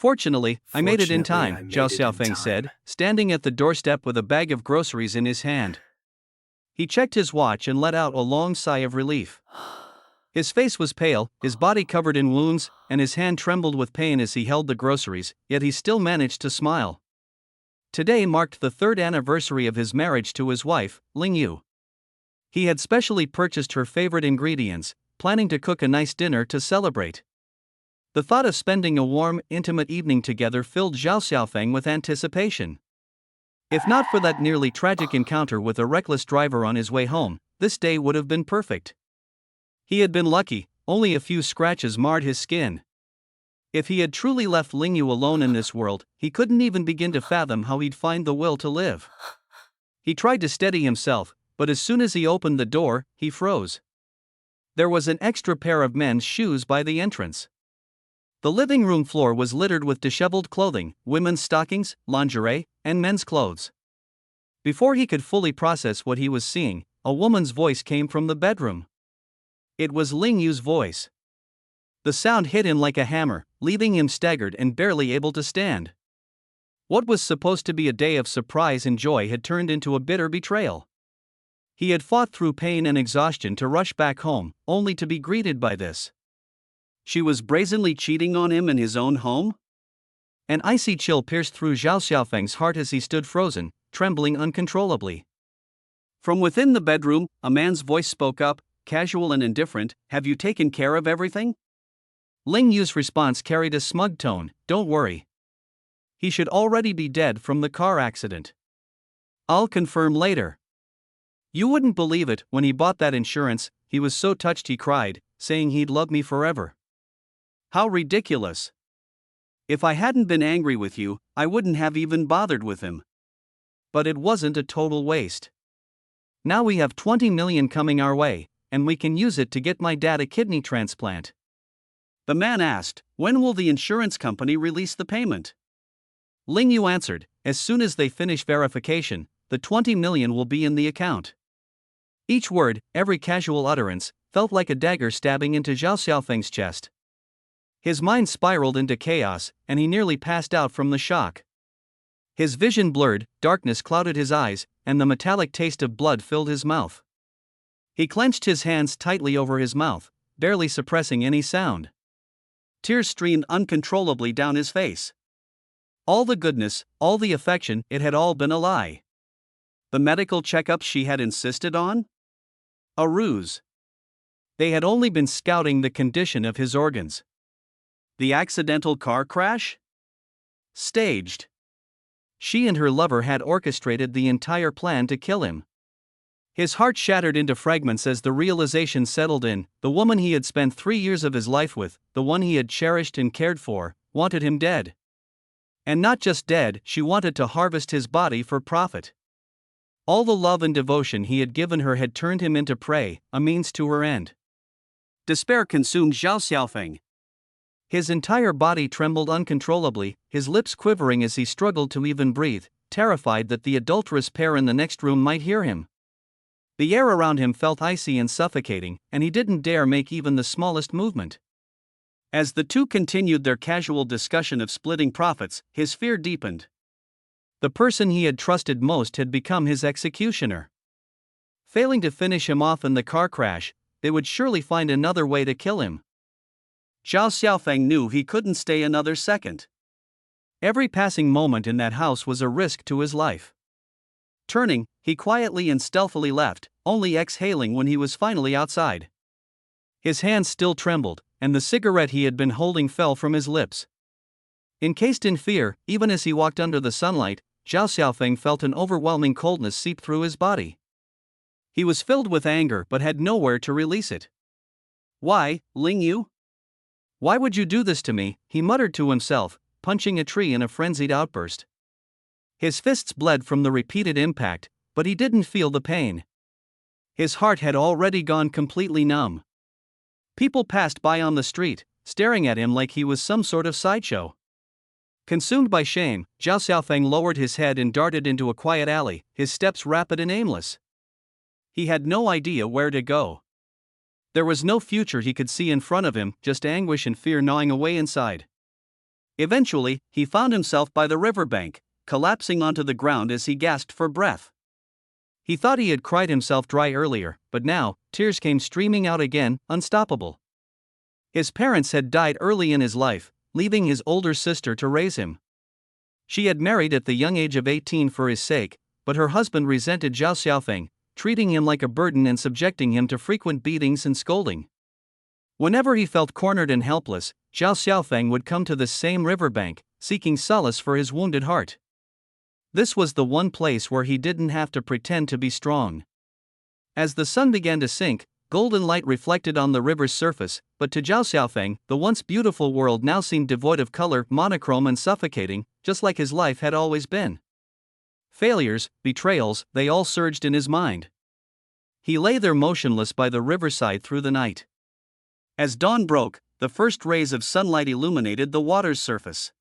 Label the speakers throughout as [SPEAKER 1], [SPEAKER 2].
[SPEAKER 1] Fortunately, I made it in
[SPEAKER 2] Fortunately, I
[SPEAKER 1] time,
[SPEAKER 2] made
[SPEAKER 1] Zhao
[SPEAKER 2] it in
[SPEAKER 1] Xiaofeng said,
[SPEAKER 2] time.
[SPEAKER 1] standing at the doorstep with a bag of groceries in his hand. He checked his watch and let out a long sigh of relief. His face was pale, his body covered in wounds, and his hand trembled with pain as he held the groceries, yet he still managed to smile. Today marked the 3rd anniversary of his marriage to his wife, Ling Yu. He had specially purchased her favorite ingredients, planning to cook a nice dinner to celebrate. The thought of spending a warm, intimate evening together filled Zhao Xiaofeng with anticipation. If not for that nearly tragic encounter with a reckless driver on his way home, this day would have been perfect. He had been lucky, only a few scratches marred his skin. If he had truly left Ling Yu alone in this world, he couldn't even begin to fathom how he'd find the will to live. He tried to steady himself, but as soon as he opened the door, he froze. There was an extra pair of men's shoes by the entrance. The living room floor was littered with disheveled clothing, women's stockings, lingerie, and men's clothes. Before he could fully process what he was seeing, a woman's voice came from the bedroom. It was Ling Yu's voice. The sound hit him like a hammer, leaving him staggered and barely able to stand. What was supposed to be a day of surprise and joy had turned into a bitter betrayal. He had fought through pain and exhaustion to rush back home, only to be greeted by this. She was brazenly cheating on him in his own home? An icy chill pierced through Zhao Xiaofeng's heart as he stood frozen, trembling uncontrollably. From within the bedroom, a man's voice spoke up, casual and indifferent, "Have you taken care of everything?" Ling Yu's response carried a smug tone, "Don't worry. He should already be dead from the car accident. I'll confirm later." You wouldn't believe it, when he bought that insurance, he was so touched he cried, saying he'd love me forever. How ridiculous. If I hadn't been angry with you, I wouldn't have even bothered with him. But it wasn't a total waste. Now we have 20 million coming our way, and we can use it to get my dad a kidney transplant. The man asked, "When will the insurance company release the payment?" Ling Yu answered, "As soon as they finish verification, the 20 million will be in the account." Each word, every casual utterance, felt like a dagger stabbing into Zhao Xiaofeng's chest. His mind spiraled into chaos, and he nearly passed out from the shock. His vision blurred, darkness clouded his eyes, and the metallic taste of blood filled his mouth. He clenched his hands tightly over his mouth, barely suppressing any sound. Tears streamed uncontrollably down his face. All the goodness, all the affection, it had all been a lie. The medical checkup she had insisted on? A ruse. They had only been scouting the condition of his organs. The accidental car crash? Staged. She and her lover had orchestrated the entire plan to kill him. His heart shattered into fragments as the realization settled in. The woman he had spent 3 years of his life with, the one he had cherished and cared for, wanted him dead. And not just dead, she wanted to harvest his body for profit. All the love and devotion he had given her had turned him into prey, a means to her end. Despair consumed Zhao Xiaofeng. His entire body trembled uncontrollably, his lips quivering as he struggled to even breathe, terrified that the adulterous pair in the next room might hear him. The air around him felt icy and suffocating, and he didn't dare make even the smallest movement. As the two continued their casual discussion of splitting profits, his fear deepened. The person he had trusted most had become his executioner. Failing to finish him off in the car crash, they would surely find another way to kill him. Zhao Xiaofeng knew he couldn't stay another second. Every passing moment in that house was a risk to his life. Turning, he quietly and stealthily left, only exhaling when he was finally outside. His hands still trembled, and the cigarette he had been holding fell from his lips. Encased in fear, even as he walked under the sunlight, Zhao Xiaofeng felt an overwhelming coldness seep through his body. He was filled with anger but had nowhere to release it. "Why, Ling Yu? Why would you do this to me?" he muttered to himself, punching a tree in a frenzied outburst. His fists bled from the repeated impact, but he didn't feel the pain. His heart had already gone completely numb. People passed by on the street, staring at him like he was some sort of sideshow. Consumed by shame, Zhao Xiaofeng lowered his head and darted into a quiet alley, his steps rapid and aimless. He had no idea where to go. There was no future he could see in front of him, just anguish and fear gnawing away inside. Eventually, he found himself by the riverbank, collapsing onto the ground as he gasped for breath. He thought he had cried himself dry earlier, but now, tears came streaming out again, unstoppable. His parents had died early in his life, leaving his older sister to raise him. She had married at the young age of 18 for his sake, but her husband resented Zhao Xiaofeng, treating him like a burden and subjecting him to frequent beatings and scolding. Whenever he felt cornered and helpless, Zhao Xiaofeng would come to this same riverbank, seeking solace for his wounded heart. This was the one place where he didn't have to pretend to be strong. As the sun began to sink, golden light reflected on the river's surface, but to Zhao Xiaofeng, the once beautiful world now seemed devoid of color, monochrome and suffocating, just like his life had always been. Failures, betrayals, they all surged in his mind. He lay there motionless by the riverside through the night. As dawn broke, the first rays of sunlight illuminated the water's surface.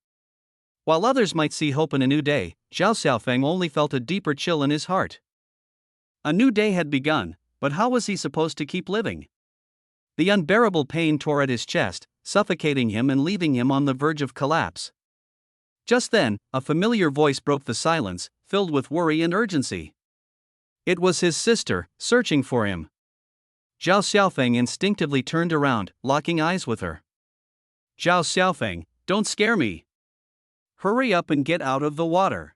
[SPEAKER 1] While others might see hope in a new day, Zhao Xiaofeng only felt a deeper chill in his heart. A new day had begun, but how was he supposed to keep living? The unbearable pain tore at his chest, suffocating him and leaving him on the verge of collapse. Just then, a familiar voice broke the silence, filled with worry and urgency. It was his sister, searching for him. Zhao Xiaofeng instinctively turned around, locking eyes with her. "Zhao Xiaofeng, don't scare me. Hurry up and get out of the water."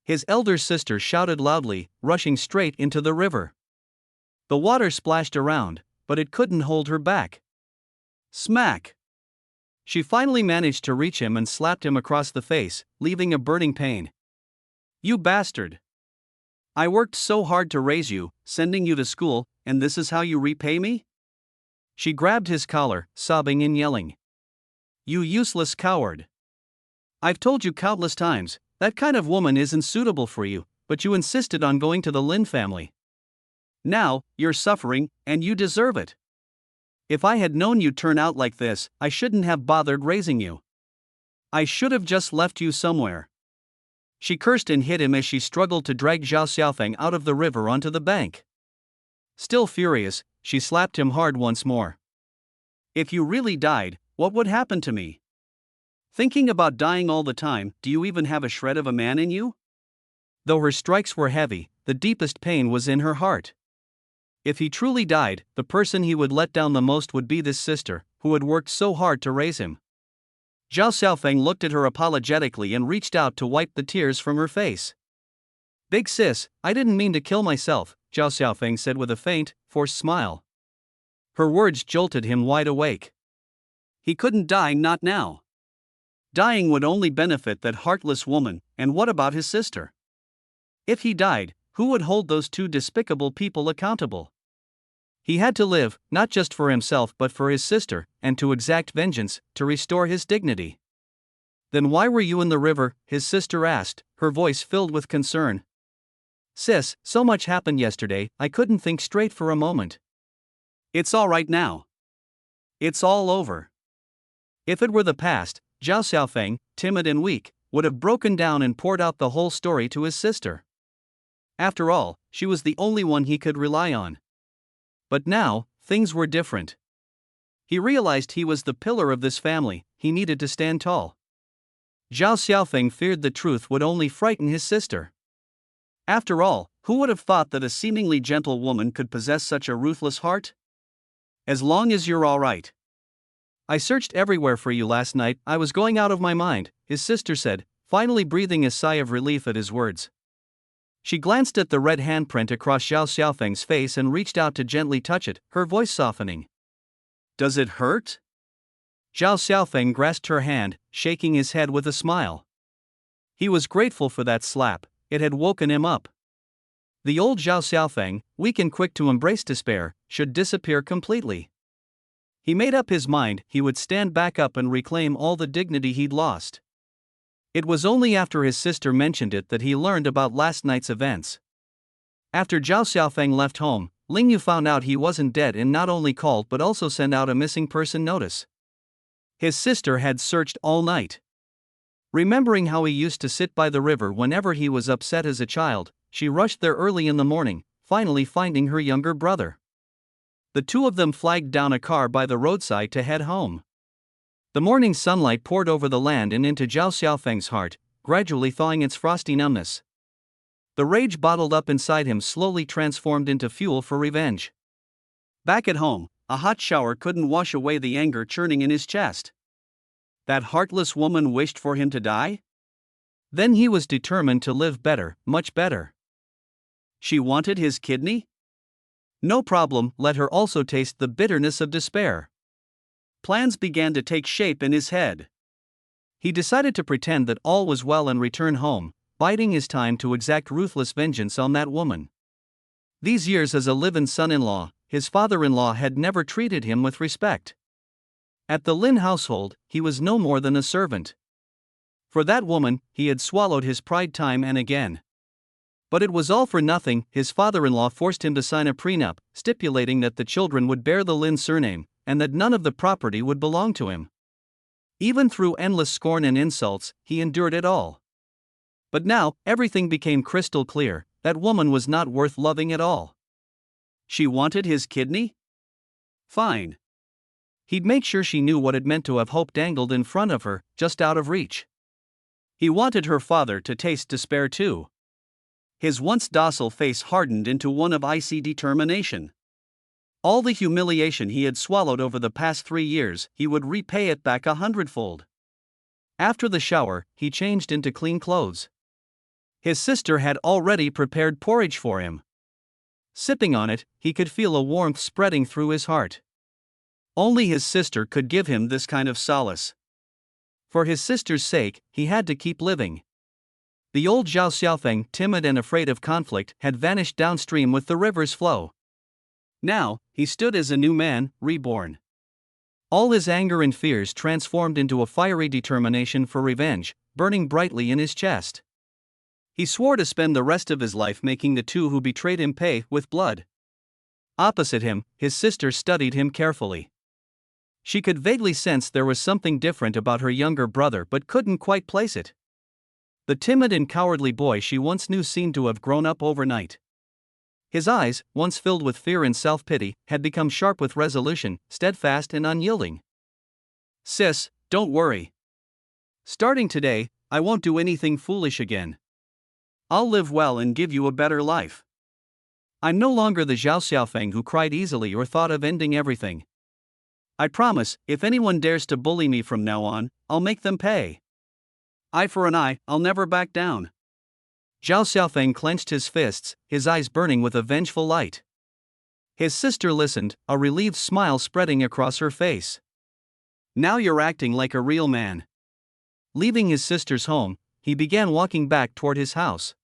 [SPEAKER 1] His elder sister shouted loudly, rushing straight into the river. The water splashed around, but it couldn't hold her back. Smack! She finally managed to reach him and slapped him across the face, leaving a burning pain. "You bastard! I worked so hard to raise you, sending you to school, and this is how you repay me?" She grabbed his collar, sobbing and yelling. "You useless coward! I've told you countless times, that kind of woman isn't suitable for you, but you insisted on going to the Lin family. Now, you're suffering, and you deserve it. If I had known you'd turn out like this, I shouldn't have bothered raising you. I should have just left you somewhere." She cursed and hit him as she struggled to drag Zhao Xiaofeng out of the river onto the bank. Still furious, she slapped him hard once more. "If you really died, what would happen to me? Thinking about dying all the time, do you even have a shred of a man in you?" Though her strikes were heavy, the deepest pain was in her heart. If he truly died, the person he would let down the most would be this sister, who had worked so hard to raise him. Zhao Xiaofeng looked at her apologetically and reached out to wipe the tears from her face. "Big sis, I didn't mean to kill myself," Zhao Xiaofeng said with a faint, forced smile. Her words jolted him wide awake. He couldn't die, not now. Dying would only benefit that heartless woman, and what about his sister? If he died, who would hold those two despicable people accountable? He had to live, not just for himself but for his sister, and to exact vengeance, to restore his dignity. "Then why were you in the river?" his sister asked, her voice filled with concern. "Sis, so much happened yesterday, I couldn't think straight for a moment." "It's all right now. It's all over." If it were the past, Zhao Xiaofeng, timid and weak, would have broken down and poured out the whole story to his sister. After all, she was the only one he could rely on. But now, things were different. He realized he was the pillar of this family, he needed to stand tall. Zhao Xiaofeng feared the truth would only frighten his sister. After all, who would have thought that a seemingly gentle woman could possess such a ruthless heart? "As long as you're all right. I searched everywhere for you last night, I was going out of my mind," his sister said, finally breathing a sigh of relief at his words. She glanced at the red handprint across Zhao Xiaofeng's face and reached out to gently touch it, her voice softening. "Does it hurt?" Zhao Xiaofeng grasped her hand, shaking his head with a smile. He was grateful for that slap, it had woken him up. The old Zhao Xiaofeng, weak and quick to embrace despair, should disappear completely. He made up his mind he would stand back up and reclaim all the dignity he'd lost. It was only after his sister mentioned it that he learned about last night's events. After Zhao Xiaofeng left home, Ling Yu found out he wasn't dead and not only called but also sent out a missing person notice. His sister had searched all night. Remembering how he used to sit by the river whenever he was upset as a child, she rushed there early in the morning, finally finding her younger brother. The two of them flagged down a car by the roadside to head home. The morning sunlight poured over the land and into Zhao Xiaofeng's heart, gradually thawing its frosty numbness. The rage bottled up inside him slowly transformed into fuel for revenge. Back at home, a hot shower couldn't wash away the anger churning in his chest. That heartless woman wished for him to die? Then he was determined to live better, much better. She wanted his kidney? No problem, let her also taste the bitterness of despair. Plans began to take shape in his head. He decided to pretend that all was well and return home, biding his time to exact ruthless vengeance on that woman. These years as a live-in son-in-law, his father-in-law had never treated him with respect. At the Lin household, he was no more than a servant. For that woman, he had swallowed his pride time and again. But it was all for nothing. His father-in-law forced him to sign a prenup, stipulating that the children would bear the Lin surname, and that none of the property would belong to him. Even through endless scorn and insults, he endured it all. But now, everything became crystal clear, that woman was not worth loving at all. She wanted his kidney? Fine. He'd make sure she knew what it meant to have hope dangled in front of her, just out of reach. He wanted her father to taste despair too. His once docile face hardened into one of icy determination. All the humiliation he had swallowed over the past 3 years, he would repay it back 100-fold. After the shower, he changed into clean clothes. His sister had already prepared porridge for him. Sipping on it, he could feel a warmth spreading through his heart. Only his sister could give him this kind of solace. For his sister's sake, he had to keep living. The old Zhao Xiaofeng, timid and afraid of conflict, had vanished downstream with the river's flow. Now, he stood as a new man, reborn. All his anger and fears transformed into a fiery determination for revenge, burning brightly in his chest. He swore to spend the rest of his life making the two who betrayed him pay with blood. Opposite him, his sister studied him carefully. She could vaguely sense there was something different about her younger brother but couldn't quite place it. The timid and cowardly boy she once knew seemed to have grown up overnight. His eyes, once filled with fear and self-pity, had become sharp with resolution, steadfast and unyielding. "Sis, don't worry. Starting today, I won't do anything foolish again. I'll live well and give you a better life. I'm no longer the Zhao Xiaofeng who cried easily or thought of ending everything. I promise, if anyone dares to bully me from now on, I'll make them pay. Eye for an eye, I'll never back down." Zhao Xiaofeng clenched his fists, his eyes burning with a vengeful light. His sister listened, a relieved smile spreading across her face. "Now you're acting like a real man." Leaving his sister's home, he began walking back toward his house.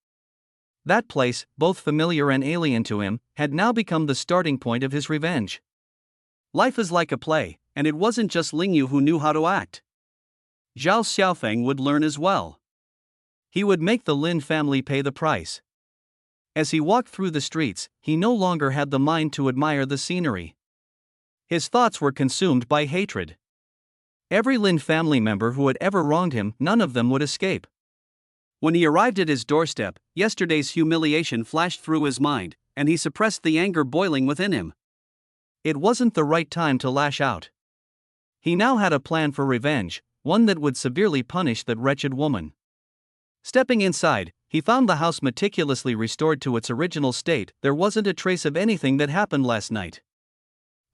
[SPEAKER 1] That place, both familiar and alien to him, had now become the starting point of his revenge. Life is like a play, and it wasn't just Lingyu who knew how to act. Zhao Xiaofeng would learn as well. He would make the Lin family pay the price. As he walked through the streets, he no longer had the mind to admire the scenery. His thoughts were consumed by hatred. Every Lin family member who had ever wronged him, none of them would escape. When he arrived at his doorstep, yesterday's humiliation flashed through his mind, and he suppressed the anger boiling within him. It wasn't the right time to lash out. He now had a plan for revenge, one that would severely punish that wretched woman. Stepping inside, he found the house meticulously restored to its original state. There wasn't a trace of anything that happened last night.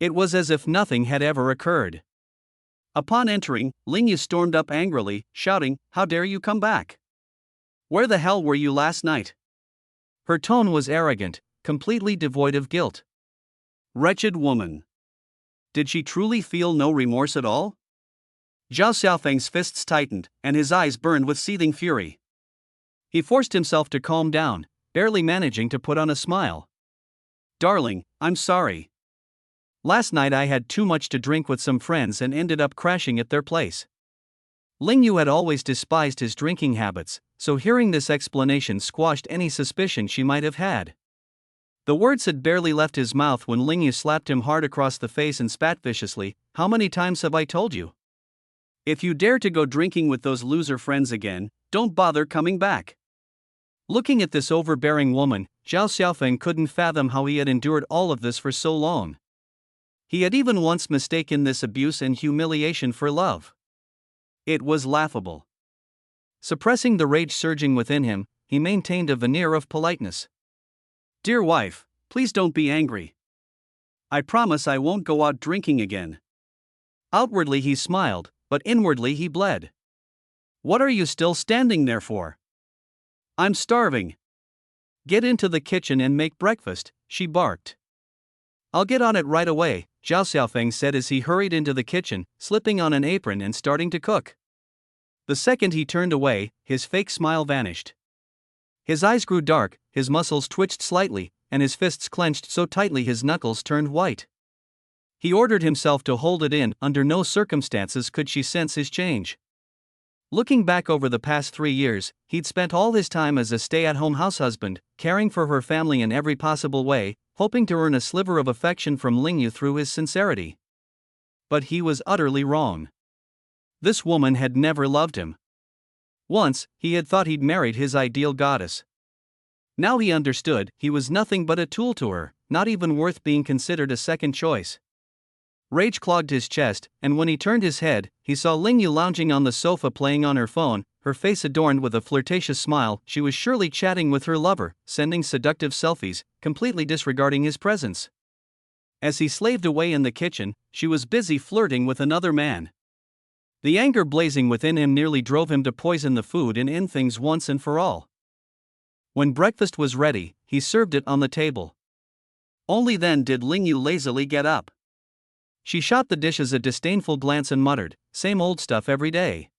[SPEAKER 1] It was as if nothing had ever occurred. Upon entering, Lingyu stormed up angrily, shouting, "How dare you come back? Where the hell were you last night?" Her tone was arrogant, completely devoid of guilt. Wretched woman. Did she truly feel no remorse at all? Zhao Xiaofeng's fists tightened, and his eyes burned with seething fury. He forced himself to calm down, barely managing to put on a smile. "Darling, I'm sorry. Last night I had too much to drink with some friends and ended up crashing at their place." Lingyu had always despised his drinking habits, so hearing this explanation squashed any suspicion she might have had. The words had barely left his mouth when Lingyu slapped him hard across the face and spat viciously, "How many times have I told you? If you dare to go drinking with those loser friends again, don't bother coming back." Looking at this overbearing woman, Zhao Xiaofeng couldn't fathom how he had endured all of this for so long. He had even once mistaken this abuse and humiliation for love. It was laughable. Suppressing the rage surging within him, he maintained a veneer of politeness. "Dear wife, please don't be angry. I promise I won't go out drinking again." Outwardly he smiled, but inwardly he bled. "What are you still standing there for?" "I'm starving." "Get into the kitchen and make breakfast," she barked. "I'll get on it right away," Zhao Xiaofeng said as he hurried into the kitchen, slipping on an apron and starting to cook. The second he turned away, his fake smile vanished. His eyes grew dark, his muscles twitched slightly, and his fists clenched so tightly his knuckles turned white. He ordered himself to hold it in. Under no circumstances could she sense his change. Looking back over the past 3 years, he'd spent all his time as a stay-at-home househusband, caring for her family in every possible way, hoping to earn a sliver of affection from Lingyu through his sincerity. But he was utterly wrong. This woman had never loved him. Once, he had thought he'd married his ideal goddess. Now he understood, he was nothing but a tool to her, not even worth being considered a second choice. Rage clogged his chest, and when he turned his head, he saw Lingyu lounging on the sofa playing on her phone, her face adorned with a flirtatious smile. She was surely chatting with her lover, sending seductive selfies, completely disregarding his presence. As he slaved away in the kitchen, she was busy flirting with another man. The anger blazing within him nearly drove him to poison the food and end things once and for all. When breakfast was ready, he served it on the table. Only then did Lingyu lazily get up. She shot the dishes a disdainful glance and muttered, "Same old stuff every day.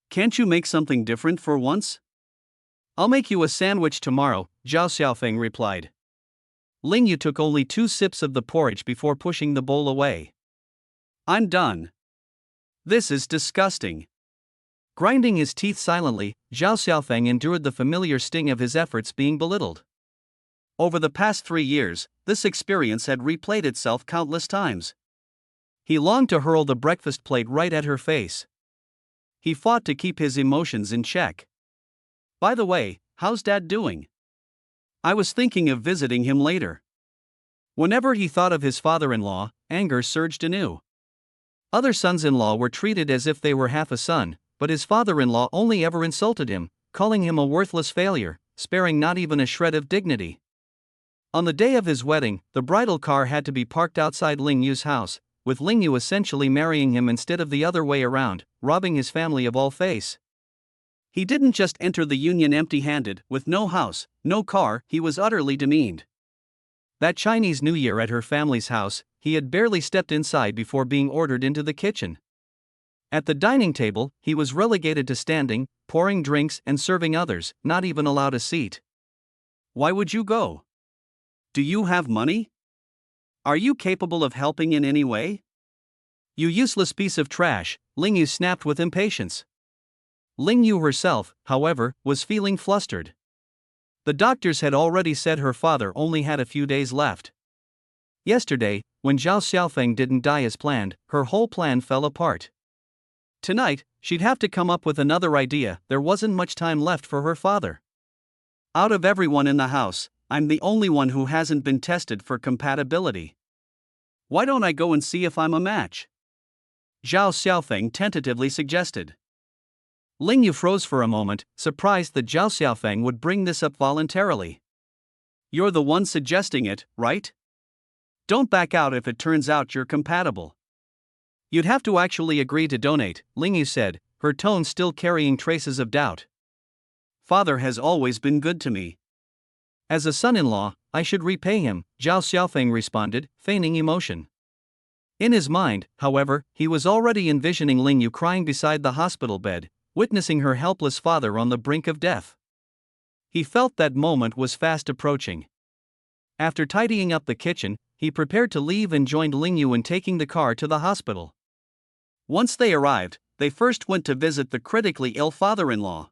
[SPEAKER 1] Can't you make something different for once?" "I'll make you a sandwich tomorrow," Zhao Xiaofeng replied. Lingyu took only 2 sips of the porridge before pushing the bowl away. "I'm done. This is disgusting." Grinding his teeth silently, Zhao Xiaofeng endured the familiar sting of his efforts being belittled. Over the past 3 years, this experience had replayed itself countless times. He longed to hurl the breakfast plate right at her face. He fought to keep his emotions in check. "By the way, how's Dad doing? I was thinking of visiting him later." Whenever he thought of his father-in-law, anger surged anew. Other sons-in-law were treated as if they were half a son, but his father-in-law only ever insulted him, calling him a worthless failure, sparing not even a shred of dignity. On the day of his wedding, the bridal car had to be parked outside Lingyu's house, with Lingyu essentially marrying him instead of the other way around, robbing his family of all face. He didn't just enter the union empty-handed, with no house, no car. He was utterly demeaned. That Chinese New Year at her family's house, he had barely stepped inside before being ordered into the kitchen. At the dining table, he was relegated to standing, pouring drinks and serving others, not even allowed a seat. "Why would you go? Do you have money? Are you capable of helping in any way? You useless piece of trash," Lingyu snapped with impatience. Lingyu herself, however, was feeling flustered. The doctors had already said her father only had a few days left. Yesterday, when Zhao Xiaofeng didn't die as planned, her whole plan fell apart. Tonight, she'd have to come up with another idea. There wasn't much time left for her father. "Out of everyone in the house, I'm the only one who hasn't been tested for compatibility. Why don't I go and see if I'm a match?" Zhao Xiaofeng tentatively suggested. Lingyu froze for a moment, surprised that Zhao Xiaofeng would bring this up voluntarily. "You're the one suggesting it, right? Don't back out if it turns out you're compatible." "You'd have to actually agree to donate," Lingyu said, her tone still carrying traces of doubt. "Father has always been good to me. As a son-in-law, I should repay him," Zhao Xiaofeng responded, feigning emotion. In his mind, however, he was already envisioning Lingyu crying beside the hospital bed, witnessing her helpless father on the brink of death. He felt that moment was fast approaching. After tidying up the kitchen, he prepared to leave and joined Lingyu in taking the car to the hospital. Once they arrived, they first went to visit the critically ill father-in-law.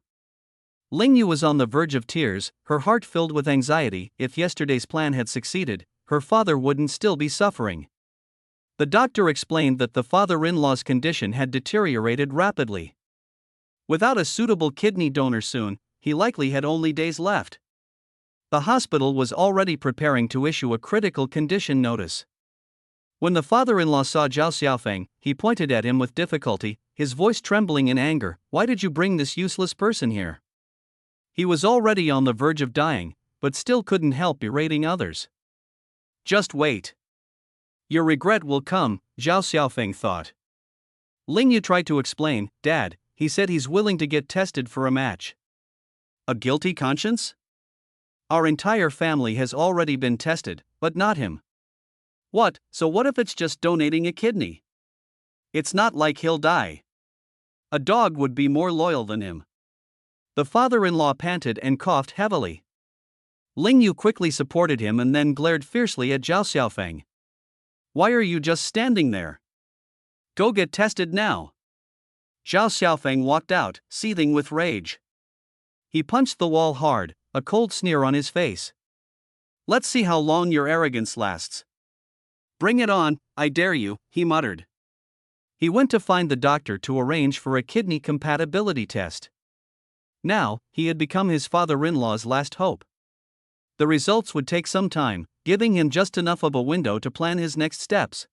[SPEAKER 1] Lingyu was on the verge of tears, her heart filled with anxiety. If yesterday's plan had succeeded, her father wouldn't still be suffering. The doctor explained that the father-in-law's condition had deteriorated rapidly. Without a suitable kidney donor soon, he likely had only days left. The hospital was already preparing to issue a critical condition notice. When the father-in-law saw Zhao Xiaofeng, he pointed at him with difficulty, his voice trembling in anger. Why did you bring this useless person here? He was already on the verge of dying, but still couldn't help berating others. Just wait. Your regret will come, Zhao Xiaofeng thought. Ling Yu tried to explain. Dad, he said he's willing to get tested for a match. A guilty conscience? Our entire family has already been tested, but not him. What, so what if it's just donating a kidney? It's not like he'll die. A dog would be more loyal than him. The father-in-law panted and coughed heavily. Ling Yu quickly supported him and then glared fiercely at Zhao Xiaofeng. Why are you just standing there? Go get tested now. Zhao Xiaofeng walked out, seething with rage. He punched the wall hard, a cold sneer on his face. Let's see how long your arrogance lasts. Bring it on, I dare you, he muttered. He went to find the doctor to arrange for a kidney compatibility test. Now, he had become his father-in-law's last hope. The results would take some time, giving him just enough of a window to plan his next steps.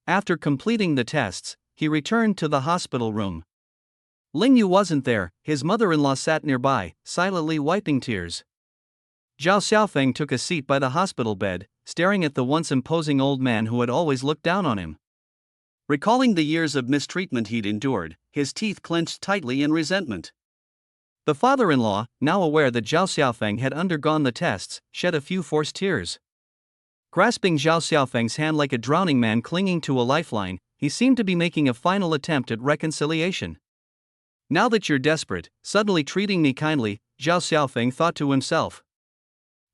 [SPEAKER 1] After completing the tests, he returned to the hospital room. Ling Yu wasn't there, his mother-in-law sat nearby, silently wiping tears. Zhao Xiaofeng took a seat by the hospital bed, staring at the once imposing old man who had always looked down on him. Recalling the years of mistreatment he'd endured, his teeth clenched tightly in resentment. The father-in-law, now aware that Zhao Xiaofeng had undergone the tests, shed a few forced tears. Grasping Zhao Xiaofeng's hand like a drowning man clinging to a lifeline, he seemed to be making a final attempt at reconciliation. Now that you're desperate, suddenly treating me kindly, Zhao Xiaofeng thought to himself.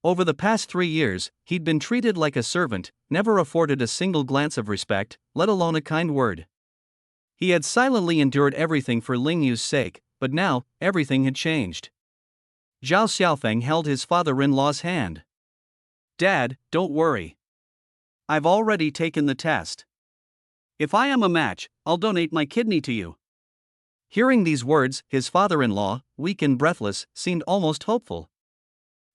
[SPEAKER 1] Over the past 3 years, he'd been treated like a servant, never afforded a single glance of respect, let alone a kind word. He had silently endured everything for Ling Yu's sake, but now, everything had changed. Zhao Xiaofeng held his father-in-law's hand. Dad, don't worry. I've already taken the test. If I am a match, I'll donate my kidney to you. Hearing these words, his father-in-law, weak and breathless, seemed almost hopeful.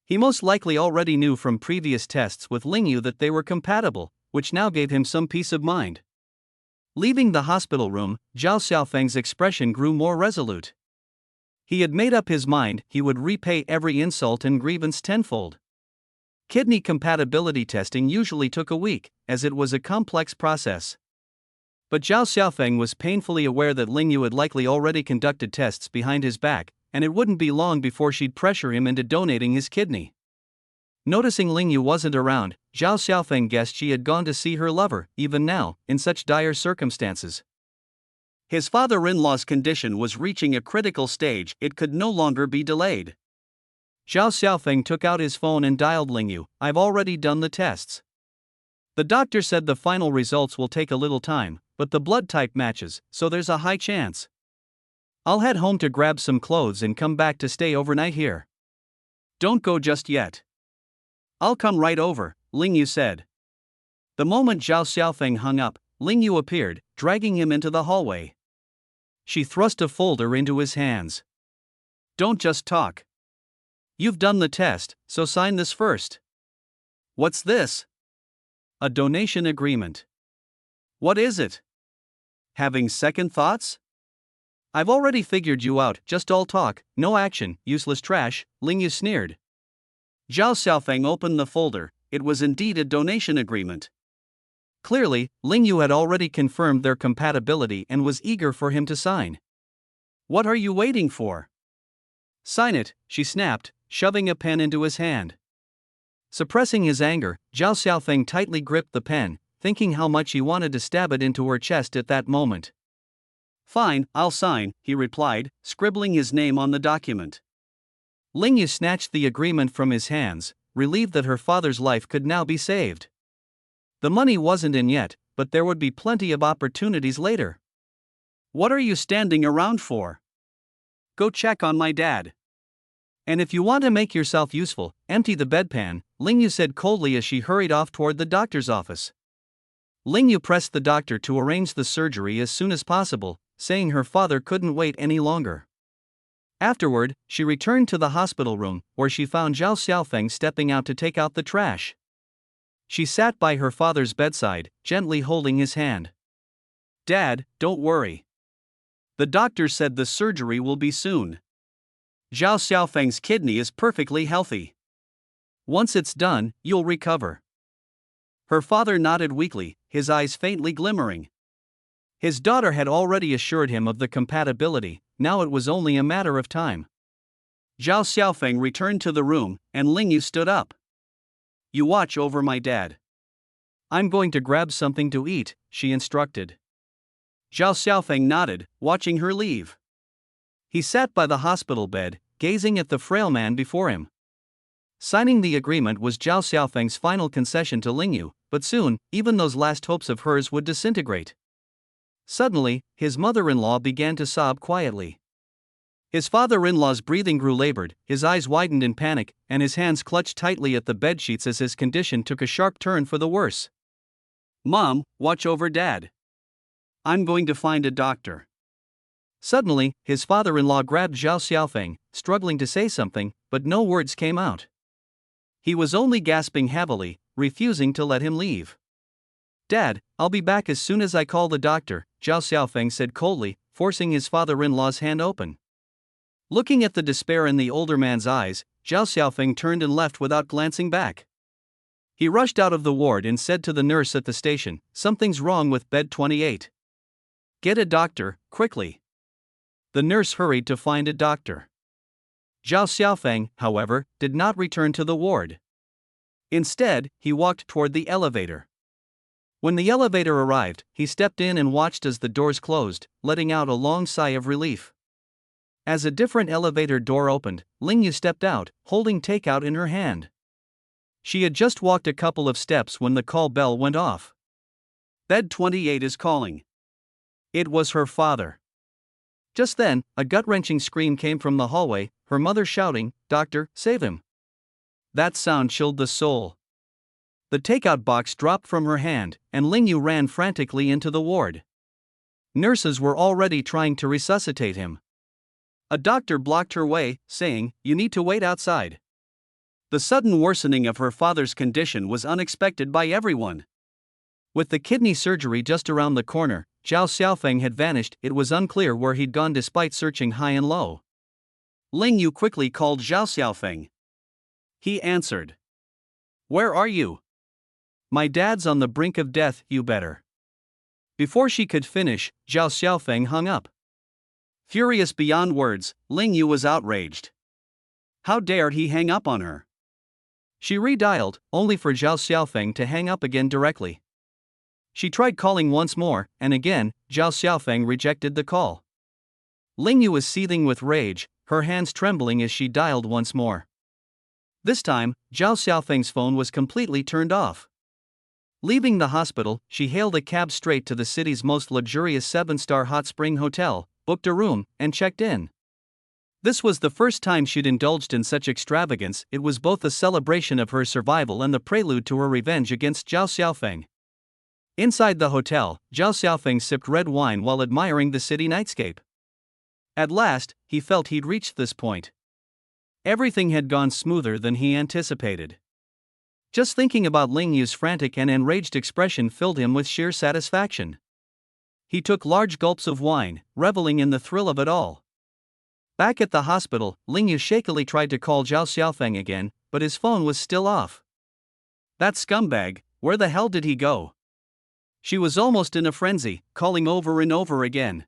[SPEAKER 1] He most likely already knew from previous tests with Ling Yu that they were compatible, which now gave him some peace of mind. Leaving the hospital room, Zhao Xiaofeng's expression grew more resolute. He had made up his mind he would repay every insult and grievance tenfold. Kidney compatibility testing usually took a week, as it was a complex process. But Zhao Xiaofeng was painfully aware that Ling Yu had likely already conducted tests behind his back, and it wouldn't be long before she'd pressure him into donating his kidney. Noticing Ling Yu wasn't around, Zhao Xiaofeng guessed she had gone to see her lover, even now, in such dire circumstances. His father-in-law's condition was reaching a critical stage, it could no longer be delayed. Zhao Xiaofeng took out his phone and dialed Ling Yu. I've already done the tests. The doctor said the final results will take a little time, but the blood type matches, so there's a high chance. I'll head home to grab some clothes and come back to stay overnight here. Don't go just yet. I'll come right over, Ling Yu said. The moment Zhao Xiaofeng hung up, Ling Yu appeared, dragging him into the hallway. She thrust a folder into his hands. Don't just talk. You've done the test, so sign this first. What's this? A donation agreement. What is it? Having second thoughts? I've already figured you out, just all talk, no action, useless trash, Ling Yu sneered. Zhao Xiaofeng opened the folder. It was indeed a donation agreement. Clearly, Ling Yu had already confirmed their compatibility and was eager for him to sign. What are you waiting for? Sign it, she snapped, shoving a pen into his hand. Suppressing his anger, Zhao Xiaofeng tightly gripped the pen, thinking how much he wanted to stab it into her chest at that moment. Fine, I'll sign, he replied, scribbling his name on the document. Ling Yu snatched the agreement from his hands, relieved that her father's life could now be saved. The money wasn't in yet, but there would be plenty of opportunities later. What are you standing around for? Go check on my dad. And if you want to make yourself useful, empty the bedpan, Ling Yu said coldly as she hurried off toward the doctor's office. Ling Yu pressed the doctor to arrange the surgery as soon as possible, saying her father couldn't wait any longer. Afterward, she returned to the hospital room, where she found Zhao Xiaofeng stepping out to take out the trash. She sat by her father's bedside, gently holding his hand. "Dad, don't worry. The doctor said the surgery will be soon. Zhao Xiaofeng's kidney is perfectly healthy. Once it's done, you'll recover." Her father nodded weakly, his eyes faintly glimmering. His daughter had already assured him of the compatibility, now it was only a matter of time. Zhao Xiaofeng returned to the room, and Lingyu stood up. "You watch over my dad. I'm going to grab something to eat," she instructed. Zhao Xiaofeng nodded, watching her leave. He sat by the hospital bed, gazing at the frail man before him. Signing the agreement was Zhao Xiaofeng's final concession to Lingyu, but soon, even those last hopes of hers would disintegrate. Suddenly, his mother-in-law began to sob quietly. His father-in-law's breathing grew labored, his eyes widened in panic, and his hands clutched tightly at the bedsheets as his condition took a sharp turn for the worse. "Mom, watch over Dad. I'm going to find a doctor." Suddenly, his father-in-law grabbed Zhao Xiaofeng, struggling to say something, but no words came out. He was only gasping heavily, refusing to let him leave. "Dad, I'll be back as soon as I call the doctor," Zhao Xiaofeng said coldly, forcing his father-in-law's hand open. Looking at the despair in the older man's eyes, Zhao Xiaofeng turned and left without glancing back. He rushed out of the ward and said to the nurse at the station, "Something's wrong with bed 28. Get a doctor, quickly." The nurse hurried to find a doctor. Zhao Xiaofeng, however, did not return to the ward. Instead, he walked toward the elevator. When the elevator arrived, he stepped in and watched as the doors closed, letting out a long sigh of relief. As a different elevator door opened, Lingyu stepped out, holding takeout in her hand. She had just walked a couple of steps when the call bell went off. "Bed 28 is calling." It was her father. Just then, a gut-wrenching scream came from the hallway, her mother shouting, "Doctor, save him." That sound chilled the soul. The takeout box dropped from her hand, and Lingyu ran frantically into the ward. Nurses were already trying to resuscitate him. A doctor blocked her way, saying, "You need to wait outside." The sudden worsening of her father's condition was unexpected by everyone. With the kidney surgery just around the corner, Zhao Xiaofeng had vanished. It was unclear where he'd gone despite searching high and low. Lingyu quickly called Zhao Xiaofeng. He answered. "Where are you?" "My dad's on the brink of death, you better." Before she could finish, Zhao Xiaofeng hung up. Furious beyond words, Lingyu was outraged. How dared he hang up on her? She redialed, only for Zhao Xiaofeng to hang up again directly. She tried calling once more, and again, Zhao Xiaofeng rejected the call. Lingyu was seething with rage, her hands trembling as she dialed once more. This time, Zhao Xiaofeng's phone was completely turned off. Leaving the hospital, she hailed a cab straight to the city's most luxurious 7-star hot spring hotel, booked a room, and checked in. This was the first time she'd indulged in such extravagance. It was both a celebration of her survival and the prelude to her revenge against Zhao Xiaofeng. Inside the hotel, Zhao Xiaofeng sipped red wine while admiring the city nightscape. At last, he felt he'd reached this point. Everything had gone smoother than he anticipated. Just thinking about Lingyu's frantic and enraged expression filled him with sheer satisfaction. He took large gulps of wine, reveling in the thrill of it all. Back at the hospital, Lingyu shakily tried to call Zhao Xiaofeng again, but his phone was still off. That scumbag, where the hell did he go? She was almost in a frenzy, calling over and over again.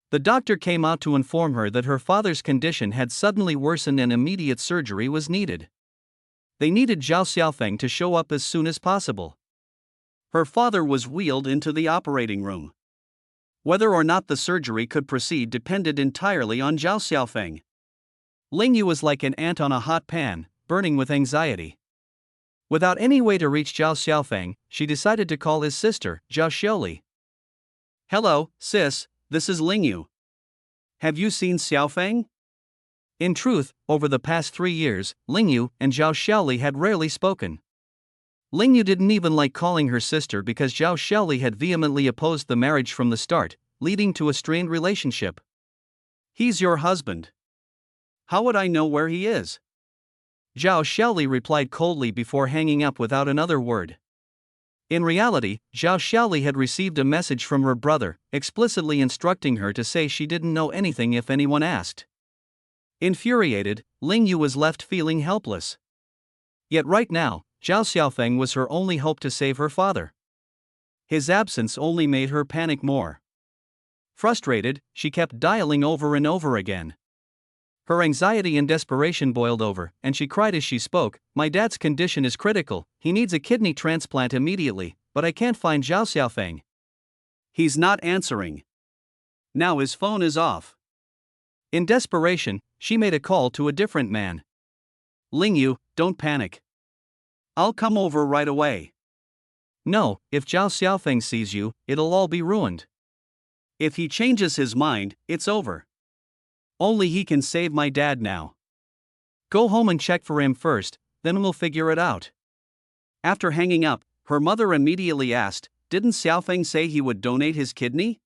[SPEAKER 1] The doctor came out to inform her that her father's condition had suddenly worsened and immediate surgery was needed. They needed Zhao Xiaofeng to show up as soon as possible. Her father was wheeled into the operating room. Whether or not the surgery could proceed depended entirely on Zhao Xiaofeng. Lingyu was like an ant on a hot pan, burning with anxiety. Without any way to reach Zhao Xiaofeng, she decided to call his sister, Zhao Xiaoli. "Hello, sis, this is Lingyu. Have you seen Xiaofeng?" In truth, over the past 3 years, Lingyu and Zhao Xiaoli had rarely spoken. Lingyu didn't even like calling her sister because Zhao Xiaoli had vehemently opposed the marriage from the start, leading to a strained relationship. "He's your husband. How would I know where he is?" Zhao Xiaoli replied coldly before hanging up without another word. In reality, Zhao Xiaoli had received a message from her brother, explicitly instructing her to say she didn't know anything if anyone asked. Infuriated, Ling Yu was left feeling helpless. Yet right now, Zhao Xiaofeng was her only hope to save her father. His absence only made her panic more. Frustrated, she kept dialing over and over again. Her anxiety and desperation boiled over, and she cried as she spoke, "My dad's condition is critical, he needs a kidney transplant immediately, but I can't find Zhao Xiaofeng. He's not answering. Now his phone is off." In desperation, she made a call to a different man. "Ling Yu, don't panic. I'll come over right away." "No, if Zhao Xiaofeng sees you, it'll all be ruined. If he changes his mind, it's over. Only he can save my dad now. Go home and check for him first, then we'll figure it out." After hanging up, her mother immediately asked, "Didn't Xiaofeng say he would donate his kidney?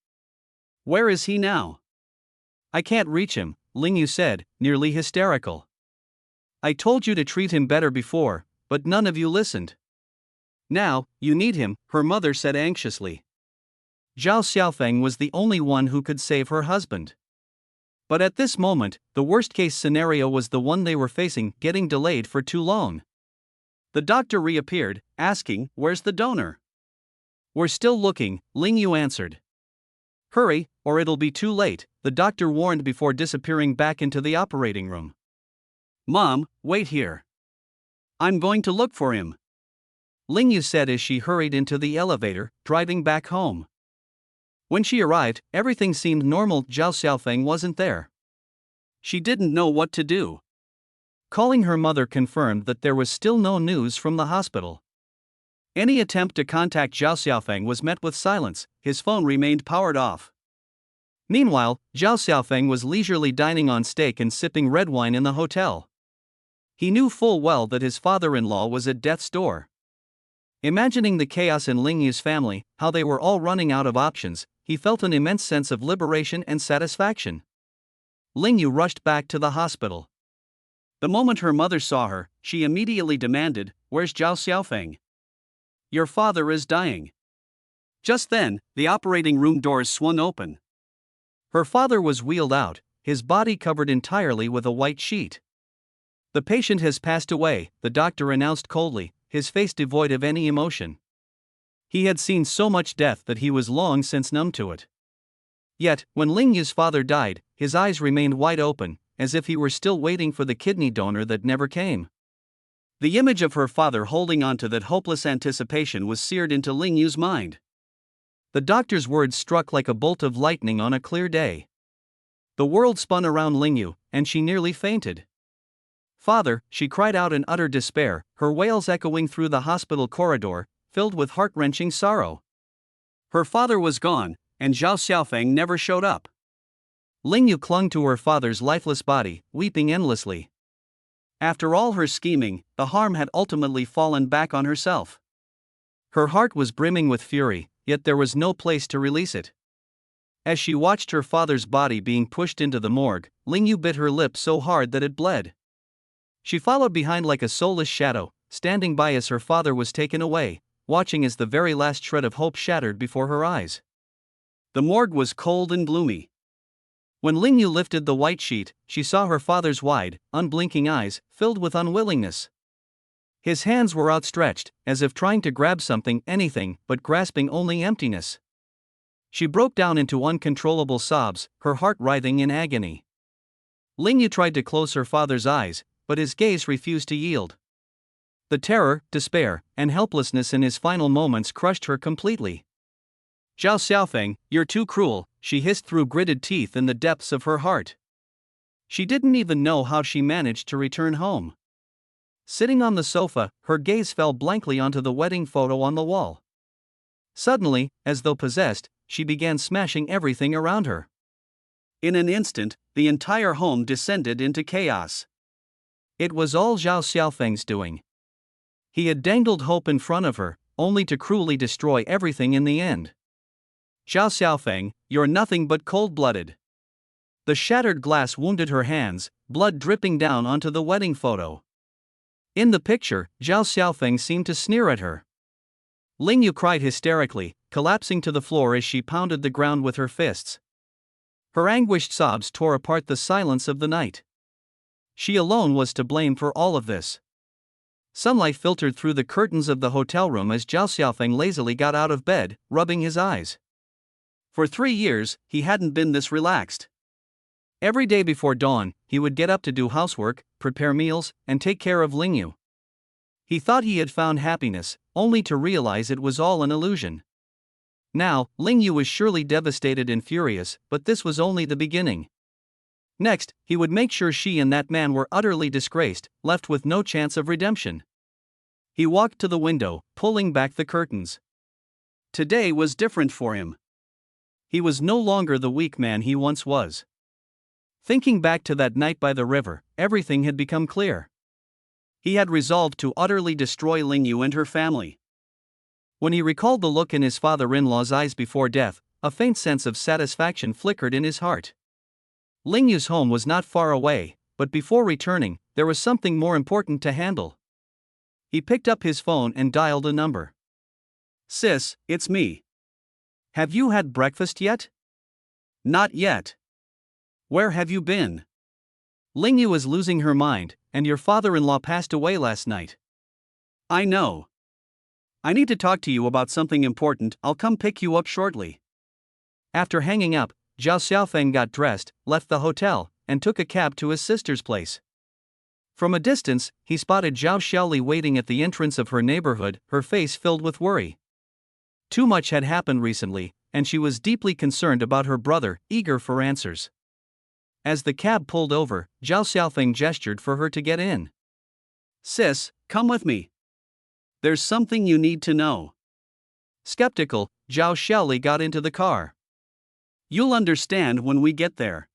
[SPEAKER 1] Where is he now?" "I can't reach him," Ling Yu said, nearly hysterical. "I told you to treat him better before, but none of you listened. Now, you need him," her mother said anxiously. Zhao Xiaofeng was the only one who could save her husband. But at this moment, the worst-case scenario was the one they were facing, getting delayed for too long. The doctor reappeared, asking, "Where's the donor?" "We're still looking," Ling Yu answered. "Hurry, or it'll be too late," the doctor warned before disappearing back into the operating room. "Mom, wait here. I'm going to look for him," Ling Yu said as she hurried into the elevator, driving back home. When she arrived, everything seemed normal. Zhao Xiaofeng wasn't there. She didn't know what to do. Calling her mother confirmed that there was still no news from the hospital. Any attempt to contact Zhao Xiaofeng was met with silence, his phone remained powered off. Meanwhile, Zhao Xiaofeng was leisurely dining on steak and sipping red wine in the hotel. He knew full well that his father-in-law was at death's door. Imagining the chaos in Ling Yu's family, how they were all running out of options, he felt an immense sense of liberation and satisfaction. Ling Yu rushed back to the hospital. The moment her mother saw her, she immediately demanded, "Where's Zhao Xiaofeng? Your father is dying." Just then, the operating room doors swung open. Her father was wheeled out, his body covered entirely with a white sheet. "The patient has passed away," the doctor announced coldly, his face devoid of any emotion. He had seen so much death that he was long since numb to it. Yet, when Ling Yu's father died, his eyes remained wide open, as if he were still waiting for the kidney donor that never came. The image of her father holding on to that hopeless anticipation was seared into Ling Yu's mind. The doctor's words struck like a bolt of lightning on a clear day. The world spun around Ling Yu, and she nearly fainted. "Father," she cried out in utter despair, her wails echoing through the hospital corridor, filled with heart-wrenching sorrow. Her father was gone, and Zhao Xiaofeng never showed up. Ling Yu clung to her father's lifeless body, weeping endlessly. After all her scheming, the harm had ultimately fallen back on herself. Her heart was brimming with fury, yet there was no place to release it. As she watched her father's body being pushed into the morgue, Ling Yu bit her lip so hard that it bled. She followed behind like a soulless shadow, standing by as her father was taken away, watching as the very last shred of hope shattered before her eyes. The morgue was cold and gloomy. When Ling Yu lifted the white sheet, she saw her father's wide, unblinking eyes, filled with unwillingness. His hands were outstretched, as if trying to grab something, anything, but grasping only emptiness. She broke down into uncontrollable sobs, her heart writhing in agony. Ling Yu tried to close her father's eyes, but his gaze refused to yield. The terror, despair, and helplessness in his final moments crushed her completely. "Zhao Xiaofeng, you're too cruel," she hissed through gritted teeth in the depths of her heart. She didn't even know how she managed to return home. Sitting on the sofa, her gaze fell blankly onto the wedding photo on the wall. Suddenly, as though possessed, she began smashing everything around her. In an instant, the entire home descended into chaos. It was all Zhao Xiaofeng's doing. He had dangled hope in front of her, only to cruelly destroy everything in the end. "Zhao Xiaofeng, you're nothing but cold-blooded." The shattered glass wounded her hands, blood dripping down onto the wedding photo. In the picture, Zhao Xiaofeng seemed to sneer at her. Ling Yu cried hysterically, collapsing to the floor as she pounded the ground with her fists. Her anguished sobs tore apart the silence of the night. She alone was to blame for all of this. Sunlight filtered through the curtains of the hotel room as Zhao Xiaofeng lazily got out of bed, rubbing his eyes. For 3 years, he hadn't been this relaxed. Every day before dawn, he would get up to do housework, prepare meals, and take care of Ling Yu. He thought he had found happiness, only to realize it was all an illusion. Now, Ling Yu was surely devastated and furious, but this was only the beginning. Next, he would make sure she and that man were utterly disgraced, left with no chance of redemption. He walked to the window, pulling back the curtains. Today was different for him. He was no longer the weak man he once was. Thinking back to that night by the river, everything had become clear. He had resolved to utterly destroy Ling Yu and her family. When he recalled the look in his father-in-law's eyes before death, a faint sense of satisfaction flickered in his heart. Ling Yu's home was not far away, but before returning, there was something more important to handle. He picked up his phone and dialed a number. "Sis, it's me. Have you had breakfast yet?" "Not yet." "Where have you been?" "Ling Yu is losing her mind, and your father-in-law passed away last night." "I know. I need to talk to you about something important. I'll come pick you up shortly." After hanging up, Zhao Xiaofeng got dressed, left the hotel, and took a cab to his sister's place. From a distance, he spotted Zhao Xiaoli waiting at the entrance of her neighborhood, her face filled with worry. Too much had happened recently, and she was deeply concerned about her brother, eager for answers. As the cab pulled over, Zhao Xiaofeng gestured for her to get in. "Sis, come with me. There's something you need to know." Skeptical, Zhao Xiaoli got into the car. "You'll understand when we get there."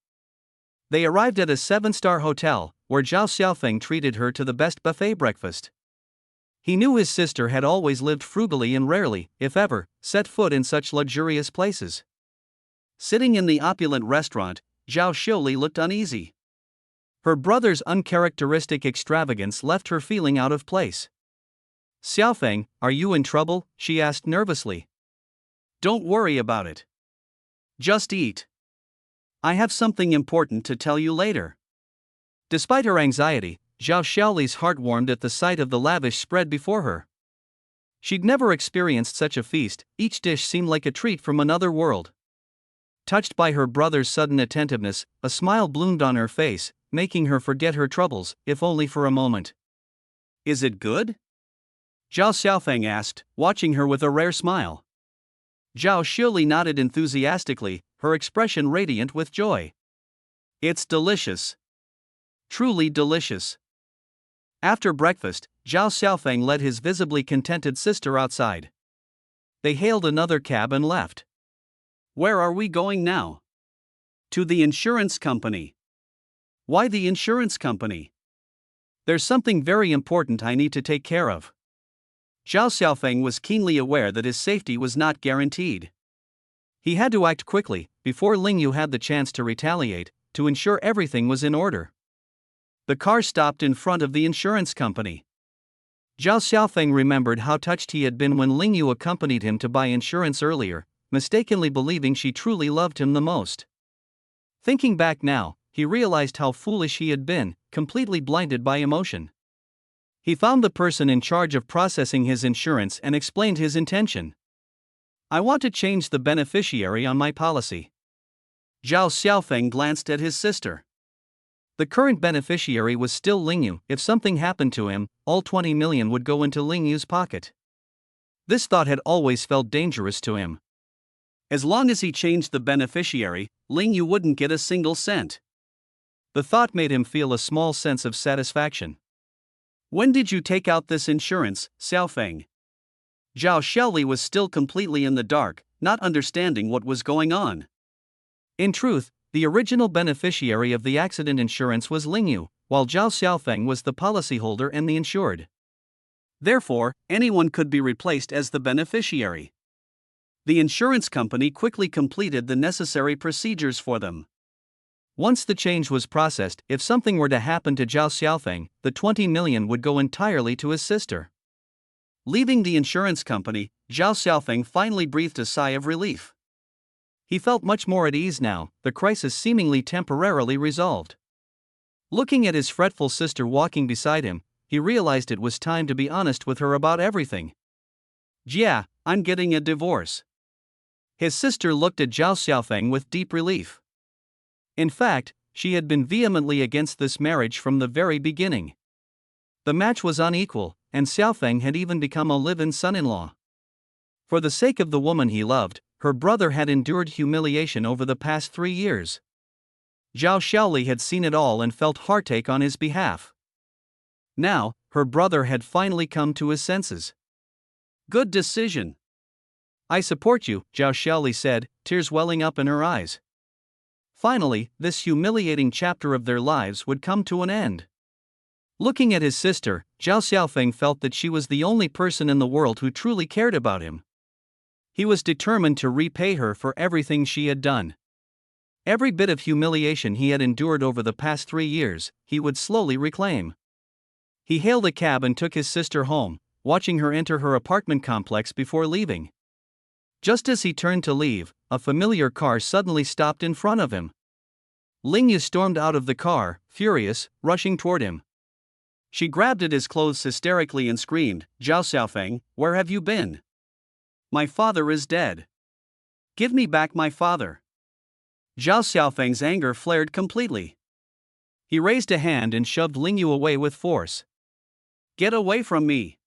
[SPEAKER 1] They arrived at a 7-star hotel, where Zhao Xiaofeng treated her to the best buffet breakfast. He knew his sister had always lived frugally and rarely, if ever, set foot in such luxurious places. Sitting in the opulent restaurant, Zhao Xiaoli looked uneasy. Her brother's uncharacteristic extravagance left her feeling out of place. "Xiaofeng, are you in trouble?" she asked nervously. "Don't worry about it. Just eat. I have something important to tell you later." Despite her anxiety, Zhao Xiaoli's heart warmed at the sight of the lavish spread before her. She'd never experienced such a feast, each dish seemed like a treat from another world. Touched by her brother's sudden attentiveness, a smile bloomed on her face, making her forget her troubles, if only for a moment. "Is it good?" Zhao Xiaofeng asked, watching her with a rare smile. Zhao Xiaoli nodded enthusiastically, her expression radiant with joy. "It's delicious. Truly delicious." After breakfast, Zhao Xiaofeng led his visibly contented sister outside. They hailed another cab and left. "Where are we going now?" "To the insurance company." "Why the insurance company?" "There's something very important I need to take care of." Zhao Xiaofeng was keenly aware that his safety was not guaranteed. He had to act quickly, before Ling Yu had the chance to retaliate, to ensure everything was in order. The car stopped in front of the insurance company. Zhao Xiaofeng remembered how touched he had been when Ling Yu accompanied him to buy insurance earlier, mistakenly believing she truly loved him the most. Thinking back now, he realized how foolish he had been, completely blinded by emotion. He found the person in charge of processing his insurance and explained his intention. "I want to change the beneficiary on my policy." Zhao Xiaofeng glanced at his sister. The current beneficiary was still Ling Yu. If something happened to him, all 20 million would go into Ling Yu's pocket. This thought had always felt dangerous to him. As long as he changed the beneficiary, Ling Yu wouldn't get a single cent. The thought made him feel a small sense of satisfaction. "When did you take out this insurance, Xiaofeng?" Zhao Xiaoli was still completely in the dark, not understanding what was going on. In truth, the original beneficiary of the accident insurance was Ling Yu, while Zhao Xiaofeng was the policyholder and the insured. Therefore, anyone could be replaced as the beneficiary. The insurance company quickly completed the necessary procedures for them. Once the change was processed, if something were to happen to Zhao Xiaofeng, the 20 million would go entirely to his sister. Leaving the insurance company, Zhao Xiaofeng finally breathed a sigh of relief. He felt much more at ease now, the crisis seemingly temporarily resolved. Looking at his fretful sister walking beside him, he realized it was time to be honest with her about everything. "Yeah, I'm getting a divorce." His sister looked at Zhao Xiaofeng with deep relief. In fact, she had been vehemently against this marriage from the very beginning. The match was unequal, and Xiaofeng had even become a live-in son-in-law. For the sake of the woman he loved, her brother had endured humiliation over the past 3 years. Zhao Xiaoli had seen it all and felt heartache on his behalf. Now, her brother had finally come to his senses. "Good decision. I support you," Zhao Xiaoli said, tears welling up in her eyes. Finally, this humiliating chapter of their lives would come to an end. Looking at his sister, Zhao Xiaofeng felt that she was the only person in the world who truly cared about him. He was determined to repay her for everything she had done. Every bit of humiliation he had endured over the past 3 years, he would slowly reclaim. He hailed a cab and took his sister home, watching her enter her apartment complex before leaving. Just as he turned to leave, a familiar car suddenly stopped in front of him. Lingyu stormed out of the car, furious, rushing toward him. She grabbed at his clothes hysterically and screamed, "Zhao Xiaofeng, where have you been? My father is dead. Give me back my father." Zhao Xiaofeng's anger flared completely. He raised a hand and shoved Lingyu away with force. "Get away from me!"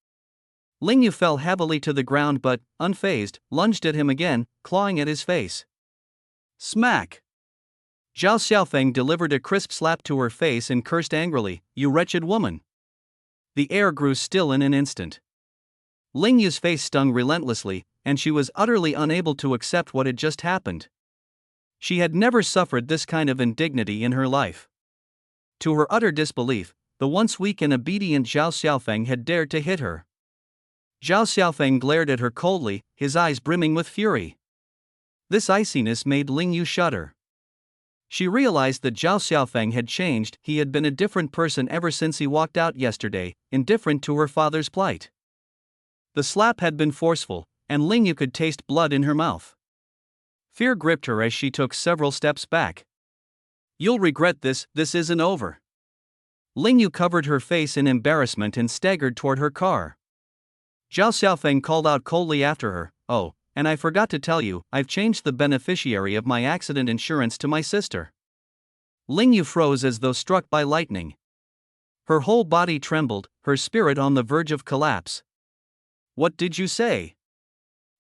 [SPEAKER 1] Lingyu fell heavily to the ground but, unfazed, lunged at him again, clawing at his face. Smack! Zhao Xiaofeng delivered a crisp slap to her face and cursed angrily, "You wretched woman!" The air grew still in an instant. Lingyu's face stung relentlessly, and she was utterly unable to accept what had just happened. She had never suffered this kind of indignity in her life. To her utter disbelief, the once weak and obedient Zhao Xiaofeng had dared to hit her. Zhao Xiaofeng glared at her coldly, his eyes brimming with fury. This iciness made Lingyu shudder. She realized that Zhao Xiaofeng had changed. He had been a different person ever since he walked out yesterday, indifferent to her father's plight. The slap had been forceful, and Lingyu could taste blood in her mouth. Fear gripped her as she took several steps back. "You'll regret this isn't over." Lingyu covered her face in embarrassment and staggered toward her car. Zhao Xiaofeng called out coldly after her, "Oh, and I forgot to tell you, I've changed the beneficiary of my accident insurance to my sister." Lingyu froze as though struck by lightning. Her whole body trembled, her spirit on the verge of collapse. "What did you say?"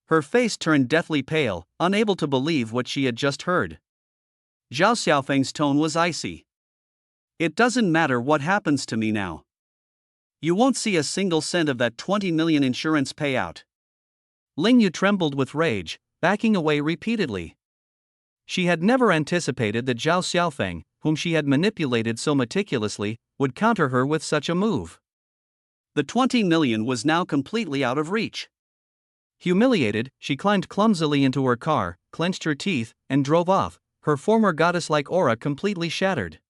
[SPEAKER 1] Her face turned deathly pale, unable to believe what she had just heard. Zhao Xiaofeng's tone was icy. "It doesn't matter what happens to me now. You won't see a single cent of that 20 million insurance payout." Lingyu trembled with rage, backing away repeatedly. She had never anticipated that Zhao Xiaofeng, whom she had manipulated so meticulously, would counter her with such a move. The 20 million was now completely out of reach. Humiliated, she climbed clumsily into her car, clenched her teeth, and drove off, her former goddess-like aura completely shattered.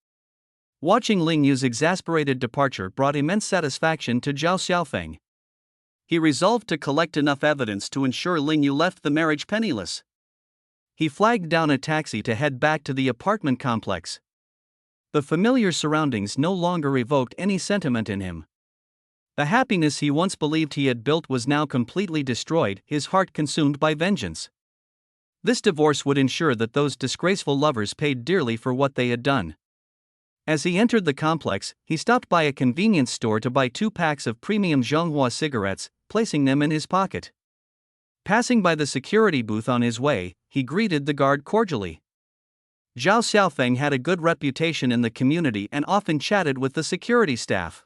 [SPEAKER 1] Watching Lingyu's exasperated departure brought immense satisfaction to Zhao Xiaofeng. He resolved to collect enough evidence to ensure Lingyu left the marriage penniless. He flagged down a taxi to head back to the apartment complex. The familiar surroundings no longer evoked any sentiment in him. The happiness he once believed he had built was now completely destroyed, his heart consumed by vengeance. This divorce would ensure that those disgraceful lovers paid dearly for what they had done. As he entered the complex, he stopped by a convenience store to buy 2 packs of premium Zhonghua cigarettes, placing them in his pocket. Passing by the security booth on his way, he greeted the guard cordially. Zhao Xiaofeng had a good reputation in the community and often chatted with the security staff.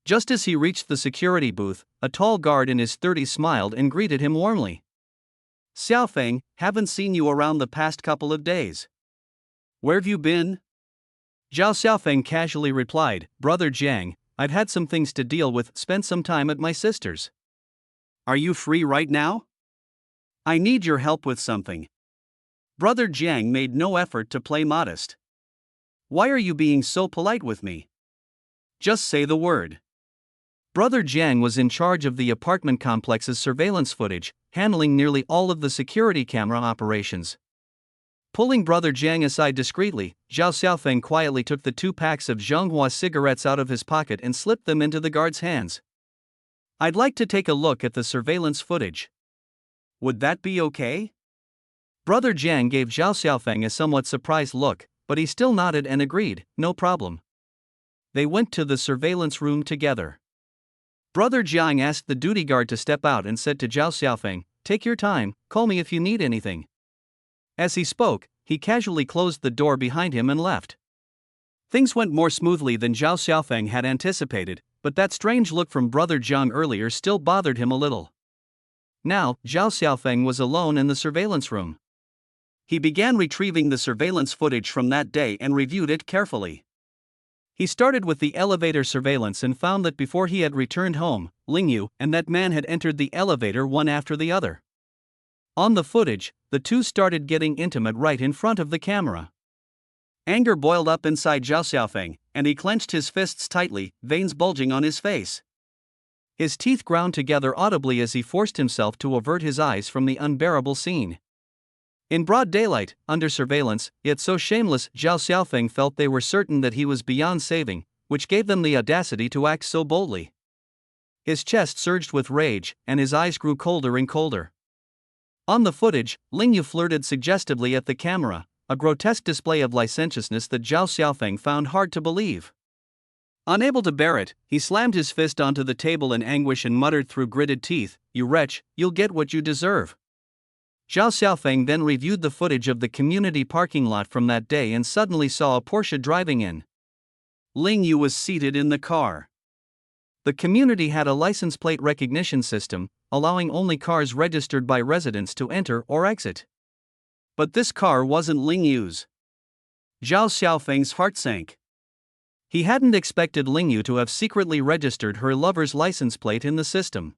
[SPEAKER 1] Just as he reached the security booth, a tall guard in his 30s smiled and greeted him warmly. "Xiaofeng, haven't seen you around the past couple of days. Where've you been?" Zhao Xiaofeng casually replied, "Brother Jiang, I've had some things to deal with, spent some time at my sister's." "Are you free right now? I need your help with something." Brother Jiang made no effort to play modest. Why are you being so polite with me? Just say the word. Brother Jiang was in charge of the apartment complex's surveillance footage, handling nearly all of the security camera operations. Pulling Brother Jiang aside discreetly, Zhao Xiaofeng quietly took the 2 packs of Zhonghua cigarettes out of his pocket and slipped them into the guard's hands. I'd like to take a look at the surveillance footage. Would that be okay? Brother Jiang gave Zhao Xiaofeng a somewhat surprised look, but he still nodded and agreed, no problem. They went to the surveillance room together. Brother Jiang asked the duty guard to step out and said to Zhao Xiaofeng, "Take your time, call me if you need anything." As he spoke, he casually closed the door behind him and left. Things went more smoothly than Zhao Xiaofeng had anticipated, but that strange look from Brother Jiang earlier still bothered him a little. Now, Zhao Xiaofeng was alone in the surveillance room. He began retrieving the surveillance footage from that day and reviewed it carefully. He started with the elevator surveillance and found that before he had returned home, Lingyu and that man had entered the elevator one after the other. On the footage, the two started getting intimate right in front of the camera. Anger boiled up inside Zhao Xiaofeng, and he clenched his fists tightly, veins bulging on his face. His teeth ground together audibly as he forced himself to avert his eyes from the unbearable scene. In broad daylight, under surveillance, yet so shameless, Zhao Xiaofeng felt they were certain that he was beyond saving, which gave them the audacity to act so boldly. His chest surged with rage, and his eyes grew colder and colder. On the footage, Lingyu flirted suggestively at the camera, a grotesque display of licentiousness that Zhao Xiaofeng found hard to believe. Unable to bear it, he slammed his fist onto the table in anguish and muttered through gritted teeth, "You wretch, you'll get what you deserve." Zhao Xiaofeng then reviewed the footage of the community parking lot from that day and suddenly saw a Porsche driving in. Lingyu was seated in the car. The community had a license plate recognition system, allowing only cars registered by residents to enter or exit. But this car wasn't Lingyu's. Zhao Xiaofeng's heart sank. He hadn't expected Lingyu to have secretly registered her lover's license plate in the system.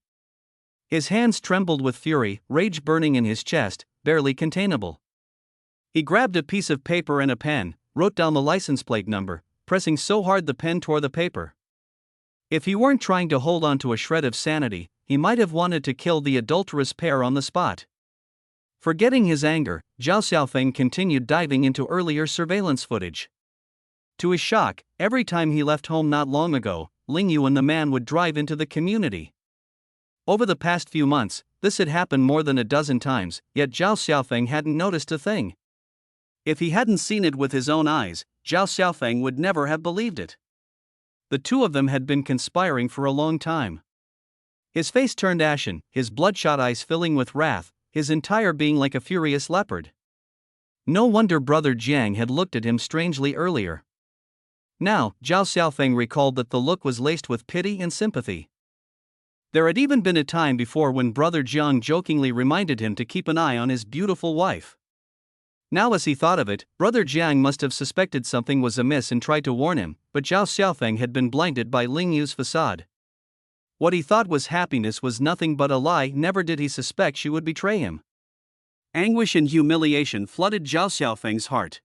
[SPEAKER 1] His hands trembled with fury, rage burning in his chest, barely containable. He grabbed a piece of paper and a pen, wrote down the license plate number, pressing so hard the pen tore the paper. If he weren't trying to hold on to a shred of sanity, he might have wanted to kill the adulterous pair on the spot. Forgetting his anger, Zhao Xiaofeng continued diving into earlier surveillance footage. To his shock, every time he left home not long ago, Lingyu and the man would drive into the community. Over the past few months, this had happened more than a dozen times, yet Zhao Xiaofeng hadn't noticed a thing. If he hadn't seen it with his own eyes, Zhao Xiaofeng would never have believed it. The two of them had been conspiring for a long time. His face turned ashen, his bloodshot eyes filling with wrath, his entire being like a furious leopard. No wonder Brother Jiang had looked at him strangely earlier. Now, Zhao Xiaofeng recalled that the look was laced with pity and sympathy. There had even been a time before when Brother Jiang jokingly reminded him to keep an eye on his beautiful wife. Now as he thought of it, Brother Jiang must have suspected something was amiss and tried to warn him, but Zhao Xiaofeng had been blinded by Lingyu's facade. What he thought was happiness was nothing but a lie. Never did he suspect she would betray him. Anguish and humiliation flooded Zhao Xiaofeng's heart.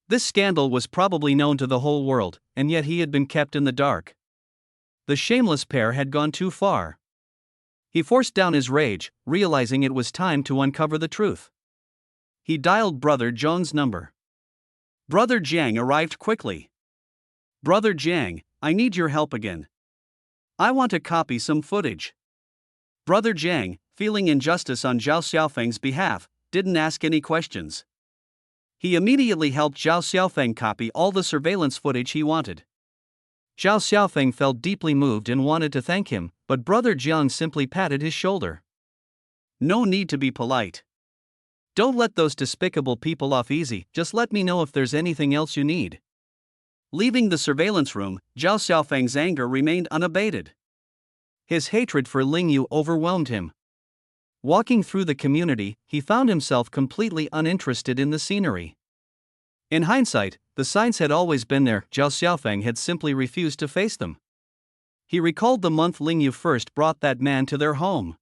[SPEAKER 1] This scandal was probably known to the whole world, and yet he had been kept in the dark. The shameless pair had gone too far. He forced down his rage, realizing it was time to uncover the truth. He dialed Brother Jiang's number. Brother Jiang arrived quickly. "Brother Jiang, I need your help again. I want to copy some footage." Brother Jiang, feeling injustice on Zhao Xiaofeng's behalf, didn't ask any questions. He immediately helped Zhao Xiaofeng copy all the surveillance footage he wanted. Zhao Xiaofeng felt deeply moved and wanted to thank him, but Brother Jiang simply patted his shoulder. "No need to be polite. Don't let those despicable people off easy, just let me know if there's anything else you need." Leaving the surveillance room, Zhao Xiaofeng's anger remained unabated. His hatred for Lingyu overwhelmed him. Walking through the community, he found himself completely uninterested in the scenery. In hindsight, the signs had always been there, Zhao Xiaofeng had simply refused to face them. He recalled the month Lingyu first brought that man to their home.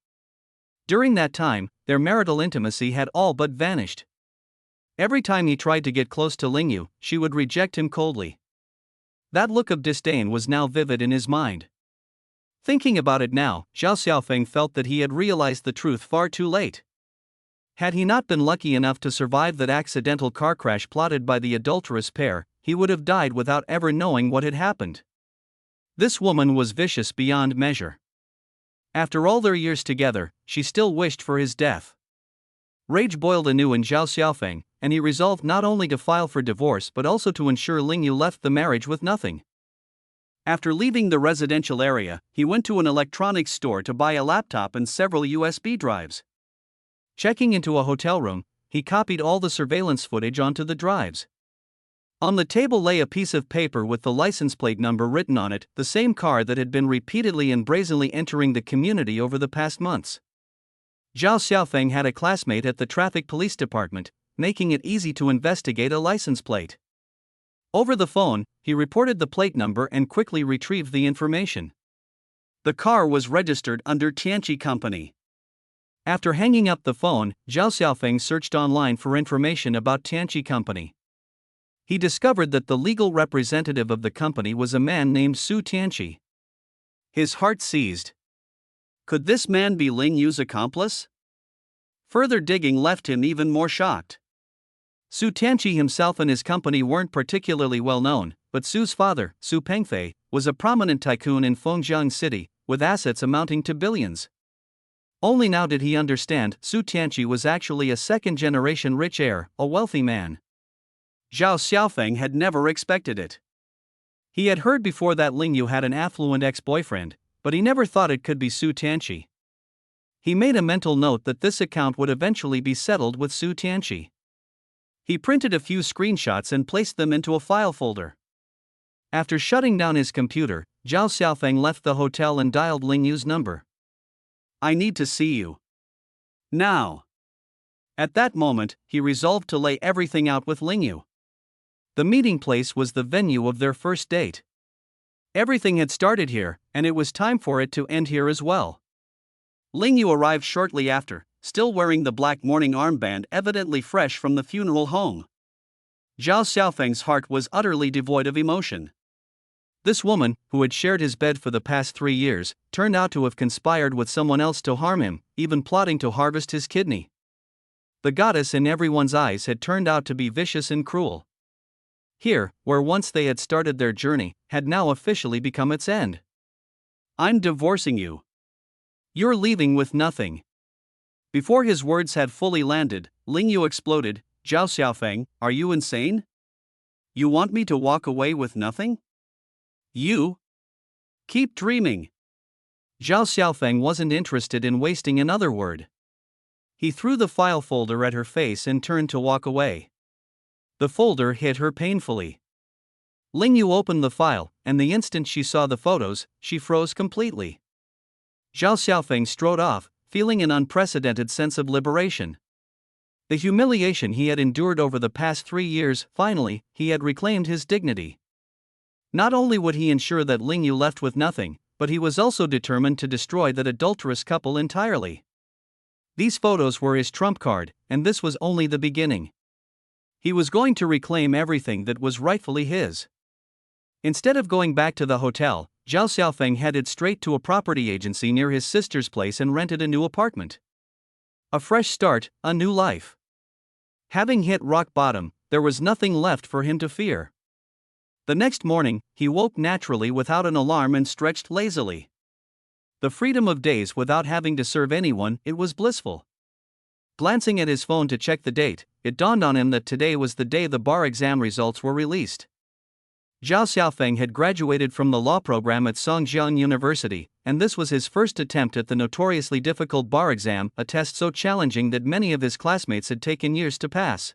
[SPEAKER 1] During that time, their marital intimacy had all but vanished. Every time he tried to get close to Lingyu, she would reject him coldly. That look of disdain was now vivid in his mind. Thinking about it now, Zhao Xiaofeng felt that he had realized the truth far too late. Had he not been lucky enough to survive that accidental car crash plotted by the adulterous pair, he would have died without ever knowing what had happened. This woman was vicious beyond measure. After all their years together, she still wished for his death. Rage boiled anew in Zhao Xiaofeng, and he resolved not only to file for divorce but also to ensure Lingyu left the marriage with nothing. After leaving the residential area, he went to an electronics store to buy a laptop and several USB drives. Checking into a hotel room, he copied all the surveillance footage onto the drives. On the table lay a piece of paper with the license plate number written on it, the same car that had been repeatedly and brazenly entering the community over the past months. Zhao Xiaofeng had a classmate at the traffic police department, making it easy to investigate a license plate. Over the phone, he reported the plate number and quickly retrieved the information. The car was registered under Tianqi Company. After hanging up the phone, Zhao Xiaofeng searched online for information about Tianqi Company. He discovered that the legal representative of the company was a man named Su Tianqi. His heart seized. Could this man be Lingyu's accomplice? Further digging left him even more shocked. Su Tianqi himself and his company weren't particularly well known, but Su's father, Su Pengfei, was a prominent tycoon in Fengjiang City, with assets amounting to billions. Only now did he understand Su Tianqi was actually a second-generation rich heir, a wealthy man. Zhao Xiaofeng had never expected it. He had heard before that Lingyu had an affluent ex-boyfriend, but he never thought it could be Su Tianqi. He made a mental note that this account would eventually be settled with Su Tianqi. He printed a few screenshots and placed them into a file folder. After shutting down his computer, Zhao Xiaofeng left the hotel and dialed Lingyu's number. "I need to see you. Now." At that moment, he resolved to lay everything out with Lingyu. The meeting place was the venue of their first date. Everything had started here, and it was time for it to end here as well. Lingyu arrived shortly after, still wearing the black mourning armband evidently fresh from the funeral home. Zhao Xiaofeng's heart was utterly devoid of emotion. This woman, who had shared his bed for the past 3 years, turned out to have conspired with someone else to harm him, even plotting to harvest his kidney. The goddess in everyone's eyes had turned out to be vicious and cruel. Here, where once they had started their journey, had now officially become its end. "I'm divorcing you. You're leaving with nothing." Before his words had fully landed, Lingyu exploded. "Zhao Xiaofeng, are you insane? You want me to walk away with nothing? You? Keep dreaming." Zhao Xiaofeng wasn't interested in wasting another word. He threw the file folder at her face and turned to walk away. The folder hit her painfully. Lingyu opened the file, and the instant she saw the photos, she froze completely. Zhao Xiaofeng strode off, feeling an unprecedented sense of liberation. The humiliation he had endured over the past 3 years, finally, he had reclaimed his dignity. Not only would he ensure that Lingyu left with nothing, but he was also determined to destroy that adulterous couple entirely. These photos were his trump card, and this was only the beginning. He was going to reclaim everything that was rightfully his. Instead of going back to the hotel, Zhao Xiaofeng headed straight to a property agency near his sister's place and rented a new apartment. A fresh start, a new life. Having hit rock bottom, there was nothing left for him to fear. The next morning, he woke naturally without an alarm and stretched lazily. The freedom of days without having to serve anyone, it was blissful. Glancing at his phone to check the date, it dawned on him that today was the day the bar exam results were released. Zhao Xiaofeng had graduated from the law program at Songjiang University, and this was his first attempt at the notoriously difficult bar exam, a test so challenging that many of his classmates had taken years to pass.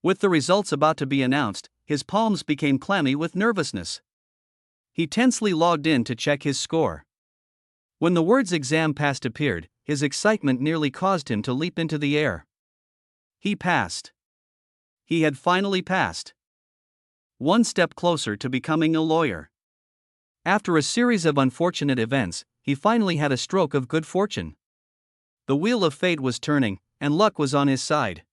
[SPEAKER 1] With the results about to be announced, his palms became clammy with nervousness. He tensely logged in to check his score. When the words exam passed appeared, his excitement nearly caused him to leap into the air. He passed. He had finally passed. One step closer to becoming a lawyer. After a series of unfortunate events, he finally had a stroke of good fortune. The wheel of fate was turning, and luck was on his side.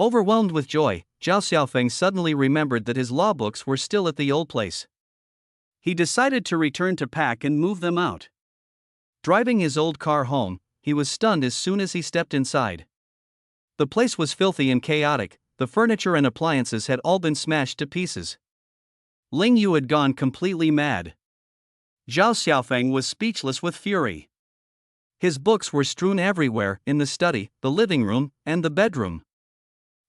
[SPEAKER 1] Overwhelmed with joy, Zhao Xiaofeng suddenly remembered that his law books were still at the old place. He decided to return to pack and move them out. Driving his old car home, he was stunned as soon as he stepped inside. The place was filthy and chaotic, the furniture and appliances had all been smashed to pieces. Ling Yu had gone completely mad. Zhao Xiaofeng was speechless with fury. His books were strewn everywhere, in the study, the living room, and the bedroom.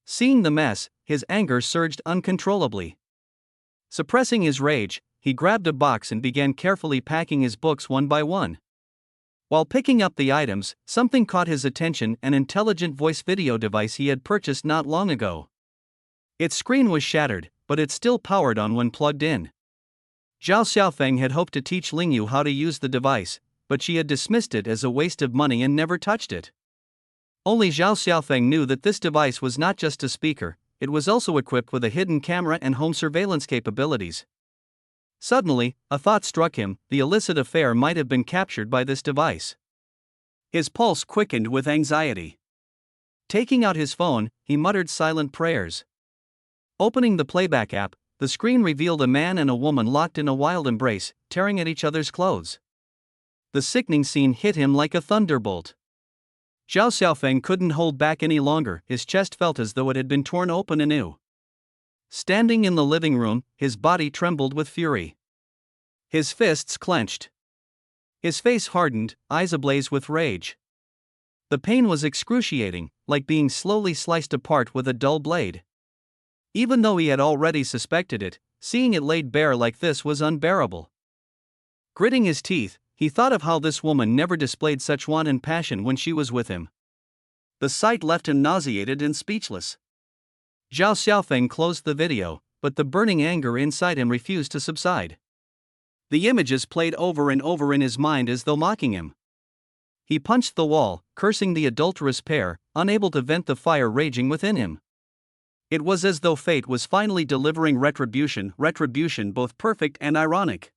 [SPEAKER 1] Seeing the mess, his anger surged uncontrollably. Suppressing his rage, he grabbed a box and began carefully packing his books one by one. While picking up the items, something caught his attention: an intelligent voice video device he had purchased not long ago. Its screen was shattered, but it still powered on when plugged in. Zhao Xiaofeng had hoped to teach Ling Yu how to use the device, but she had dismissed it as a waste of money and never touched it. Only Zhao Xiaofeng knew that this device was not just a speaker, it was also equipped with a hidden camera and home surveillance capabilities. Suddenly, a thought struck him: the illicit affair might have been captured by this device. His pulse quickened with anxiety. Taking out his phone, he muttered silent prayers. Opening the playback app, the screen revealed a man and a woman locked in a wild embrace, tearing at each other's clothes. The sickening scene hit him like a thunderbolt. Zhao Xiaofeng couldn't hold back any longer, his chest felt as though it had been torn open anew. Standing in the living room, his body trembled with fury. His fists clenched. His face hardened, eyes ablaze with rage. The pain was excruciating, like being slowly sliced apart with a dull blade. Even though he had already suspected it, seeing it laid bare like this was unbearable. Gritting his teeth, he thought of how this woman never displayed such wanton passion when she was with him. The sight left him nauseated and speechless. Zhao Xiaofeng closed the video, but the burning anger inside him refused to subside. The images played over and over in his mind as though mocking him. He punched the wall, cursing the adulterous pair, unable to vent the fire raging within him. It was as though fate was finally delivering retribution both perfect and ironic.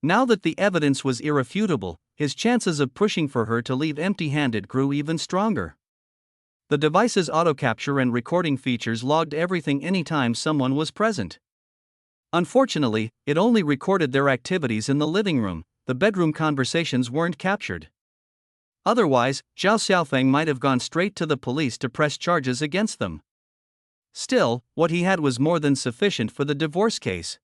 [SPEAKER 1] Now that the evidence was irrefutable, his chances of pushing for her to leave empty-handed grew even stronger. The device's auto-capture and recording features logged everything anytime someone was present. Unfortunately, it only recorded their activities in the living room. The bedroom conversations weren't captured. Otherwise, Zhao Xiaofeng might have gone straight to the police to press charges against them. Still, what he had was more than sufficient for the divorce case.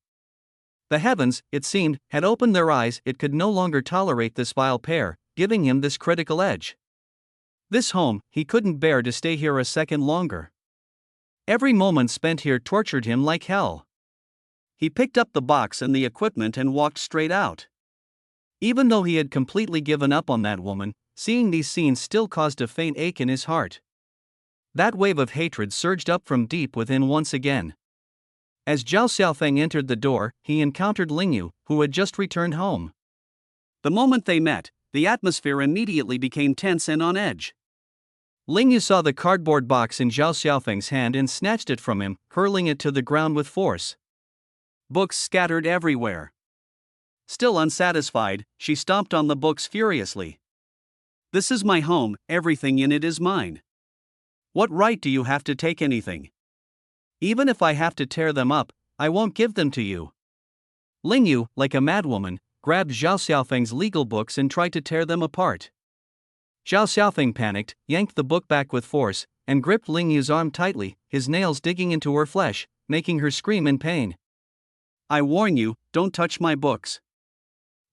[SPEAKER 1] The heavens, it seemed, had opened their eyes. It could no longer tolerate this vile pair, giving him this critical edge. This home, he couldn't bear to stay here a second longer. Every moment spent here tortured him like hell. He picked up the box and the equipment and walked straight out. Even though he had completely given up on that woman, seeing these scenes still caused a faint ache in his heart. That wave of hatred surged up from deep within once again. As Zhao Xiaofeng entered the door, he encountered Ling Yu, who had just returned home. The moment they met, the atmosphere immediately became tense and on edge. Ling Yu saw the cardboard box in Zhao Xiaofeng's hand and snatched it from him, hurling it to the ground with force. Books scattered everywhere. Still unsatisfied, she stomped on the books furiously. "This is my home, everything in it is mine. What right do you have to take anything? Even if I have to tear them up, I won't give them to you." Ling Yu, like a madwoman, grabbed Zhao Xiaofeng's legal books and tried to tear them apart. Zhao Xiaofeng panicked, yanked the book back with force, and gripped Ling Yu's arm tightly, his nails digging into her flesh, making her scream in pain. "I warn you, don't touch my books.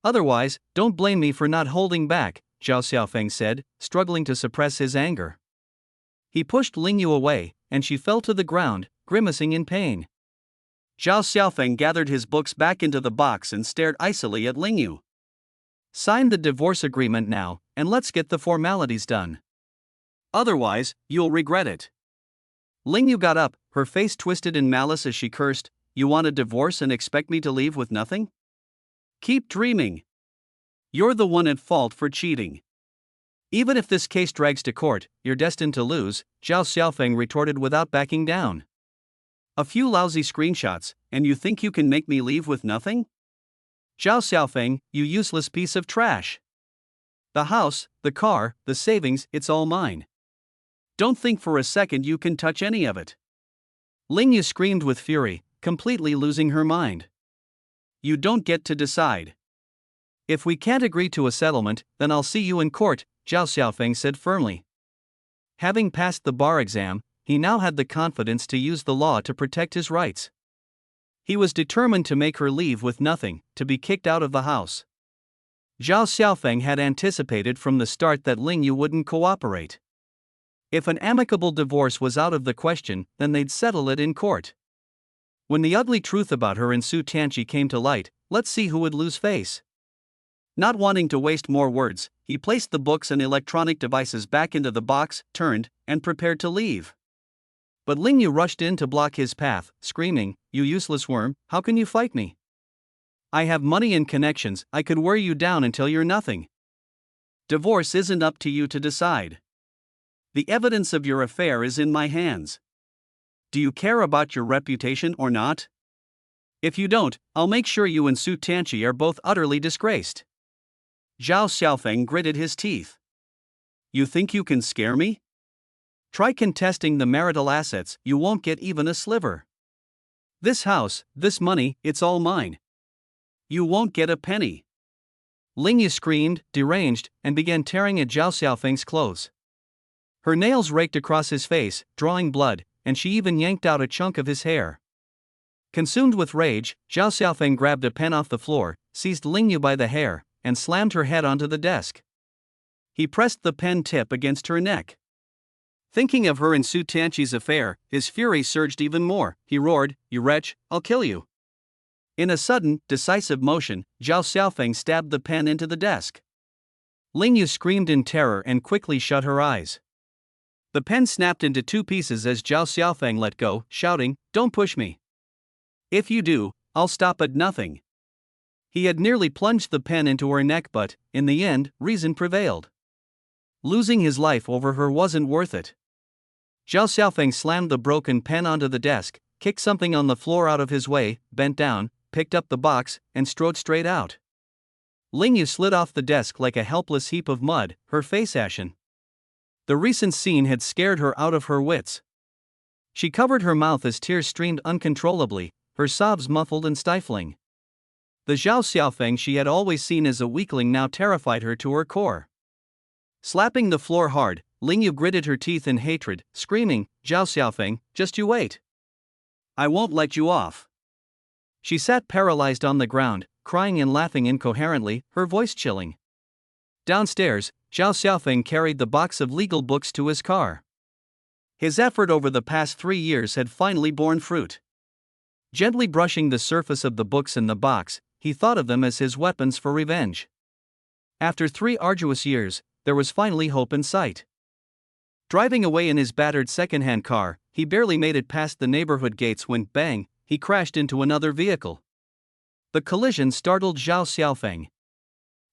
[SPEAKER 1] Otherwise, don't blame me for not holding back," Zhao Xiaofeng said, struggling to suppress his anger. He pushed Ling Yu away, and she fell to the ground, grimacing in pain. Zhao Xiaofeng gathered his books back into the box and stared icily at Ling Yu. "Sign the divorce agreement now, and let's get the formalities done. Otherwise, you'll regret it." Ling Yu got up, her face twisted in malice as she cursed, "You want a divorce and expect me to leave with nothing? Keep dreaming. You're the one at fault for cheating. Even if this case drags to court, you're destined to lose," Zhao Xiaofeng retorted without backing down. "A few lousy screenshots, and you think you can make me leave with nothing? Zhao Xiaofeng, you useless piece of trash. The house, the car, the savings, it's all mine. Don't think for a second you can touch any of it. Ling Yu screamed with fury, completely losing her mind. You don't get to decide. If we can't agree to a settlement, then I'll see you in court, Zhao Xiaofeng said firmly. Having passed the bar exam, he now had the confidence to use the law to protect his rights. He was determined to make her leave with nothing, to be kicked out of the house. Zhao Xiaofeng had anticipated from the start that Ling Yu wouldn't cooperate. If an amicable divorce was out of the question, then they'd settle it in court. When the ugly truth about her and Su Tianqi came to light, let's see who would lose face. Not wanting to waste more words, he placed the books and electronic devices back into the box, turned, and prepared to leave. But Ling Yu rushed in to block his path, screaming, "You useless worm, how can you fight me? I have money and connections, I could wear you down until you're nothing. Divorce isn't up to you to decide. The evidence of your affair is in my hands. Do you care about your reputation or not? If you don't, I'll make sure you and Su Tianqi are both utterly disgraced." Zhao Xiaofeng gritted his teeth. You think you can scare me? Try contesting the marital assets, you won't get even a sliver. This house, this money, it's all mine. You won't get a penny. Ling Yu screamed, deranged, and began tearing at Zhao Xiaofeng's clothes. Her nails raked across his face, drawing blood, and she even yanked out a chunk of his hair. Consumed with rage, Zhao Xiaofeng grabbed a pen off the floor, seized Ling Yu by the hair, and slammed her head onto the desk. He pressed the pen tip against her neck. Thinking of her and Su Tianqi's affair, his fury surged even more. He roared, "You wretch, I'll kill you." In a sudden, decisive motion, Zhao Xiaofeng stabbed the pen into the desk. Ling Yu screamed in terror and quickly shut her eyes. The pen snapped into two pieces as Zhao Xiaofeng let go, shouting, "Don't push me. If you do, I'll stop at nothing." He had nearly plunged the pen into her neck, but, in the end, reason prevailed. Losing his life over her wasn't worth it. Zhao Xiaofeng slammed the broken pen onto the desk, kicked something on the floor out of his way, bent down, picked up the box, and strode straight out. Ling Yu slid off the desk like a helpless heap of mud, her face ashen. The recent scene had scared her out of her wits. She covered her mouth as tears streamed uncontrollably, her sobs muffled and stifling. The Zhao Xiaofeng she had always seen as a weakling now terrified her to her core. Slapping the floor hard, Ling Yu gritted her teeth in hatred, screaming, "Zhao Xiaofeng, just you wait. I won't let you off." She sat paralyzed on the ground, crying and laughing incoherently, her voice chilling. Downstairs, Zhao Xiaofeng carried the box of legal books to his car. His effort over the past 3 years had finally borne fruit. Gently brushing the surface of the books in the box, he thought of them as his weapons for revenge. After 3 arduous years, there was finally hope in sight. Driving away in his battered second-hand car, he barely made it past the neighborhood gates when, bang, he crashed into another vehicle. The collision startled Zhao Xiaofeng.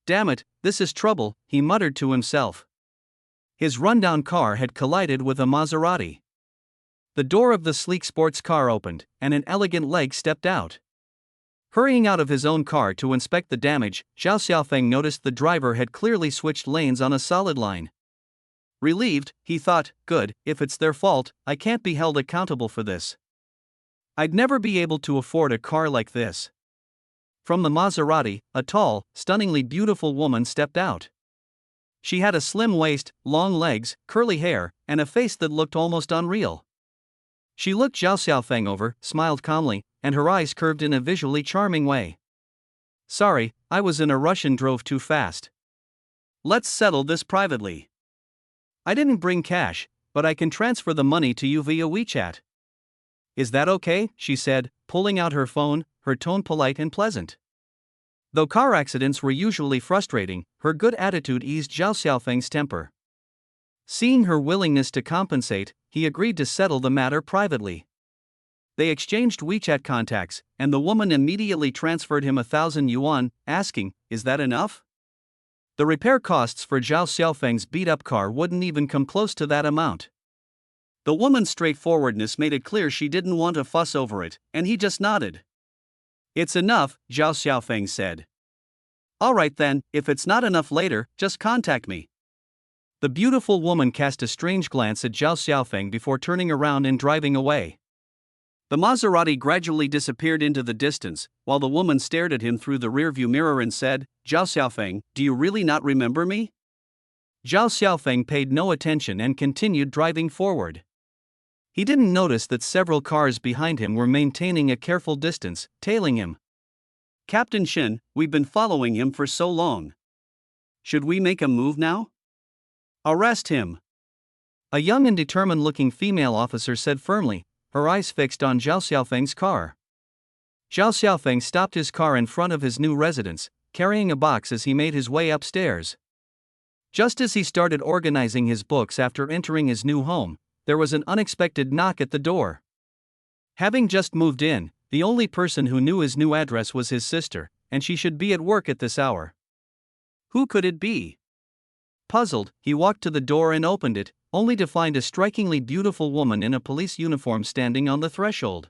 [SPEAKER 1] "Damn it, this is trouble," he muttered to himself. His rundown car had collided with a Maserati. The door of the sleek sports car opened, and an elegant leg stepped out. Hurrying out of his own car to inspect the damage, Zhao Xiaofeng noticed the driver had clearly switched lanes on a solid line. Relieved, he thought, "Good, if it's their fault, I can't be held accountable for this. I'd never be able to afford a car like this." From the Maserati, a tall, stunningly beautiful woman stepped out. She had a slim waist, long legs, curly hair, and a face that looked almost unreal. She looked Zhao Xiaofeng over, smiled calmly, and her eyes curved in a visually charming way. "Sorry, I was in a rush and drove too fast. Let's settle this privately. I didn't bring cash, but I can transfer the money to you via WeChat. Is that okay?" she said, pulling out her phone, her tone polite and pleasant. Though car accidents were usually frustrating, her good attitude eased Zhao Xiaofeng's temper. Seeing her willingness to compensate, he agreed to settle the matter privately. They exchanged WeChat contacts, and the woman immediately transferred him 1,000 yuan, asking, "Is that enough?" The repair costs for Zhao Xiaofeng's beat-up car wouldn't even come close to that amount. The woman's straightforwardness made it clear she didn't want to fuss over it, and he just nodded. "It's enough," Zhao Xiaofeng said. "All right then, if it's not enough later, just contact me." The beautiful woman cast a strange glance at Zhao Xiaofeng before turning around and driving away. The Maserati gradually disappeared into the distance, while the woman stared at him through the rearview mirror and said, "Zhao Xiaofeng, do you really not remember me?" Zhao Xiaofeng paid no attention and continued driving forward. He didn't notice that several cars behind him were maintaining a careful distance, tailing him. "Captain Shin, we've been following him for so long. Should we make a move now? Arrest him," a young and determined-looking female officer said firmly, her eyes fixed on Zhao Xiaofeng's car. Zhao Xiaofeng stopped his car in front of his new residence, carrying a box as he made his way upstairs. Just as he started organizing his books after entering his new home, there was an unexpected knock at the door. Having just moved in, the only person who knew his new address was his sister, and she should be at work at this hour. Who could it be? Puzzled, he walked to the door and opened it, only to find a strikingly beautiful woman in a police uniform standing on the threshold.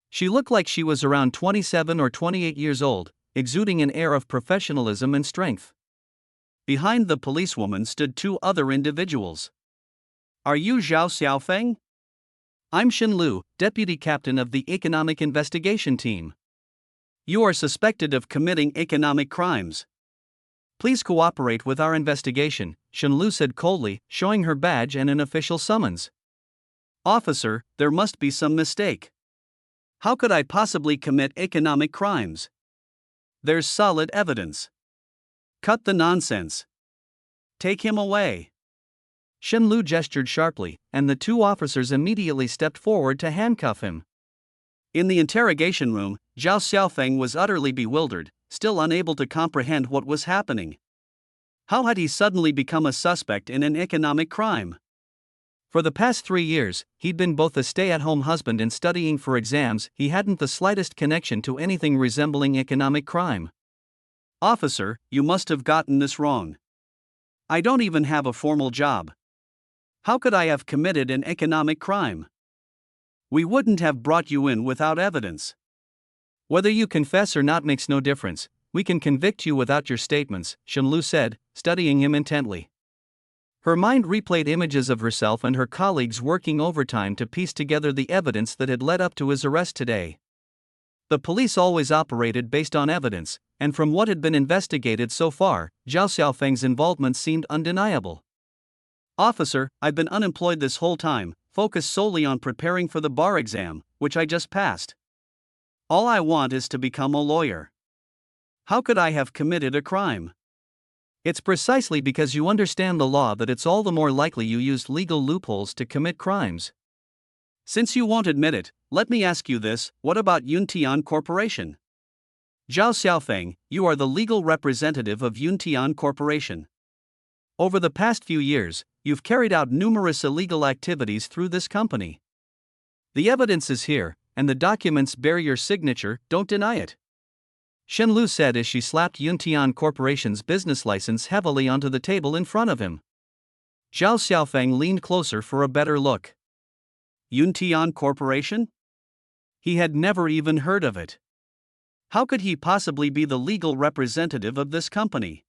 [SPEAKER 1] She looked like she was around 27 or 28 years old, exuding an air of professionalism and strength. Behind the policewoman stood two other individuals. "Are you Zhao Xiaofeng?" "I'm Shin Lu, deputy captain of the economic investigation team." "You are suspected of committing economic crimes. Please cooperate with our investigation," Shin Lu said coldly, showing her badge and an official summons. "Officer, there must be some mistake. How could I possibly commit economic crimes? There's solid evidence. Cut the nonsense. Take him away." Shin Lu gestured sharply, and the two officers immediately stepped forward to handcuff him. In the interrogation room, Zhao Xiaofeng was utterly bewildered, still unable to comprehend what was happening. How had he suddenly become a suspect in an economic crime? For the past 3 years, he'd been both a stay-at-home husband and studying for exams. He hadn't the slightest connection to anything resembling economic crime. "Officer, you must have gotten this wrong. I don't even have a formal job. How could I have committed an economic crime? We wouldn't have brought you in without evidence." "Whether you confess or not makes no difference. We can convict you without your statements," Shin Lu said, studying him intently. Her mind replayed images of herself and her colleagues working overtime to piece together the evidence that had led up to his arrest today. The police always operated based on evidence, and from what had been investigated so far, Zhao Xiaofeng's involvement seemed undeniable. "Officer, I've been unemployed this whole time, focused solely on preparing for the bar exam, which I just passed. All I want is to become a lawyer. How could I have committed a crime?" "It's precisely because you understand the law that it's all the more likely you used legal loopholes to commit crimes. Since you won't admit it, let me ask you this: what about Yuntian Corporation?" "Zhao Xiaofeng, you are the legal representative of Yuntian Corporation. Over the past few years, you've carried out numerous illegal activities through this company. The evidence is here, and the documents bear your signature, don't deny it," Shin Lu said as she slapped Yuntian Corporation's business license heavily onto the table in front of him. Zhao Xiaofeng leaned closer for a better look. Yuntian Corporation? He had never even heard of it. How could he possibly be the legal representative of this company?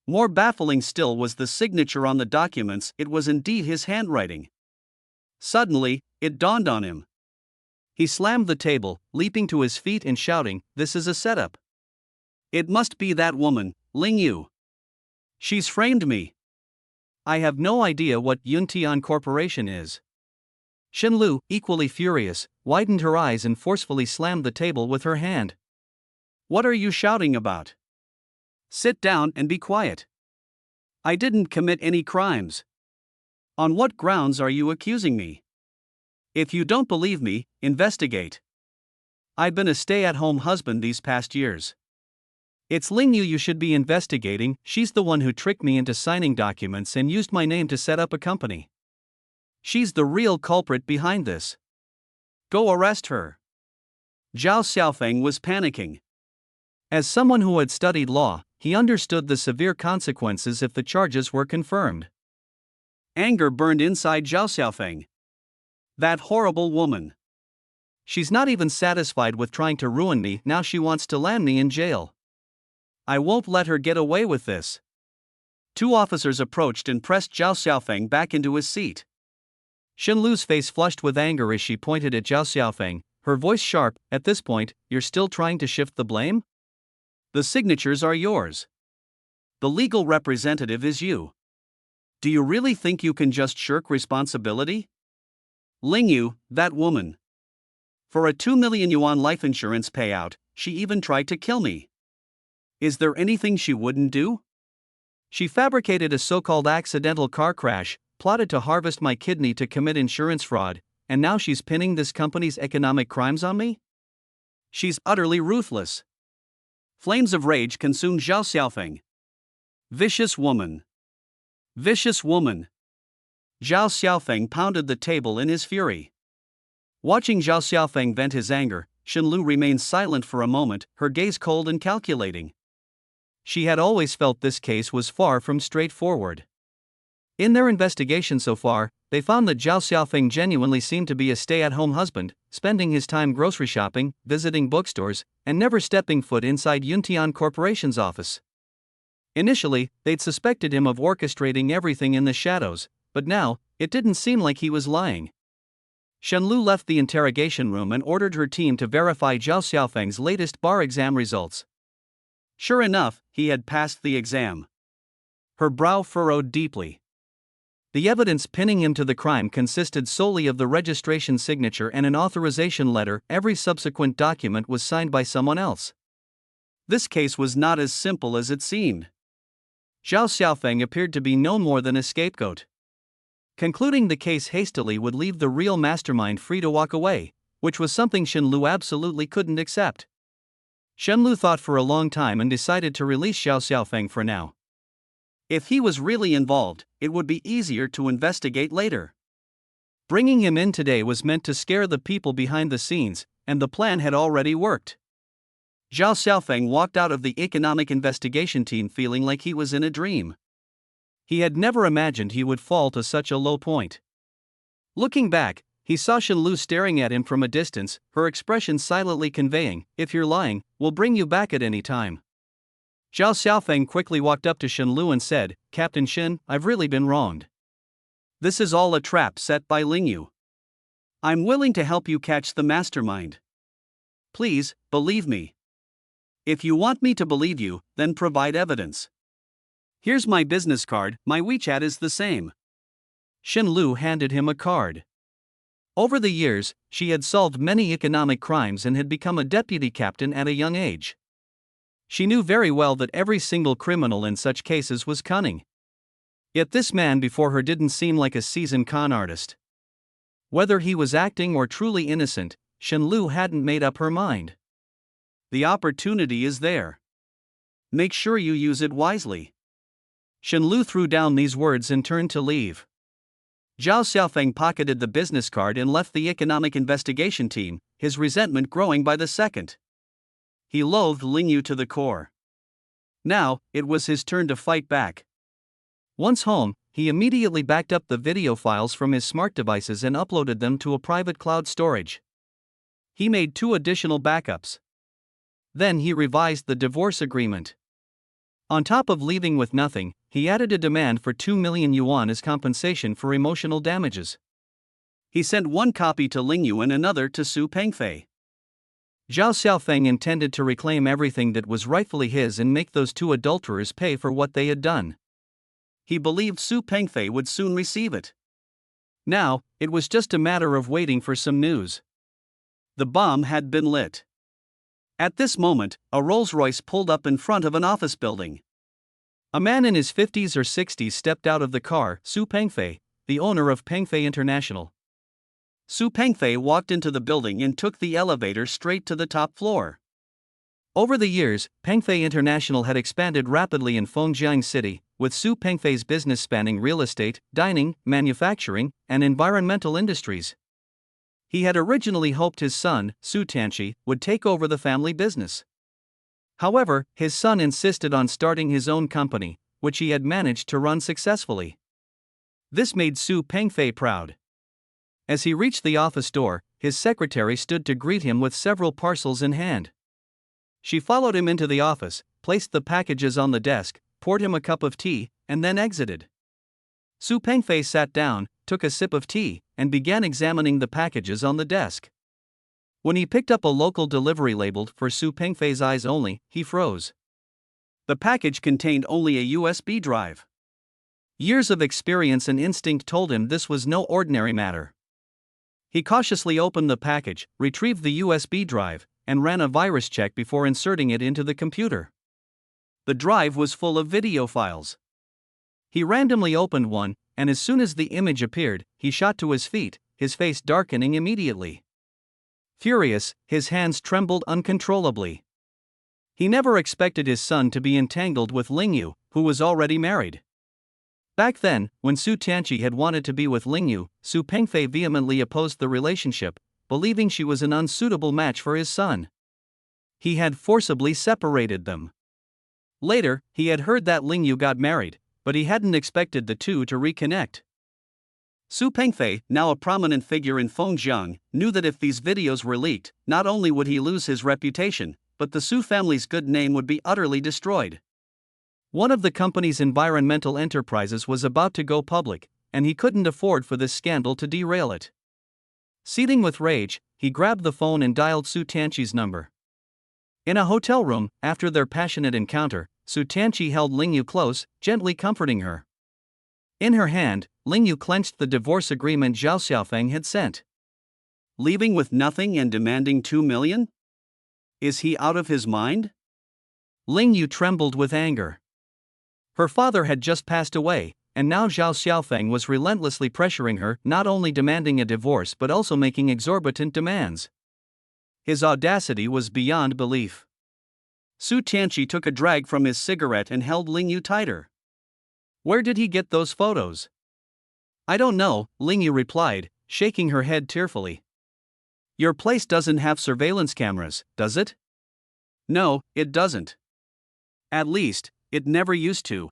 [SPEAKER 1] More baffling still was the signature on the documents. It was indeed his handwriting. Suddenly, it dawned on him. He slammed the table, leaping to his feet and shouting, "This is a setup. It must be that woman, Ling Yu. She's framed me. I have no idea what Yuntian Corporation is." Shin Lu, equally furious, widened her eyes and forcefully slammed the table with her hand. "What are you shouting about? Sit down and be quiet. I didn't commit any crimes. On what grounds are you accusing me? If you don't believe me, investigate. I've been a stay-at-home husband these past years. It's Ling Yu you should be investigating. She's the one who tricked me into signing documents and used my name to set up a company. She's the real culprit behind this. Go arrest her." Zhao Xiaofeng was panicking. As someone who had studied law, he understood the severe consequences if the charges were confirmed. Anger burned inside Zhao Xiaofeng. That horrible woman. She's not even satisfied with trying to ruin me, now she wants to land me in jail. I won't let her get away with this. Two officers approached and pressed Zhao Xiaofeng back into his seat. Shenlu's face flushed with anger as she pointed at Zhao Xiaofeng, her voice sharp. At this point, you're still trying to shift the blame? The signatures are yours. The legal representative is you. Do you really think you can just shirk responsibility? Lingyu, that woman. For a 2 million yuan life insurance payout, she even tried to kill me. Is there anything she wouldn't do? She fabricated a so-called accidental car crash, plotted to harvest my kidney to commit insurance fraud, and now she's pinning this company's economic crimes on me? She's utterly ruthless. Flames of rage consumed Zhao Xiaofeng. Vicious woman. Vicious woman. Zhao Xiaofeng pounded the table in his fury. Watching Zhao Xiaofeng vent his anger, Shenlu remained silent for a moment, her gaze cold and calculating. She had always felt this case was far from straightforward. In their investigation so far, they found that Zhao Xiaofeng genuinely seemed to be a stay-at-home husband, spending his time grocery shopping, visiting bookstores, and never stepping foot inside Yuntian Corporation's office. Initially, they'd suspected him of orchestrating everything in the shadows, but now, it didn't seem like he was lying. Shenlu left the interrogation room and ordered her team to verify Zhao Xiaofeng's latest bar exam results. Sure enough, he had passed the exam. Her brow furrowed deeply. The evidence pinning him to the crime consisted solely of the registration signature and an authorization letter. Every subsequent document was signed by someone else. This case was not as simple as it seemed. Zhao Xiaofeng appeared to be no more than a scapegoat. Concluding the case hastily would leave the real mastermind free to walk away, which was something Shenlu absolutely couldn't accept. Shenlu thought for a long time and decided to release Zhao Xiaofeng for now. If he was really involved, it would be easier to investigate later. Bringing him in today was meant to scare the people behind the scenes, and the plan had already worked. Zhao Xiaofeng walked out of the economic investigation team feeling like he was in a dream. He had never imagined he would fall to such a low point. Looking back, he saw Shenlu staring at him from a distance, her expression silently conveying, "If you're lying, we'll bring you back at any time." Zhao Xiaofeng quickly walked up to Shenlu and said, "Captain Shen, I've really been wronged. This is all a trap set by Lingyu. I'm willing to help you catch the mastermind. Please, believe me. If you want me to believe you, then provide evidence. Here's my business card, my WeChat is the same." Shenlu handed him a card. Over the years, she had solved many economic crimes and had become a deputy captain at a young age. She knew very well that every single criminal in such cases was cunning. Yet this man before her didn't seem like a seasoned con artist. Whether he was acting or truly innocent, Shenlu hadn't made up her mind. The opportunity is there. Make sure you use it wisely. Shenlu threw down these words and turned to leave. Zhao Xiaofeng pocketed the business card and left the economic investigation team, his resentment growing by the second. He loathed Lingyu to the core. Now, it was his turn to fight back. Once home, he immediately backed up the video files from his smart devices and uploaded them to a private cloud storage. He made 2 additional backups. Then he revised the divorce agreement. On top of leaving with nothing, he added a demand for 2 million yuan as compensation for emotional damages. He sent one copy to Lingyu and another to Su Pengfei. Zhao Xiaofeng intended to reclaim everything that was rightfully his and make those 2 adulterers pay for what they had done. He believed Su Pengfei would soon receive it. Now, it was just a matter of waiting for some news. The bomb had been lit. At this moment, a Rolls-Royce pulled up in front of an office building. A man in his 50s or 60s stepped out of the car, Su Pengfei, the owner of Pengfei International. Su Pengfei walked into the building and took the elevator straight to the top floor. Over the years, Pengfei International had expanded rapidly in Fengjiang City, with Su Pengfei's business spanning real estate, dining, manufacturing, and environmental industries. He had originally hoped his son, Su Tianqi, would take over the family business. However, his son insisted on starting his own company, which he had managed to run successfully. This made Su Pengfei proud. As he reached the office door, his secretary stood to greet him with several parcels in hand. She followed him into the office, placed the packages on the desk, poured him a cup of tea, and then exited. Su Pengfei sat down, took a sip of tea, and began examining the packages on the desk. When he picked up a local delivery labeled for Su Pengfei's eyes only, he froze. The package contained only a USB drive. Years of experience and instinct told him this was no ordinary matter. He cautiously opened the package, retrieved the USB drive, and ran a virus check before inserting it into the computer. The drive was full of video files. He randomly opened one, and as soon as the image appeared, he shot to his feet, his face darkening immediately. Furious, his hands trembled uncontrollably. He never expected his son to be entangled with Lingyu, who was already married. Back then, when Su Tianqi had wanted to be with Lingyu, Su Pengfei vehemently opposed the relationship, believing she was an unsuitable match for his son. He had forcibly separated them. Later, he had heard that Lingyu got married, but he hadn't expected the two to reconnect. Su Pengfei, now a prominent figure in Fengjiang, knew that if these videos were leaked, not only would he lose his reputation, but the Su family's good name would be utterly destroyed. One of the company's environmental enterprises was about to go public, and he couldn't afford for this scandal to derail it. Seething with rage, he grabbed the phone and dialed Su Tianqi's number. In a hotel room, after their passionate encounter, Su Tianqi held Lingyu close, gently comforting her. In her hand, Lingyu clenched the divorce agreement Zhao Xiaofeng had sent. Leaving with nothing and demanding 2 million? Is he out of his mind? Lingyu trembled with anger. Her father had just passed away, and now Zhao Xiaofeng was relentlessly pressuring her, not only demanding a divorce but also making exorbitant demands. His audacity was beyond belief. Su Tianqi took a drag from his cigarette and held Lingyu tighter. Where did he get those photos? I don't know, Lingyu replied, shaking her head tearfully. Your place doesn't have surveillance cameras, does it? No, it doesn't. At least, it never used to.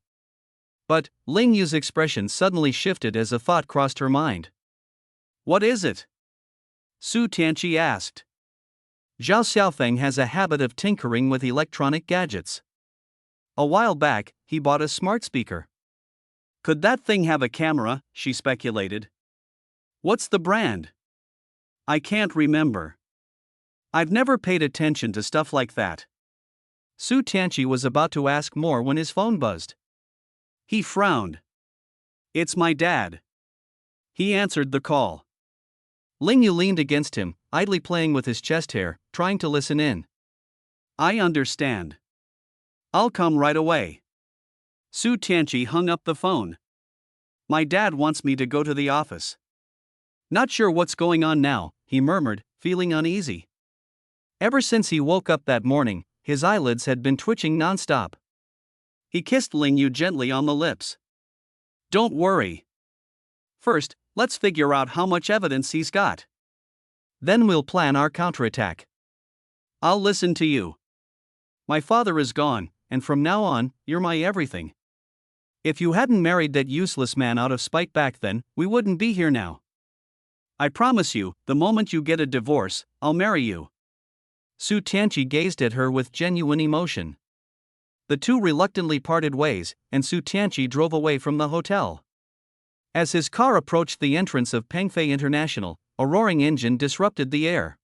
[SPEAKER 1] But, Lingyu's expression suddenly shifted as a thought crossed her mind. What is it? Su Tianqi asked. Zhao Xiaofeng has a habit of tinkering with electronic gadgets. A while back, he bought a smart speaker. Could that thing have a camera? She speculated. What's the brand? I can't remember. I've never paid attention to stuff like that. Su Tianqi was about to ask more when his phone buzzed. He frowned. It's my dad. He answered the call. Lingyu leaned against him, idly playing with his chest hair, trying to listen in. I understand. I'll come right away. Su Tianqi hung up the phone. My dad wants me to go to the office. Not sure what's going on now, he murmured, feeling uneasy. Ever since he woke up that morning, his eyelids had been twitching nonstop. He kissed Lingyu gently on the lips. Don't worry. First, let's figure out how much evidence he's got. Then we'll plan our counterattack. I'll listen to you. My father is gone, and from now on, you're my everything. If you hadn't married that useless man out of spite back then, we wouldn't be here now. I promise you, the moment you get a divorce, I'll marry you. Su Tianqi gazed at her with genuine emotion. The two reluctantly parted ways, and Su Tianqi drove away from the hotel. As his car approached the entrance of Pengfei International, a roaring engine disrupted the air.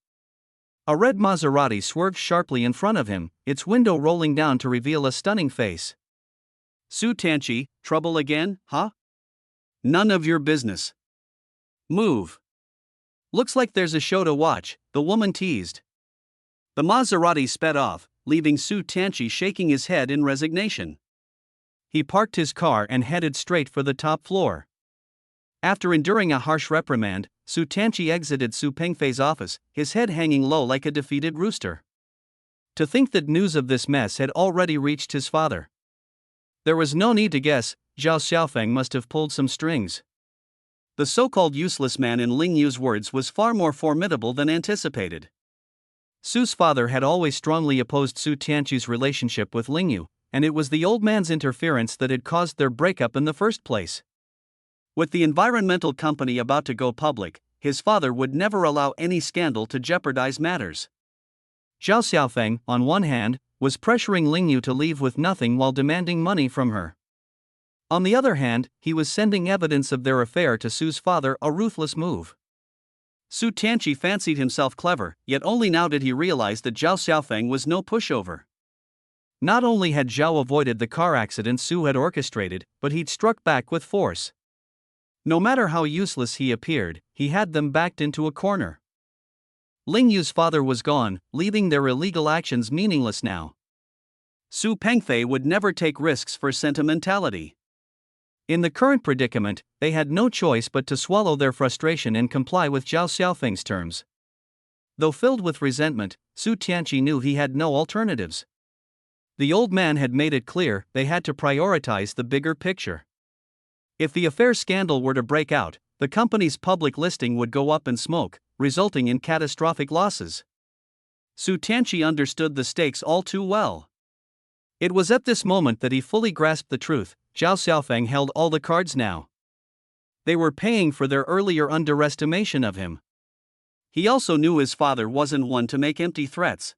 [SPEAKER 1] A red Maserati swerved sharply in front of him, its window rolling down to reveal a stunning face. Su Tianqi, trouble again, huh? None of your business. Move. Looks like there's a show to watch, the woman teased. The Maserati sped off, leaving Su Tianqi shaking his head in resignation. He parked his car and headed straight for the top floor. After enduring a harsh reprimand, Su Tianqi exited Su Pengfei's office, his head hanging low like a defeated rooster. To think that news of this mess had already reached his father. There was no need to guess, Zhao Xiaofeng must have pulled some strings. The so-called useless man in Lingyu's words was far more formidable than anticipated. Su's father had always strongly opposed Su Tianqi's relationship with Lingyu, and it was the old man's interference that had caused their breakup in the first place. With the environmental company about to go public, his father would never allow any scandal to jeopardize matters. Zhao Xiaofeng, on one hand, was pressuring Lingyu to leave with nothing while demanding money from her. On the other hand, he was sending evidence of their affair to Sue's father, a ruthless move. Su Tianqi fancied himself clever, yet only now did he realize that Zhao Xiaofeng was no pushover. Not only had Zhao avoided the car accident Su had orchestrated, but he'd struck back with force. No matter how useless he appeared, he had them backed into a corner. Ling Yu's father was gone, leaving their illegal actions meaningless now. Su Pengfei would never take risks for sentimentality. In the current predicament, they had no choice but to swallow their frustration and comply with Zhao Xiaofeng's terms. Though filled with resentment, Su Tianqi knew he had no alternatives. The old man had made it clear they had to prioritize the bigger picture. If the affair scandal were to break out, the company's public listing would go up in smoke, resulting in catastrophic losses. Su Tianqi understood the stakes all too well. It was at this moment that he fully grasped the truth: Zhao Xiaofeng held all the cards now. They were paying for their earlier underestimation of him. He also knew his father wasn't one to make empty threats.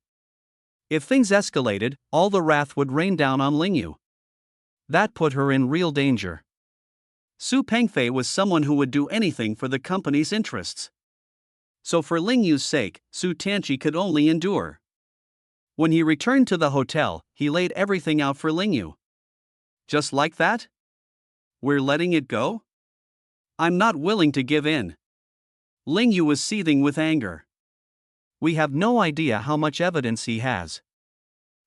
[SPEAKER 1] If things escalated, all the wrath would rain down on Ling Yu. That put her in real danger. Su Pengfei was someone who would do anything for the company's interests. So for Ling Yu's sake, Su Tianqi could only endure. When he returned to the hotel, he laid everything out for Ling Yu. Just like that? We're letting it go? I'm not willing to give in. Ling Yu was seething with anger. We have no idea how much evidence he has.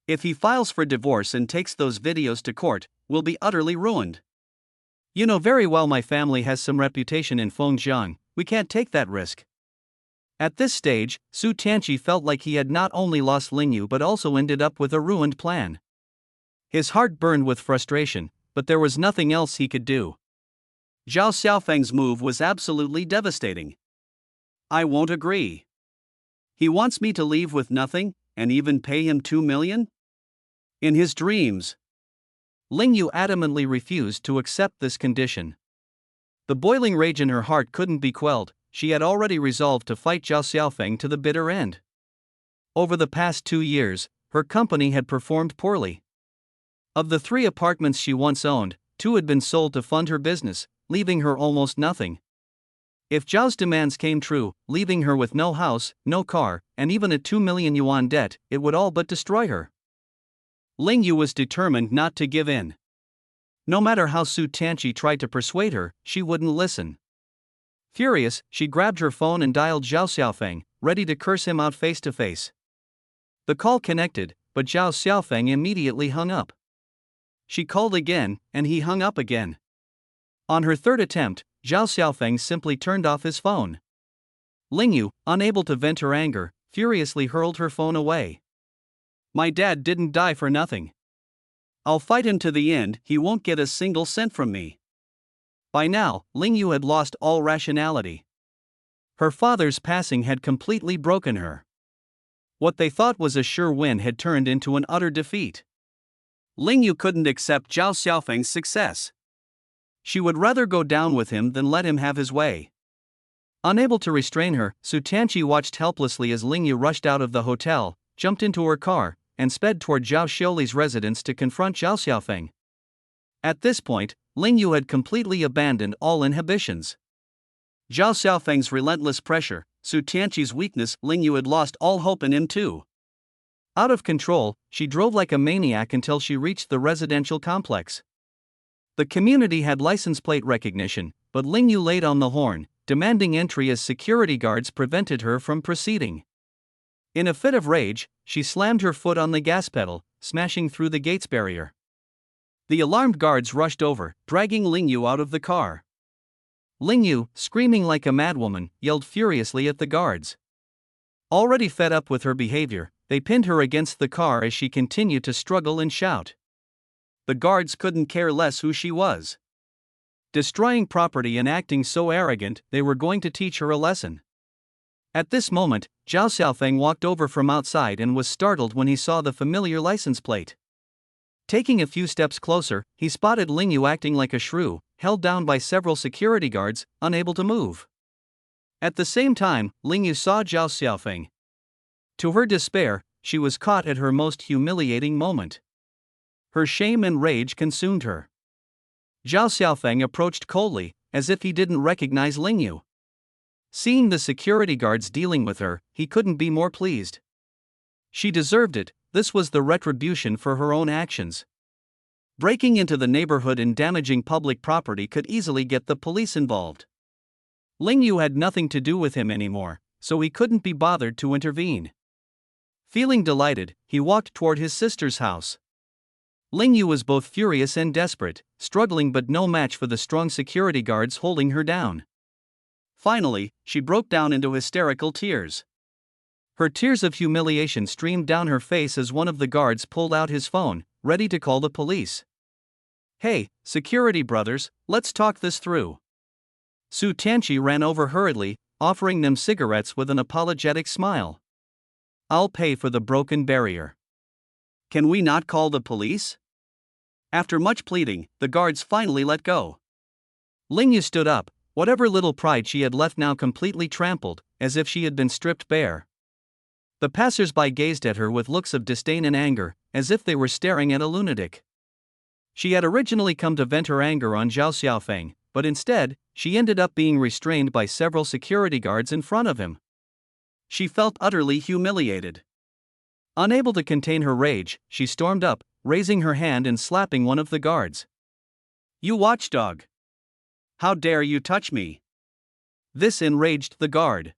[SPEAKER 1] If he files for divorce and takes those videos to court, we'll be utterly ruined. You know very well my family has some reputation in Fengjiang, we can't take that risk. At this stage, Su Tianqi felt like he had not only lost Ling Yu but also ended up with a ruined plan. His heart burned with frustration, but there was nothing else he could do. Zhao Xiaofeng's move was absolutely devastating. I won't agree. He wants me to leave with nothing, and even pay him 2 million? In his dreams. Ling Yu adamantly refused to accept this condition. The boiling rage in her heart couldn't be quelled. She had already resolved to fight Zhao Xiaofeng to the bitter end. Over the past 2 years, her company had performed poorly. Of the 3 apartments she once owned, 2 had been sold to fund her business, leaving her almost nothing. If Zhao's demands came true, leaving her with no house, no car, and even a 2 million yuan debt, it would all but destroy her. Ling Yu was determined not to give in. No matter how Su Tianqi tried to persuade her, she wouldn't listen. Furious, she grabbed her phone and dialed Zhao Xiaofeng, ready to curse him out face to face. The call connected, but Zhao Xiaofeng immediately hung up. She called again, and he hung up again. On her third attempt, Zhao Xiaofeng simply turned off his phone. Ling Yu, unable to vent her anger, furiously hurled her phone away. My dad didn't die for nothing. I'll fight him to the end, he won't get a single cent from me. By now, Ling Yu had lost all rationality. Her father's passing had completely broken her. What they thought was a sure win had turned into an utter defeat. Ling Yu couldn't accept Zhao Xiaofeng's success. She would rather go down with him than let him have his way. Unable to restrain her, Su Tianqi watched helplessly as Ling Yu rushed out of the hotel, jumped into her car, and sped toward Zhao Xiuli's residence to confront Zhao Xiaofeng. At this point, Ling Yu had completely abandoned all inhibitions. Zhao Xiaofeng's relentless pressure, Su Tianqi's weakness, Ling Yu had lost all hope in him too. Out of control, she drove like a maniac until she reached the residential complex. The community had license plate recognition, but Ling Yu laid on the horn, demanding entry as security guards prevented her from proceeding. In a fit of rage, she slammed her foot on the gas pedal, smashing through the gates barrier. The alarmed guards rushed over, dragging Ling Yu out of the car. Ling Yu, screaming like a madwoman, yelled furiously at the guards. Already fed up with her behavior, they pinned her against the car as she continued to struggle and shout. The guards couldn't care less who she was. Destroying property and acting so arrogant, they were going to teach her a lesson. At this moment, Zhao Xiaofeng walked over from outside and was startled when he saw the familiar license plate. Taking a few steps closer, he spotted Ling Yu acting like a shrew, held down by several security guards, unable to move. At the same time, Ling Yu saw Zhao Xiaofeng. To her despair, she was caught at her most humiliating moment. Her shame and rage consumed her. Zhao Xiaofeng approached coldly, as if he didn't recognize Ling Yu. Seeing the security guards dealing with her, he couldn't be more pleased. She deserved it, this was the retribution for her own actions. Breaking into the neighborhood and damaging public property could easily get the police involved. Ling Yu had nothing to do with him anymore, so he couldn't be bothered to intervene. Feeling delighted, he walked toward his sister's house. Ling Yu was both furious and desperate, struggling but no match for the strong security guards holding her down. Finally, she broke down into hysterical tears. Her tears of humiliation streamed down her face as one of the guards pulled out his phone, ready to call the police. "Hey, security brothers, let's talk this through." Su Tianqi ran over hurriedly, offering them cigarettes with an apologetic smile. "I'll pay for the broken barrier." "Can we not call the police?" After much pleading, the guards finally let go. Ling Yu stood up, whatever little pride she had left now completely trampled, as if she had been stripped bare. The passers-by gazed at her with looks of disdain and anger, as if they were staring at a lunatic. She had originally come to vent her anger on Zhao Xiaofeng, but instead, she ended up being restrained by several security guards in front of him. She felt utterly humiliated. Unable to contain her rage, she stormed up, raising her hand and slapping one of the guards. "You watchdog! How dare you touch me?" This enraged the guard.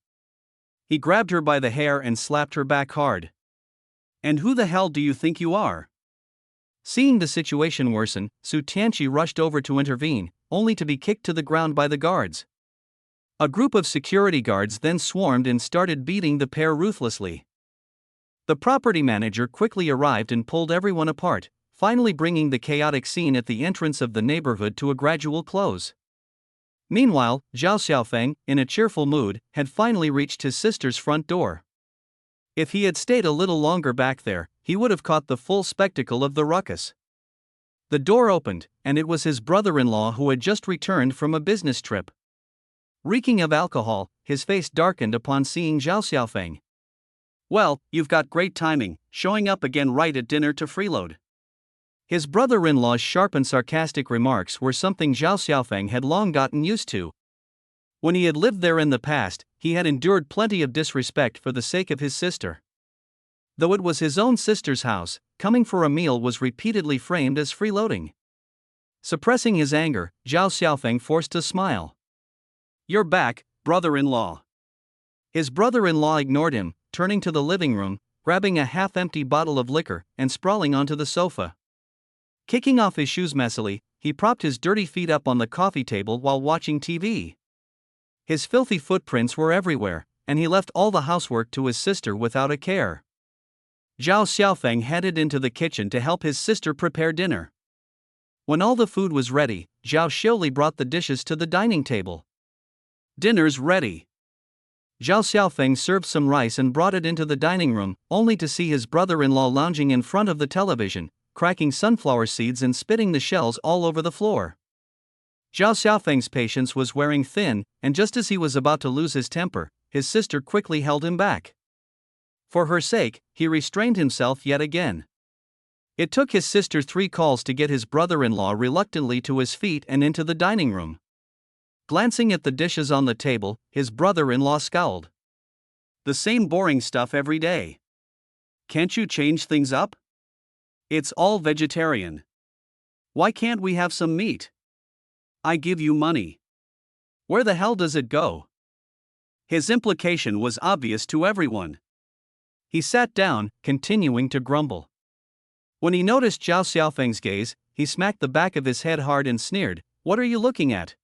[SPEAKER 1] He grabbed her by the hair and slapped her back hard. "And who the hell do you think you are?" Seeing the situation worsen, Su Tianqi rushed over to intervene, only to be kicked to the ground by the guards. A group of security guards then swarmed and started beating the pair ruthlessly. The property manager quickly arrived and pulled everyone apart, finally bringing the chaotic scene at the entrance of the neighborhood to a gradual close. Meanwhile, Zhao Xiaofeng, in a cheerful mood, had finally reached his sister's front door. If he had stayed a little longer back there, he would have caught the full spectacle of the ruckus. The door opened, and it was his brother-in-law who had just returned from a business trip. Reeking of alcohol, his face darkened upon seeing Zhao Xiaofeng. "Well, you've got great timing, showing up again right at dinner to freeload." His brother-in-law's sharp and sarcastic remarks were something Zhao Xiaofeng had long gotten used to. When he had lived there in the past, he had endured plenty of disrespect for the sake of his sister. Though it was his own sister's house, coming for a meal was repeatedly framed as freeloading. Suppressing his anger, Zhao Xiaofeng forced a smile. "You're back, brother-in-law." His brother-in-law ignored him, turning to the living room, grabbing a half-empty bottle of liquor, and sprawling onto the sofa. Kicking off his shoes messily, he propped his dirty feet up on the coffee table while watching TV. His filthy footprints were everywhere, and he left all the housework to his sister without a care. Zhao Xiaofeng headed into the kitchen to help his sister prepare dinner. When all the food was ready, Zhao Xiaoli brought the dishes to the dining table. "Dinner's ready." Zhao Xiaofeng served some rice and brought it into the dining room, only to see his brother-in-law lounging in front of the television, cracking sunflower seeds and spitting the shells all over the floor. Zhao Xiaofeng's patience was wearing thin, and just as he was about to lose his temper, his sister quickly held him back. For her sake, he restrained himself yet again. It took his sister 3 calls to get his brother-in-law reluctantly to his feet and into the dining room. Glancing at the dishes on the table, his brother-in-law scowled. "The same boring stuff every day. Can't you change things up? It's all vegetarian. Why can't we have some meat? I give you money. Where the hell does it go?" His implication was obvious to everyone. He sat down, continuing to grumble. When he noticed Zhao Xiaofeng's gaze, he smacked the back of his head hard and sneered, "What are you looking at?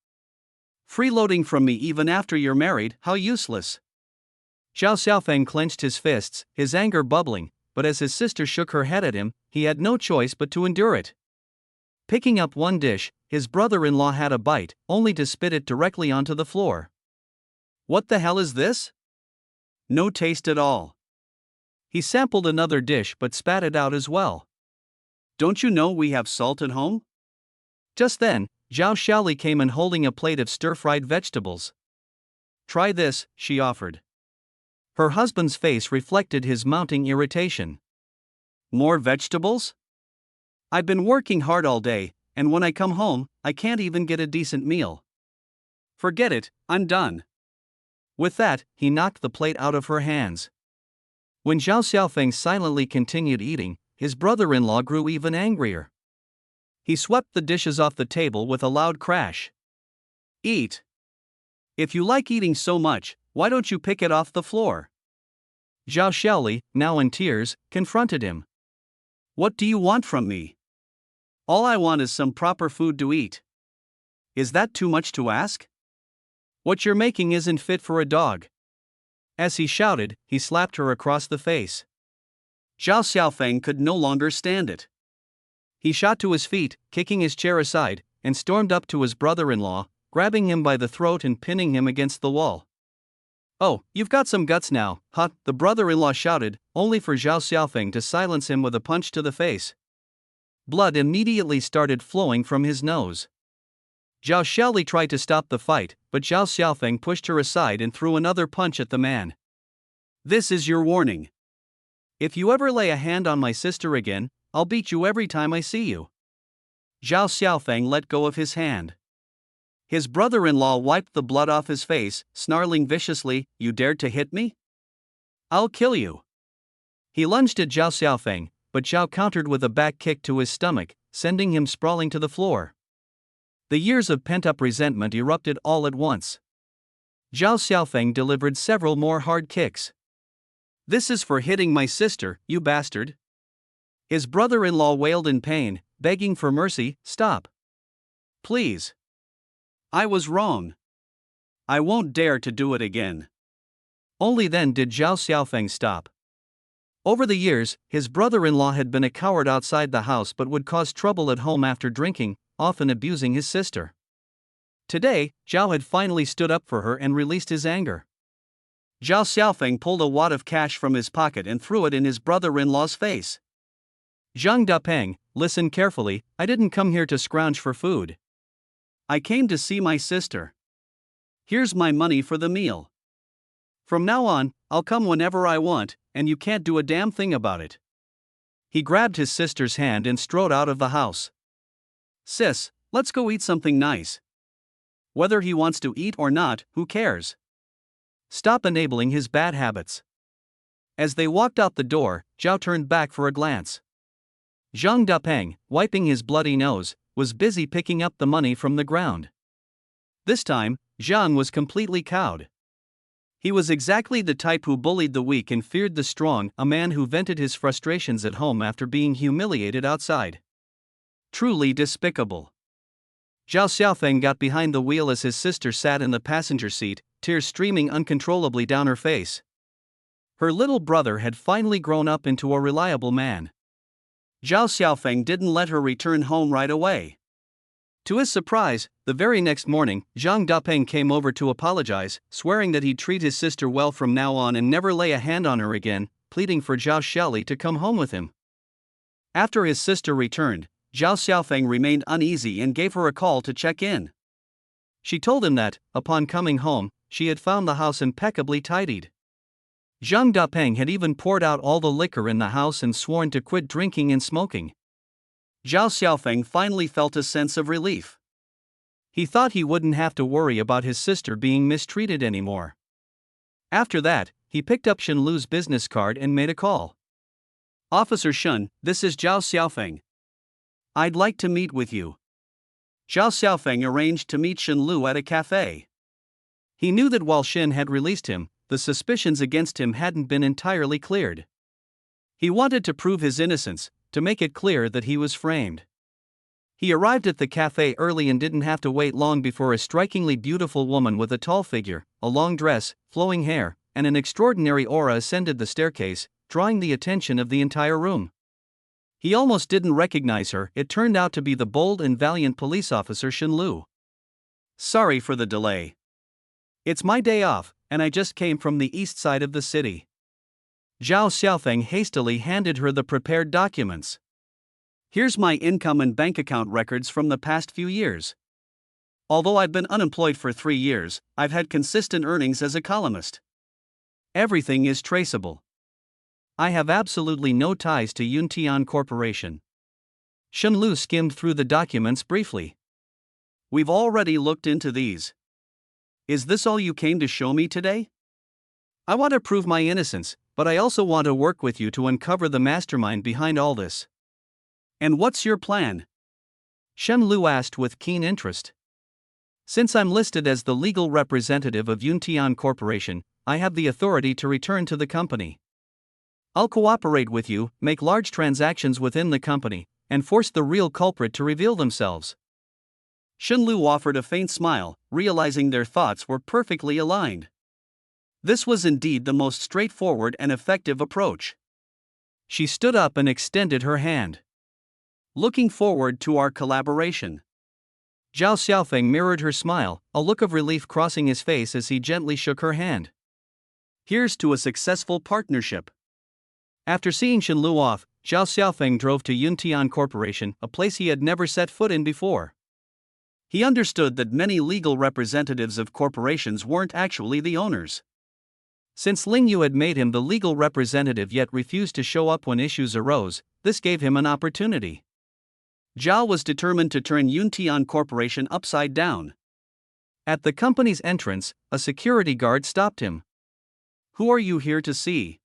[SPEAKER 1] Freeloading from me even after you're married, how useless." Zhao Xiaofeng clenched his fists, his anger bubbling, but as his sister shook her head at him, he had no choice but to endure it. Picking up one dish, his brother-in-law had a bite, only to spit it directly onto the floor. "What the hell is this? No taste at all." He sampled another dish but spat it out as well. "Don't you know we have salt at home?" Just then, Zhao Xiaoli came in holding a plate of stir-fried vegetables. "Try this," she offered. Her husband's face reflected his mounting irritation. "More vegetables? I've been working hard all day, and when I come home, I can't even get a decent meal. Forget it, I'm done. With that, he knocked the plate out of her hands. When Zhao Xiaofeng silently continued eating, his brother-in-law grew even angrier. He swept the dishes off the table with a loud crash. Eat. If you like eating so much, why don't you pick it off the floor? Zhao Xiaoli, now in tears, confronted him. What do you want from me? All I want is some proper food to eat. Is that too much to ask? What you're making isn't fit for a dog. As he shouted, he slapped her across the face. Zhao Xiaofeng could no longer stand it. He shot to his feet, kicking his chair aside, and stormed up to his brother-in-law, grabbing him by the throat and pinning him against the wall. Oh, you've got some guts now, huh? The brother-in-law shouted, only for Zhao Xiaofeng to silence him with a punch to the face. Blood immediately started flowing from his nose. Zhao Xiaoli tried to stop the fight, but Zhao Xiaofeng pushed her aside and threw another punch at the man. This is your warning. If you ever lay a hand on my sister again, I'll beat you every time I see you. Zhao Xiaofeng let go of his hand. His brother-in-law wiped the blood off his face, snarling viciously, You dared to hit me? I'll kill you. He lunged at Zhao Xiaofeng, but Zhao countered with a back kick to his stomach, sending him sprawling to the floor. The years of pent-up resentment erupted all at once. Zhao Xiaofeng delivered several more hard kicks. This is for hitting my sister, you bastard. His brother-in-law wailed in pain, begging for mercy, Stop. Please. I was wrong. I won't dare to do it again. Only then did Zhao Xiaofeng stop. Over the years, his brother-in-law had been a coward outside the house but would cause trouble at home after drinking, often abusing his sister. Today, Zhao had finally stood up for her and released his anger. Zhao Xiaofeng pulled a wad of cash from his pocket and threw it in his brother-in-law's face. Zhang Dapeng, listen carefully, I didn't come here to scrounge for food. I came to see my sister. Here's my money for the meal. From now on, I'll come whenever I want, and you can't do a damn thing about it. He grabbed his sister's hand and strode out of the house. Sis, let's go eat something nice. Whether he wants to eat or not, who cares? Stop enabling his bad habits. As they walked out the door, Zhao turned back for a glance. Zhang Dapeng, wiping his bloody nose, was busy picking up the money from the ground. This time, Zhang was completely cowed. He was exactly the type who bullied the weak and feared the strong, a man who vented his frustrations at home after being humiliated outside. Truly despicable. Zhao Xiaofeng got behind the wheel as his sister sat in the passenger seat, tears streaming uncontrollably down her face. Her little brother had finally grown up into a reliable man. Zhao Xiaofeng didn't let her return home right away. To his surprise, the very next morning, Zhang Dapeng came over to apologize, swearing that he'd treat his sister well from now on and never lay a hand on her again, pleading for Zhao Xiaoli to come home with him. After his sister returned, Zhao Xiaofeng remained uneasy and gave her a call to check in. She told him that, upon coming home, she had found the house impeccably tidied. Zhang Dapeng had even poured out all the liquor in the house and sworn to quit drinking and smoking. Zhao Xiaofeng finally felt a sense of relief. He thought he wouldn't have to worry about his sister being mistreated anymore. After that, he picked up Shen Lu's business card and made a call. Officer Shen, this is Zhao Xiaofeng. I'd like to meet with you. Zhao Xiaofeng arranged to meet Shen Lu at a cafe. He knew that while Shen had released him, the suspicions against him hadn't been entirely cleared. He wanted to prove his innocence, to make it clear that he was framed. He arrived at the cafe early and didn't have to wait long before a strikingly beautiful woman with a tall figure, a long dress, flowing hair, and an extraordinary aura ascended the staircase, drawing the attention of the entire room. He almost didn't recognize her. It turned out to be the bold and valiant police officer Shen Lu. Sorry for the delay. It's my day off, and I just came from the east side of the city. Zhao Xiaofeng hastily handed her the prepared documents. Here's my income and bank account records from the past few years. Although I've been unemployed for 3 years, I've had consistent earnings as a columnist. Everything is traceable. I have absolutely no ties to Yuntian Corporation. Shenlu skimmed through the documents briefly. We've already looked into these. Is this all you came to show me today? I want to prove my innocence, but I also want to work with you to uncover the mastermind behind all this. And what's your plan? Shenlu asked with keen interest. Since I'm listed as the legal representative of Yuntian Corporation, I have the authority to return to the company. I'll cooperate with you, make large transactions within the company, and force the real culprit to reveal themselves. Shenlu offered a faint smile, realizing their thoughts were perfectly aligned. This was indeed the most straightforward and effective approach. She stood up and extended her hand. Looking forward to our collaboration. Zhao Xiaofeng mirrored her smile, a look of relief crossing his face as he gently shook her hand. Here's to a successful partnership. After seeing Shenlu off, Zhao Xiaofeng drove to Yuntian Corporation, a place he had never set foot in before. He understood that many legal representatives of corporations weren't actually the owners. Since Ling Yu had made him the legal representative yet refused to show up when issues arose, this gave him an opportunity. Zhao was determined to turn Yuntian Corporation upside down. At the company's entrance, a security guard stopped him. Who are you here to see?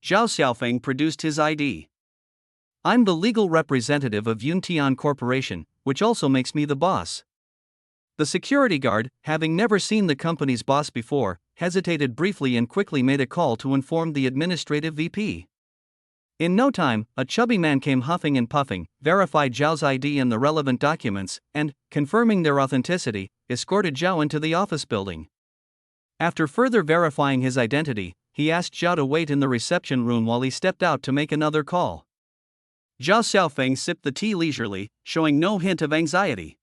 [SPEAKER 1] Zhao Xiaofeng produced his ID. I'm the legal representative of Yuntian Corporation, which also makes me the boss. The security guard, having never seen the company's boss before, hesitated briefly and quickly made a call to inform the administrative VP. In no time, a chubby man came huffing and puffing, verified Zhao's ID and the relevant documents, and, confirming their authenticity, escorted Zhao into the office building. After further verifying his identity, he asked Zhao to wait in the reception room while he stepped out to make another call. Zhao Xiaofeng sipped the tea leisurely, showing no hint of anxiety.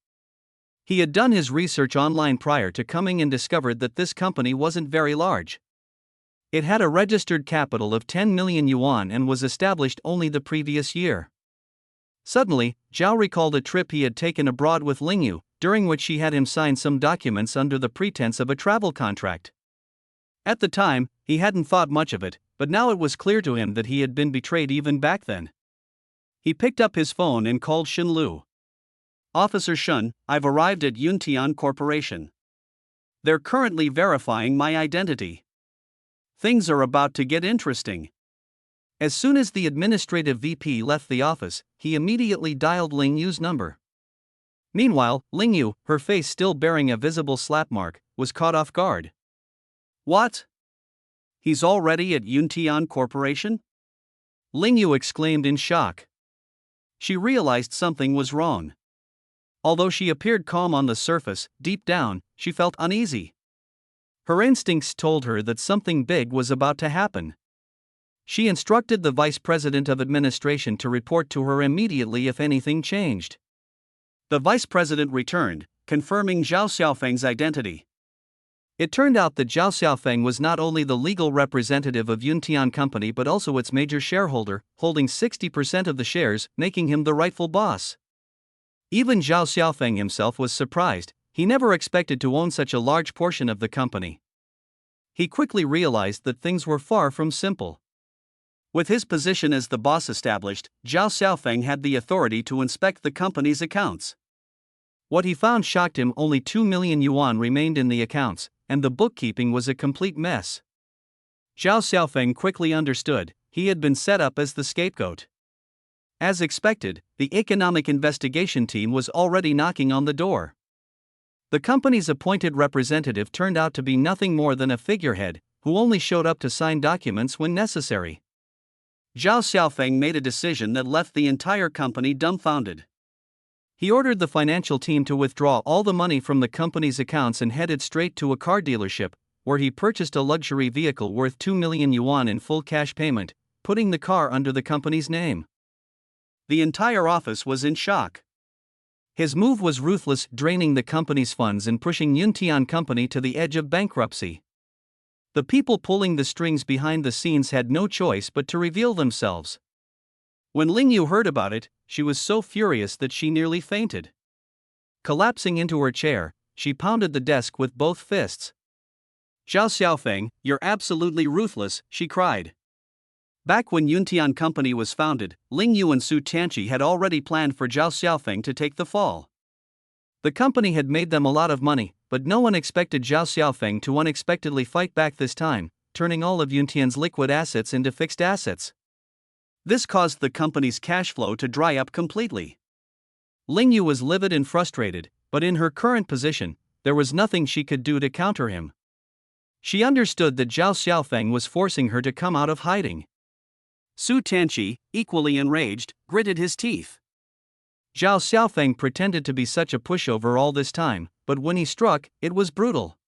[SPEAKER 1] He had done his research online prior to coming and discovered that this company wasn't very large. It had a registered capital of 10 million yuan and was established only the previous year. Suddenly, Zhao recalled a trip he had taken abroad with Ling Yu, during which she had him sign some documents under the pretense of a travel contract. At the time, he hadn't thought much of it, but now it was clear to him that he had been betrayed even back then. He picked up his phone and called Shenlu. Officer Shun, I've arrived at Yuntian Corporation. They're currently verifying my identity. Things are about to get interesting. As soon as the administrative VP left the office, he immediately dialed Ling Yu's number. Meanwhile, Ling Yu, her face still bearing a visible slap mark, was caught off guard. What? He's already at Yuntian Corporation? Ling Yu exclaimed in shock. She realized something was wrong. Although she appeared calm on the surface, deep down, she felt uneasy. Her instincts told her that something big was about to happen. She instructed the Vice President of Administration to report to her immediately if anything changed. The Vice President returned, confirming Zhao Xiaofeng's identity. It turned out that Zhao Xiaofeng was not only the legal representative of Yuntian Company but also its major shareholder, holding 60% of the shares, making him the rightful boss. Even Zhao Xiaofeng himself was surprised. He never expected to own such a large portion of the company. He quickly realized that things were far from simple. With his position as the boss established, Zhao Xiaofeng had the authority to inspect the company's accounts. What he found shocked him: only 2 million yuan remained in the accounts, and the bookkeeping was a complete mess. Zhao Xiaofeng quickly understood, he had been set up as the scapegoat. As expected, the economic investigation team was already knocking on the door. The company's appointed representative turned out to be nothing more than a figurehead, who only showed up to sign documents when necessary. Zhao Xiaofeng made a decision that left the entire company dumbfounded. He ordered the financial team to withdraw all the money from the company's accounts and headed straight to a car dealership, where he purchased a luxury vehicle worth 2 million yuan in full cash payment, putting the car under the company's name. The entire office was in shock. His move was ruthless, draining the company's funds and pushing Yuntian Company to the edge of bankruptcy. The people pulling the strings behind the scenes had no choice but to reveal themselves. When Ling Yu heard about it, she was so furious that she nearly fainted. Collapsing into her chair, she pounded the desk with both fists. Zhao Xiaofeng, you're absolutely ruthless, she cried. Back when Yuntian Company was founded, Ling Yu and Su Tianqi had already planned for Zhao Xiaofeng to take the fall. The company had made them a lot of money, but no one expected Zhao Xiaofeng to unexpectedly fight back this time, turning all of Yuntian's liquid assets into fixed assets. This caused the company's cash flow to dry up completely. Ling Yu was livid and frustrated, but in her current position, there was nothing she could do to counter him. She understood that Zhao Xiaofeng was forcing her to come out of hiding. Su Tianqi, equally enraged, gritted his teeth. Zhao Xiaofeng pretended to be such a pushover all this time, but when he struck, it was brutal.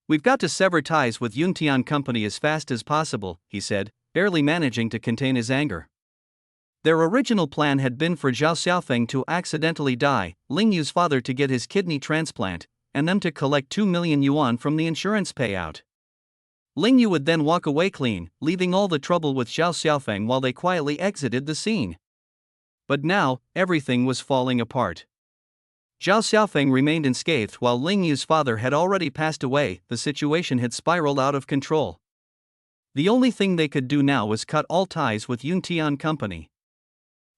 [SPEAKER 1] "We've got to sever ties with Yuntian Company as fast as possible," he said, barely managing to contain his anger. Their original plan had been for Zhao Xiaofeng to accidentally die, Ling Yu's father to get his kidney transplant, and them to collect 2 million yuan from the insurance payout. Ling Yu would then walk away clean, leaving all the trouble with Zhao Xiaofeng while they quietly exited the scene. But now, everything was falling apart. Zhao Xiaofeng remained unscathed while Ling Yu's father had already passed away. The situation had spiraled out of control. The only thing they could do now was cut all ties with Yuntian Company.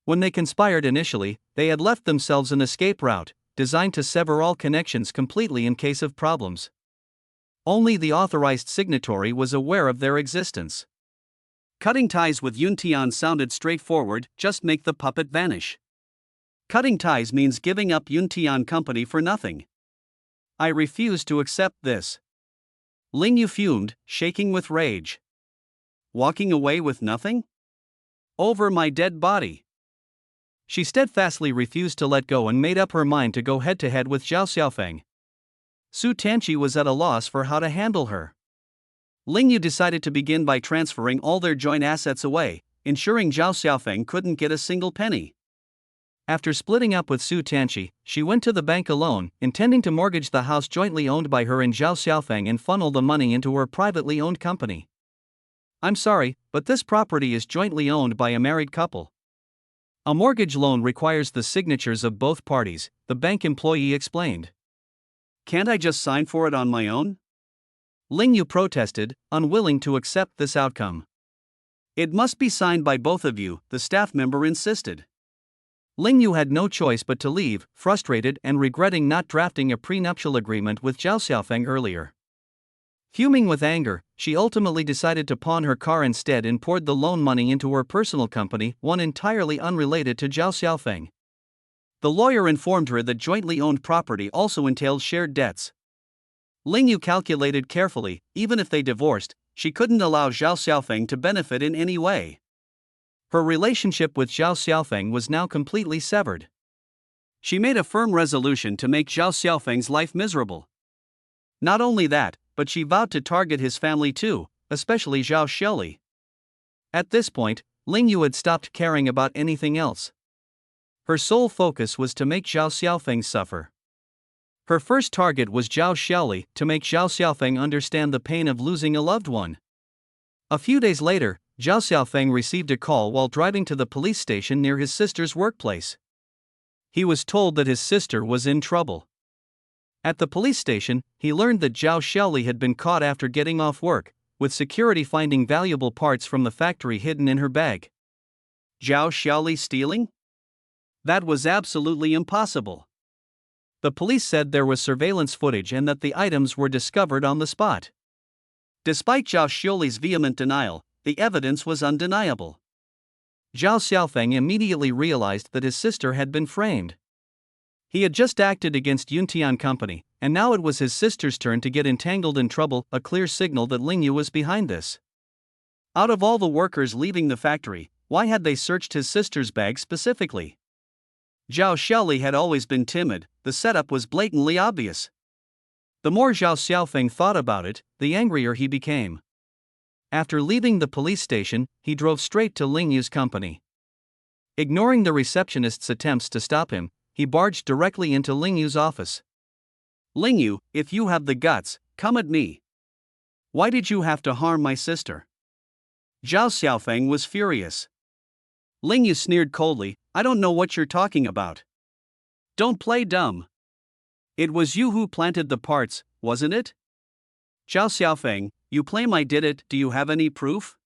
[SPEAKER 1] When they conspired initially, they had left themselves an escape route, designed to sever all connections completely in case of problems. Only the authorized signatory was aware of their existence. Cutting ties with Yuntian sounded straightforward, just make the puppet vanish. Cutting ties means giving up Yuntian Company for nothing. I refuse to accept this. Ling Yu fumed, shaking with rage. Walking away with nothing? Over my dead body. She steadfastly refused to let go and made up her mind to go head-to-head with Zhao Xiaofeng. Su Tianqi was at a loss for how to handle her. Ling Yu decided to begin by transferring all their joint assets away, ensuring Zhao Xiaofeng couldn't get a single penny. After splitting up with Su Tianqi, she went to the bank alone, intending to mortgage the house jointly owned by her and Zhao Xiaofeng and funnel the money into her privately owned company. "I'm sorry, but this property is jointly owned by a married couple. A mortgage loan requires the signatures of both parties," the bank employee explained. "Can't I just sign for it on my own?" Ling Yu protested, unwilling to accept this outcome. "It must be signed by both of you," the staff member insisted. Ling Yu had no choice but to leave, frustrated and regretting not drafting a prenuptial agreement with Zhao Xiaofeng earlier. Fuming with anger, she ultimately decided to pawn her car instead and poured the loan money into her personal company, one entirely unrelated to Zhao Xiaofeng. The lawyer informed her that jointly owned property also entailed shared debts. Ling Yu calculated carefully, even if they divorced, she couldn't allow Zhao Xiaofeng to benefit in any way. Her relationship with Zhao Xiaofeng was now completely severed. She made a firm resolution to make Zhao Xiaofeng's life miserable. Not only that, but she vowed to target his family too, especially Zhao Xiaoli. At this point, Ling Yu had stopped caring about anything else. Her sole focus was to make Zhao Xiaofeng suffer. Her first target was Zhao Xiaoli, to make Zhao Xiaofeng understand the pain of losing a loved one. A few days later, Zhao Xiaofeng received a call while driving to the police station near his sister's workplace. He was told that his sister was in trouble. At the police station, he learned that Zhao Xiaoli had been caught after getting off work, with security finding valuable parts from the factory hidden in her bag. Zhao Xiaoli stealing? That was absolutely impossible. The police said there was surveillance footage and that the items were discovered on the spot. Despite Zhao Xiaoli's vehement denial, the evidence was undeniable. Zhao Xiaofeng immediately realized that his sister had been framed. He had just acted against Yuntian Company, and now it was his sister's turn to get entangled in trouble, a clear signal that Ling Yu was behind this. Out of all the workers leaving the factory, why had they searched his sister's bag specifically? Zhao Xiaoli had always been timid, the setup was blatantly obvious. The more Zhao Xiaofeng thought about it, the angrier he became. After leaving the police station, he drove straight to Ling Yu's company. Ignoring the receptionist's attempts to stop him, he barged directly into Ling Yu's office. "Ling Yu, if you have the guts, come at me. Why did you have to harm my sister?" Zhao Xiaofeng was furious. Ling Yu sneered coldly, "I don't know what you're talking about. Don't play dumb. It was you who planted the parts, wasn't it?" "Zhao Xiaofeng, you claim I did it, do you have any proof?"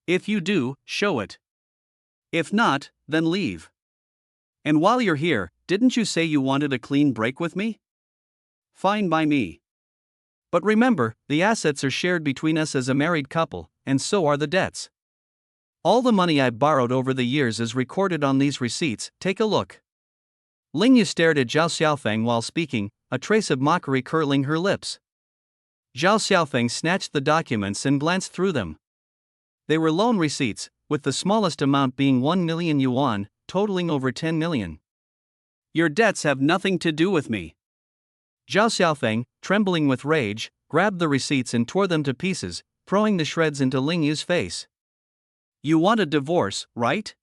[SPEAKER 1] If you do, show it. If not, then leave. And while you're here, didn't you say you wanted a clean break with me? Fine by me. But remember, the assets are shared between us as a married couple, and so are the debts. All the money I've borrowed over the years is recorded on these receipts, take a look. Ling Yu stared at Zhao Xiaofeng while speaking, a trace of mockery curling her lips. Zhao Xiaofeng snatched the documents and glanced through them. They were loan receipts, with the smallest amount being 1 million yuan, totaling over 10 million. Your debts have nothing to do with me. Zhao Xiaofeng, trembling with rage, grabbed the receipts and tore them to pieces, throwing the shreds into Ling Yu's face. You want a divorce, right?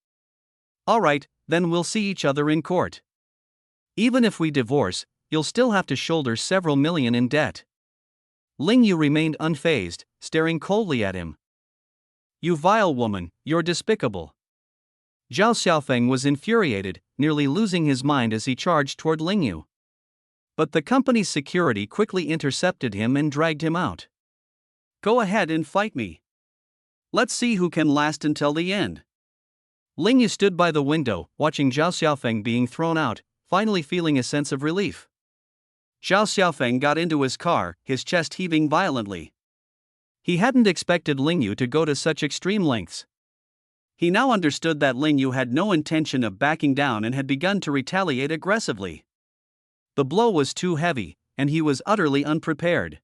[SPEAKER 1] Alright, then we'll see each other in court. Even if we divorce, you'll still have to shoulder several million in debt. Ling Yu remained unfazed, staring coldly at him. You vile woman, you're despicable. Zhao Xiaofeng was infuriated, nearly losing his mind as he charged toward Ling Yu. But the company's security quickly intercepted him and dragged him out. Go ahead and fight me. Let's see who can last until the end. Ling Yu stood by the window, watching Zhao Xiaofeng being thrown out, finally feeling a sense of relief. Zhao Xiaofeng got into his car, his chest heaving violently. He hadn't expected Ling Yu to go to such extreme lengths. He now understood that Ling Yu had no intention of backing down and had begun to retaliate aggressively. The blow was too heavy, and he was utterly unprepared.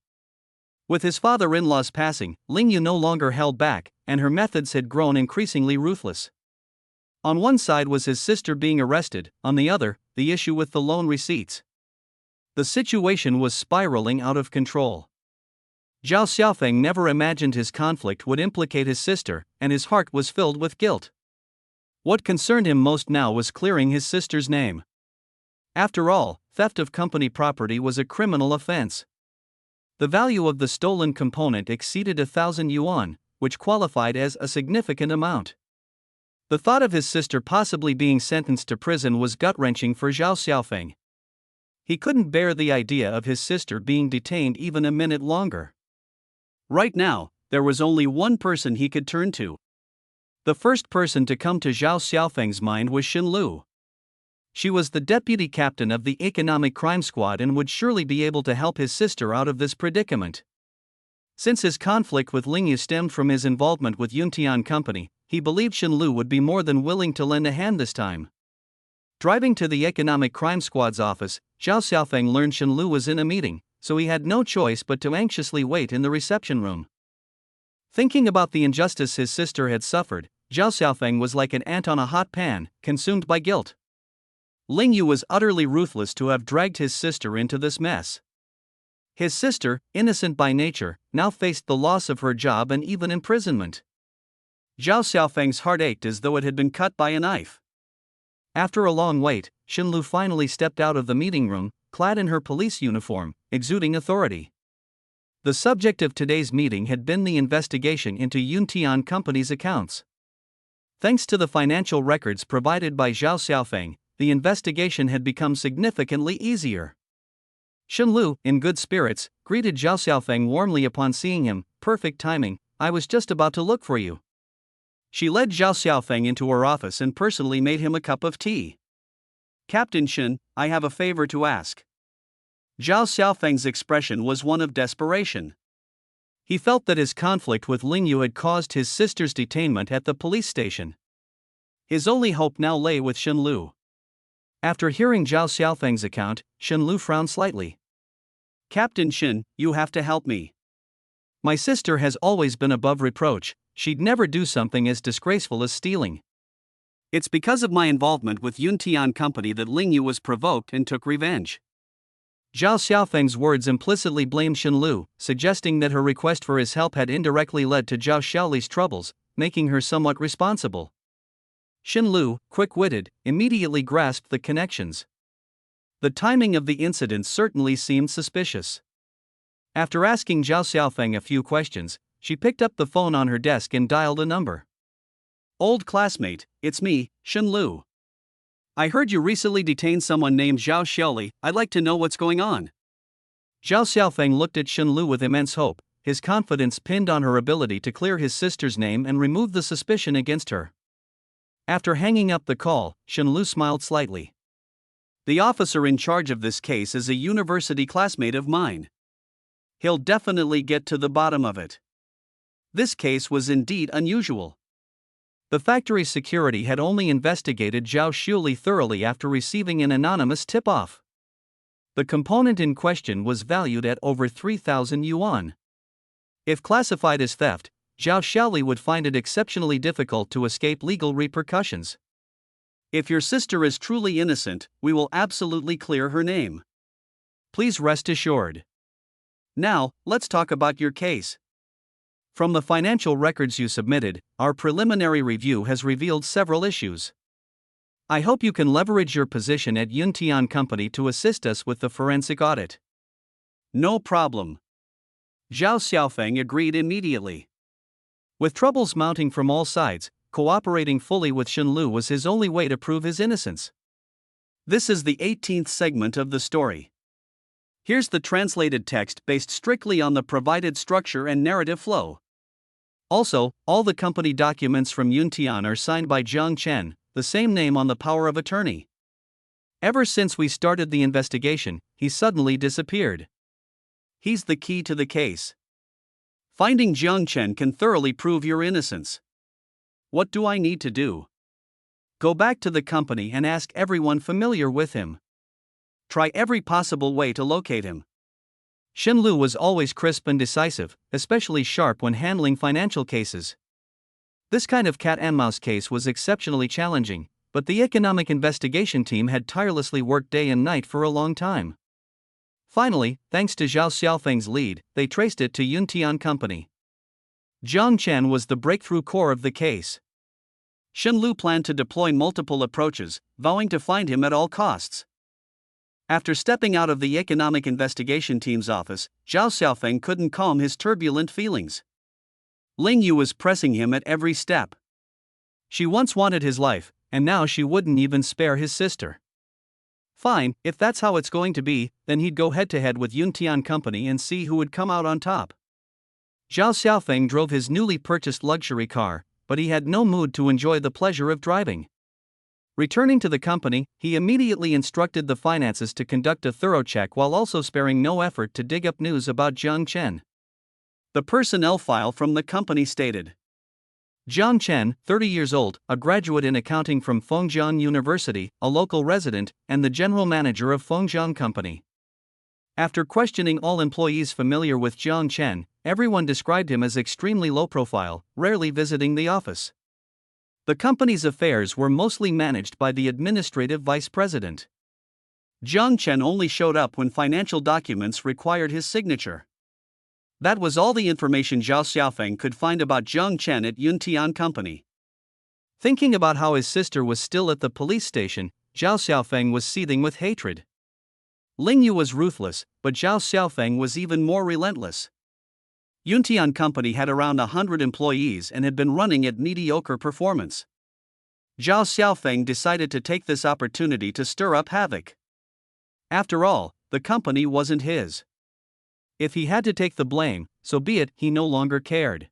[SPEAKER 1] With his father-in-law's passing, Ling Yu no longer held back, and her methods had grown increasingly ruthless. On one side was his sister being arrested, on the other, the issue with the loan receipts. The situation was spiraling out of control. Zhao Xiaofeng never imagined his conflict would implicate his sister, and his heart was filled with guilt. What concerned him most now was clearing his sister's name. After all, theft of company property was a criminal offense. The value of the stolen component exceeded 1,000 yuan, which qualified as a significant amount. The thought of his sister possibly being sentenced to prison was gut-wrenching for Zhao Xiaofeng. He couldn't bear the idea of his sister being detained even a minute longer. Right now, there was only one person he could turn to. The first person to come to Zhao Xiaofeng's mind was Xin Lu. She was the deputy captain of the economic crime squad and would surely be able to help his sister out of this predicament. Since his conflict with Ling Yu stemmed from his involvement with Yuntian Company, he believed Xin Lu would be more than willing to lend a hand this time. Driving to the economic crime squad's office, Zhao Xiaofeng learned Xin Lu was in a meeting, so he had no choice but to anxiously wait in the reception room. Thinking about the injustice his sister had suffered, Zhao Xiaofeng was like an ant on a hot pan, consumed by guilt. Ling Yu was utterly ruthless to have dragged his sister into this mess. His sister, innocent by nature, now faced the loss of her job and even imprisonment. Zhao Xiaofeng's heart ached as though it had been cut by a knife. After a long wait, Xin Lu finally stepped out of the meeting room, clad in her police uniform, exuding authority. The subject of today's meeting had been the investigation into Yuntian Company's accounts. Thanks to the financial records provided by Zhao Xiaofeng, the investigation had become significantly easier. Xin Lu, in good spirits, greeted Zhao Xiaofeng warmly upon seeing him. Perfect timing, I was just about to look for you. She led Zhao Xiaofeng into her office and personally made him a cup of tea. Captain Xin, I have a favor to ask. Zhao Xiaofeng's expression was one of desperation. He felt that his conflict with Ling Yu had caused his sister's detainment at the police station. His only hope now lay with Xin Lu. After hearing Zhao Xiaofeng's account, Xin Lu frowned slightly. Captain Xin, you have to help me. My sister has always been above reproach, she'd never do something as disgraceful as stealing. It's because of my involvement with Yuntian Company that Ling Yu was provoked and took revenge. Zhao Xiaofeng's words implicitly blamed Xin Lu, suggesting that her request for his help had indirectly led to Zhao Xiaoli's troubles, making her somewhat responsible. Xin Lu, quick-witted, immediately grasped the connections. The timing of the incident certainly seemed suspicious. After asking Zhao Xiaofeng a few questions, she picked up the phone on her desk and dialed a number. Old classmate, it's me, Xin Lu. I heard you recently detained someone named Zhao Xiaoli. I'd like to know what's going on. Zhao Xiaofeng looked at Xin Lu with immense hope, his confidence pinned on her ability to clear his sister's name and remove the suspicion against her. After hanging up the call, Shenlu smiled slightly. The officer in charge of this case is a university classmate of mine. He'll definitely get to the bottom of it. This case was indeed unusual. The factory's security had only investigated Zhao Shuli thoroughly after receiving an anonymous tip-off. The component in question was valued at over 3,000 yuan. If classified as theft, Zhao Xiaoli would find it exceptionally difficult to escape legal repercussions. If your sister is truly innocent, we will absolutely clear her name. Please rest assured. Now, let's talk about your case. From the financial records you submitted, our preliminary review has revealed several issues. I hope you can leverage your position at Yuntian Company to assist us with the forensic audit. No problem. Zhao Xiaofeng agreed immediately. With troubles mounting from all sides, cooperating fully with Shenlu was his only way to prove his innocence. This is the 18th segment of the story. Here's the translated text based strictly on the provided structure and narrative flow. Also, all the company documents from Yuntian are signed by Jiang Chen, the same name on the power of attorney. Ever since we started the investigation, he suddenly disappeared. He's the key to the case. Finding Jiang Chen can thoroughly prove your innocence. What do I need to do? Go back to the company and ask everyone familiar with him. Try every possible way to locate him. Shenlu was always crisp and decisive, especially sharp when handling financial cases. This kind of cat-and-mouse case was exceptionally challenging, but the economic investigation team had tirelessly worked day and night for a long time. Finally, thanks to Zhao Xiaofeng's lead, they traced it to Yuntian Company. Jiang Chen was the breakthrough core of the case. Shenlu planned to deploy multiple approaches, vowing to find him at all costs. After stepping out of the economic investigation team's office, Zhao Xiaofeng couldn't calm his turbulent feelings. Ling Yu was pressing him at every step. She once wanted his life, and now she wouldn't even spare his sister. Fine, if that's how it's going to be, then he'd go head-to-head with Yuntian Company and see who would come out on top. Zhao Xiaofeng drove his newly purchased luxury car, but he had no mood to enjoy the pleasure of driving. Returning to the company, he immediately instructed the finances to conduct a thorough check while also sparing no effort to dig up news about Jiang Chen. The personnel file from the company stated: Jiang Chen, 30 years old, a graduate in accounting from Fengjiang University, a local resident, and the general manager of Fengjiang Company. After questioning all employees familiar with Jiang Chen, everyone described him as extremely low profile, rarely visiting the office. The company's affairs were mostly managed by the administrative vice president. Jiang Chen only showed up when financial documents required his signature. That was all the information Zhao Xiaofeng could find about Jiang Chen at Yuntian Company. Thinking about how his sister was still at the police station, Zhao Xiaofeng was seething with hatred. Ling Yu was ruthless, but Zhao Xiaofeng was even more relentless. Yuntian Company had around 100 employees and had been running at mediocre performance. Zhao Xiaofeng decided to take this opportunity to stir up havoc. After all, the company wasn't his. If he had to take the blame, so be it, he no longer cared.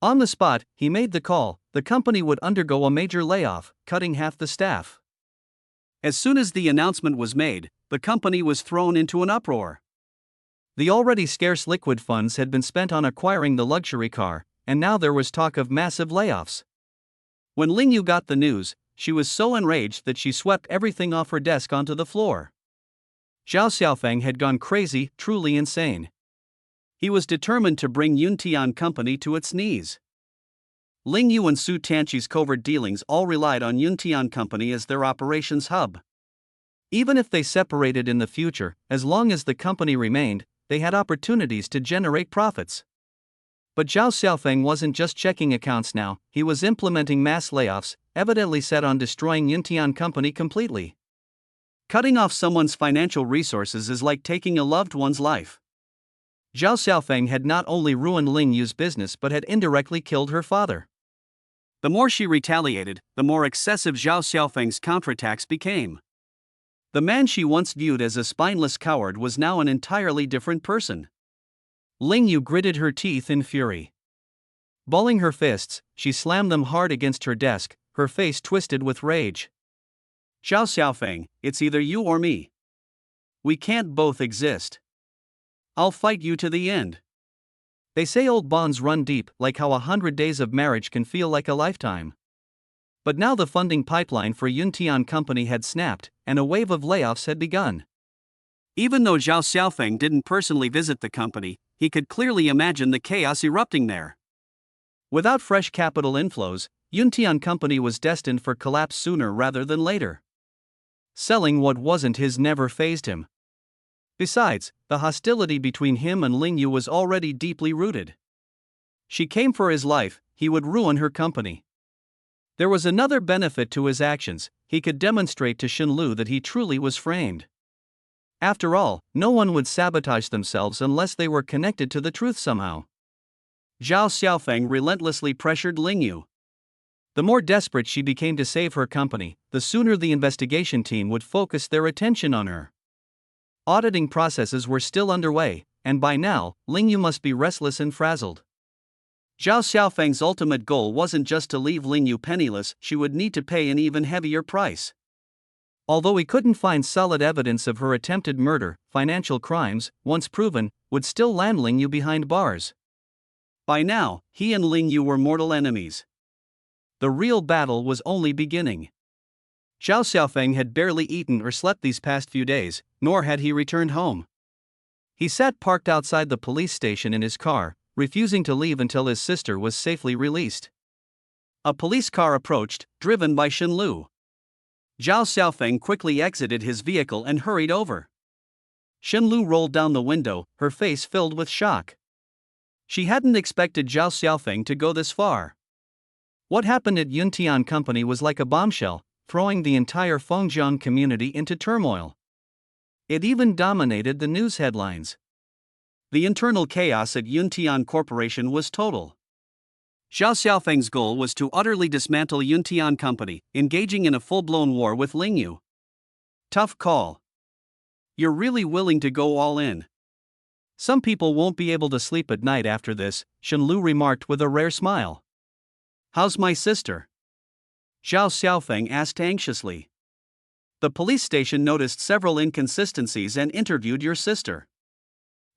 [SPEAKER 1] On the spot, he made the call: the company would undergo a major layoff, cutting half the staff. As soon as the announcement was made, the company was thrown into an uproar. The already scarce liquid funds had been spent on acquiring the luxury car, and now there was talk of massive layoffs. When Ling Yu got the news, she was so enraged that she swept everything off her desk onto the floor. Zhao Xiaofeng had gone crazy, truly insane. He was determined to bring Yuntian Company to its knees. Ling Yu and Su Tianqi's covert dealings all relied on Yuntian Company as their operations hub. Even if they separated in the future, as long as the company remained, they had opportunities to generate profits. But Zhao Xiaofeng wasn't just checking accounts now, he was implementing mass layoffs, evidently set on destroying Yuntian Company completely. Cutting off someone's financial resources is like taking a loved one's life. Zhao Xiaofeng had not only ruined Ling Yu's business but had indirectly killed her father. The more she retaliated, the more excessive Zhao Xiaofeng's counterattacks became. The man she once viewed as a spineless coward was now an entirely different person. Ling Yu gritted her teeth in fury. Balling her fists, she slammed them hard against her desk, her face twisted with rage. Zhao Xiaofeng, it's either you or me. We can't both exist. I'll fight you to the end. They say old bonds run deep, like how 100 days of marriage can feel like a lifetime. But now the funding pipeline for Yuntian Company had snapped, and a wave of layoffs had begun. Even though Zhao Xiaofeng didn't personally visit the company, he could clearly imagine the chaos erupting there. Without fresh capital inflows, Yuntian Company was destined for collapse sooner rather than later. Selling what wasn't his never fazed him. Besides, the hostility between him and Ling Yu was already deeply rooted. She came for his life, he would ruin her company. There was another benefit to his actions, he could demonstrate to Xinlu that he truly was framed. After all, no one would sabotage themselves unless they were connected to the truth somehow. Zhao Xiaofeng relentlessly pressured Ling Yu. The more desperate she became to save her company, the sooner the investigation team would focus their attention on her. Auditing processes were still underway, and by now, Ling Yu must be restless and frazzled. Zhao Xiaofeng's ultimate goal wasn't just to leave Ling Yu penniless, she would need to pay an even heavier price. Although he couldn't find solid evidence of her attempted murder, financial crimes, once proven, would still land Ling Yu behind bars. By now, he and Ling Yu were mortal enemies. The real battle was only beginning. Zhao Xiaofeng had barely eaten or slept these past few days, nor had he returned home. He sat parked outside the police station in his car, refusing to leave until his sister was safely released. A police car approached, driven by Xinlu. Zhao Xiaofeng quickly exited his vehicle and hurried over. Xinlu rolled down the window, her face filled with shock. She hadn't expected Zhao Xiaofeng to go this far. What happened at Yuntian Company was like a bombshell, throwing the entire Fengjiang community into turmoil. It even dominated the news headlines. The internal chaos at Yuntian Corporation was total. Zhao Xiaofeng's goal was to utterly dismantle Yuntian Company, engaging in a full-blown war with Ling Yu. Tough call. You're really willing to go all in. Some people won't be able to sleep at night after this, Xinlu remarked with a rare smile. How's my sister? Zhao Xiaofeng asked anxiously. The police station noticed several inconsistencies and interviewed your sister.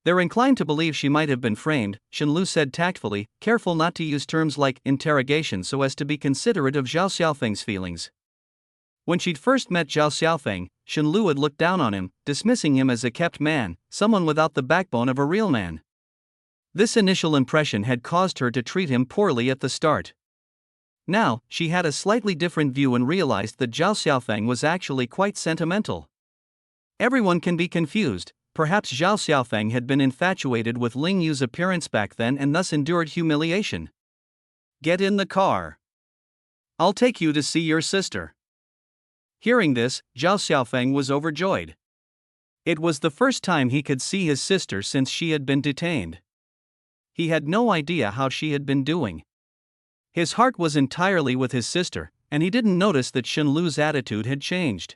[SPEAKER 1] They're inclined to believe she might have been framed, Xinlu said tactfully, careful not to use terms like interrogation so as to be considerate of Zhao Xiaofeng's feelings. When she'd first met Zhao Xiaofeng, Xinlu had looked down on him, dismissing him as a kept man, someone without the backbone of a real man. This initial impression had caused her to treat him poorly at the start. Now, she had a slightly different view and realized that Zhao Xiaofeng was actually quite sentimental. Everyone can be confused. Perhaps Zhao Xiaofeng had been infatuated with Ling Yu's appearance back then and thus endured humiliation. Get in the car. I'll take you to see your sister. Hearing this, Zhao Xiaofeng was overjoyed. It was the first time he could see his sister since she had been detained. He had no idea how she had been doing. His heart was entirely with his sister, and he didn't notice that Xinlu's attitude had changed.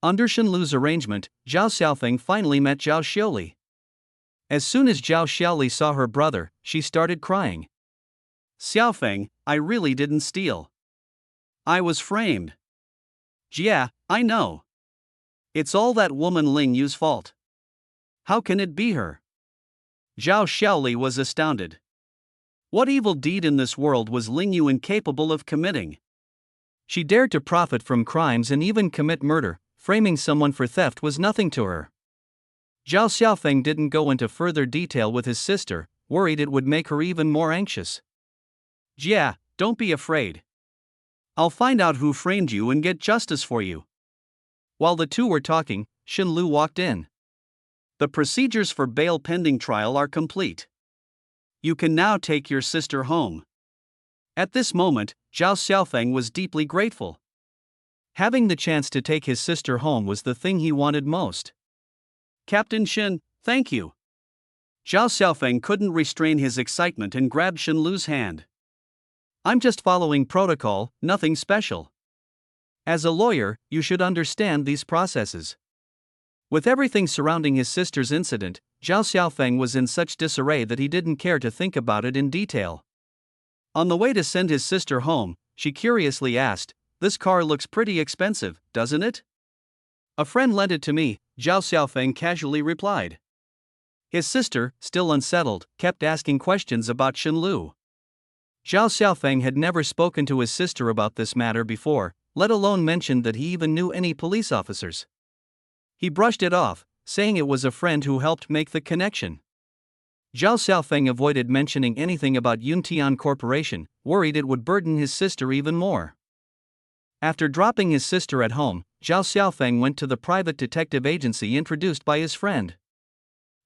[SPEAKER 1] Under Xinlu's arrangement, Zhao Xiaofeng finally met Zhao Xiaoli. As soon as Zhao Xiaoli saw her brother, she started crying. Xiaofeng, I really didn't steal. I was framed. Yeah, I know. It's all that woman Ling Yu's fault. How can it be her? Zhao Xiaoli was astounded. What evil deed in this world was Ling Yu incapable of committing? She dared to profit from crimes and even commit murder. Framing someone for theft was nothing to her. Zhao Xiaofeng didn't go into further detail with his sister, worried it would make her even more anxious. Yeah, don't be afraid. I'll find out who framed you and get justice for you. While the two were talking, Xinlu walked in. The procedures for bail pending trial are complete. You can now take your sister home. At this moment, Zhao Xiaofeng was deeply grateful. Having the chance to take his sister home was the thing he wanted most. Captain Xin, thank you. Zhao Xiaofeng couldn't restrain his excitement and grabbed Xinlu's hand. I'm just following protocol, nothing special. As a lawyer, you should understand these processes. With everything surrounding his sister's incident, Zhao Xiaofeng was in such disarray that he didn't care to think about it in detail. On the way to send his sister home, she curiously asked, "This car looks pretty expensive, doesn't it?" "A friend lent it to me," Zhao Xiaofeng casually replied. His sister, still unsettled, kept asking questions about Shenlu. Zhao Xiaofeng had never spoken to his sister about this matter before, let alone mentioned that he even knew any police officers. He brushed it off, saying it was a friend who helped make the connection. Zhao Xiaofeng avoided mentioning anything about Yuntian Corporation, worried it would burden his sister even more. After dropping his sister at home, Zhao Xiaofeng went to the private detective agency introduced by his friend.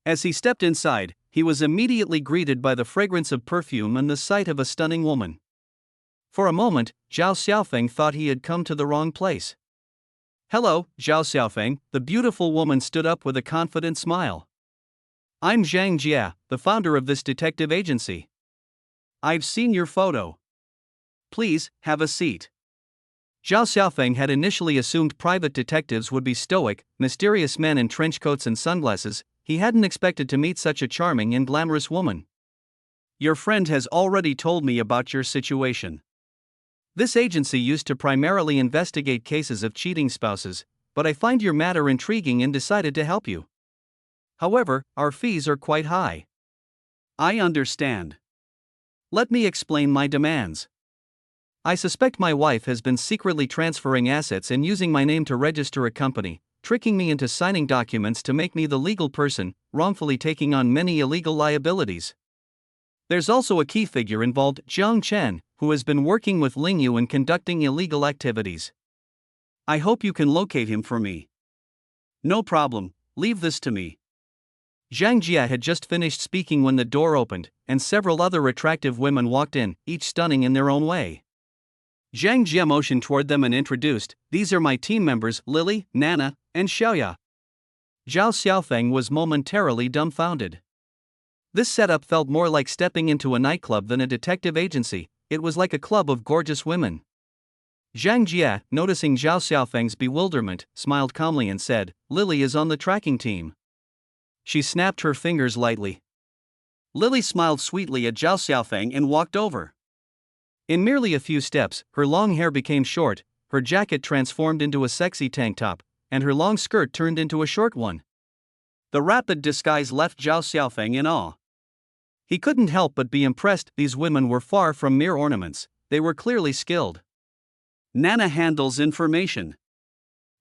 [SPEAKER 1] As he stepped inside, he was immediately greeted by the fragrance of perfume and the sight of a stunning woman. For a moment, Zhao Xiaofeng thought he had come to the wrong place. "Hello, Zhao Xiaofeng," the beautiful woman stood up with a confident smile. "I'm Zhang Jia, the founder of this detective agency. I've seen your photo. Please, have a seat." Zhao Xiaofeng had initially assumed private detectives would be stoic, mysterious men in trench coats and sunglasses. He hadn't expected to meet such a charming and glamorous woman. "Your friend has already told me about your situation. This agency used to primarily investigate cases of cheating spouses, but I find your matter intriguing and decided to help you. However, our fees are quite high." "I understand. Let me explain my demands. I suspect my wife has been secretly transferring assets and using my name to register a company, tricking me into signing documents to make me the legal person, wrongfully taking on many illegal liabilities. There's also a key figure involved, Jiang Chen, who has been working with Ling Yu and conducting illegal activities. I hope you can locate him for me." "No problem, leave this to me." Zhang Jia had just finished speaking when the door opened, and several other attractive women walked in, each stunning in their own way. Zhang Jia motioned toward them and introduced, "These are my team members, Lily, Nana, and Xiaoya." Zhao Xiaofeng was momentarily dumbfounded. This setup felt more like stepping into a nightclub than a detective agency. It was like a club of gorgeous women. Zhang Jia, noticing Zhao Xiaofeng's bewilderment, smiled calmly and said, "Lily is on the tracking team." She snapped her fingers lightly. Lily smiled sweetly at Zhao Xiaofeng and walked over. In merely a few steps, her long hair became short, her jacket transformed into a sexy tank top, and her long skirt turned into a short one. The rapid disguise left Zhao Xiaofeng in awe. He couldn't help but be impressed. These women were far from mere ornaments, they were clearly skilled. "Nana handles information."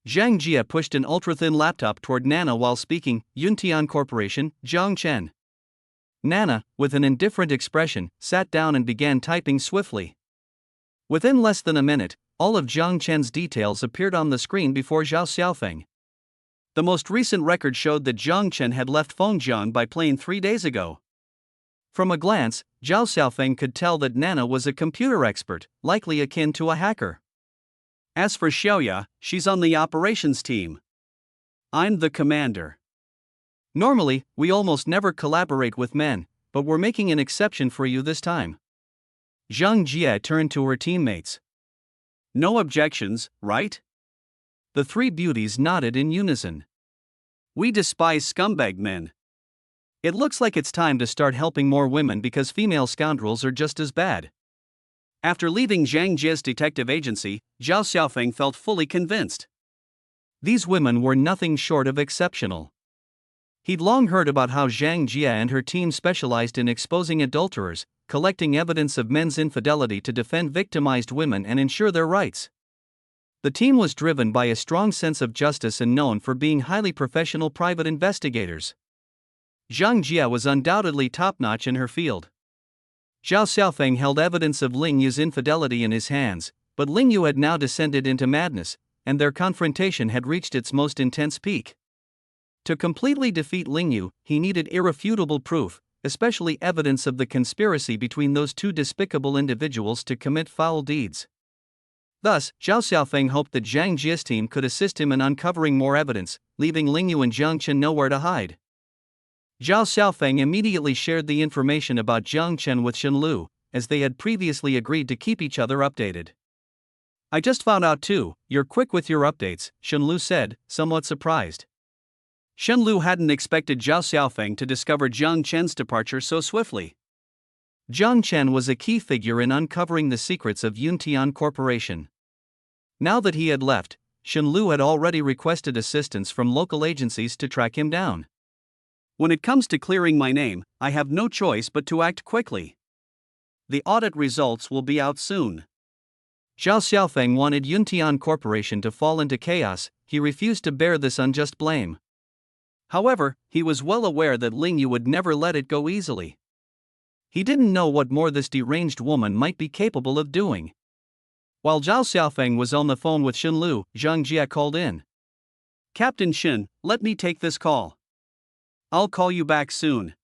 [SPEAKER 1] Zhang Jia pushed an ultra-thin laptop toward Nana while speaking, "Yuntian Corporation, Jiang Chen." Nana, with an indifferent expression, sat down and began typing swiftly. Within less than a minute, all of Jiang Chen's details appeared on the screen before Zhao Xiaofeng. The most recent record showed that Jiang Chen had left Fengjiang by plane 3 days ago. From a glance, Zhao Xiaofeng could tell that Nana was a computer expert, likely akin to a hacker. "As for Xiaoya, she's on the operations team. I'm the commander. Normally, we almost never collaborate with men, but we're making an exception for you this time." Zhang Jia turned to her teammates. "No objections, right?" The three beauties nodded in unison. "We despise scumbag men. It looks like it's time to start helping more women because female scoundrels are just as bad." After leaving Zhang Jia's detective agency, Zhao Xiaofeng felt fully convinced. These women were nothing short of exceptional. He'd long heard about how Zhang Jia and her team specialized in exposing adulterers, collecting evidence of men's infidelity to defend victimized women and ensure their rights. The team was driven by a strong sense of justice and known for being highly professional private investigators. Zhang Jia was undoubtedly top-notch in her field. Zhao Xiaofeng held evidence of Ling Yu's infidelity in his hands, but Ling Yu had now descended into madness, and their confrontation had reached its most intense peak. To completely defeat Ling Yu, he needed irrefutable proof, especially evidence of the conspiracy between those two despicable individuals to commit foul deeds. Thus, Zhao Xiaofeng hoped that Zhang Jia's team could assist him in uncovering more evidence, leaving Ling Yu and Jiang Chen nowhere to hide. Zhao Xiaofeng immediately shared the information about Jiang Chen with Shenlu, as they had previously agreed to keep each other updated. "I just found out too, you're quick with your updates," Shenlu said, somewhat surprised. Shen Lu hadn't expected Zhao Xiaofeng to discover Jiang Chen's departure so swiftly. Jiang Chen was a key figure in uncovering the secrets of Yuntian Corporation. Now that he had left, Shen Lu had already requested assistance from local agencies to track him down. When it comes to clearing my name, I have no choice but to act quickly. The audit results will be out soon. Zhao Xiaofeng wanted Yuntian Corporation to fall into chaos. He refused to bear this unjust blame. However, he was well aware that Ling Yu would never let it go easily. He didn't know what more this deranged woman might be capable of doing. While Zhao Xiaofeng was on the phone with Shen Lu, Zhang Jie called in. "Captain Shen, let me take this call. I'll call you back soon."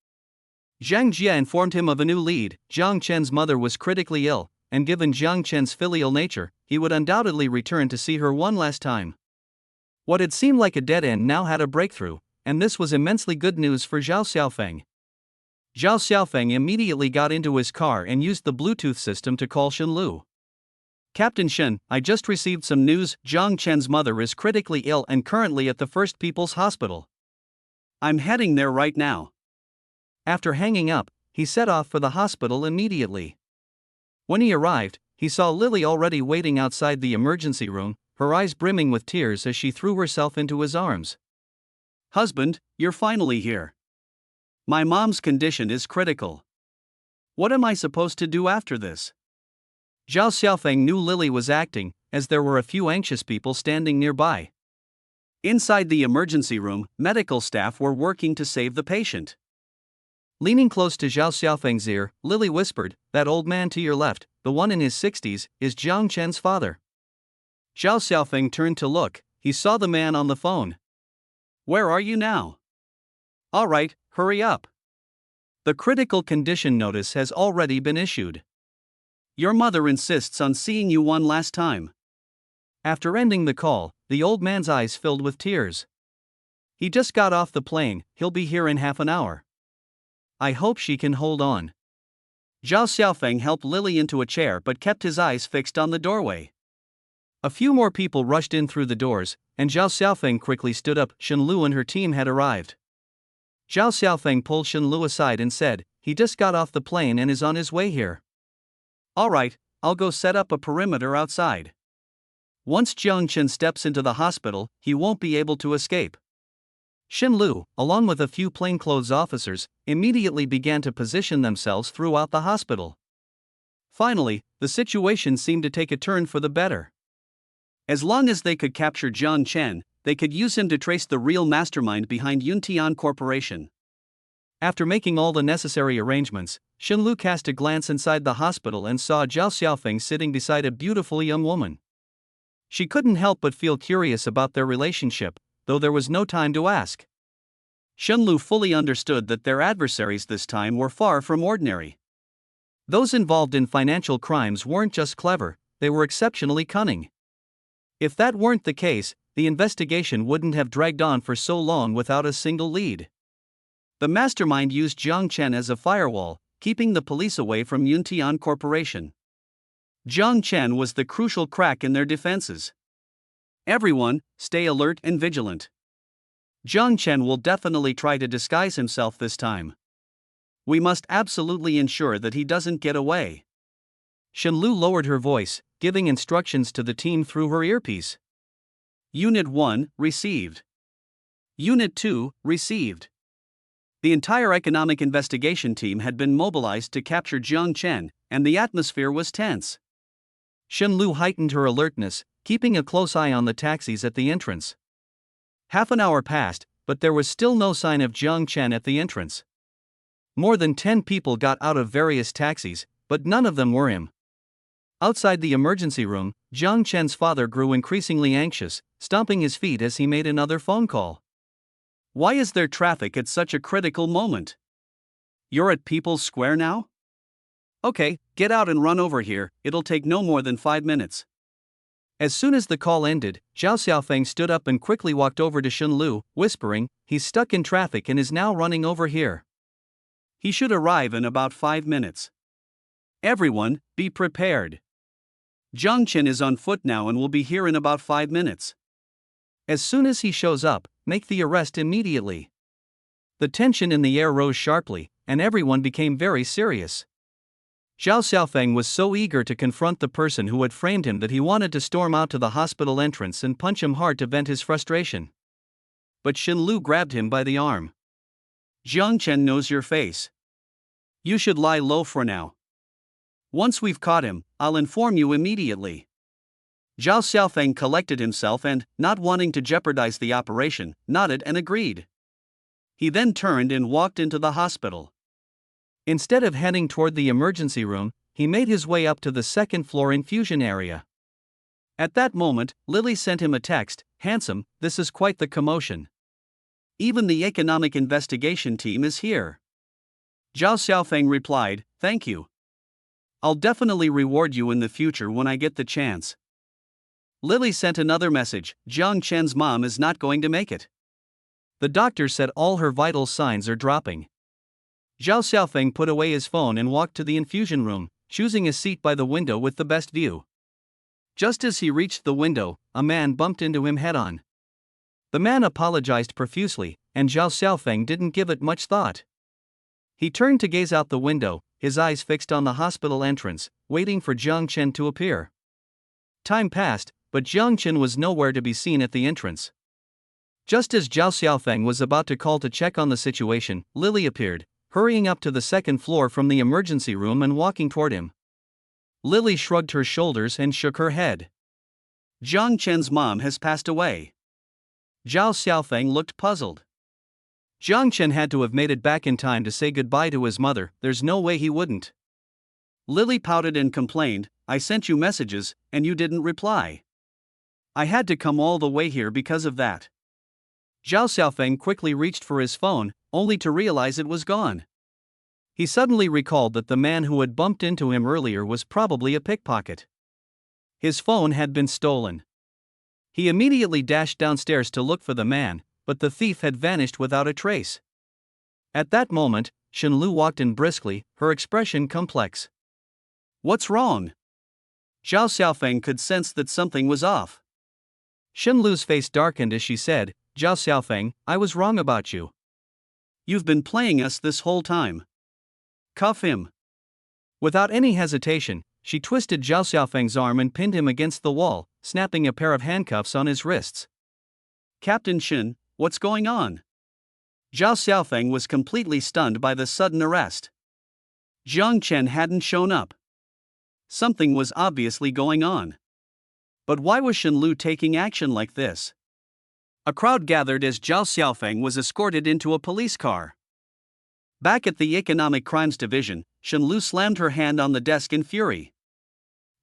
[SPEAKER 1] Zhang Jie informed him of a new lead. Jiang Chen's mother was critically ill, and given Jiang Chen's filial nature, he would undoubtedly return to see her one last time. What had seemed like a dead end now had a breakthrough, and this was immensely good news for Zhao Xiaofeng. Zhao Xiaofeng immediately got into his car and used the Bluetooth system to call Shen Lu. "Captain Shen, I just received some news. Jiang Chen's mother is critically ill and currently at the First People's Hospital. I'm heading there right now." After hanging up, he set off for the hospital immediately. When he arrived, he saw Lily already waiting outside the emergency room, her eyes brimming with tears as she threw herself into his arms. "Husband, you're finally here. My mom's condition is critical. What am I supposed to do after this?" Zhao Xiaofeng knew Lily was acting, as there were a few anxious people standing nearby. Inside the emergency room, medical staff were working to save the patient. Leaning close to Zhao Xiaofeng's ear, Lily whispered, "That old man to your left, the one in his 60s, is Jiang Chen's father." Zhao Xiaofeng turned to look. He saw the man on the phone. "Where are you now?" "All right, hurry up. The critical condition notice has already been issued. Your mother insists on seeing you one last time." After ending the call, the old man's eyes filled with tears. "He just got off the plane, he'll be here in half an hour. I hope she can hold on." Zhao Xiaofeng helped Lily into a chair but kept his eyes fixed on the doorway. A few more people rushed in through the doors, and Zhao Xiaofeng quickly stood up. Shen Lu and her team had arrived. Zhao Xiaofeng pulled Shen Lu aside and said, "He just got off the plane and is on his way here." "All right, I'll go set up a perimeter outside. Once Jiang Chen steps into the hospital, he won't be able to escape." Shen Lu, along with a few plainclothes officers, immediately began to position themselves throughout the hospital. Finally, the situation seemed to take a turn for the better. As long as they could capture Jiang Chen, they could use him to trace the real mastermind behind Yuntian Corporation. After making all the necessary arrangements, Shen Lu cast a glance inside the hospital and saw Zhao Xiaofeng sitting beside a beautiful young woman. She couldn't help but feel curious about their relationship, though there was no time to ask. Shen Lu fully understood that their adversaries this time were far from ordinary. Those involved in financial crimes weren't just clever, they were exceptionally cunning. If that weren't the case, the investigation wouldn't have dragged on for so long without a single lead. The mastermind used Jiang Chen as a firewall, keeping the police away from Yuntian Corporation. Jiang Chen was the crucial crack in their defenses. "Everyone, stay alert and vigilant. Jiang Chen will definitely try to disguise himself this time. We must absolutely ensure that he doesn't get away." Shen Lu lowered her voice, giving instructions to the team through her earpiece. "Unit 1, received. Unit 2, received." The entire economic investigation team had been mobilized to capture Jiang Chen, and the atmosphere was tense. Shen Lu heightened her alertness, keeping a close eye on the taxis at the entrance. Half an hour passed, but there was still no sign of Jiang Chen at the entrance. More than 10 people got out of various taxis, but none of them were him. Outside the emergency room, Jiang Chen's father grew increasingly anxious, stomping his feet as he made another phone call. "Why is there traffic at such a critical moment? You're at People's Square now? Okay, get out and run over here, it'll take no more than 5 minutes." As soon as the call ended, Zhao Xiaofeng stood up and quickly walked over to Shen Lu, whispering, "He's stuck in traffic and is now running over here. He should arrive in about 5 minutes. Everyone, be prepared. Jiang Chen is on foot now and will be here in about 5 minutes. As soon as he shows up, make the arrest immediately. The tension in the air rose sharply, and everyone became very serious. Zhao Xiaofeng was so eager to confront the person who had framed him that he wanted to storm out to the hospital entrance and punch him hard to vent his frustration. But Xin Lu grabbed him by the arm. "Jiang Chen knows your face. You should lie low for now. Once we've caught him, I'll inform you immediately." Zhao Xiaofeng collected himself and, not wanting to jeopardize the operation, nodded and agreed. He then turned and walked into the hospital. Instead of heading toward the emergency room, he made his way up to the second-floor infusion area. At that moment, Lily sent him a text, "Handsome, this is quite the commotion. Even the economic investigation team is here." Zhao Xiaofeng replied, "Thank you. I'll definitely reward you in the future when I get the chance." Lily sent another message, "Jiang Chen's mom is not going to make it. The doctor said all her vital signs are dropping." Zhao Xiaofeng put away his phone and walked to the infusion room, choosing a seat by the window with the best view. Just as he reached the window, a man bumped into him head-on. The man apologized profusely, and Zhao Xiaofeng didn't give it much thought. He turned to gaze out the window, his eyes fixed on the hospital entrance, waiting for Jiang Chen to appear. Time passed, but Jiang Chen was nowhere to be seen at the entrance. Just as Zhao Xiaofeng was about to call to check on the situation, Lily appeared, hurrying up to the second floor from the emergency room and walking toward him. Lily shrugged her shoulders and shook her head. "Jiang Chen's mom has passed away." Zhao Xiaofeng looked puzzled. Jiang Chen had to have made it back in time to say goodbye to his mother, there's no way he wouldn't. Lily pouted and complained, "I sent you messages, and you didn't reply. I had to come all the way here because of that." Zhao Xiaofeng quickly reached for his phone, only to realize it was gone. He suddenly recalled that the man who had bumped into him earlier was probably a pickpocket. His phone had been stolen. He immediately dashed downstairs to look for the man, but the thief had vanished without a trace. At that moment, Xin Lu walked in briskly, her expression complex. "What's wrong?" Zhao Xiaofeng could sense that something was off. Xin Lu's face darkened as she said, "Zhao Xiaofeng, I was wrong about you. You've been playing us this whole time. Cuff him." Without any hesitation, she twisted Zhao Xiaofeng's arm and pinned him against the wall, snapping a pair of handcuffs on his wrists. "Captain Xin, what's going on?" Zhao Xiaofeng was completely stunned by the sudden arrest. Jiang Chen hadn't shown up. Something was obviously going on. But why was Xin Lu taking action like this? A crowd gathered as Zhao Xiaofeng was escorted into a police car. Back at the Economic Crimes Division, Xin Lu slammed her hand on the desk in fury.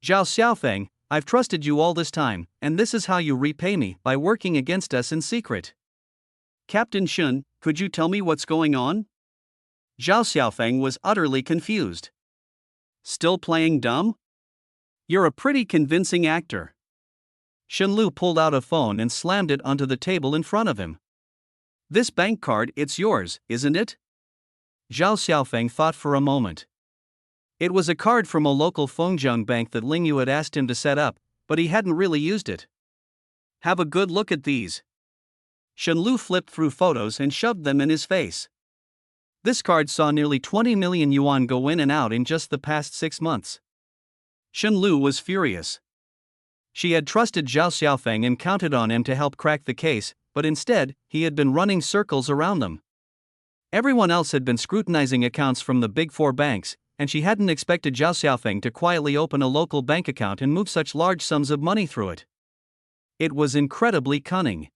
[SPEAKER 1] "Zhao Xiaofeng, I've trusted you all this time, and this is how you repay me, by working against us in secret." "Captain Xin, could you tell me what's going on?" Zhao Xiaofeng was utterly confused. "Still playing dumb? You're a pretty convincing actor." Xin Lu pulled out a phone and slammed it onto the table in front of him. "This bank card, it's yours, isn't it?" Zhao Xiaofeng thought for a moment. It was a card from a local Fengjiang bank that Ling Yu had asked him to set up, but he hadn't really used it. "Have a good look at these." Xin Lu flipped through photos and shoved them in his face. This card saw nearly 20 million yuan go in and out in just the past 6 months. Xin Lu was furious. She had trusted Zhao Xiaofeng and counted on him to help crack the case, but instead, he had been running circles around them. Everyone else had been scrutinizing accounts from the big 4 banks, and she hadn't expected Zhao Xiaofeng to quietly open a local bank account and move such large sums of money through it. It was incredibly cunning.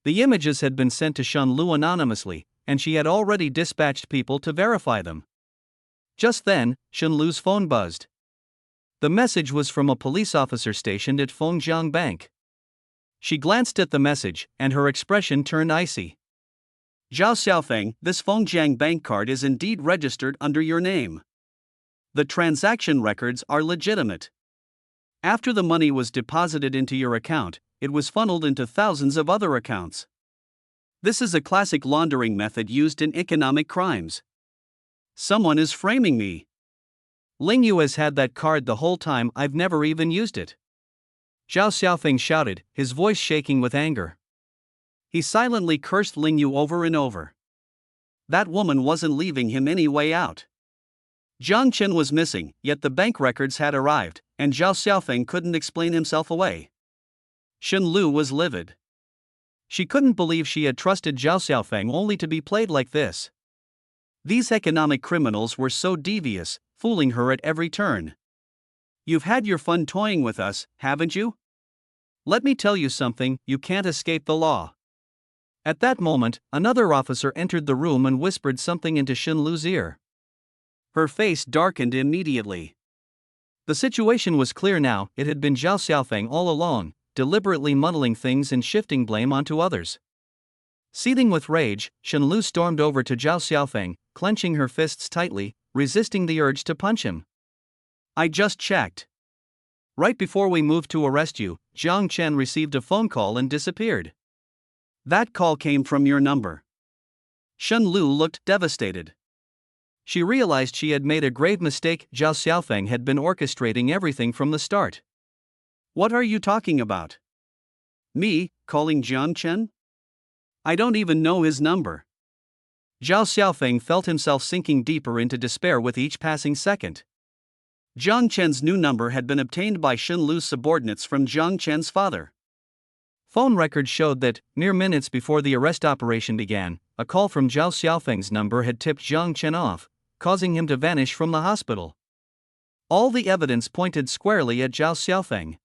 [SPEAKER 1] The images had been sent to Xin Lu anonymously, and she had already dispatched people to verify them. Just then, Xin Lu's phone buzzed. The message was from a police officer stationed at Fengjiang Bank. She glanced at the message, and her expression turned icy. "Zhao Xiaofeng, this Fengjiang Bank card is indeed registered under your name. The transaction records are legitimate. After the money was deposited into your account, it was funneled into thousands of other accounts. This is a classic laundering method used in economic crimes. Someone is framing me. Ling Yu has had that card the whole time, I've never even used it." Zhao Xiaofeng shouted, his voice shaking with anger. He silently cursed Ling Yu over and over. That woman wasn't leaving him any way out. Jiang Chen was missing, yet the bank records had arrived, and Zhao Xiaofeng couldn't explain himself away. Shen Lu was livid. She couldn't believe she had trusted Zhao Xiaofeng only to be played like this. These economic criminals were so devious, fooling her at every turn. You've had your fun toying with us, haven't you? Let me tell you something, you can't escape the law. At that moment, another officer entered the room and whispered something into Shen Lu's ear. Her face darkened immediately. The situation was clear now, it had been Zhao Xiaofeng all along, deliberately muddling things and shifting blame onto others. Seething with rage, Shen Lu stormed over to Zhao Xiaofeng, clenching her fists tightly, resisting the urge to punch him. I just checked. Right before we moved to arrest you, Jiang Chen received a phone call and disappeared. That call came from your number. Shen Lu looked devastated. She realized she had made a grave mistake. Zhao Xiaofeng had been orchestrating everything from the start. What are you talking about? Me, calling Jiang Chen? I don't even know his number. Zhao Xiaofeng felt himself sinking deeper into despair with each passing second. Jiang Chen's new number had been obtained by Shen Lu's subordinates from Jiang Chen's father. Phone records showed that, mere minutes before the arrest operation began, a call from Zhao Xiaofeng's number had tipped Jiang Chen off, causing him to vanish from the hospital. All the evidence pointed squarely at Zhao Xiaofeng.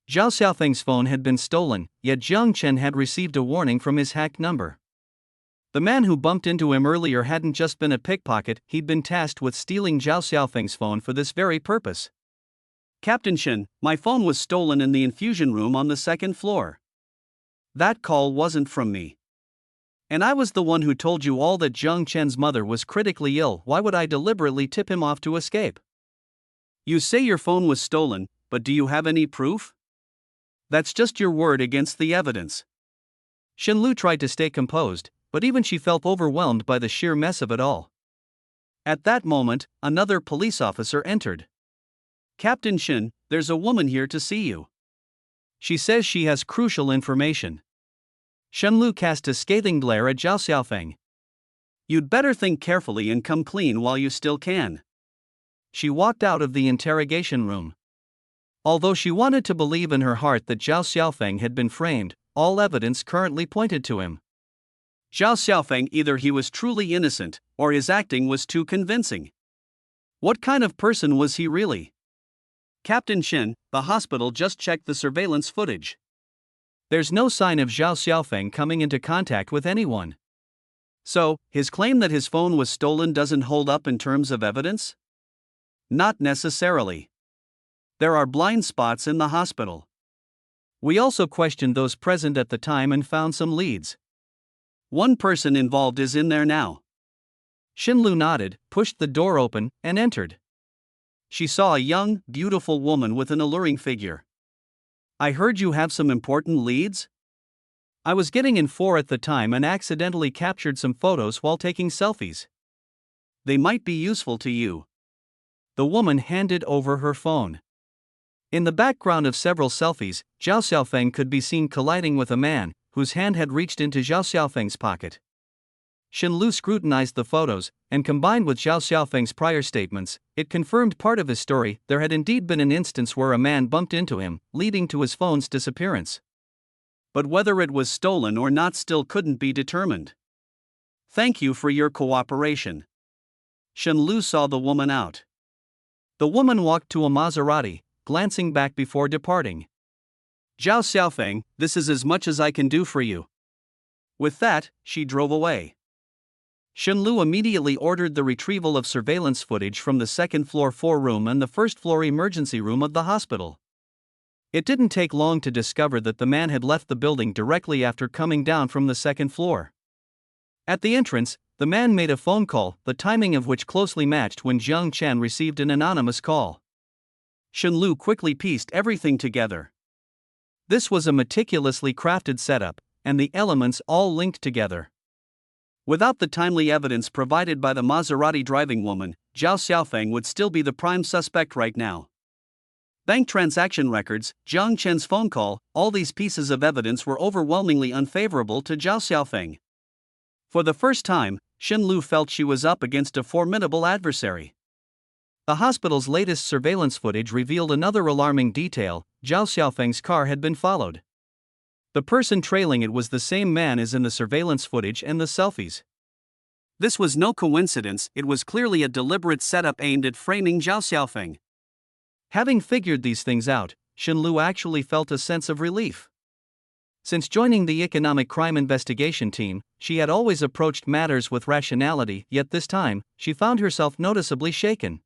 [SPEAKER 1] Zhao Xiaofeng's phone had been stolen, yet Jiang Chen had received a warning from his hacked number. The man who bumped into him earlier hadn't just been a pickpocket, he'd been tasked with stealing Zhao Xiaofeng's phone for this very purpose. Captain Shen, my phone was stolen in the infusion room on the second floor. That call wasn't from me. And I was the one who told you all that Jiang Chen's mother was critically ill. Why would I deliberately tip him off to escape? You say your phone was stolen, but do you have any proof? That's just your word against the evidence. Shen Lu tried to stay composed, but even she felt overwhelmed by the sheer mess of it all. At that moment, another police officer entered. Captain Shen, there's a woman here to see you. She says she has crucial information. Shen Lu cast a scathing glare at Zhao Xiaofeng. You'd better think carefully and come clean while you still can. She walked out of the interrogation room. Although she wanted to believe in her heart that Zhao Xiaofeng had been framed, all evidence currently pointed to him. Zhao Xiaofeng, either he was truly innocent, or his acting was too convincing. What kind of person was he really? Captain Shen, the hospital just checked the surveillance footage. There's no sign of Zhao Xiaofeng coming into contact with anyone. So, his claim that his phone was stolen doesn't hold up in terms of evidence? Not necessarily. There are blind spots in the hospital. We also questioned those present at the time and found some leads. One person involved is in there now. Shen Lu nodded, pushed the door open, and entered. She saw a young, beautiful woman with an alluring figure. I heard you have some important leads? I was getting in 4 at the time and accidentally captured some photos while taking selfies. They might be useful to you. The woman handed over her phone. In the background of several selfies, Zhao Xiaofeng could be seen colliding with a man, whose hand had reached into Zhao Xiaofeng's pocket. Shen Lu scrutinized the photos, and combined with Zhao Xiaofeng's prior statements, it confirmed part of his story. There had indeed been an instance where a man bumped into him, leading to his phone's disappearance. But whether it was stolen or not still couldn't be determined. Thank you for your cooperation. Shen Lu saw the woman out. The woman walked to a Maserati, glancing back before departing. Zhao Xiaofeng, this is as much as I can do for you. With that, she drove away. Shen Lu immediately ordered the retrieval of surveillance footage from the second-floor 4-room and the first-floor emergency room of the hospital. It didn't take long to discover that the man had left the building directly after coming down from the second floor. At the entrance, the man made a phone call, the timing of which closely matched when Jiang Chen received an anonymous call. Shen Lu quickly pieced everything together. This was a meticulously crafted setup, and the elements all linked together. Without the timely evidence provided by the Maserati driving woman, Zhao Xiaofeng would still be the prime suspect right now. Bank transaction records, Jiang Chen's phone call, all these pieces of evidence were overwhelmingly unfavorable to Zhao Xiaofeng. For the first time, Xin Lu felt she was up against a formidable adversary. The hospital's latest surveillance footage revealed another alarming detail: Zhao Xiaofeng's car had been followed. The person trailing it was the same man as in the surveillance footage and the selfies. This was no coincidence, it was clearly a deliberate setup aimed at framing Zhao Xiaofeng. Having figured these things out, Xin Lu actually felt a sense of relief. Since joining the economic crime investigation team, she had always approached matters with rationality, yet this time, she found herself noticeably shaken.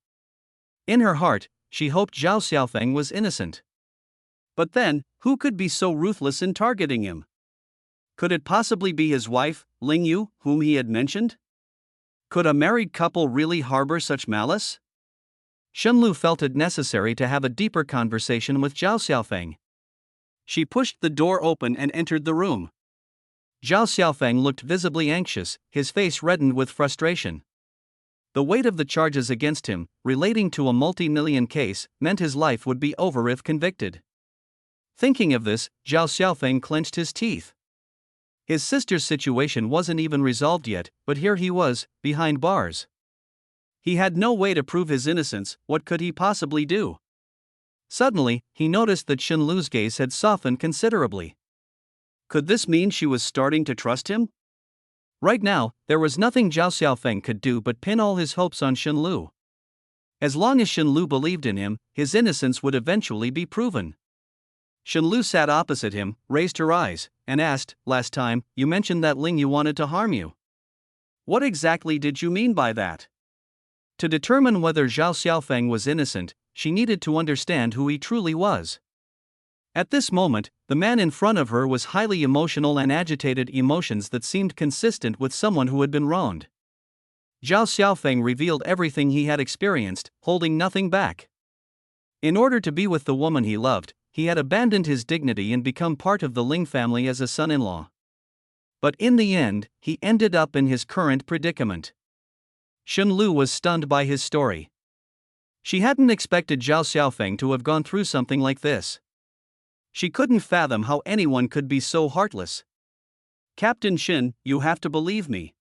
[SPEAKER 1] In her heart, she hoped Zhao Xiaofeng was innocent. But then, who could be so ruthless in targeting him? Could it possibly be his wife, Ling Yu, whom he had mentioned? Could a married couple really harbor such malice? Xin Lu felt it necessary to have a deeper conversation with Zhao Xiaofeng. She pushed the door open and entered the room. Zhao Xiaofeng looked visibly anxious, his face reddened with frustration. The weight of the charges against him, relating to a multi-million case, meant his life would be over if convicted. Thinking of this, Zhao Xiaofeng clenched his teeth. His sister's situation wasn't even resolved yet, but here he was, behind bars. He had no way to prove his innocence. What could he possibly do? Suddenly, he noticed that Xin Lu's gaze had softened considerably. Could this mean she was starting to trust him? Right now, there was nothing Zhao Xiaofeng could do but pin all his hopes on Xin Lu. As long as Xin Lu believed in him, his innocence would eventually be proven. Xin Lu sat opposite him, raised her eyes, and asked, "Last time, you mentioned that Ling Yu wanted to harm you. What exactly did you mean by that?" To determine whether Zhao Xiaofeng was innocent, she needed to understand who he truly was. At this moment, the man in front of her was highly emotional and agitated, emotions that seemed consistent with someone who had been wronged. Zhao Xiaofeng revealed everything he had experienced, holding nothing back. In order to be with the woman he loved, he had abandoned his dignity and become part of the Ling family as a son-in-law. But in the end, he ended up in his current predicament. Xin Lu was stunned by his story. She hadn't expected Zhao Xiaofeng to have gone through something like this. She couldn't fathom how anyone could be so heartless. "Captain Xin, you have to believe me.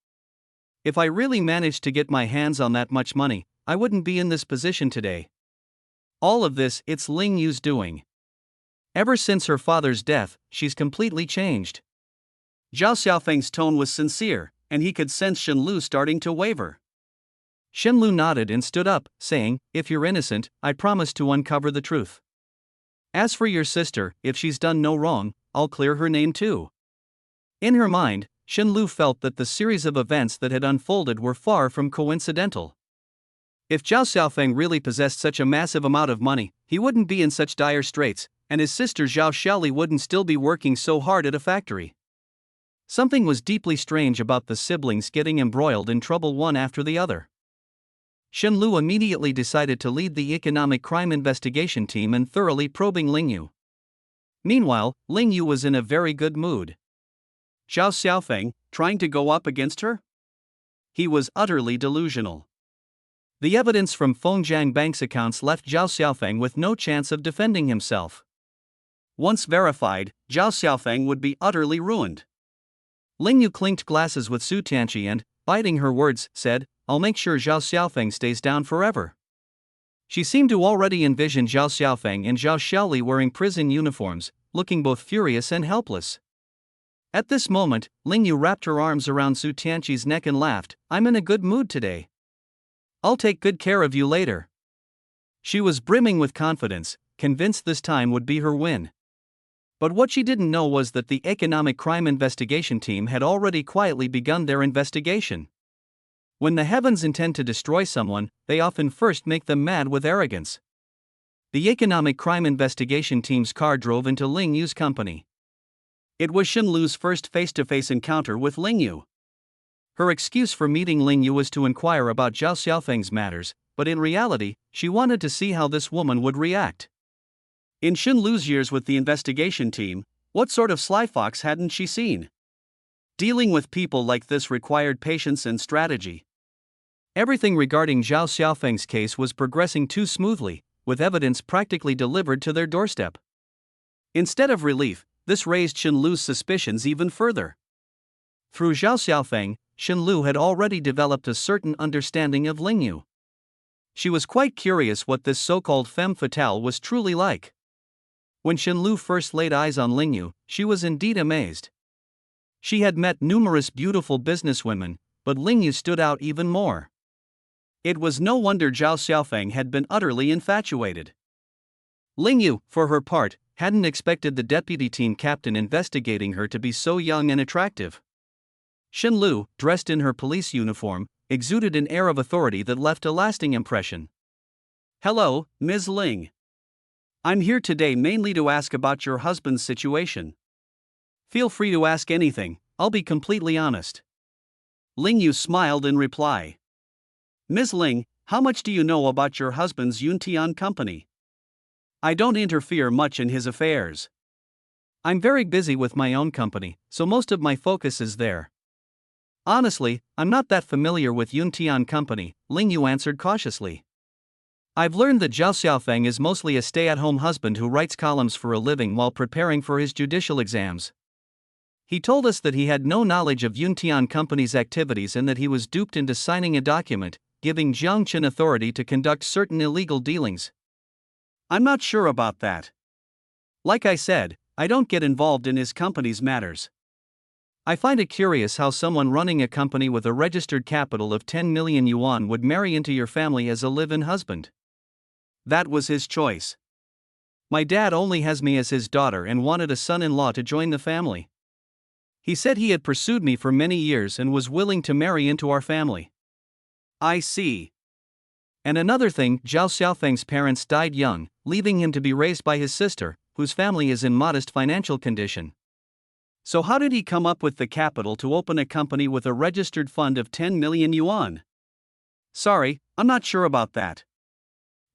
[SPEAKER 1] If I really managed to get my hands on that much money, I wouldn't be in this position today. All of this, it's Ling Yu's doing. Ever since her father's death, she's completely changed." Zhao Xiaofeng's tone was sincere, and he could sense Xin Lu starting to waver. Xin Lu nodded and stood up, saying, "If you're innocent, I promise to uncover the truth. As for your sister, if she's done no wrong, I'll clear her name too." In her mind, Xin Lu felt that the series of events that had unfolded were far from coincidental. If Zhao Xiaofeng really possessed such a massive amount of money, he wouldn't be in such dire straits, and his sister Zhao Xiaoli wouldn't still be working so hard at a factory. Something was deeply strange about the siblings getting embroiled in trouble one after the other. Xin Lu immediately decided to lead the economic crime investigation team in thoroughly probing Ling Yu. Meanwhile, Ling Yu was in a very good mood. Zhao Xiaofeng, trying to go up against her? He was utterly delusional. The evidence from Fengjiang Bank's accounts left Zhao Xiaofeng with no chance of defending himself. Once verified, Zhao Xiaofeng would be utterly ruined. Ling Yu clinked glasses with Su Tianqi and, biting her words, said, "I'll make sure Zhao Xiaofeng stays down forever." She seemed to already envision Zhao Xiaofeng and Zhao Xiaoli wearing prison uniforms, looking both furious and helpless. At this moment, Ling Yu wrapped her arms around Su Tianqi's neck and laughed, "I'm in a good mood today. I'll take good care of you later." She was brimming with confidence, convinced this time would be her win. But what she didn't know was that the economic crime investigation team had already quietly begun their investigation. When the heavens intend to destroy someone, they often first make them mad with arrogance. The economic crime investigation team's car drove into Ling Yu's company. It was Xin Lu's first face-to-face encounter with Ling Yu. Her excuse for meeting Ling Yu was to inquire about Zhao Xiaofeng's matters, but in reality, she wanted to see how this woman would react. In Xin Lu's years with the investigation team, what sort of sly fox hadn't she seen? Dealing with people like this required patience and strategy. Everything regarding Zhao Xiaofeng's case was progressing too smoothly, with evidence practically delivered to their doorstep. Instead of relief, this raised Shenlu's suspicions even further. Through Zhao Xiaofeng, Shenlu had already developed a certain understanding of Lingyu. She was quite curious what this so-called femme fatale was truly like. When Shenlu first laid eyes on Lingyu, she was indeed amazed. She had met numerous beautiful businesswomen, but Lingyu stood out even more. It was no wonder Zhao Xiaofeng had been utterly infatuated. Lingyu, for her part, hadn't expected the deputy team captain investigating her to be so young and attractive. Shenlu, dressed in her police uniform, exuded an air of authority that left a lasting impression. "Hello, Ms. Ling. I'm here today mainly to ask about your husband's situation. Feel free to ask anything, I'll be completely honest." Lingyu smiled in reply. "Ms. Ling, how much do you know about your husband's Yuntian company? I don't interfere much in his affairs. I'm very busy with my own company, so most of my focus is there." "Honestly, I'm not that familiar with Yuntian company," Lingyu answered cautiously. "I've learned that Zhao Xiaofeng is mostly a stay-at-home husband who writes columns for a living while preparing for his judicial exams. He told us that he had no knowledge of Yuntian company's activities and that he was duped into signing a document, giving Jiangchen authority to conduct certain illegal dealings. I'm not sure about that. Like I said, I don't get involved in his company's matters. I find it curious how someone running a company with a registered capital of 10 million yuan would marry into your family as a live-in husband. That was his choice. My dad only has me as his daughter and wanted a son-in-law to join the family. He said he had pursued me for many years and was willing to marry into our family." "I see. And another thing, Zhao Xiaofeng's parents died young, leaving him to be raised by his sister, whose family is in modest financial condition. So how did he come up with the capital to open a company with a registered fund of 10 million yuan? Sorry, I'm not sure about that.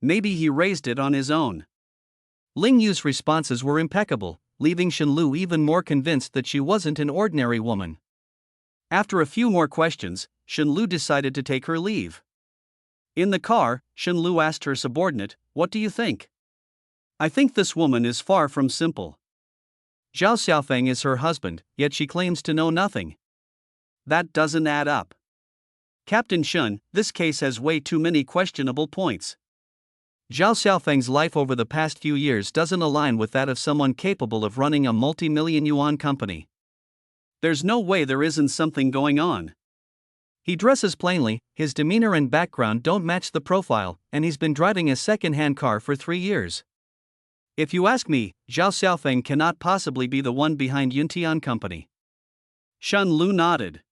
[SPEAKER 1] Maybe he raised it on his own." Lingyu's responses were impeccable, leaving Shenlu even more convinced that she wasn't an ordinary woman. After a few more questions, Shenlu decided to take her leave. In the car, Shenlu asked her subordinate, "What do you think?" "I think this woman is far from simple. Zhao Xiaofeng is her husband, yet she claims to know nothing. That doesn't add up. Captain Shun, this case has way too many questionable points. Zhao Xiaofeng's life over the past few years doesn't align with that of someone capable of running a multi-million yuan company. There's no way there isn't something going on. He dresses plainly, his demeanor and background don't match the profile, and he's been driving a second-hand car for 3 years. If you ask me, Zhao Xiaofeng cannot possibly be the one behind Yuntian company." Shun Lu nodded.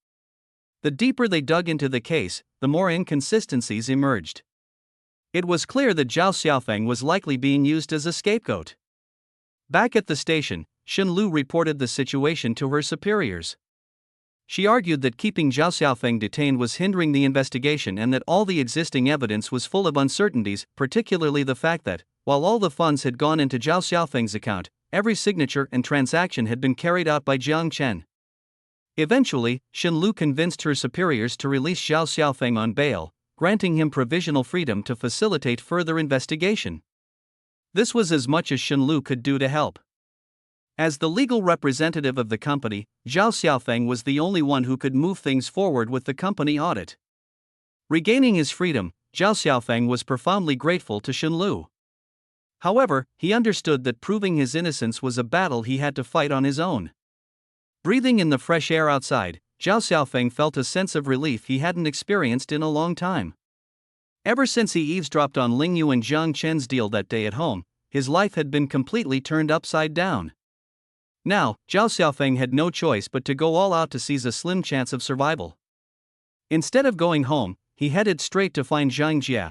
[SPEAKER 1] The deeper they dug into the case, the more inconsistencies emerged. It was clear that Zhao Xiaofeng was likely being used as a scapegoat. Back at the station, Shenlu reported the situation to her superiors. She argued that keeping Zhao Xiaofeng detained was hindering the investigation and that all the existing evidence was full of uncertainties, particularly the fact that, while all the funds had gone into Zhao Xiaofeng's account, every signature and transaction had been carried out by Jiang Chen. Eventually, Shenlu convinced her superiors to release Zhao Xiaofeng on bail, granting him provisional freedom to facilitate further investigation. This was as much as Shenlu could do to help. As the legal representative of the company, Zhao Xiaofeng was the only one who could move things forward with the company audit. Regaining his freedom, Zhao Xiaofeng was profoundly grateful to Shenlu. However, he understood that proving his innocence was a battle he had to fight on his own. Breathing in the fresh air outside, Zhao Xiaofeng felt a sense of relief he hadn't experienced in a long time. Ever since he eavesdropped on Lingyu and Jiang Chen's deal that day at home, his life had been completely turned upside down. Now, Zhao Xiaofeng had no choice but to go all out to seize a slim chance of survival. Instead of going home, he headed straight to find Zhang Jie.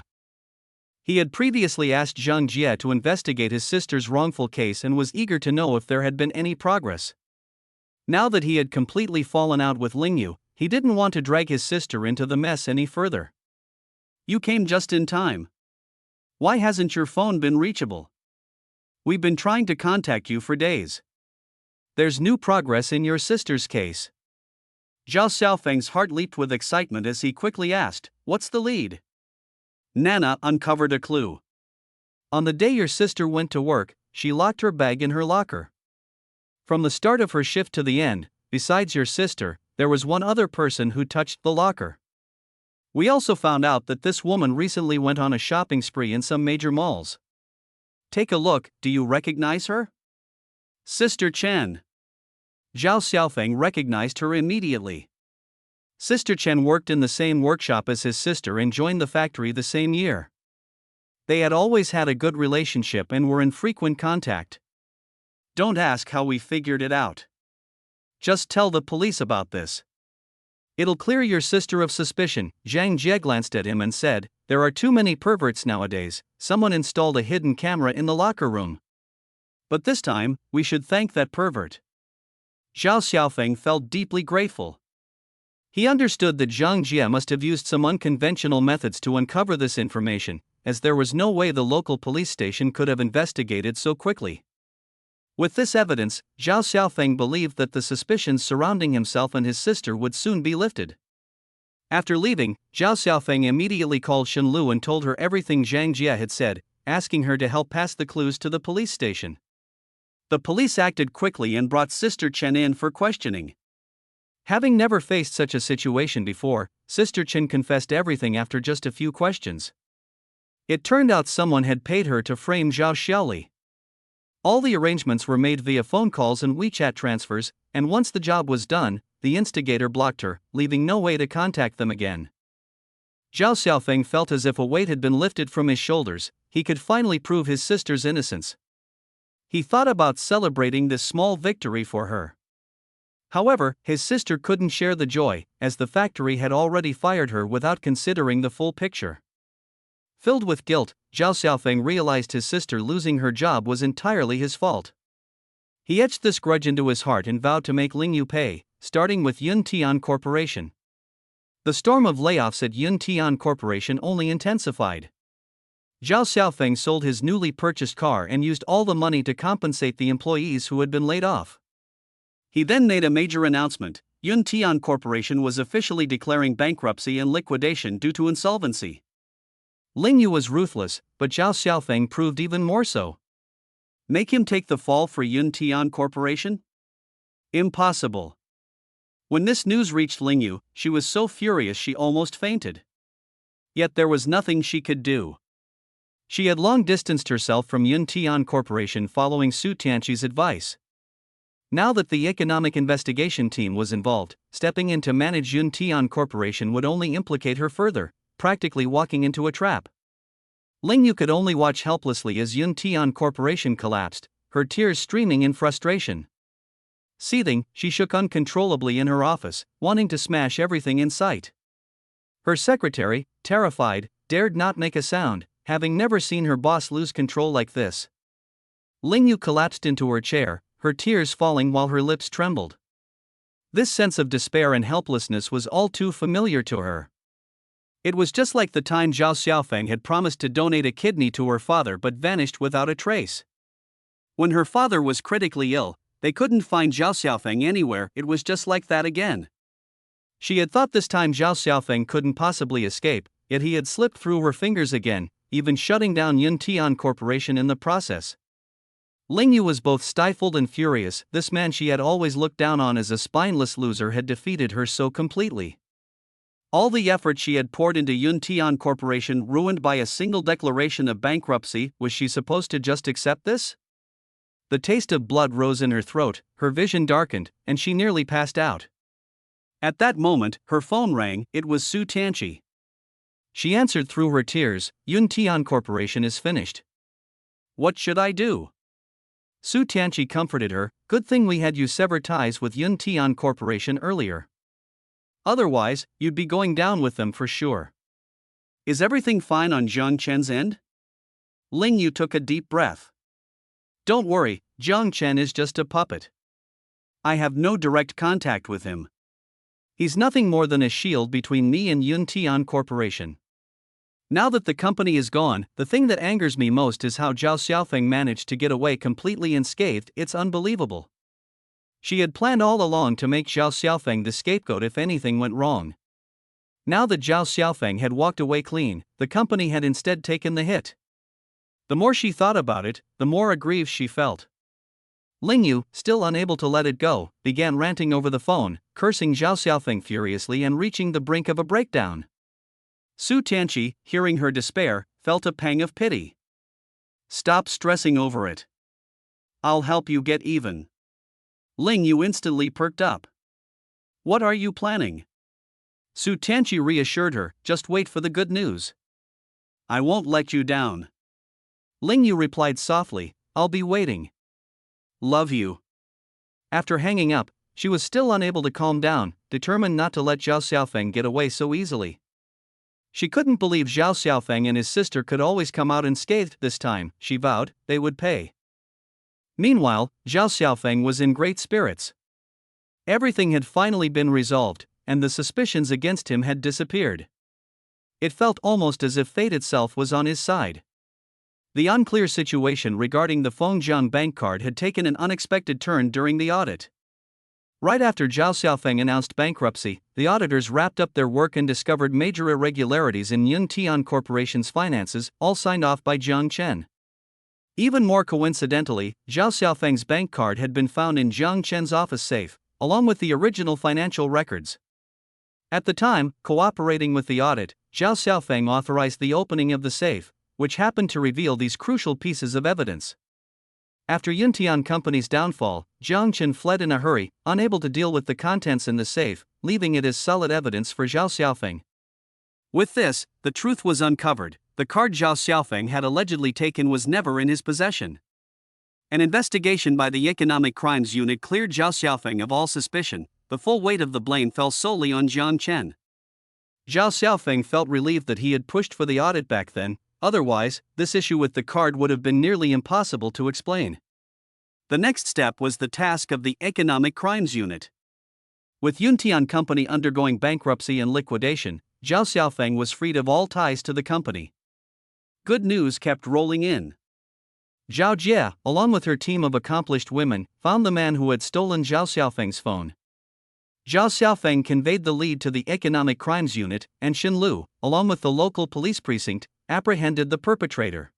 [SPEAKER 1] He had previously asked Zhang Jie to investigate his sister's wrongful case and was eager to know if there had been any progress. Now that he had completely fallen out with Lingyu, he didn't want to drag his sister into the mess any further. "You came just in time. Why hasn't your phone been reachable? We've been trying to contact you for days. There's new progress in your sister's case." Zhao Xiaofeng's heart leaped with excitement as he quickly asked, "What's the lead?" "Nana uncovered a clue. On the day your sister went to work, she locked her bag in her locker. From the start of her shift to the end, besides your sister, there was one other person who touched the locker. We also found out that this woman recently went on a shopping spree in some major malls. Take a look, do you recognize her? Sister Chen. Zhao Xiaofeng recognized her immediately. Sister Chen worked in the same workshop as his sister and joined the factory the same year. They had always had a good relationship and were in frequent contact. Don't ask how we figured it out. Just tell the police about this. It'll clear your sister of suspicion. Zhang Jie glanced at him and said, there are too many perverts nowadays. Someone installed a hidden camera in the locker room. But this time, we should thank that pervert. Zhao Xiaofeng felt deeply grateful. He understood that Zhang Jie must have used some unconventional methods to uncover this information, as there was no way the local police station could have investigated so quickly. With this evidence, Zhao Xiaofeng believed that the suspicions surrounding himself and his sister would soon be lifted. After leaving, Zhao Xiaofeng immediately called Shenlu and told her everything Zhang Jie had said, asking her to help pass the clues to the police station. The police acted quickly and brought Sister Chen in for questioning. Having never faced such a situation before, Sister Chen confessed everything after just a few questions. It turned out someone had paid her to frame Zhao Xiaoli. All the arrangements were made via phone calls and WeChat transfers, and once the job was done, the instigator blocked her, leaving no way to contact them again. Zhao Xiaofeng felt as if a weight had been lifted from his shoulders. He could finally prove his sister's innocence. He thought about celebrating this small victory for her. However, his sister couldn't share the joy, as the factory had already fired her without considering the full picture. Filled with guilt, Zhao Xiaofeng realized his sister losing her job was entirely his fault. He etched this grudge into his heart and vowed to make Lingyu pay, starting with Yuntian Corporation. The storm of layoffs at Yuntian Corporation only intensified. Zhao Xiaofeng sold his newly purchased car and used all the money to compensate the employees who had been laid off. He then made a major announcement. Yuntian Corporation was officially declaring bankruptcy and liquidation due to insolvency. Lingyu was ruthless, but Zhao Xiaofeng proved even more so. Make him take the fall for Yuntian Corporation? Impossible. When this news reached Lingyu, she was so furious she almost fainted. Yet there was nothing she could do. She had long distanced herself from Yuntian Corporation following Su Tianqi's advice. Now that the economic investigation team was involved, stepping in to manage Yuntian Corporation would only implicate her further, practically walking into a trap. Lingyu could only watch helplessly as Yuntian Corporation collapsed, her tears streaming in frustration. Seething, she shook uncontrollably in her office, wanting to smash everything in sight. Her secretary, terrified, dared not make a sound, having never seen her boss lose control like this. Lingyu collapsed into her chair, her tears falling while her lips trembled. This sense of despair and helplessness was all too familiar to her. It was just like the time Zhao Xiaofeng had promised to donate a kidney to her father but vanished without a trace. When her father was critically ill, they couldn't find Zhao Xiaofeng anywhere. It was just like that again. She had thought this time Zhao Xiaofeng couldn't possibly escape, yet he had slipped through her fingers again, even shutting down Yuntian Corporation in the process. Lingyu was both stifled and furious. This man she had always looked down on as a spineless loser had defeated her so completely. All the effort she had poured into Yuntian Corporation ruined by a single declaration of bankruptcy. Was she supposed to just accept this? The taste of blood rose in her throat, her vision darkened, and she nearly passed out. At that moment, her phone rang. It was Su Tianqi. She answered through her tears. Yuntian Corporation is finished. What should I do? Su Tianqi comforted her. Good thing we had you sever ties with Yuntian Corporation earlier. Otherwise, you'd be going down with them for sure. Is everything fine on Zhang Chen's end? Lingyu took a deep breath. Don't worry, Zhang Chen is just a puppet. I have no direct contact with him. He's nothing more than a shield between me and Yuntian Corporation. Now that the company is gone, the thing that angers me most is how Zhao Xiaofeng managed to get away completely unscathed. It's unbelievable. She had planned all along to make Zhao Xiaofeng the scapegoat if anything went wrong. Now that Zhao Xiaofeng had walked away clean, the company had instead taken the hit. The more she thought about it, the more aggrieved she felt. Ling Yu, still unable to let it go, began ranting over the phone, cursing Zhao Xiaofeng furiously and reaching the brink of a breakdown. Su Tianqi, hearing her despair, felt a pang of pity. "Stop stressing over it. I'll help you get even." Ling Yu instantly perked up. "What are you planning?" Su Tianqi reassured her, "Just wait for the good news. I won't let you down." Ling Yu replied softly, "I'll be waiting. Love you." After hanging up, she was still unable to calm down, determined not to let Zhao Xiaofeng get away so easily. She couldn't believe Zhao Xiaofeng and his sister could always come out unscathed this time. She vowed they would pay. Meanwhile, Zhao Xiaofeng was in great spirits. Everything had finally been resolved, and the suspicions against him had disappeared. It felt almost as if fate itself was on his side. The unclear situation regarding the Fengjiang bank card had taken an unexpected turn during the audit. Right after Zhao Xiaofeng announced bankruptcy, the auditors wrapped up their work and discovered major irregularities in Yuntian Corporation's finances, all signed off by Jiang Chen. Even more coincidentally, Zhao Xiaofeng's bank card had been found in Jiang Chen's office safe, along with the original financial records. At the time, cooperating with the audit, Zhao Xiaofeng authorized the opening of the safe, which happened to reveal these crucial pieces of evidence. After Yuntian Company's downfall, Jiang Chen fled in a hurry, unable to deal with the contents in the safe, leaving it as solid evidence for Zhao Xiaofeng. With this, the truth was uncovered. The card Zhao Xiaofeng had allegedly taken was never in his possession. An investigation by the Economic Crimes Unit cleared Zhao Xiaofeng of all suspicion. The full weight of the blame fell solely on Jiang Chen. Zhao Xiaofeng felt relieved that he had pushed for the audit back then. Otherwise, this issue with the card would have been nearly impossible to explain. The next step was the task of the Economic Crimes Unit. With Yuntian Company undergoing bankruptcy and liquidation, Zhao Xiaofeng was freed of all ties to the company. Good news kept rolling in. Zhao Jie, along with her team of accomplished women, found the man who had stolen Zhao Xiaofeng's phone. Zhao Xiaofeng conveyed the lead to the Economic Crimes Unit, and Xin Lu, along with the local police precinct, apprehended the perpetrator.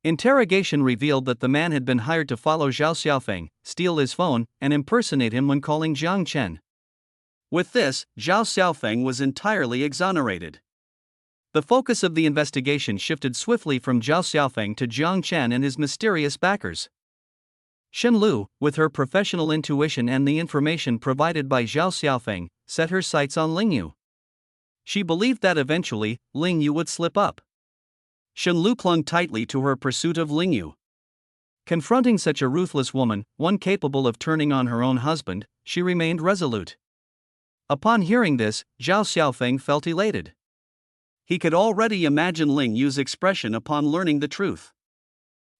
[SPEAKER 1] Interrogation revealed that the man had been hired to follow Zhao Xiaofeng, steal his phone, and impersonate him when calling Jiang Chen. With this, Zhao Xiaofeng was entirely exonerated. The focus of the investigation shifted swiftly from Zhao Xiaofeng to Jiang Chen and his mysterious backers. Xin Lu, with her professional intuition and the information provided by Zhao Xiaofeng, set her sights on Ling Yu. She believed that eventually, Ling Yu would slip up. Xin Lu clung tightly to her pursuit of Ling Yu. Confronting such a ruthless woman, one capable of turning on her own husband, she remained resolute. Upon hearing this, Zhao Xiaofeng felt elated. He could already imagine Ling Yu's expression upon learning the truth.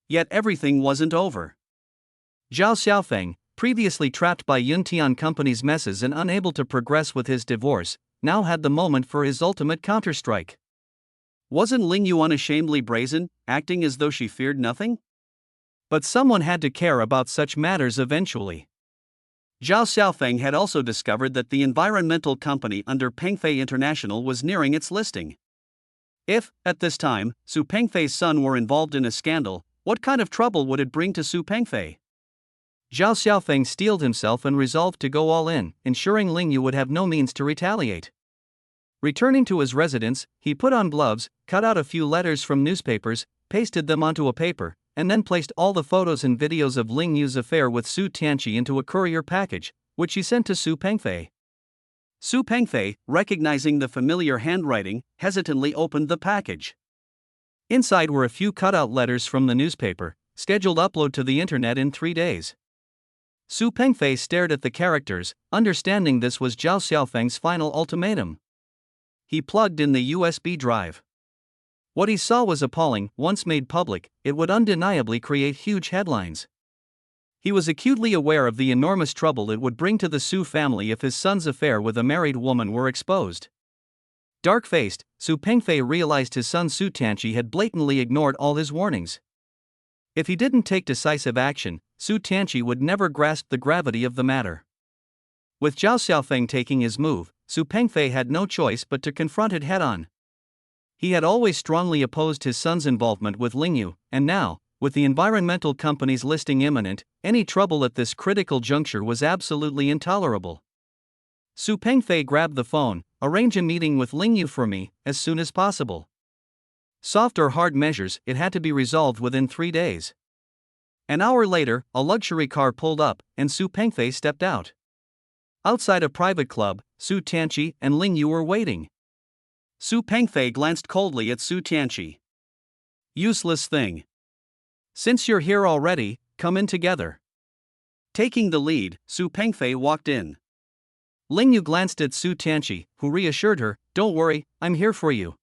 [SPEAKER 1] Yet everything wasn't over. Zhao Xiaofeng, previously trapped by Yuntian Company's messes and unable to progress with his divorce, now had the moment for his ultimate counterstrike. Wasn't Ling Yu unashamedly brazen, acting as though she feared nothing? But someone had to care about such matters eventually. Zhao Xiaofeng had also discovered that the environmental company under Pengfei International was nearing its listing. If, at this time, Su Pengfei's son were involved in a scandal, what kind of trouble would it bring to Su Pengfei? Zhao Xiaofeng steeled himself and resolved to go all in, ensuring Ling Yu would have no means to retaliate. Returning to his residence, he put on gloves, cut out a few letters from newspapers, pasted them onto a paper, and then placed all the photos and videos of Ling Yu's affair with Su Tianqi into a courier package, which he sent to Su Pengfei. Su Pengfei, recognizing the familiar handwriting, hesitantly opened the package. Inside were a few cutout letters from the newspaper, scheduled upload to the internet in 3 days. Su Pengfei stared at the characters, understanding this was Zhao Xiaofeng's final ultimatum. He plugged in the USB drive. What he saw was appalling. Once made public, it would undeniably create huge headlines. He was acutely aware of the enormous trouble it would bring to the Su family if his son's affair with a married woman were exposed. Dark-faced, Su Pengfei realized his son Su Tianqi had blatantly ignored all his warnings. If he didn't take decisive action, Su Tianqi would never grasp the gravity of the matter. With Zhao Xiaofeng taking his move, Su Pengfei had no choice but to confront it head-on. He had always strongly opposed his son's involvement with Lingyu, and now, with the environmental company's listing imminent, any trouble at this critical juncture was absolutely intolerable. Su Pengfei grabbed the phone. Arrange a meeting with Lingyu for me, as soon as possible. Soft or hard measures, it had to be resolved within 3 days. An hour later, a luxury car pulled up, and Su Pengfei stepped out. Outside a private club, Su Tianqi and Lingyu were waiting. Su Pengfei glanced coldly at Su Tianqi. Useless thing. Since you're here already, come in together. Taking the lead, Su Pengfei walked in. Lingyu glanced at Su Tianqi, who reassured her, "Don't worry, I'm here for you."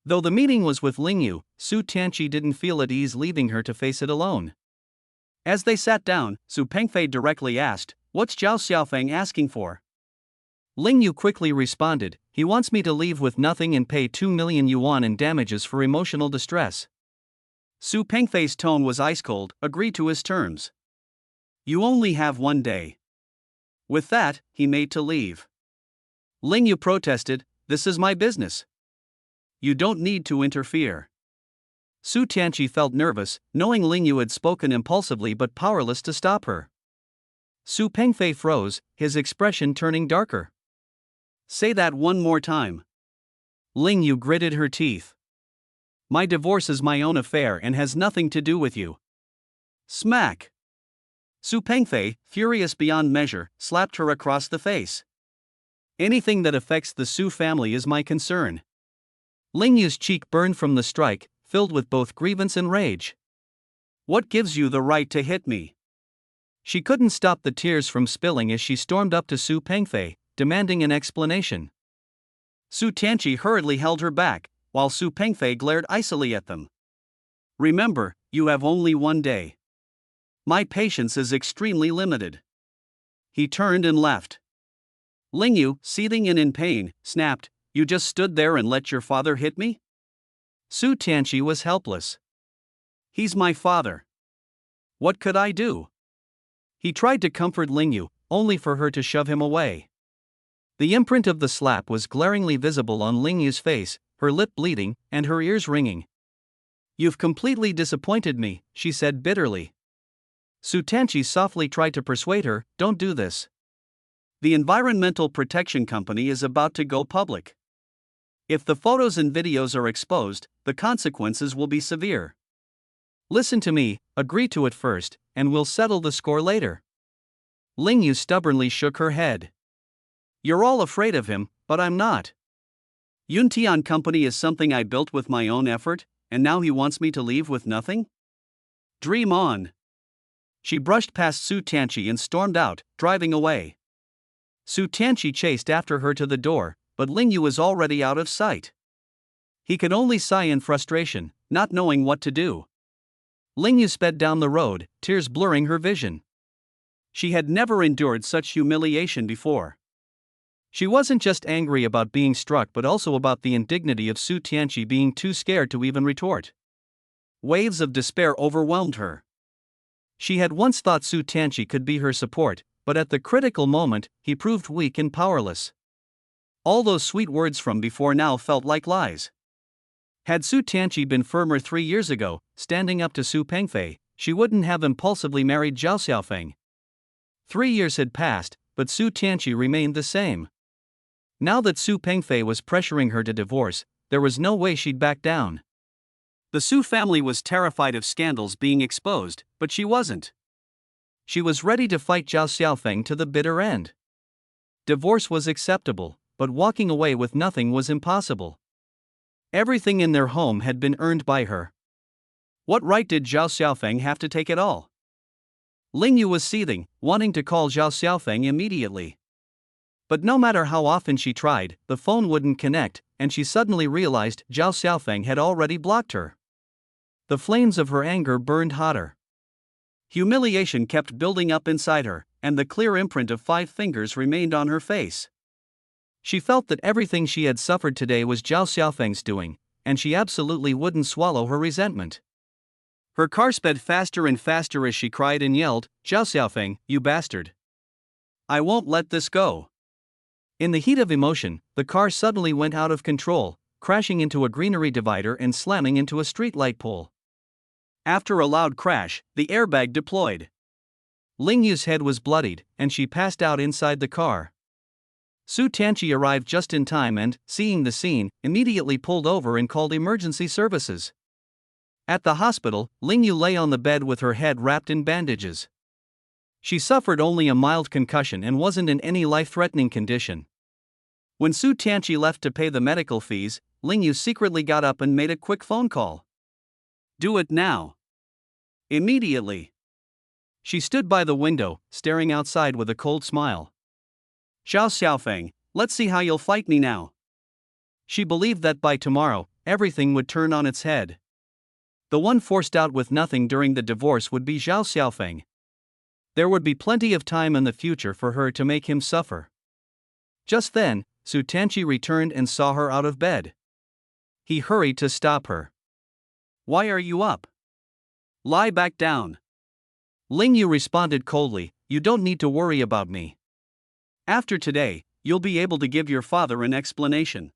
[SPEAKER 1] Though the meeting was with Lingyu, Su Tianqi didn't feel at ease leaving her to face it alone. As they sat down, Su Pengfei directly asked, "What's Zhao Xiaofeng asking for?" Lingyu quickly responded, "He wants me to leave with nothing and pay 2 million yuan in damages for emotional distress." Su Pengfei's tone was ice cold. "Agree to his terms. You only have 1 day." With that, he made to leave. Lingyu protested, "This is my business. You don't need to interfere." Su Tianqi felt nervous, knowing Lingyu had spoken impulsively but powerless to stop her. Su Pengfei froze, his expression turning darker. "Say that one more time." Lingyu gritted her teeth. "My divorce is my own affair and has nothing to do with you." Smack! Su Pengfei, furious beyond measure, slapped her across the face. "Anything that affects the Su family is my concern." Lingyu's cheek burned from the strike, filled with both grievance and rage. "What gives you the right to hit me?" She couldn't stop the tears from spilling as she stormed up to Su Pengfei, demanding an explanation. Su Tianqi hurriedly held her back, while Su Pengfei glared icily at them. "Remember, you have only 1 day. My patience is extremely limited." He turned and left. Lingyu, seething and in pain, snapped, "You just stood there and let your father hit me?" Su Tianqi was helpless. "He's my father. What could I do?" He tried to comfort Lingyu, only for her to shove him away. The imprint of the slap was glaringly visible on Lingyu's face, her lip bleeding, and her ears ringing. "You've completely disappointed me," she said bitterly. Su Tianqi softly tried to persuade her, "Don't do this. The Environmental Protection Company is about to go public. If the photos and videos are exposed, the consequences will be severe. Listen to me, agree to it first, and we'll settle the score later." Lingyu stubbornly shook her head. "You're all afraid of him, but I'm not. Yuntian Company is something I built with my own effort, and now he wants me to leave with nothing? Dream on." She brushed past Su Tianqi and stormed out, driving away. Su Tianqi chased after her to the door, but Lingyu was already out of sight. He could only sigh in frustration, not knowing what to do. Lingyu sped down the road, tears blurring her vision. She had never endured such humiliation before. She wasn't just angry about being struck but also about the indignity of Su Tianqi being too scared to even retort. Waves of despair overwhelmed her. She had once thought Su Tianqi could be her support, but at the critical moment, he proved weak and powerless. All those sweet words from before now felt like lies. Had Su Tianqi been firmer 3 years ago, standing up to Su Pengfei, she wouldn't have impulsively married Zhao Xiaofeng. 3 years had passed, but Su Tianqi remained the same. Now that Su Pengfei was pressuring her to divorce, there was no way she'd back down. The Su family was terrified of scandals being exposed, but she wasn't. She was ready to fight Zhao Xiaofeng to the bitter end. Divorce was acceptable, but walking away with nothing was impossible. Everything in their home had been earned by her. What right did Zhao Xiaofeng have to take it all? Lingyu was seething, wanting to call Zhao Xiaofeng immediately. But no matter how often she tried, the phone wouldn't connect, and she suddenly realized Zhao Xiaofeng had already blocked her. The flames of her anger burned hotter. Humiliation kept building up inside her, and the clear imprint of 5 fingers remained on her face. She felt that everything she had suffered today was Zhao Xiaofeng's doing, and she absolutely wouldn't swallow her resentment. Her car sped faster and faster as she cried and yelled, "Zhao Xiaofeng, you bastard! I won't let this go." In the heat of emotion, the car suddenly went out of control, crashing into a greenery divider and slamming into a streetlight pole. After a loud crash, the airbag deployed. Ling Yu's head was bloodied, and she passed out inside the car. Su Tianqi arrived just in time and, seeing the scene, immediately pulled over and called emergency services. At the hospital, Ling Yu lay on the bed with her head wrapped in bandages. She suffered only a mild concussion and wasn't in any life-threatening condition. When Su Tianqi left to pay the medical fees, Ling Yu secretly got up and made a quick phone call. "Do it now." Immediately. She stood by the window, staring outside with a cold smile. "Zhao Xiaofeng, let's see how you'll fight me now." She believed that by tomorrow, everything would turn on its head. The one forced out with nothing during the divorce would be Zhao Xiaofeng. There would be plenty of time in the future for her to make him suffer. Just then, Su Tianqi returned and saw her out of bed. He hurried to stop her. "Why are you up? Lie back down." Ling Yu responded coldly, "You don't need to worry about me. After today, you'll be able to give your father an explanation.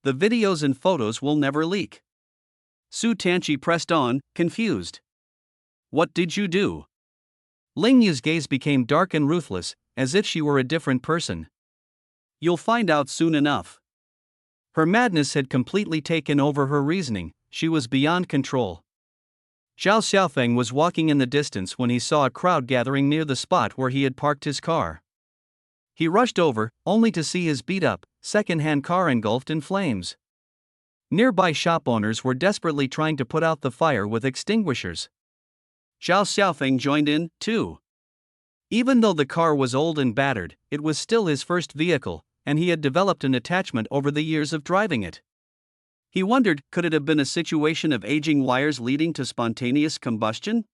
[SPEAKER 1] The videos and photos will never leak." Su Tianqi pressed on, confused. "What did you do?" Ling Yu's gaze became dark and ruthless, as if she were a different person. "You'll find out soon enough." Her madness had completely taken over her reasoning. She was beyond control. Zhao Xiaofeng was walking in the distance when he saw a crowd gathering near the spot where he had parked his car. He rushed over, only to see his beat-up, second-hand car engulfed in flames. Nearby shop owners were desperately trying to put out the fire with extinguishers. Zhao Xiaofeng joined in, too. Even though the car was old and battered, it was still his first vehicle, and he had developed an attachment over the years of driving it. He wondered, could it have been a situation of aging wires leading to spontaneous combustion?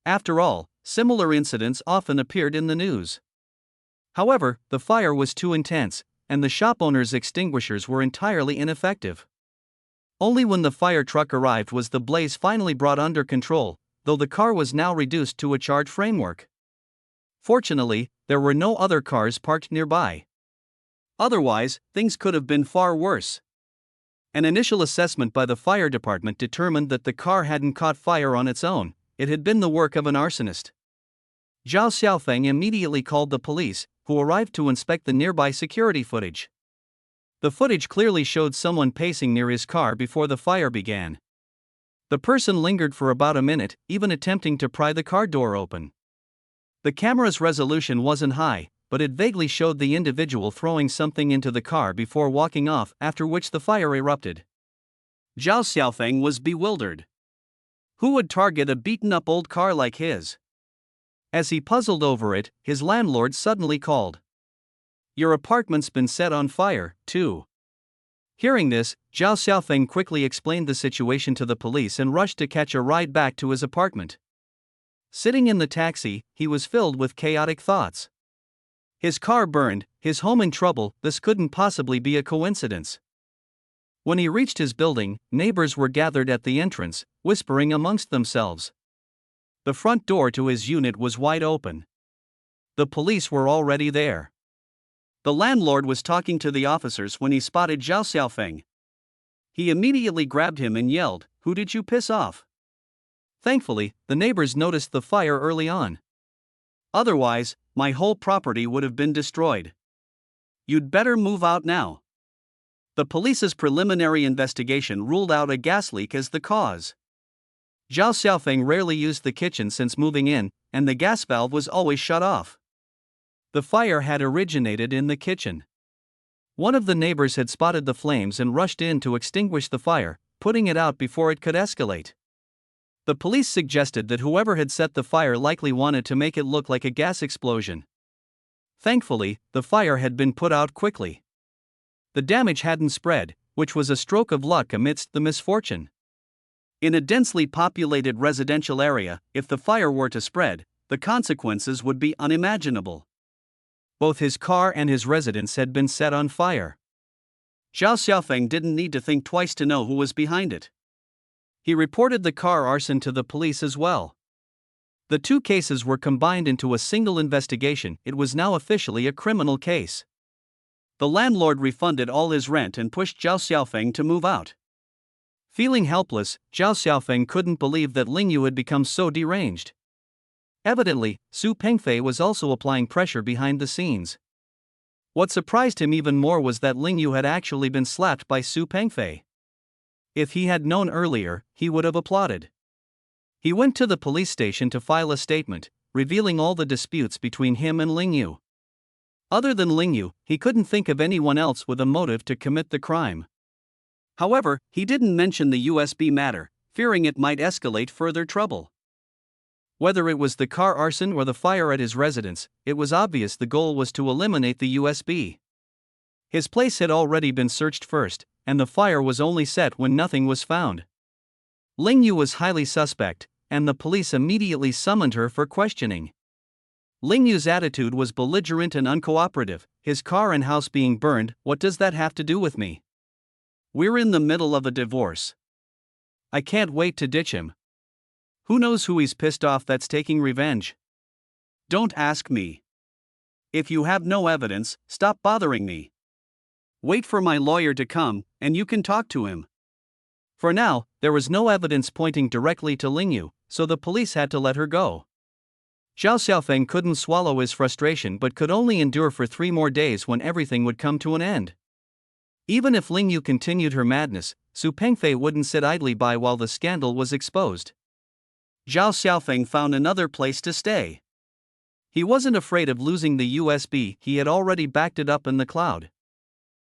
[SPEAKER 1] After all, similar incidents often appeared in the news. However, the fire was too intense, and the shop owner's extinguishers were entirely ineffective. Only when the fire truck arrived was the blaze finally brought under control, though the car was now reduced to a charred framework. Fortunately, there were no other cars parked nearby. Otherwise, things could have been far worse. An initial assessment by the fire department determined that the car hadn't caught fire on its own, it had been the work of an arsonist. Zhao Xiaofeng immediately called the police, who arrived to inspect the nearby security footage. The footage clearly showed someone pacing near his car before the fire began. The person lingered for about a minute, even attempting to pry the car door open. The camera's resolution wasn't high, but it vaguely showed the individual throwing something into the car before walking off, after which the fire erupted. Zhao Xiaofeng was bewildered. Who would target a beaten-up old car like his? As he puzzled over it, his landlord suddenly called. "Your apartment's been set on fire, too." Hearing this, Zhao Xiaofeng quickly explained the situation to the police and rushed to catch a ride back to his apartment. Sitting in the taxi, he was filled with chaotic thoughts. His car burned, his home in trouble, this couldn't possibly be a coincidence. When he reached his building, neighbors were gathered at the entrance, whispering amongst themselves. The front door to his unit was wide open. The police were already there. The landlord was talking to the officers when he spotted Zhao Xiaofeng. He immediately grabbed him and yelled, "Who did you piss off?" Thankfully, the neighbors noticed the fire early on. "Otherwise, my whole property would have been destroyed. You'd better move out now." The police's preliminary investigation ruled out a gas leak as the cause. Zhao Xiaofeng rarely used the kitchen since moving in, and the gas valve was always shut off. The fire had originated in the kitchen. One of the neighbors had spotted the flames and rushed in to extinguish the fire, putting it out before it could escalate. The police suggested that whoever had set the fire likely wanted to make it look like a gas explosion. Thankfully, the fire had been put out quickly. The damage hadn't spread, which was a stroke of luck amidst the misfortune. In a densely populated residential area, if the fire were to spread, the consequences would be unimaginable. Both his car and his residence had been set on fire. Zhao Xiaofeng didn't need to think twice to know who was behind it. He reported the car arson to the police as well. The two cases were combined into a single investigation. It was now officially a criminal case. The landlord refunded all his rent and pushed Zhao Xiaofeng to move out. Feeling helpless, Zhao Xiaofeng couldn't believe that Ling Yu had become so deranged. Evidently, Su Pengfei was also applying pressure behind the scenes. What surprised him even more was that Ling Yu had actually been slapped by Su Pengfei. If he had known earlier, he would have applauded. He went to the police station to file a statement, revealing all the disputes between him and Ling Yu. Other than Ling Yu, he couldn't think of anyone else with a motive to commit the crime. However, he didn't mention the USB matter, fearing it might escalate further trouble. Whether it was the car arson or the fire at his residence, it was obvious the goal was to eliminate the USB. His place had already been searched first, and the fire was only set when nothing was found. Ling Yu was highly suspect, and the police immediately summoned her for questioning. Ling Yu's attitude was belligerent and uncooperative. His car and house being burned, what does that have to do with me? We're in the middle of a divorce. I can't wait to ditch him. Who knows who he's pissed off that's taking revenge? Don't ask me. If you have no evidence, stop bothering me. Wait for my lawyer to come, and you can talk to him. For now, there was no evidence pointing directly to Ling Yu, so the police had to let her go. Zhao Xiaofeng couldn't swallow his frustration but could only endure for 3 more days when everything would come to an end. Even if Ling Yu continued her madness, Su Pengfei wouldn't sit idly by while the scandal was exposed. Zhao Xiaofeng found another place to stay. He wasn't afraid of losing the USB, he had already backed it up in the cloud.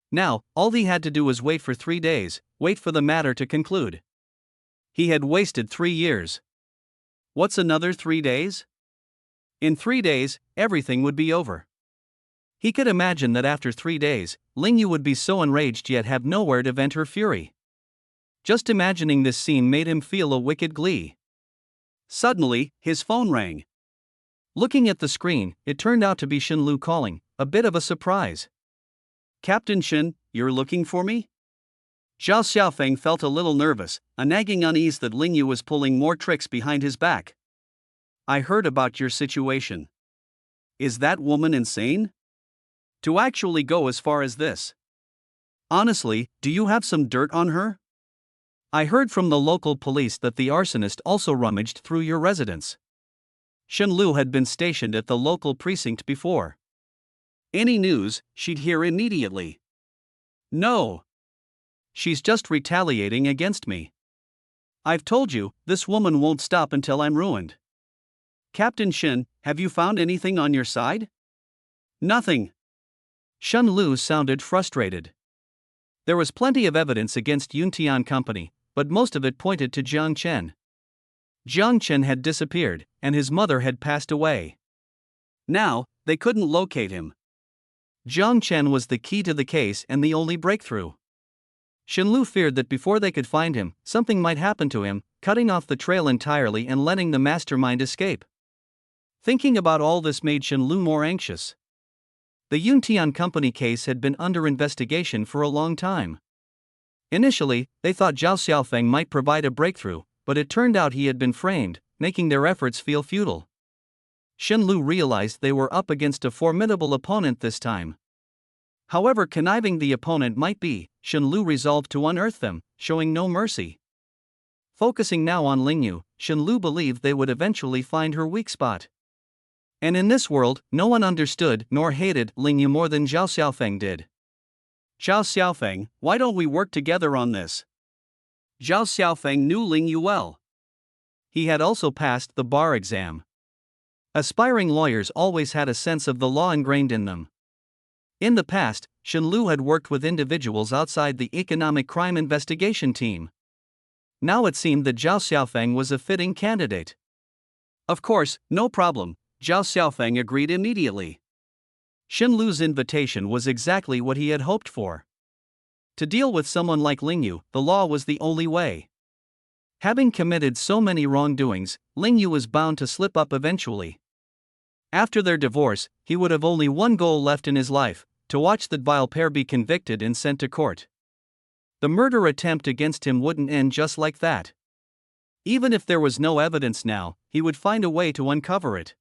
[SPEAKER 1] Now, all he had to do was wait for 3 days, wait for the matter to conclude. He had wasted 3 years. What's another 3 days? In 3 days, everything would be over. He could imagine that after 3 days, Ling Yu would be so enraged yet have nowhere to vent her fury. Just imagining this scene made him feel a wicked glee. Suddenly, his phone rang. Looking at the screen, it turned out to be Shen Lu calling, a bit of a surprise. Captain Shen, you're looking for me? Zhao Xiaofeng felt a little nervous, a nagging unease that Ling Yu was pulling more tricks behind his back. I heard about your situation. Is that woman insane? To actually go as far as this? Honestly, do you have some dirt on her? I heard from the local police that the arsonist also rummaged through your residence. Shen Lu had been stationed at the local precinct before. Any news, she'd hear immediately. No. She's just retaliating against me. I've told you, this woman won't stop until I'm ruined. Captain Shen, have you found anything on your side? Nothing. Shen Lu sounded frustrated. There was plenty of evidence against Yuntian Company, but most of it pointed to Jiang Chen. Jiang Chen had disappeared, and his mother had passed away. Now, they couldn't locate him. Jiang Chen was the key to the case and the only breakthrough. Shen Lu feared that before they could find him, something might happen to him, cutting off the trail entirely and letting the mastermind escape. Thinking about all this made Shen Lu more anxious. The Yuntian Company case had been under investigation for a long time. Initially, they thought Zhao Xiaofeng might provide a breakthrough, but it turned out he had been framed, making their efforts feel futile. Shen Lu realized they were up against a formidable opponent this time. However conniving the opponent might be, Shen Lu resolved to unearth them, showing no mercy. Focusing now on Ling Yu, Shen Lu believed they would eventually find her weak spot. And in this world, no one understood nor hated Ling Yu more than Zhao Xiaofeng did. Zhao Xiaofeng, why don't we work together on this? Zhao Xiaofeng knew Ling Yu well. He had also passed the bar exam. Aspiring lawyers always had a sense of the law ingrained in them. In the past, Shen Lu had worked with individuals outside the economic crime investigation team. Now it seemed that Zhao Xiaofeng was a fitting candidate. Of course, no problem, Zhao Xiaofeng agreed immediately. Shen Lu's invitation was exactly what he had hoped for. To deal with someone like Ling Yu, the law was the only way. Having committed so many wrongdoings, Ling Yu was bound to slip up eventually. After their divorce, he would have only one goal left in his life: to watch that vile pair be convicted and sent to court. The murder attempt against him wouldn't end just like that. Even if there was no evidence now, he would find a way to uncover it.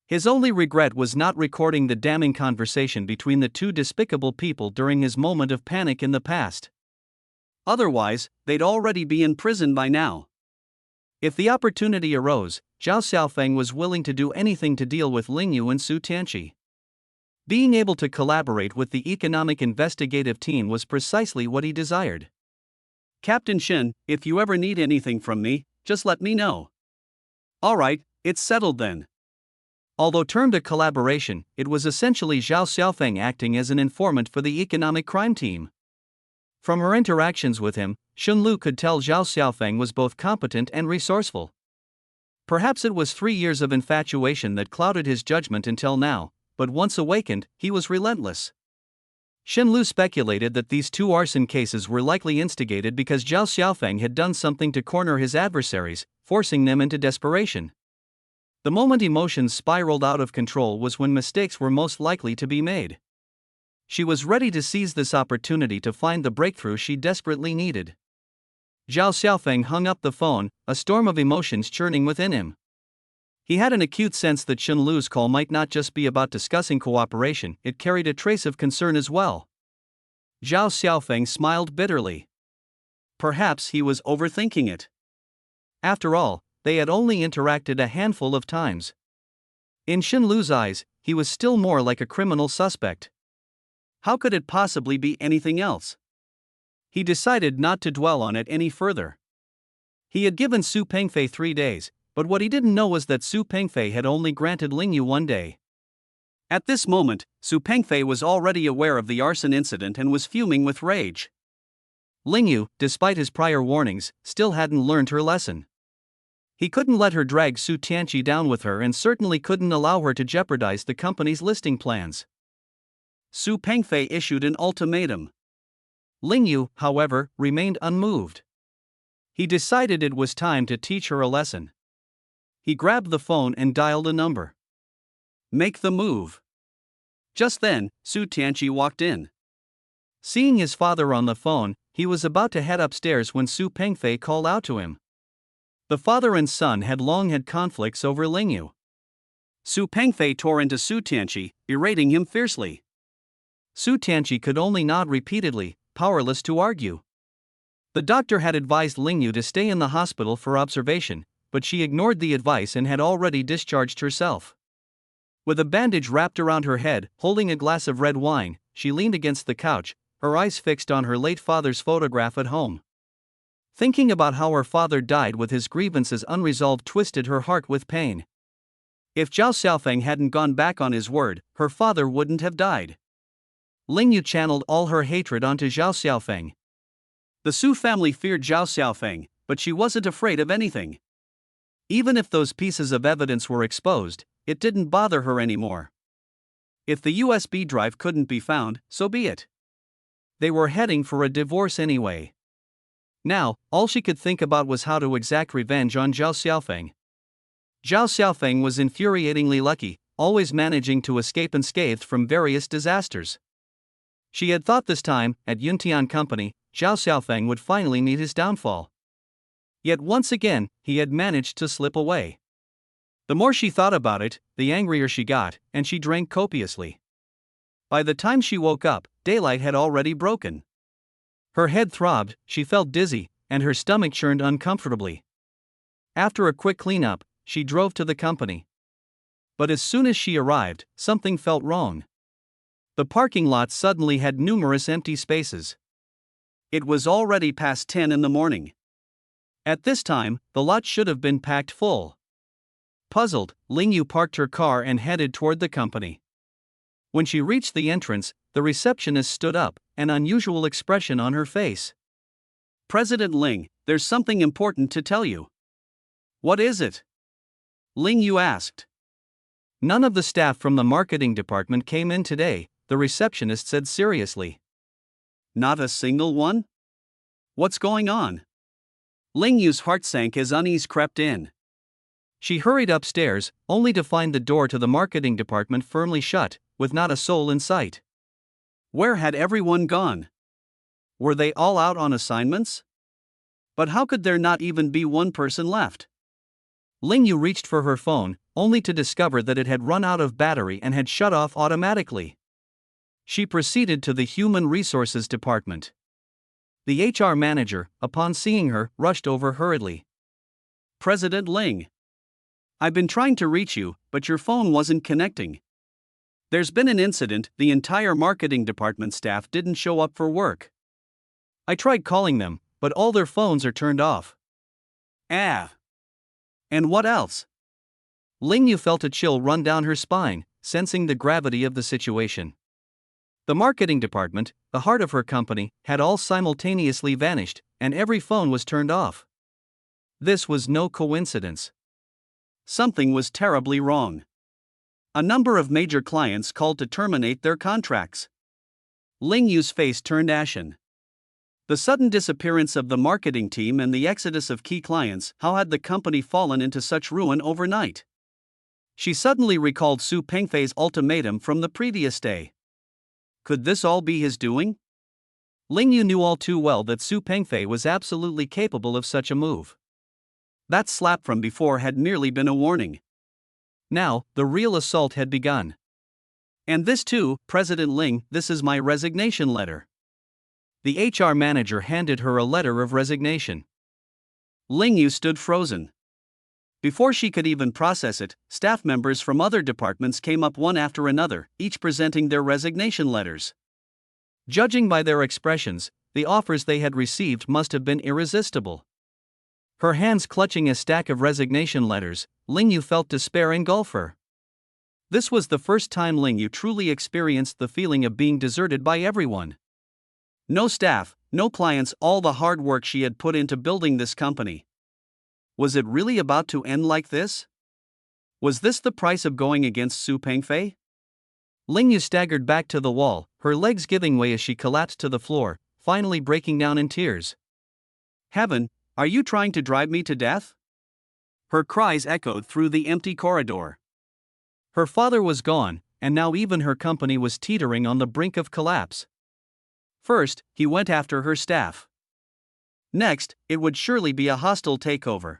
[SPEAKER 1] His only regret was not recording the damning conversation between the two despicable people during his moment of panic in the past. Otherwise, they'd already be in prison by now. If the opportunity arose, Zhao Xiaofeng was willing to do anything to deal with Ling Yu and Su Tianqi. Being able to collaborate with the economic investigative team was precisely what he desired. "Captain Shin, if you ever need anything from me, just let me know." "All right, it's settled then." Although termed a collaboration, it was essentially Zhao Xiaofeng acting as an informant for the economic crime team. From her interactions with him, Xunlu could tell Zhao Xiaofeng was both competent and resourceful. Perhaps it was 3 years of infatuation that clouded his judgment until now, but once awakened, he was relentless. Xunlu speculated that these two arson cases were likely instigated because Zhao Xiaofeng had done something to corner his adversaries, forcing them into desperation. The moment emotions spiraled out of control was when mistakes were most likely to be made. She was ready to seize this opportunity to find the breakthrough she desperately needed. Zhao Xiaofeng hung up the phone, a storm of emotions churning within him. He had an acute sense that Xunlu's call might not just be about discussing cooperation, it carried a trace of concern as well. Zhao Xiaofeng smiled bitterly. Perhaps he was overthinking it. After all, they had only interacted a handful of times. In Xunlu's eyes, he was still more like a criminal suspect. How could it possibly be anything else? He decided not to dwell on it any further. He had given Su Pengfei 3 days, but what he didn't know was that Su Pengfei had only granted Ling Yu 1 day. At this moment, Su Pengfei was already aware of the arson incident and was fuming with rage. Ling Yu, despite his prior warnings, still hadn't learned her lesson. He couldn't let her drag Su Tianqi down with her and certainly couldn't allow her to jeopardize the company's listing plans. Su Pengfei issued an ultimatum. Ling Yu, however, remained unmoved. He decided it was time to teach her a lesson. He grabbed the phone and dialed a number. "Make the move." Just then, Su Tianqi walked in. Seeing his father on the phone, he was about to head upstairs when Su Pengfei called out to him. The father and son had long had conflicts over Ling Yu. Su Pengfei tore into Su Tianqi, berating him fiercely. Su Tianqi could only nod repeatedly, powerless to argue. The doctor had advised Ling Yu to stay in the hospital for observation, but she ignored the advice and had already discharged herself. With a bandage wrapped around her head, holding a glass of red wine, she leaned against the couch, her eyes fixed on her late father's photograph at home. Thinking about how her father died with his grievances unresolved twisted her heart with pain. If Zhao Xiaofeng hadn't gone back on his word, her father wouldn't have died. Ling Yu channeled all her hatred onto Zhao Xiaofeng. The Su family feared Zhao Xiaofeng, but she wasn't afraid of anything. Even if those pieces of evidence were exposed, it didn't bother her anymore. If the USB drive couldn't be found, so be it. They were heading for a divorce anyway. Now, all she could think about was how to exact revenge on Zhao Xiaofeng. Zhao Xiaofeng was infuriatingly lucky, always managing to escape unscathed from various disasters. She had thought this time, at Yuntian Company, Zhao Xiaofeng would finally meet his downfall. Yet once again, he had managed to slip away. The more she thought about it, the angrier she got, and she drank copiously. By the time she woke up, daylight had already broken. Her head throbbed, she felt dizzy, and her stomach churned uncomfortably. After a quick cleanup, she drove to the company. But as soon as she arrived, something felt wrong. The parking lot suddenly had numerous empty spaces. It was already past 10 in the morning. At this time, the lot should have been packed full. Puzzled, Ling Yu parked her car and headed toward the company. When she reached the entrance, the receptionist stood up, an unusual expression on her face. "President Ling, there's something important to tell you." "What is it?" Ling Yu asked. "None of the staff from the marketing department came in today," the receptionist said seriously. "Not a single one? What's going on?" Ling Yu's heart sank as unease crept in. She hurried upstairs, only to find the door to the marketing department firmly shut, with not a soul in sight. Where had everyone gone? Were they all out on assignments? But how could there not even be one person left? Ling Yu reached for her phone, only to discover that it had run out of battery and had shut off automatically. She proceeded to the Human Resources Department. The HR manager, upon seeing her, rushed over hurriedly. "President Ling, I've been trying to reach you, but your phone wasn't connecting. There's been an incident, the entire marketing department staff didn't show up for work. I tried calling them, but all their phones are turned off." "Ah. And what else?" Ling Yu felt a chill run down her spine, sensing the gravity of the situation. The marketing department, the heart of her company, had all simultaneously vanished, and every phone was turned off. This was no coincidence. Something was terribly wrong. A number of major clients called to terminate their contracts. Ling Yu's face turned ashen. The sudden disappearance of the marketing team and the exodus of key clients, how had the company fallen into such ruin overnight? She suddenly recalled Su Pengfei's ultimatum from the previous day. Could this all be his doing? Ling Yu knew all too well that Su Pengfei was absolutely capable of such a move. That slap from before had merely been a warning. Now, the real assault had begun. "And this too, President Ling, this is my resignation letter." The HR manager handed her a letter of resignation. Ling Yu stood frozen. Before she could even process it, staff members from other departments came up one after another, each presenting their resignation letters. Judging by their expressions, the offers they had received must have been irresistible. Her hands clutching a stack of resignation letters, Ling Yu felt despair engulf her. This was the first time Ling Yu truly experienced the feeling of being deserted by everyone. No staff, no clients, all the hard work she had put into building this company. Was it really about to end like this? Was this the price of going against Su Pengfei? Ling Yu staggered back to the wall, her legs giving way as she collapsed to the floor, finally breaking down in tears. "Heaven, are you trying to drive me to death?" Her cries echoed through the empty corridor. Her father was gone, and now even her company was teetering on the brink of collapse. First, he went after her staff. Next, it would surely be a hostile takeover.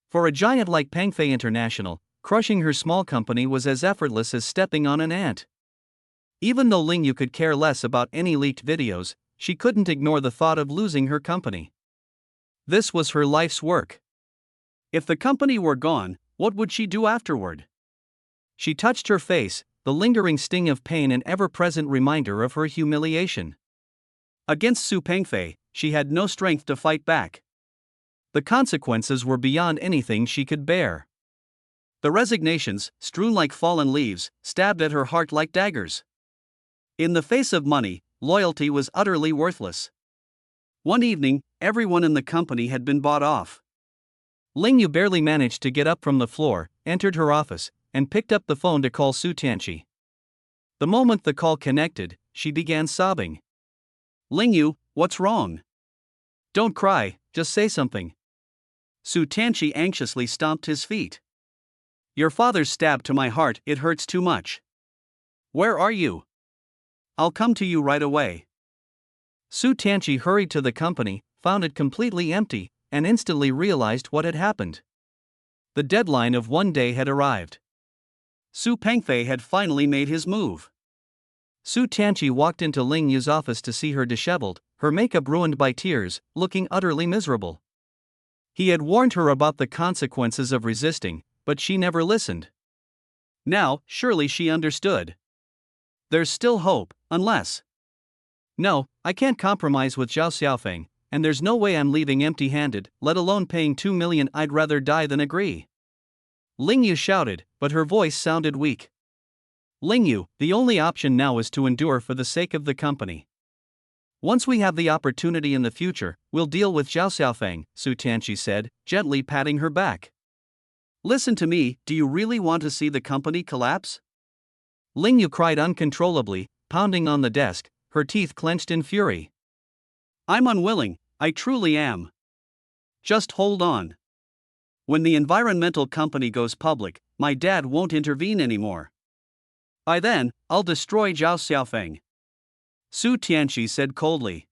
[SPEAKER 1] For a giant like Pengfei International, crushing her small company was as effortless as stepping on an ant. Even though Ling Yu could care less about any leaked videos, she couldn't ignore the thought of losing her company. This was her life's work. If the company were gone, what would she do afterward? She touched her face, the lingering sting of pain an ever-present reminder of her humiliation. Against Su Pengfei, she had no strength to fight back. The consequences were beyond anything she could bear. The resignations, strewn like fallen leaves, stabbed at her heart like daggers. In the face of money, loyalty was utterly worthless. One evening, everyone in the company had been bought off. Ling Yu barely managed to get up from the floor, entered her office, and picked up the phone to call Su Tianqi. The moment the call connected, she began sobbing. "Ling Yu, what's wrong? Don't cry, just say something." Su Tianqi anxiously stomped his feet. "Your father's stabbed to my heart, it hurts too much. Where are you? I'll come to you right away." Su Tianqi hurried to the company, found it completely empty, and instantly realized what had happened. The deadline of one day had arrived. Su Pengfei had finally made his move. Su Tianqi walked into Ling Yu's office to see her disheveled, her makeup ruined by tears, looking utterly miserable. He had warned her about the consequences of resisting, but she never listened. Now, surely she understood. There's still hope, unless... No, I can't compromise with Zhao Xiaofeng, and there's no way I'm leaving empty-handed, let alone paying 2 million. I'd rather die than agree. Ling Yu shouted, but her voice sounded weak. Ling Yu, the only option now is to endure for the sake of the company. Once we have the opportunity in the future, we'll deal with Zhao Xiaofeng, Su Tianqi said, gently patting her back. Listen to me, do you really want to see the company collapse? Ling Yu cried uncontrollably, pounding on the desk, her teeth clenched in fury. I'm unwilling, I truly am. Just hold on. When the environmental company goes public, my dad won't intervene anymore. By then, I'll destroy Zhao Xiaofeng. Su Tianqi said coldly.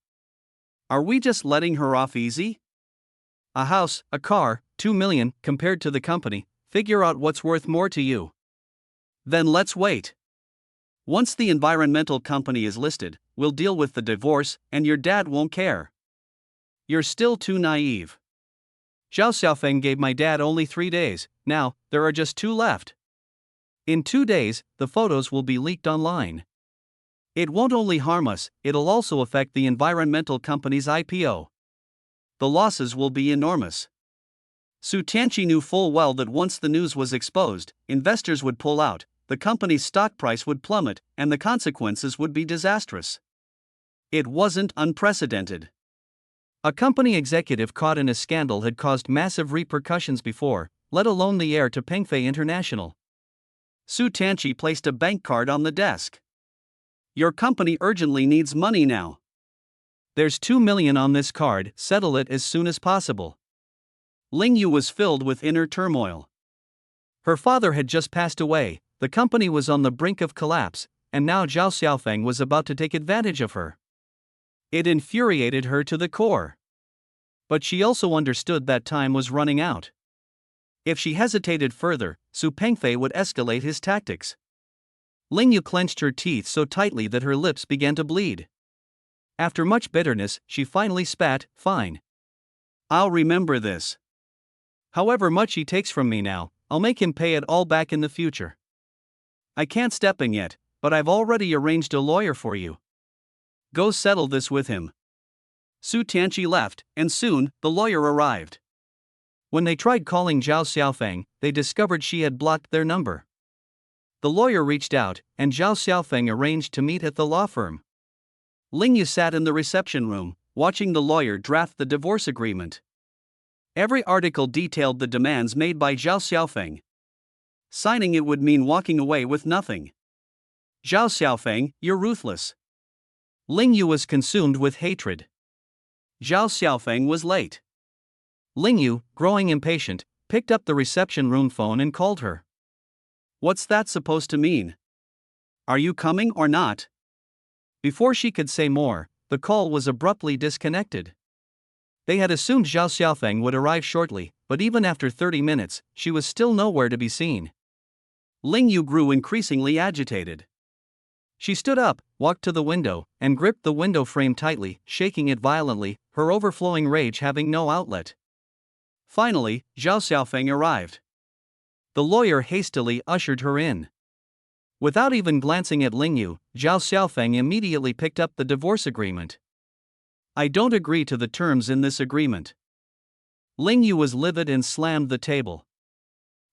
[SPEAKER 1] Are we just letting her off easy? A house, a car, 2 million, compared to the company, figure out what's worth more to you. Then let's wait. Once the environmental company is listed, we'll deal with the divorce, and your dad won't care. You're still too naive. Zhao Xiaofeng gave my dad only 3 days, now, there are just 2 left. In 2 days, the photos will be leaked online. It won't only harm us, it'll also affect the environmental company's IPO. The losses will be enormous. Su Tianqi knew full well that once the news was exposed, investors would pull out, the company's stock price would plummet, and the consequences would be disastrous. It wasn't unprecedented. A company executive caught in a scandal had caused massive repercussions before, let alone the heir to Pengfei International. Su Tianqi placed a bank card on the desk. Your company urgently needs money now. There's 2 million on this card, settle it as soon as possible. Ling Yu was filled with inner turmoil. Her father had just passed away, the company was on the brink of collapse, and now Zhao Xiaofeng was about to take advantage of her. It infuriated her to the core. But she also understood that time was running out. If she hesitated further, Su Pengfei would escalate his tactics. Ling Yu clenched her teeth so tightly that her lips began to bleed. After much bitterness, she finally spat, "Fine. I'll remember this. However much he takes from me now, I'll make him pay it all back in the future. I can't step in yet, but I've already arranged a lawyer for you. Go settle this with him." Su Tianqi left, and soon, the lawyer arrived. When they tried calling Zhao Xiaofeng, they discovered she had blocked their number. The lawyer reached out, and Zhao Xiaofeng arranged to meet at the law firm. Ling Yu sat in the reception room, watching the lawyer draft the divorce agreement. Every article detailed the demands made by Zhao Xiaofeng. Signing it would mean walking away with nothing. Zhao Xiaofeng, you're ruthless. Ling Yu was consumed with hatred. Zhao Xiaofeng was late. Ling Yu, growing impatient, picked up the reception room phone and called her. What's that supposed to mean? Are you coming or not? Before she could say more, the call was abruptly disconnected. They had assumed Zhao Xiaofeng would arrive shortly, but even after 30 minutes, she was still nowhere to be seen. Ling Yu grew increasingly agitated. She stood up, walked to the window, and gripped the window frame tightly, shaking it violently, her overflowing rage having no outlet. Finally, Zhao Xiaofeng arrived. The lawyer hastily ushered her in. Without even glancing at Ling Yu, Zhao Xiaofeng immediately picked up the divorce agreement. I don't agree to the terms in this agreement. Ling Yu was livid and slammed the table.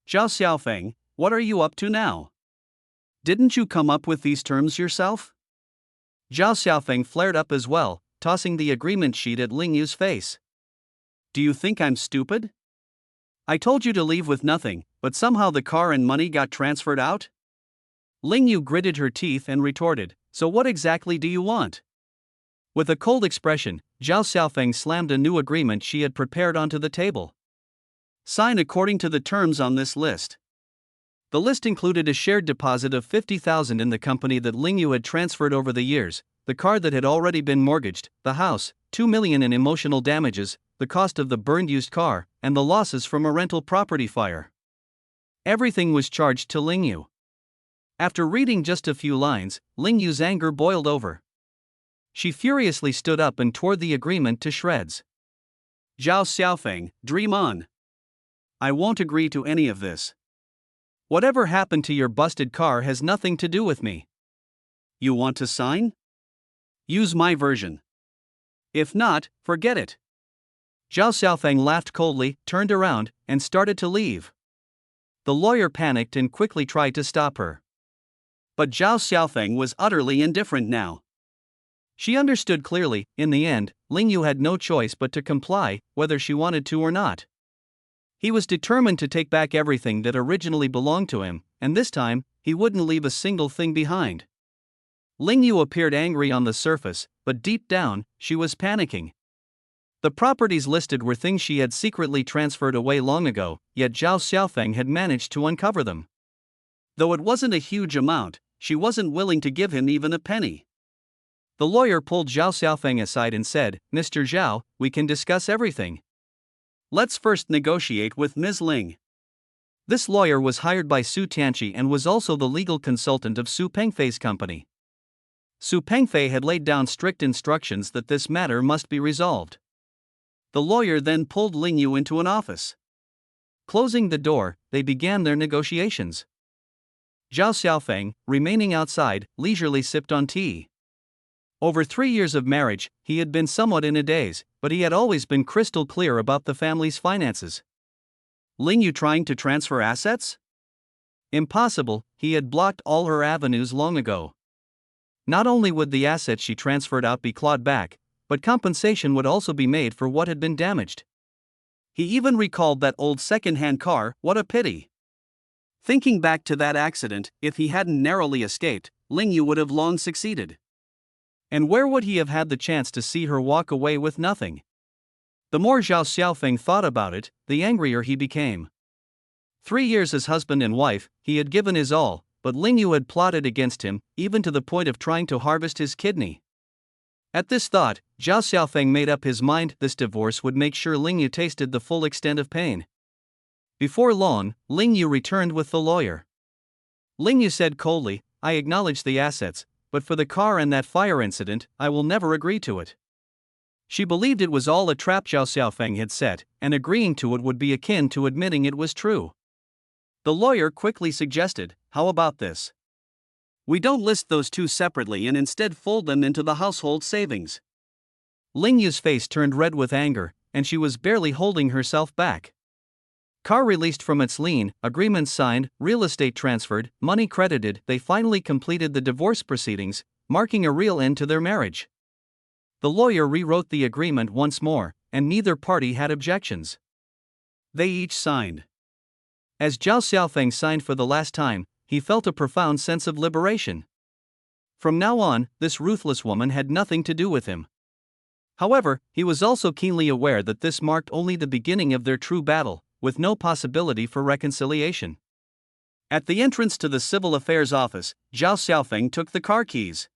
[SPEAKER 1] Zhao Xiaofeng, what are you up to now? Didn't you come up with these terms yourself? Zhao Xiaofeng flared up as well, tossing the agreement sheet at Ling Yu's face. Do you think I'm stupid? I told you to leave with nothing, but somehow the car and money got transferred out? Ling Yu gritted her teeth and retorted, so what exactly do you want? With a cold expression, Zhao Xiaofeng slammed a new agreement she had prepared onto the table. Sign according to the terms on this list. The list included a shared deposit of 50,000 in the company that Ling Yu had transferred over the years, the car that had already been mortgaged, the house, 2 million in emotional damages, the cost of the burned used car, and the losses from a rental property fire. Everything was charged to Ling Yu. After reading just a few lines, Ling Yu's anger boiled over. She furiously stood up and tore the agreement to shreds. Zhao Xiaofeng, dream on. I won't agree to any of this. Whatever happened to your busted car has nothing to do with me. You want to sign? Use my version. If not, forget it. Zhao Xiaofeng laughed coldly, turned around, and started to leave. The lawyer panicked and quickly tried to stop her. But Zhao Xiaofeng was utterly indifferent now. She understood clearly, in the end, Ling Yu had no choice but to comply, whether she wanted to or not. He was determined to take back everything that originally belonged to him, and this time, he wouldn't leave a single thing behind. Ling Yu appeared angry on the surface, but deep down, she was panicking. The properties listed were things she had secretly transferred away long ago, yet Zhao Xiaofeng had managed to uncover them. Though it wasn't a huge amount, she wasn't willing to give him even a penny. The lawyer pulled Zhao Xiaofeng aside and said, Mr. Zhao, we can discuss everything. Let's first negotiate with Ms. Ling. This lawyer was hired by Su Tianqi and was also the legal consultant of Su Pengfei's company. Su Pengfei had laid down strict instructions that this matter must be resolved. The lawyer then pulled Ling Yu into an office. Closing the door, they began their negotiations. Zhao Xiaofeng, remaining outside, leisurely sipped on tea. Over 3 years of marriage, he had been somewhat in a daze, but he had always been crystal clear about the family's finances. Ling Yu trying to transfer assets? Impossible, he had blocked all her avenues long ago. Not only would the assets she transferred out be clawed back, but compensation would also be made for what had been damaged. He even recalled that old second-hand car. What a pity. Thinking back to that accident, if he hadn't narrowly escaped, Ling Yu would have long succeeded. And where would he have had the chance to see her walk away with nothing? The more Zhao Xiaofeng thought about it, the angrier he became. 3 years as husband and wife, he had given his all, but Ling Yu had plotted against him, even to the point of trying to harvest his kidney. At this thought, Zhao Xiaofeng made up his mind this divorce would make sure Ling Yu tasted the full extent of pain. Before long, Ling Yu returned with the lawyer. Ling Yu said coldly, "I acknowledge the assets, but for the car and that fire incident, I will never agree to it." She believed it was all a trap Zhao Xiaofeng had set, and agreeing to it would be akin to admitting it was true. The lawyer quickly suggested, "How about this? We don't list those two separately and instead fold them into the household savings." Ling Yu's face turned red with anger, and she was barely holding herself back. Car released from its lien, agreements signed, real estate transferred, money credited, they finally completed the divorce proceedings, marking a real end to their marriage. The lawyer rewrote the agreement once more, and neither party had objections. They each signed. As Zhao Xiaofeng signed for the last time, he felt a profound sense of liberation. From now on, this ruthless woman had nothing to do with him. However, he was also keenly aware that this marked only the beginning of their true battle, with no possibility for reconciliation. At the entrance to the Civil Affairs Office, Zhao Xiaofeng took the car keys.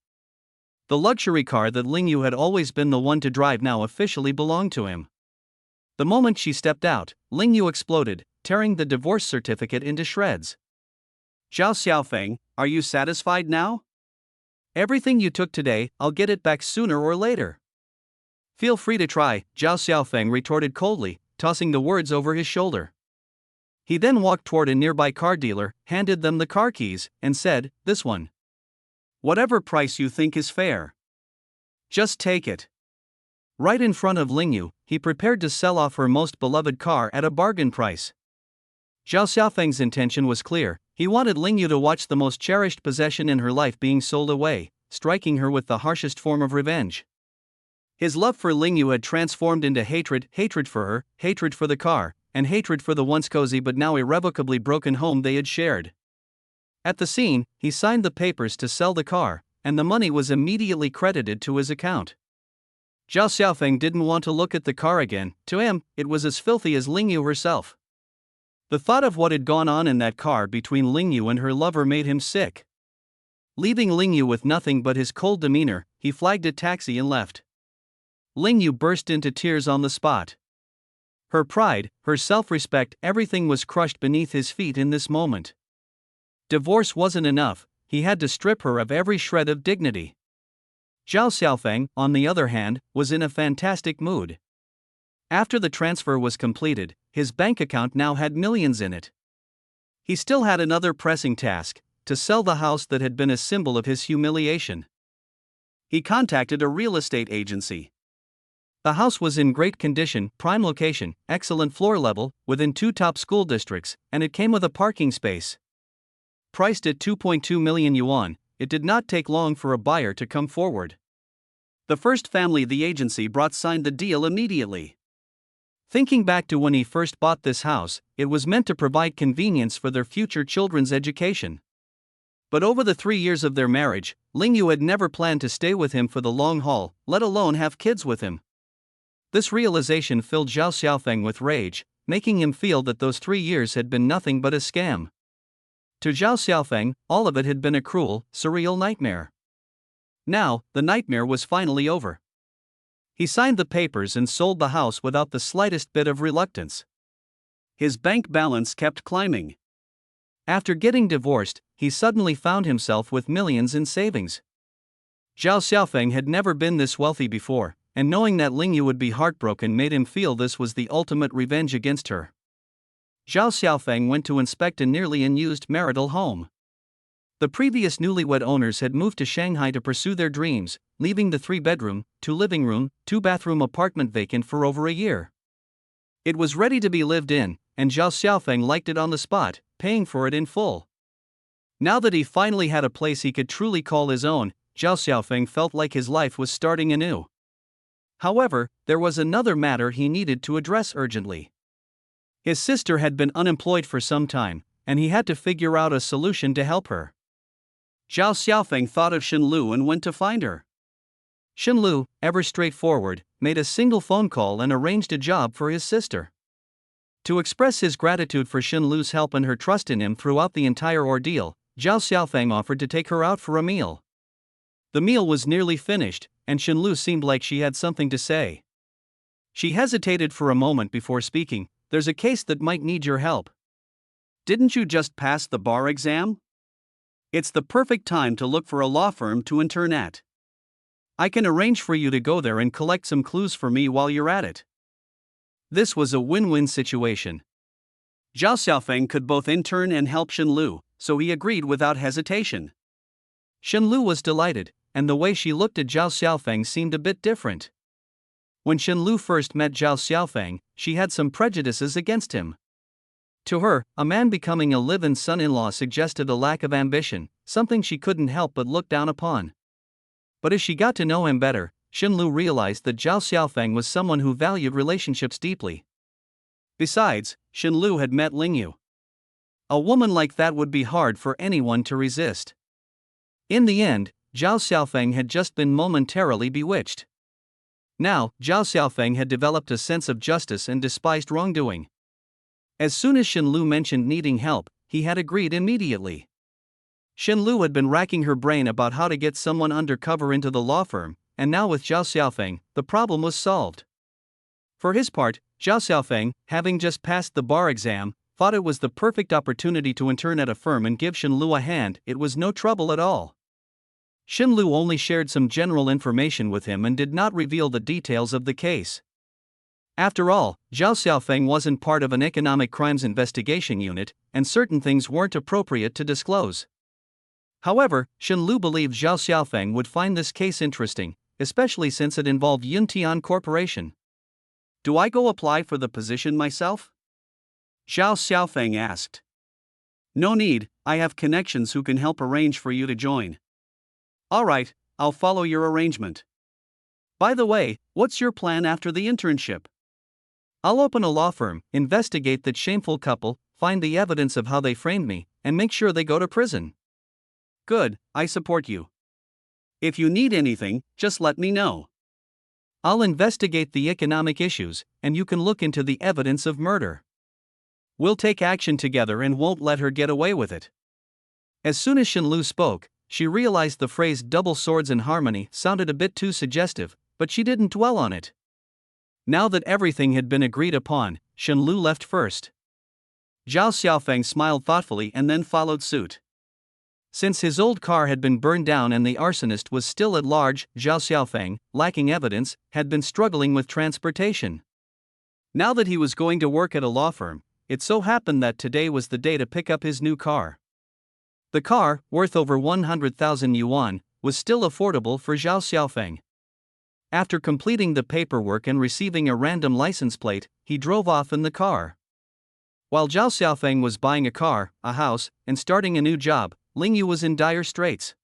[SPEAKER 1] The luxury car that Ling Yu had always been the one to drive now officially belonged to him. The moment she stepped out, Ling Yu exploded, tearing the divorce certificate into shreds. "Zhao Xiaofeng, are you satisfied now? Everything you took today, I'll get it back sooner or later." "Feel free to try," Zhao Xiaofeng retorted coldly, tossing the words over his shoulder. He then walked toward a nearby car dealer, handed them the car keys, and said, "This one. Whatever price you think is fair. Just take it." Right in front of Ling Yu, he prepared to sell off her most beloved car at a bargain price. Zhao Xiaofeng's intention was clear. He wanted Ling Yu to watch the most cherished possession in her life being sold away, striking her with the harshest form of revenge. His love for Ling Yu had transformed into hatred for her, hatred for the car, and hatred for the once cozy but now irrevocably broken home they had shared. At the scene, he signed the papers to sell the car, and the money was immediately credited to his account. Zhao Xiaofeng didn't want to look at the car again. To him, it was as filthy as Ling Yu herself. The thought of what had gone on in that car between Ling Yu and her lover made him sick. Leaving Ling Yu with nothing but his cold demeanor, he flagged a taxi and left. Ling Yu burst into tears on the spot. Her pride, her self-respect, everything was crushed beneath his feet in this moment. Divorce wasn't enough, he had to strip her of every shred of dignity. Zhao Xiaofeng, on the other hand, was in a fantastic mood. After the transfer was completed, his bank account now had millions in it. He still had another pressing task: to sell the house that had been a symbol of his humiliation. He contacted a real estate agency. The house was in great condition, prime location, excellent floor level, within 2 top school districts, and it came with a parking space. Priced at 2.2 million yuan, it did not take long for a buyer to come forward. The first family the agency brought signed the deal immediately. Thinking back to when he first bought this house, it was meant to provide convenience for their future children's education. But over the 3 years of their marriage, Ling Yu had never planned to stay with him for the long haul, let alone have kids with him. This realization filled Zhao Xiaofeng with rage, making him feel that those 3 years had been nothing but a scam. To Zhao Xiaofeng, all of it had been a cruel, surreal nightmare. Now, the nightmare was finally over. He signed the papers and sold the house without the slightest bit of reluctance. His bank balance kept climbing. After getting divorced, he suddenly found himself with millions in savings. Zhao Xiaofeng had never been this wealthy before, and knowing that Ling Yu would be heartbroken made him feel this was the ultimate revenge against her. Zhao Xiaofeng went to inspect a nearly unused marital home. The previous newlywed owners had moved to Shanghai to pursue their dreams, leaving the 3-bedroom, 2-living-room, 2-bathroom apartment vacant for over a year. It was ready to be lived in, and Zhao Xiaofeng liked it on the spot, paying for it in full. Now that he finally had a place he could truly call his own, Zhao Xiaofeng felt like his life was starting anew. However, there was another matter he needed to address urgently. His sister had been unemployed for some time, and he had to figure out a solution to help her. Zhao Xiaofeng thought of Shen Lu and went to find her. Shen Lu, ever straightforward, made a single phone call and arranged a job for his sister. To express his gratitude for Shen Lu's help and her trust in him throughout the entire ordeal, Zhao Xiaofeng offered to take her out for a meal. The meal was nearly finished, and Shen Lu seemed like she had something to say. She hesitated for a moment before speaking. "There's a case that might need your help." "Didn't you just pass the bar exam? It's the perfect time to look for a law firm to intern at. I can arrange for you to go there and collect some clues for me while you're at it." This was a win-win situation. Zhao Xiaofeng could both intern and help Shen Lu, so he agreed without hesitation. Shen Lu was delighted, and the way she looked at Zhao Xiaofeng seemed a bit different. When Shen Lu first met Zhao Xiaofeng, she had some prejudices against him. To her, a man becoming a live-in son-in-law suggested a lack of ambition, something she couldn't help but look down upon. But as she got to know him better, Shen Lu realized that Zhao Xiaofeng was someone who valued relationships deeply. Besides, Shen Lu had met Ling Yu. A woman like that would be hard for anyone to resist. In the end, Zhao Xiaofeng had just been momentarily bewitched. Now, Zhao Xiaofeng had developed a sense of justice and despised wrongdoing. As soon as Shen Lu mentioned needing help, he had agreed immediately. Shen Lu had been racking her brain about how to get someone undercover into the law firm, and now with Zhao Xiaofeng, the problem was solved. For his part, Zhao Xiaofeng, having just passed the bar exam, thought it was the perfect opportunity to intern at a firm and give Shen Lu a hand. It was no trouble at all. Shen Lu only shared some general information with him and did not reveal the details of the case. After all, Zhao Xiaofeng wasn't part of an economic crimes investigation unit, and certain things weren't appropriate to disclose. However, Shen Lu believed Zhao Xiaofeng would find this case interesting, especially since it involved Yuntian Corporation. "Do I go apply for the position myself?" Zhao Xiaofeng asked. "No need, I have connections who can help arrange for you to join." "Alright, I'll follow your arrangement. By the way, what's your plan after the internship?" "I'll open a law firm, investigate that shameful couple, find the evidence of how they framed me, and make sure they go to prison." "Good, I support you. If you need anything, just let me know." "I'll investigate the economic issues, and you can look into the evidence of murder. We'll take action together and won't let her get away with it." As soon as Shen Lu spoke, she realized the phrase "double swords in harmony" sounded a bit too suggestive, but she didn't dwell on it. Now that everything had been agreed upon, Shen Lu left first. Zhao Xiaofeng smiled thoughtfully and then followed suit. Since his old car had been burned down and the arsonist was still at large, Zhao Xiaofeng, lacking evidence, had been struggling with transportation. Now that he was going to work at a law firm, it so happened that today was the day to pick up his new car. The car, worth over 100,000 yuan, was still affordable for Zhao Xiaofeng. After completing the paperwork and receiving a random license plate, he drove off in the car. While Zhao Xiaofeng was buying a car, a house, and starting a new job, Ling Yu was in dire straits.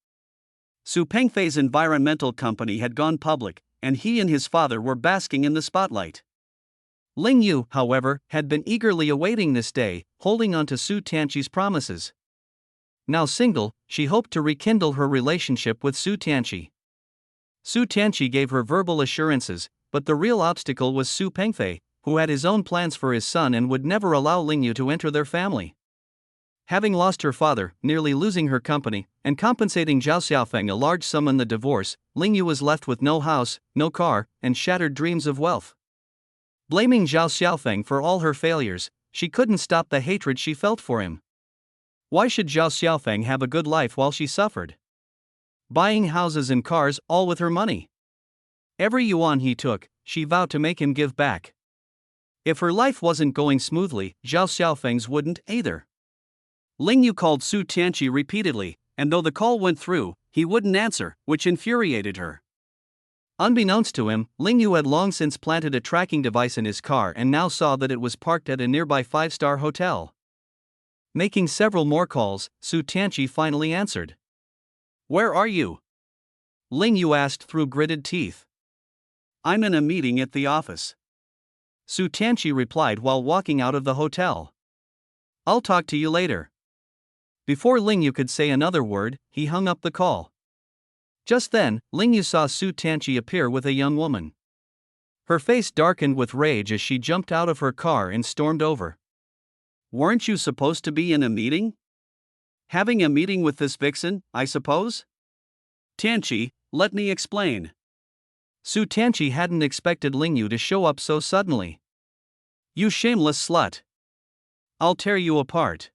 [SPEAKER 1] Su Pengfei's environmental company had gone public, and he and his father were basking in the spotlight. Ling Yu, however, had been eagerly awaiting this day, holding on to Su Tianqi's promises. Now single, she hoped to rekindle her relationship with Su Tianqi. Su Tianqi gave her verbal assurances, but the real obstacle was Su Pengfei, who had his own plans for his son and would never allow Ling Yu to enter their family. Having lost her father, nearly losing her company, and compensating Zhao Xiaofeng a large sum in the divorce, Ling Yu was left with no house, no car, and shattered dreams of wealth. Blaming Zhao Xiaofeng for all her failures, she couldn't stop the hatred she felt for him. Why should Zhao Xiaofeng have a good life while she suffered? Buying houses and cars, all with her money. Every yuan he took, she vowed to make him give back. If her life wasn't going smoothly, Zhao Xiaofeng's wouldn't either. Ling Yu called Su Tianqi repeatedly, and though the call went through, he wouldn't answer, which infuriated her. Unbeknownst to him, Ling Yu had long since planted a tracking device in his car and now saw that it was parked at a nearby five-star hotel. Making several more calls, Su Tianqi finally answered. "Where are you?" Ling Yu asked through gritted teeth. "I'm in a meeting at the office." Su Tianqi replied while walking out of the hotel. "I'll talk to you later." Before Ling Yu could say another word, he hung up the call. Just then, Ling Yu saw Su Tianqi appear with a young woman. Her face darkened with rage as she jumped out of her car and stormed over. "Weren't you supposed to be in a meeting? Having a meeting with this vixen, I suppose?" "Tianqi, let me explain." Su Tianqi hadn't expected Ling Yu to show up so suddenly. "You shameless slut! I'll tear you apart."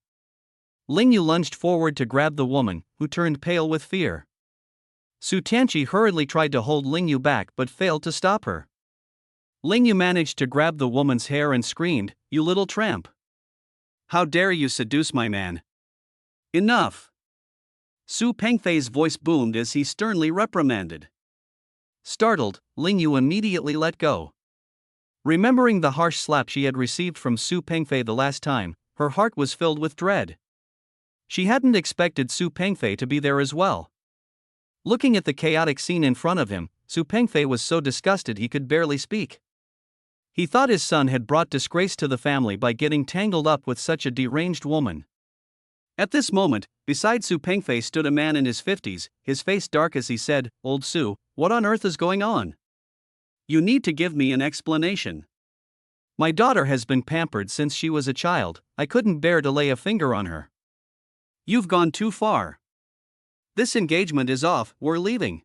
[SPEAKER 1] Ling Yu lunged forward to grab the woman, who turned pale with fear. Su Tianqi hurriedly tried to hold Ling Yu back but failed to stop her. Ling Yu managed to grab the woman's hair and screamed, "You little tramp! How dare you seduce my man? Enough!" Su Pengfei's voice boomed as he sternly reprimanded. Startled, Ling Yu immediately let go. Remembering the harsh slap she had received from Su Pengfei the last time, her heart was filled with dread. She hadn't expected Su Pengfei to be there as well. Looking at the chaotic scene in front of him, Su Pengfei was so disgusted he could barely speak. He thought his son had brought disgrace to the family by getting tangled up with such a deranged woman. At this moment, beside Su Pengfei stood a man in his 50s, his face dark as he said, "Old Su, what on earth is going on? You need to give me an explanation. My daughter has been pampered since she was a child, I couldn't bear to lay a finger on her. You've gone too far. This engagement is off, we're leaving."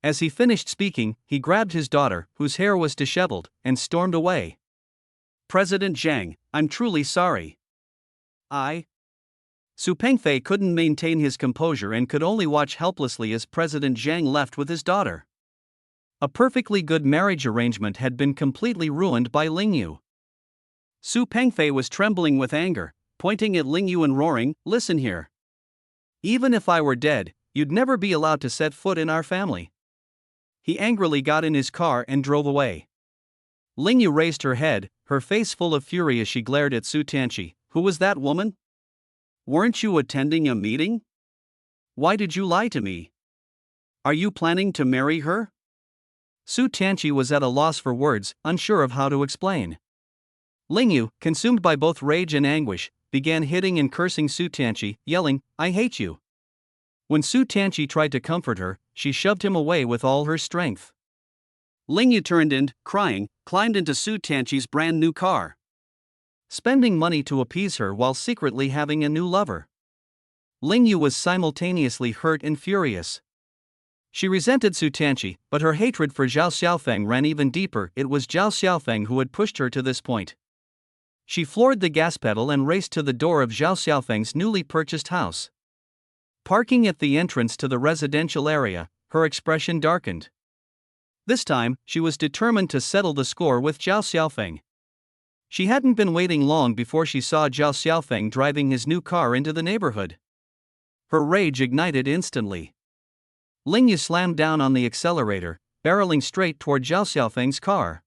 [SPEAKER 1] As he finished speaking, he grabbed his daughter, whose hair was disheveled, and stormed away. "President Zhang, I'm truly sorry. Su Pengfei couldn't maintain his composure and could only watch helplessly as President Zhang left with his daughter. A perfectly good marriage arrangement had been completely ruined by Ling Yu. Su Pengfei was trembling with anger, pointing at Ling Yu and roaring, "Listen here. Even if I were dead, you'd never be allowed to set foot in our family." He angrily got in his car and drove away. Ling Yu raised her head, her face full of fury as she glared at Su Tianqi. "Who was that woman? Weren't you attending a meeting? Why did you lie to me? Are you planning to marry her?" Su Tianqi was at a loss for words, unsure of how to explain. Ling Yu, consumed by both rage and anguish, began hitting and cursing Su Tianqi, yelling, "I hate you." When Su Tianqi tried to comfort her, she shoved him away with all her strength. Ling Yu turned and, crying, climbed into Su Tianqi's brand new car. Spending money to appease her while secretly having a new lover. Ling Yu was simultaneously hurt and furious. She resented Su Tianqi, but her hatred for Zhao Xiaofeng ran even deeper. It was Zhao Xiaofeng who had pushed her to this point. She floored the gas pedal and raced to the door of Zhao Xiaofeng's newly purchased house. Parking at the entrance to the residential area, her expression darkened. This time, she was determined to settle the score with Zhao Xiaofeng. She hadn't been waiting long before she saw Zhao Xiaofeng driving his new car into the neighborhood. Her rage ignited instantly. Ling Yu slammed down on the accelerator, barreling straight toward Zhao Xiaofeng's car.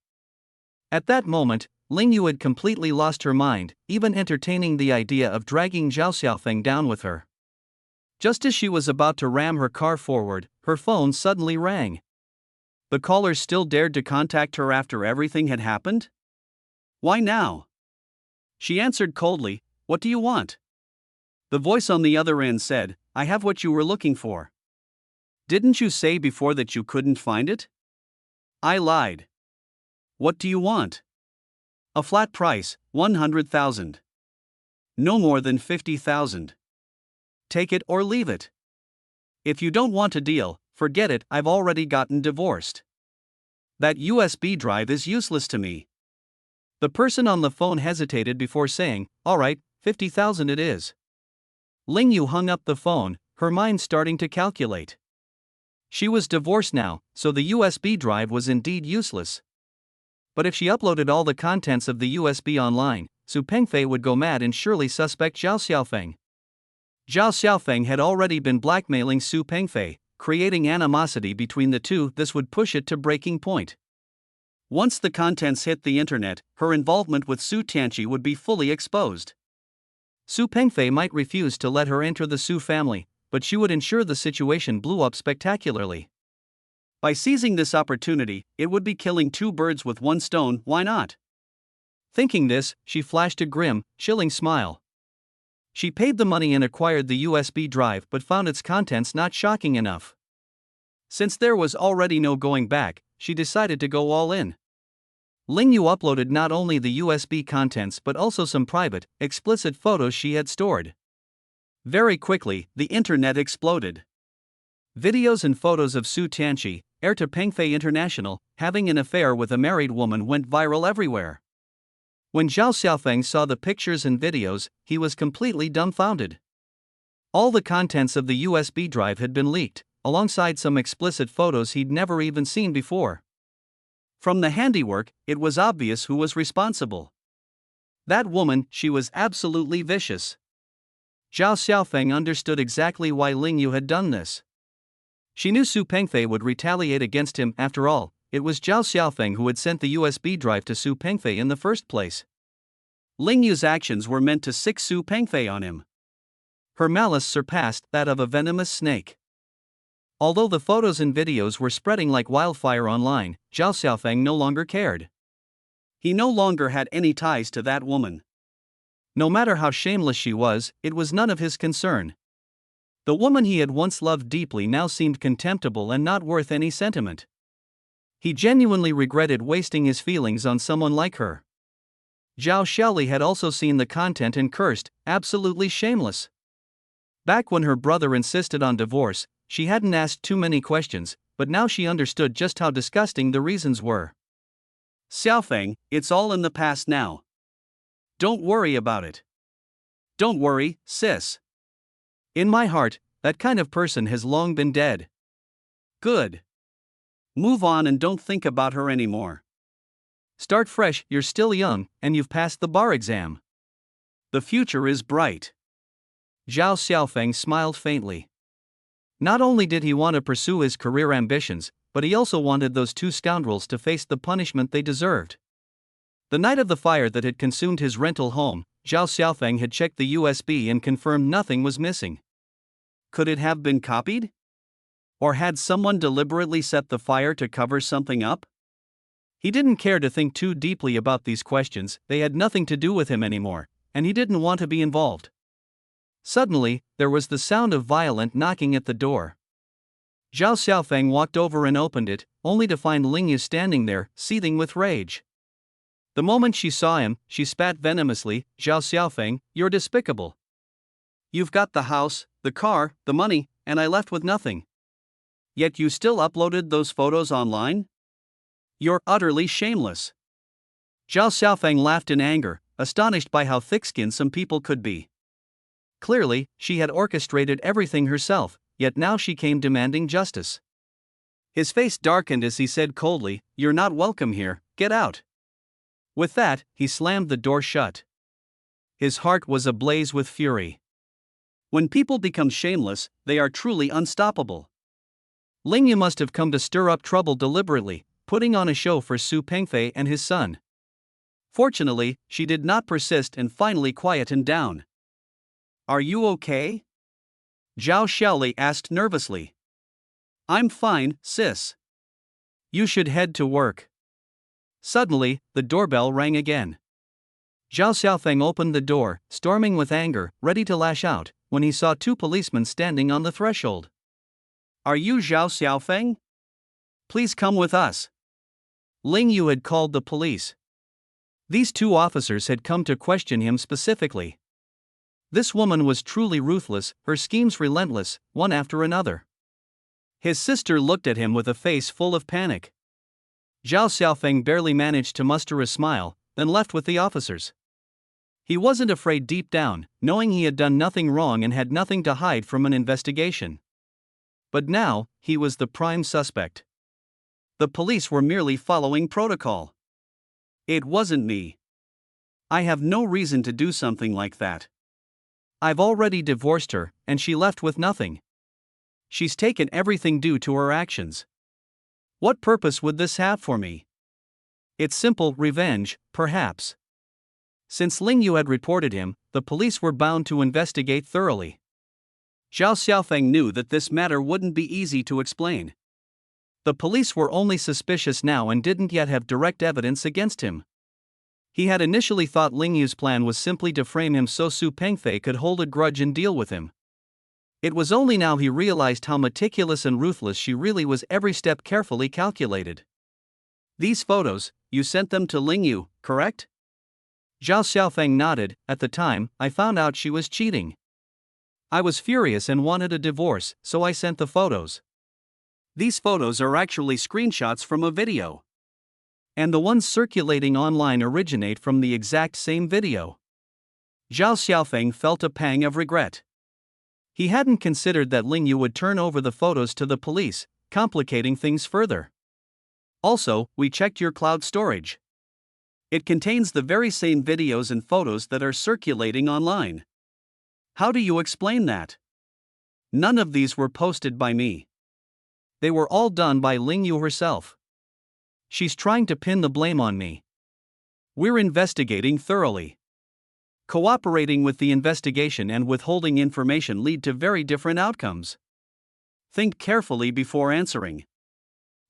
[SPEAKER 1] At that moment, Ling Yu had completely lost her mind, even entertaining the idea of dragging Zhao Xiaofeng down with her. Just as she was about to ram her car forward, her phone suddenly rang. The caller still dared to contact her after everything had happened? Why now? She answered coldly, "What do you want?" The voice on the other end said, "I have what you were looking for. Didn't you say before that you couldn't find it?" "I lied. What do you want?" "A flat price, 100,000. No more than 50,000. Take it or leave it. If you don't want a deal, forget it, I've already gotten divorced. That USB drive is useless to me." The person on the phone hesitated before saying, "All right, 50,000 it is." Ling Yu hung up the phone, her mind starting to calculate. She was divorced now, so the USB drive was indeed useless. But if she uploaded all the contents of the USB online, Su Pengfei would go mad and surely suspect Zhao Xiaofeng. Zhao Xiaofeng had already been blackmailing Su Pengfei, creating animosity between the two. This would push it to breaking point. Once the contents hit the internet, her involvement with Su Tianqi would be fully exposed. Su Pengfei might refuse to let her enter the Su family, but she would ensure the situation blew up spectacularly. By seizing this opportunity, it would be killing two birds with one stone. Why not? Thinking this, she flashed a grim, chilling smile. She paid the money and acquired the USB drive but found its contents not shocking enough. Since there was already no going back, she decided to go all in. Ling Yu uploaded not only the USB contents but also some private, explicit photos she had stored. Very quickly, the internet exploded. Videos and photos of Su Tianqi, heir to Pengfei International, having an affair with a married woman went viral everywhere. When Zhao Xiaofeng saw the pictures and videos, he was completely dumbfounded. All the contents of the USB drive had been leaked, alongside some explicit photos he'd never even seen before. From the handiwork, it was obvious who was responsible. That woman. She was absolutely vicious. Zhao Xiaofeng understood exactly why Ling Yu had done this. She knew Su Pengfei would retaliate against him. After all, it was Zhao Xiaofeng who had sent the USB drive to Su Pengfei in the first place. Ling Yu's actions were meant to sic Su Pengfei on him. Her malice surpassed that of a venomous snake. Although the photos and videos were spreading like wildfire online, Zhao Xiaofeng no longer cared. He no longer had any ties to that woman. No matter how shameless she was, it was none of his concern. The woman he had once loved deeply now seemed contemptible and not worth any sentiment. He genuinely regretted wasting his feelings on someone like her. Zhao Xiaoli had also seen the content and cursed, absolutely shameless. Back when her brother insisted on divorce, she hadn't asked too many questions, but now she understood just how disgusting the reasons were. Xiaofeng, it's all in the past now. Don't worry about it. Don't worry, sis. In my heart, that kind of person has long been dead. Good. Move on and don't think about her anymore. Start fresh. You're still young, and you've passed the bar exam. The future is bright. Zhao Xiaofeng smiled faintly. Not only did he want to pursue his career ambitions, but he also wanted those two scoundrels to face the punishment they deserved. The night of the fire that had consumed his rental home, Zhao Xiaofeng had checked the USB and confirmed nothing was missing. Could it have been copied? Or had someone deliberately set the fire to cover something up? He didn't care to think too deeply about these questions. They had nothing to do with him anymore, and he didn't want to be involved. Suddenly, there was the sound of violent knocking at the door. Zhao Xiaofeng walked over and opened it, only to find Ling Yu standing there, seething with rage. The moment she saw him, she spat venomously. Zhao Xiaofeng, you're despicable. You've got the house, the car, the money, and I left with nothing. Yet you still uploaded those photos online? You're utterly shameless. Zhao Xiaofeng laughed in anger, astonished by how thick-skinned some people could be. Clearly, she had orchestrated everything herself, yet now she came demanding justice. His face darkened as he said coldly, "You're not welcome here, get out." With that, he slammed the door shut. His heart was ablaze with fury. When people become shameless, they are truly unstoppable. Ling Yu must have come to stir up trouble deliberately, putting on a show for Su Pengfei and his son. Fortunately, she did not persist and finally quietened down. Are you okay? Zhao Xiaoli asked nervously. I'm fine, sis. You should head to work. Suddenly, the doorbell rang again. Zhao Xiaofeng opened the door, storming with anger, ready to lash out, when he saw two policemen standing on the threshold. Are you Zhao Xiaofeng? Please come with us. Ling Yu had called the police. These two officers had come to question him specifically. This woman was truly ruthless, her schemes relentless, one after another. His sister looked at him with a face full of panic. Zhao Xiaofeng barely managed to muster a smile, then left with the officers. He wasn't afraid deep down, knowing he had done nothing wrong and had nothing to hide from an investigation. But now, he was the prime suspect. The police were merely following protocol. It wasn't me. I have no reason to do something like that. I've already divorced her, and she left with nothing. She's taken everything due to her actions. What purpose would this have for me? It's simple revenge, perhaps. Since Ling Yu had reported him, the police were bound to investigate thoroughly. Zhao Xiaofeng knew that this matter wouldn't be easy to explain. The police were only suspicious now and didn't yet have direct evidence against him. He had initially thought Ling Yu's plan was simply to frame him so Su Pengfei could hold a grudge and deal with him. It was only now he realized how meticulous and ruthless she really was, every step carefully calculated. These photos, you sent them to Ling Yu, correct? Zhao Xiaofeng nodded. At the time, I found out she was cheating. I was furious and wanted a divorce, so I sent the photos. These photos are actually screenshots from a video. And the ones circulating online originate from the exact same video. Zhao Xiaofeng felt a pang of regret. He hadn't considered that Ling Yu would turn over the photos to the police, complicating things further. Also, we checked your cloud storage. It contains the very same videos and photos that are circulating online. How do you explain that? None of these were posted by me. They were all done by Ling Yu herself. She's trying to pin the blame on me. We're investigating thoroughly. Cooperating with the investigation and withholding information lead to very different outcomes. Think carefully before answering.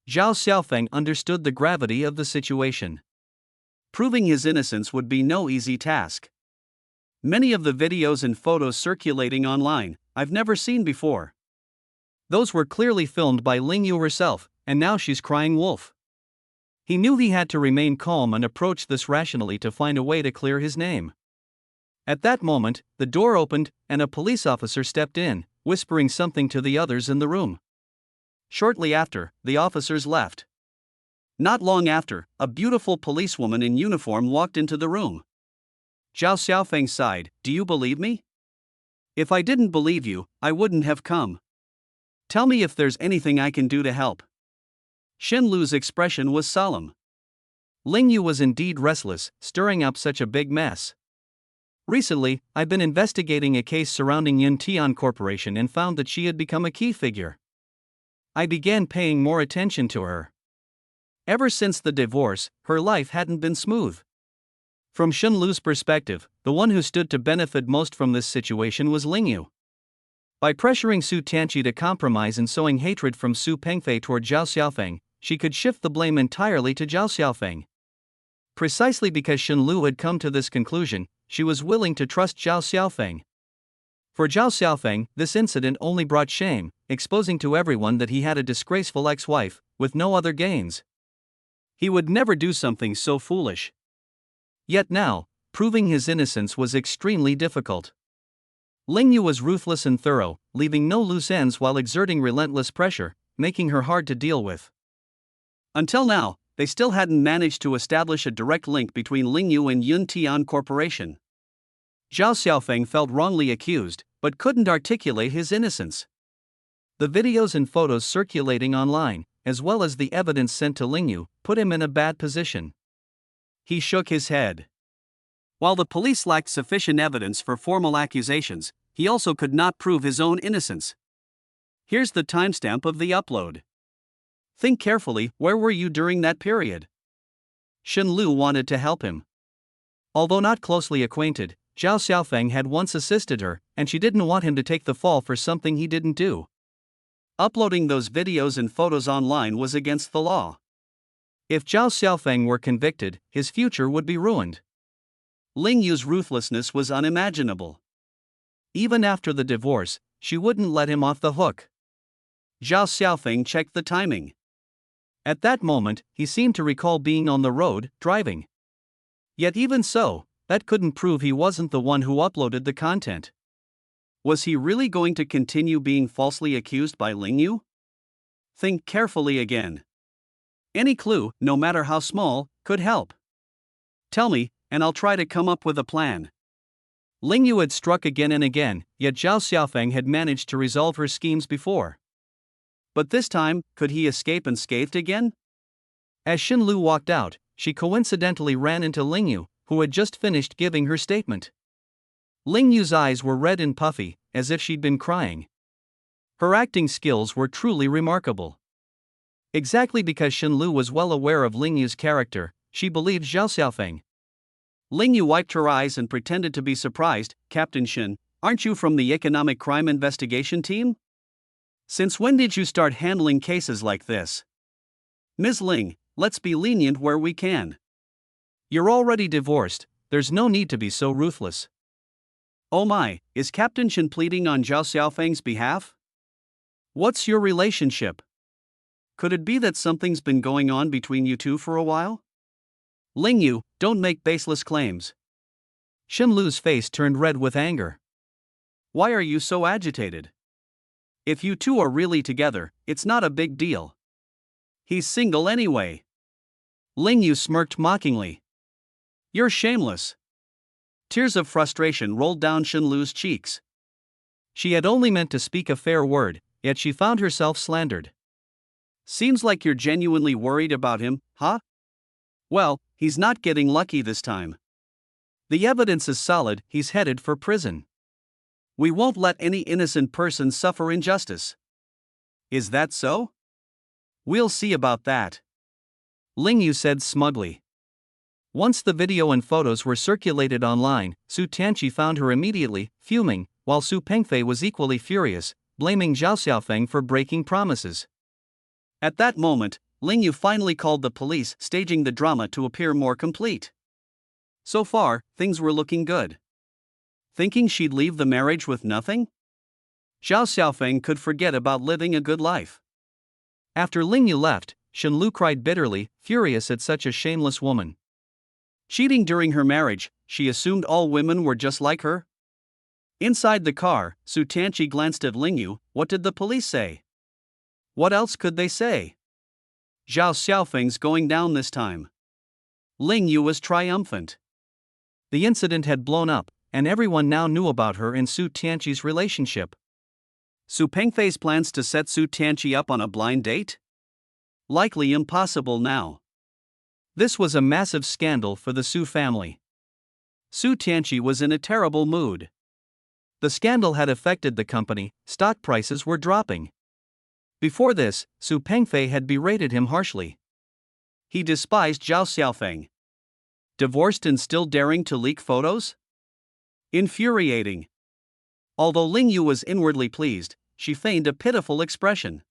[SPEAKER 1] Zhao Xiaofeng understood the gravity of the situation. Proving his innocence would be no easy task. Many of the videos and photos circulating online, I've never seen before. Those were clearly filmed by Ling Yu herself, and now she's crying wolf. He knew he had to remain calm and approach this rationally to find a way to clear his name. At that moment, the door opened, and a police officer stepped in, whispering something to the others in the room. Shortly after, the officers left. Not long after, a beautiful policewoman in uniform walked into the room. Zhao Xiaofeng sighed. Do you believe me? If I didn't believe you, I wouldn't have come. Tell me if there's anything I can do to help. Xin Lu's expression was solemn. Ling Yu was indeed restless, stirring up such a big mess. Recently, I've been investigating a case surrounding Yun Tian Corporation and found that she had become a key figure. I began paying more attention to her. Ever since the divorce, her life hadn't been smooth. From Xin Lu's perspective, the one who stood to benefit most from this situation was Ling Yu. By pressuring Su Tianqi to compromise and sowing hatred from Su Pengfei toward Zhao Xiaofeng, she could shift the blame entirely to Zhao Xiaofeng. Precisely because Xin Lu had come to this conclusion, she was willing to trust Zhao Xiaofeng. For Zhao Xiaofeng, this incident only brought shame, exposing to everyone that he had a disgraceful ex-wife, with no other gains. He would never do something so foolish. Yet now, proving his innocence was extremely difficult. Ling Yu was ruthless and thorough, leaving no loose ends while exerting relentless pressure, making her hard to deal with. Until now, they still hadn't managed to establish a direct link between Ling Yu and Yun Tian Corporation. Zhao Xiaofeng felt wrongly accused, but couldn't articulate his innocence. The videos and photos circulating online, as well as the evidence sent to Ling Yu, put him in a bad position. He shook his head. While the police lacked sufficient evidence for formal accusations, he also could not prove his own innocence. Here's the timestamp of the upload. Think carefully, where were you during that period? Xin Lu wanted to help him. Although not closely acquainted, Zhao Xiaofeng had once assisted her, and she didn't want him to take the fall for something he didn't do. Uploading those videos and photos online was against the law. If Zhao Xiaofeng were convicted, his future would be ruined. Ling Yu's ruthlessness was unimaginable. Even after the divorce, she wouldn't let him off the hook. Zhao Xiaofeng checked the timing. At that moment, he seemed to recall being on the road, driving. Yet even so, that couldn't prove he wasn't the one who uploaded the content. Was he really going to continue being falsely accused by Ling Yu? Think carefully again. Any clue, no matter how small, could help. Tell me, and I'll try to come up with a plan. Ling Yu had struck again and again, yet Zhao Xiaofeng had managed to resolve her schemes before. But this time, could he escape unscathed again? As Xin Lu walked out, she coincidentally ran into Ling Yu, who had just finished giving her statement. Ling Yu's eyes were red and puffy, as if she'd been crying. Her acting skills were truly remarkable. Exactly because Xin Lu was well aware of Ling Yu's character, she believed Zhao Xiaofeng. Ling Yu wiped her eyes and pretended to be surprised. Captain Xin, aren't you from the Economic Crime Investigation team? Since when did you start handling cases like this? Ms. Ling, let's be lenient where we can. You're already divorced, there's no need to be so ruthless. Oh my, is Captain Xin pleading on Zhao Xiaofeng's behalf? What's your relationship? Could it be that something's been going on between you two for a while? Ling Yu, don't make baseless claims. Xin Lu's face turned red with anger. Why are you so agitated? If you two are really together, it's not a big deal. He's single anyway. Ling Yu smirked mockingly. You're shameless. Tears of frustration rolled down Xin Lu's cheeks. She had only meant to speak a fair word, yet she found herself slandered. Seems like you're genuinely worried about him, huh? Well, he's not getting lucky this time. The evidence is solid, he's headed for prison. We won't let any innocent person suffer injustice. Is that so? We'll see about that. Ling Yu said smugly. Once the video and photos were circulated online, Su Tianqi found her immediately, fuming, while Su Pengfei was equally furious, blaming Zhao Xiaofeng for breaking promises. At that moment, Ling Yu finally called the police, staging the drama to appear more complete. So far, things were looking good. Thinking she'd leave the marriage with nothing? Zhao Xiaofeng could forget about living a good life. After Ling Yu left, Xin Lu cried bitterly, furious at such a shameless woman. Cheating during her marriage, she assumed all women were just like her? Inside the car, Su Tianqi glanced at Ling Yu. What did the police say? What else could they say? Zhao Xiaofeng's going down this time. Ling Yu was triumphant. The incident had blown up, and everyone now knew about her and Su Tianqi's relationship. Su Pengfei's plans to set Su Tianqi up on a blind date? Likely impossible now. This was a massive scandal for the Su family. Su Tianqi was in a terrible mood. The scandal had affected the company, stock prices were dropping. Before this, Su Pengfei had berated him harshly. He despised Zhao Xiaofeng. Divorced and still daring to leak photos? Infuriating. Although Ling Yu was inwardly pleased, she feigned a pitiful expression.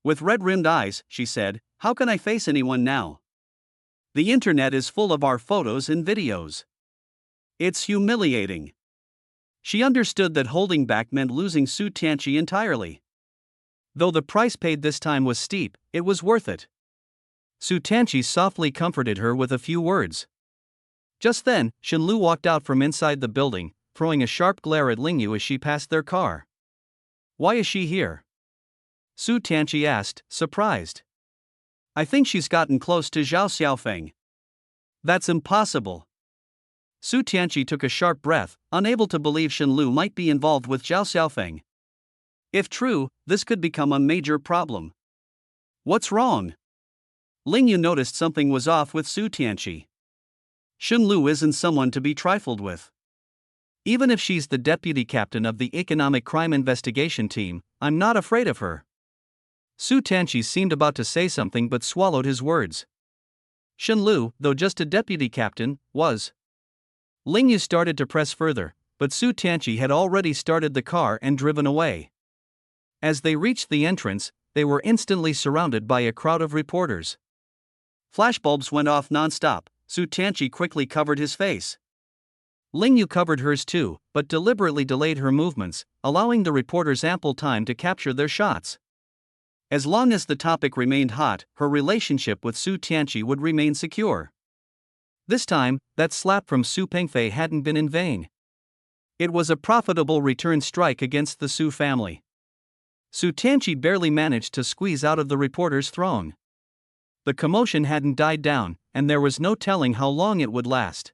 [SPEAKER 1] With red-rimmed eyes, she said, "How can I face anyone now? The internet is full of our photos and videos. It's humiliating." She understood that holding back meant losing Su Tianqi entirely. Though the price paid this time was steep, it was worth it. Su Tianqi softly comforted her with a few words. Just then, Xin Lu walked out from inside the building, throwing a sharp glare at Ling Yu as she passed their car. Why is she here? Su Tianqi asked, surprised. I think she's gotten close to Zhao Xiaofeng. That's impossible. Su Tianqi took a sharp breath, unable to believe Xin Lu might be involved with Zhao Xiaofeng. If true, this could become a major problem. What's wrong? Ling Yu noticed something was off with Su Tianqi. Xin Lu isn't someone to be trifled with. Even if she's the deputy captain of the Economic Crime Investigation team, I'm not afraid of her. Su Tianqi seemed about to say something but swallowed his words. Xin Lu, though just a deputy captain, was. Ling Yu started to press further, but Su Tianqi had already started the car and driven away. As they reached the entrance, they were instantly surrounded by a crowd of reporters. Flashbulbs went off non-stop. Su Tianqi quickly covered his face. Ling Yu covered hers too, but deliberately delayed her movements, allowing the reporters ample time to capture their shots. As long as the topic remained hot, her relationship with Su Tianqi would remain secure. This time, that slap from Su Pengfei hadn't been in vain. It was a profitable return strike against the Su family. Su Tianqi barely managed to squeeze out of the reporters' throng. The commotion hadn't died down, and there was no telling how long it would last.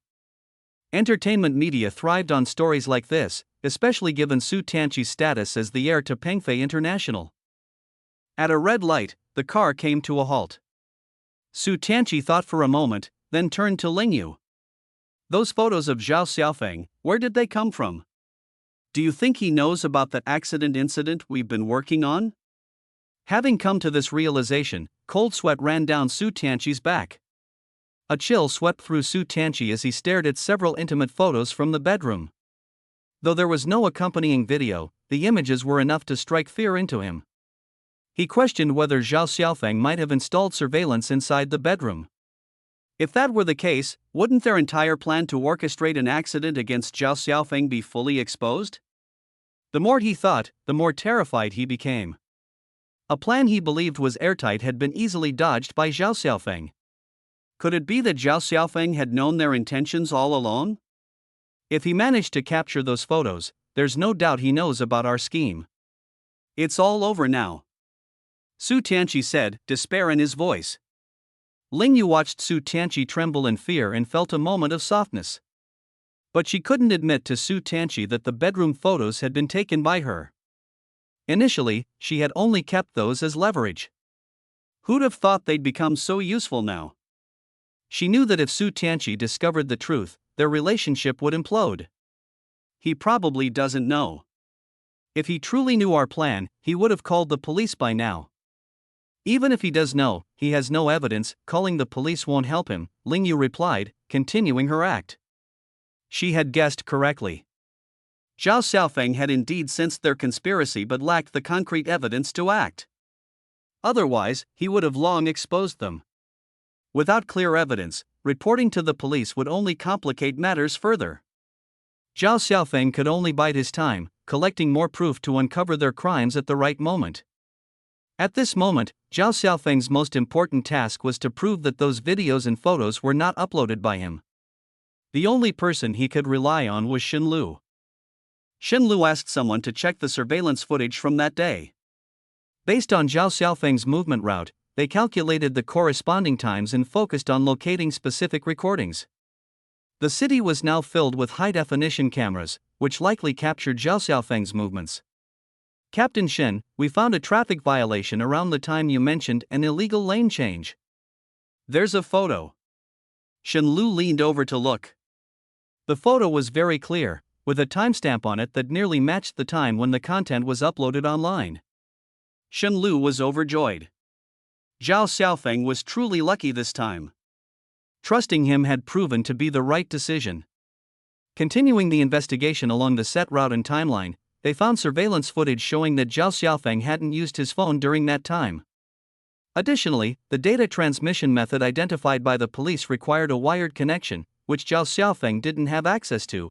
[SPEAKER 1] Entertainment media thrived on stories like this, especially given Su Tianqi's status as the heir to Pengfei International. At a red light, the car came to a halt. Su Tianqi thought for a moment, then turned to Lingyu. "Those photos of Zhao Xiaofeng, where did they come from? Do you think he knows about that accident incident we've been working on?" Having come to this realization, cold sweat ran down Su Tianqi's back. A chill swept through Su Tianqi as he stared at several intimate photos from the bedroom. Though there was no accompanying video, the images were enough to strike fear into him. He questioned whether Zhao Xiaofeng might have installed surveillance inside the bedroom. If that were the case, wouldn't their entire plan to orchestrate an accident against Zhao Xiaofeng be fully exposed? The more he thought, the more terrified he became. A plan he believed was airtight had been easily dodged by Zhao Xiaofeng. Could it be that Zhao Xiaofeng had known their intentions all along? If he managed to capture those photos, there's no doubt he knows about our scheme. It's all over now, Su Tianqi said, despair in his voice. Lingyu watched Su Tianqi tremble in fear and felt a moment of softness. But she couldn't admit to Su Tianqi that the bedroom photos had been taken by her. Initially, she had only kept those as leverage. Who'd have thought they'd become so useful now? She knew that if Su Tianqi discovered the truth, their relationship would implode. He probably doesn't know. If he truly knew our plan, he would have called the police by now. Even if he does know, he has no evidence, calling the police won't help him, Lingyu replied, continuing her act. She had guessed correctly. Zhao Xiaofeng had indeed sensed their conspiracy but lacked the concrete evidence to act. Otherwise, he would have long exposed them. Without clear evidence, reporting to the police would only complicate matters further. Zhao Xiaofeng could only bide his time, collecting more proof to uncover their crimes at the right moment. At this moment, Zhao Xiaofeng's most important task was to prove that those videos and photos were not uploaded by him. The only person he could rely on was Xin Lu. Xin Lu asked someone to check the surveillance footage from that day. Based on Zhao Xiaofeng's movement route, they calculated the corresponding times and focused on locating specific recordings. The city was now filled with high-definition cameras, which likely captured Zhao Xiaofeng's movements. "Captain Shen, we found a traffic violation around the time you mentioned an illegal lane change." "There's a photo." Shen Lu leaned over to look. The photo was very clear, with a timestamp on it that nearly matched the time when the content was uploaded online. Shen Lu was overjoyed. Zhao Xiaofeng was truly lucky this time. Trusting him had proven to be the right decision. Continuing the investigation along the set route and timeline, they found surveillance footage showing that Zhao Xiaofeng hadn't used his phone during that time. Additionally, the data transmission method identified by the police required a wired connection, which Zhao Xiaofeng didn't have access to.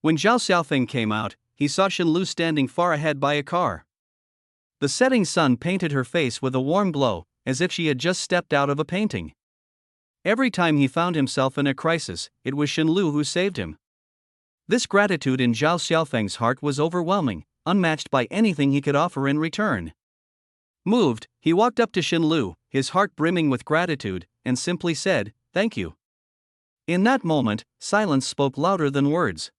[SPEAKER 1] When Zhao Xiaofeng came out, he saw Xin Lu standing far ahead by a car. The setting sun painted her face with a warm glow, as if she had just stepped out of a painting. Every time he found himself in a crisis, it was Xin Lu who saved him. This gratitude in Zhao Xiaofeng's heart was overwhelming, unmatched by anything he could offer in return. Moved, he walked up to Xin Lu, his heart brimming with gratitude, and simply said, "Thank you." In that moment, silence spoke louder than words.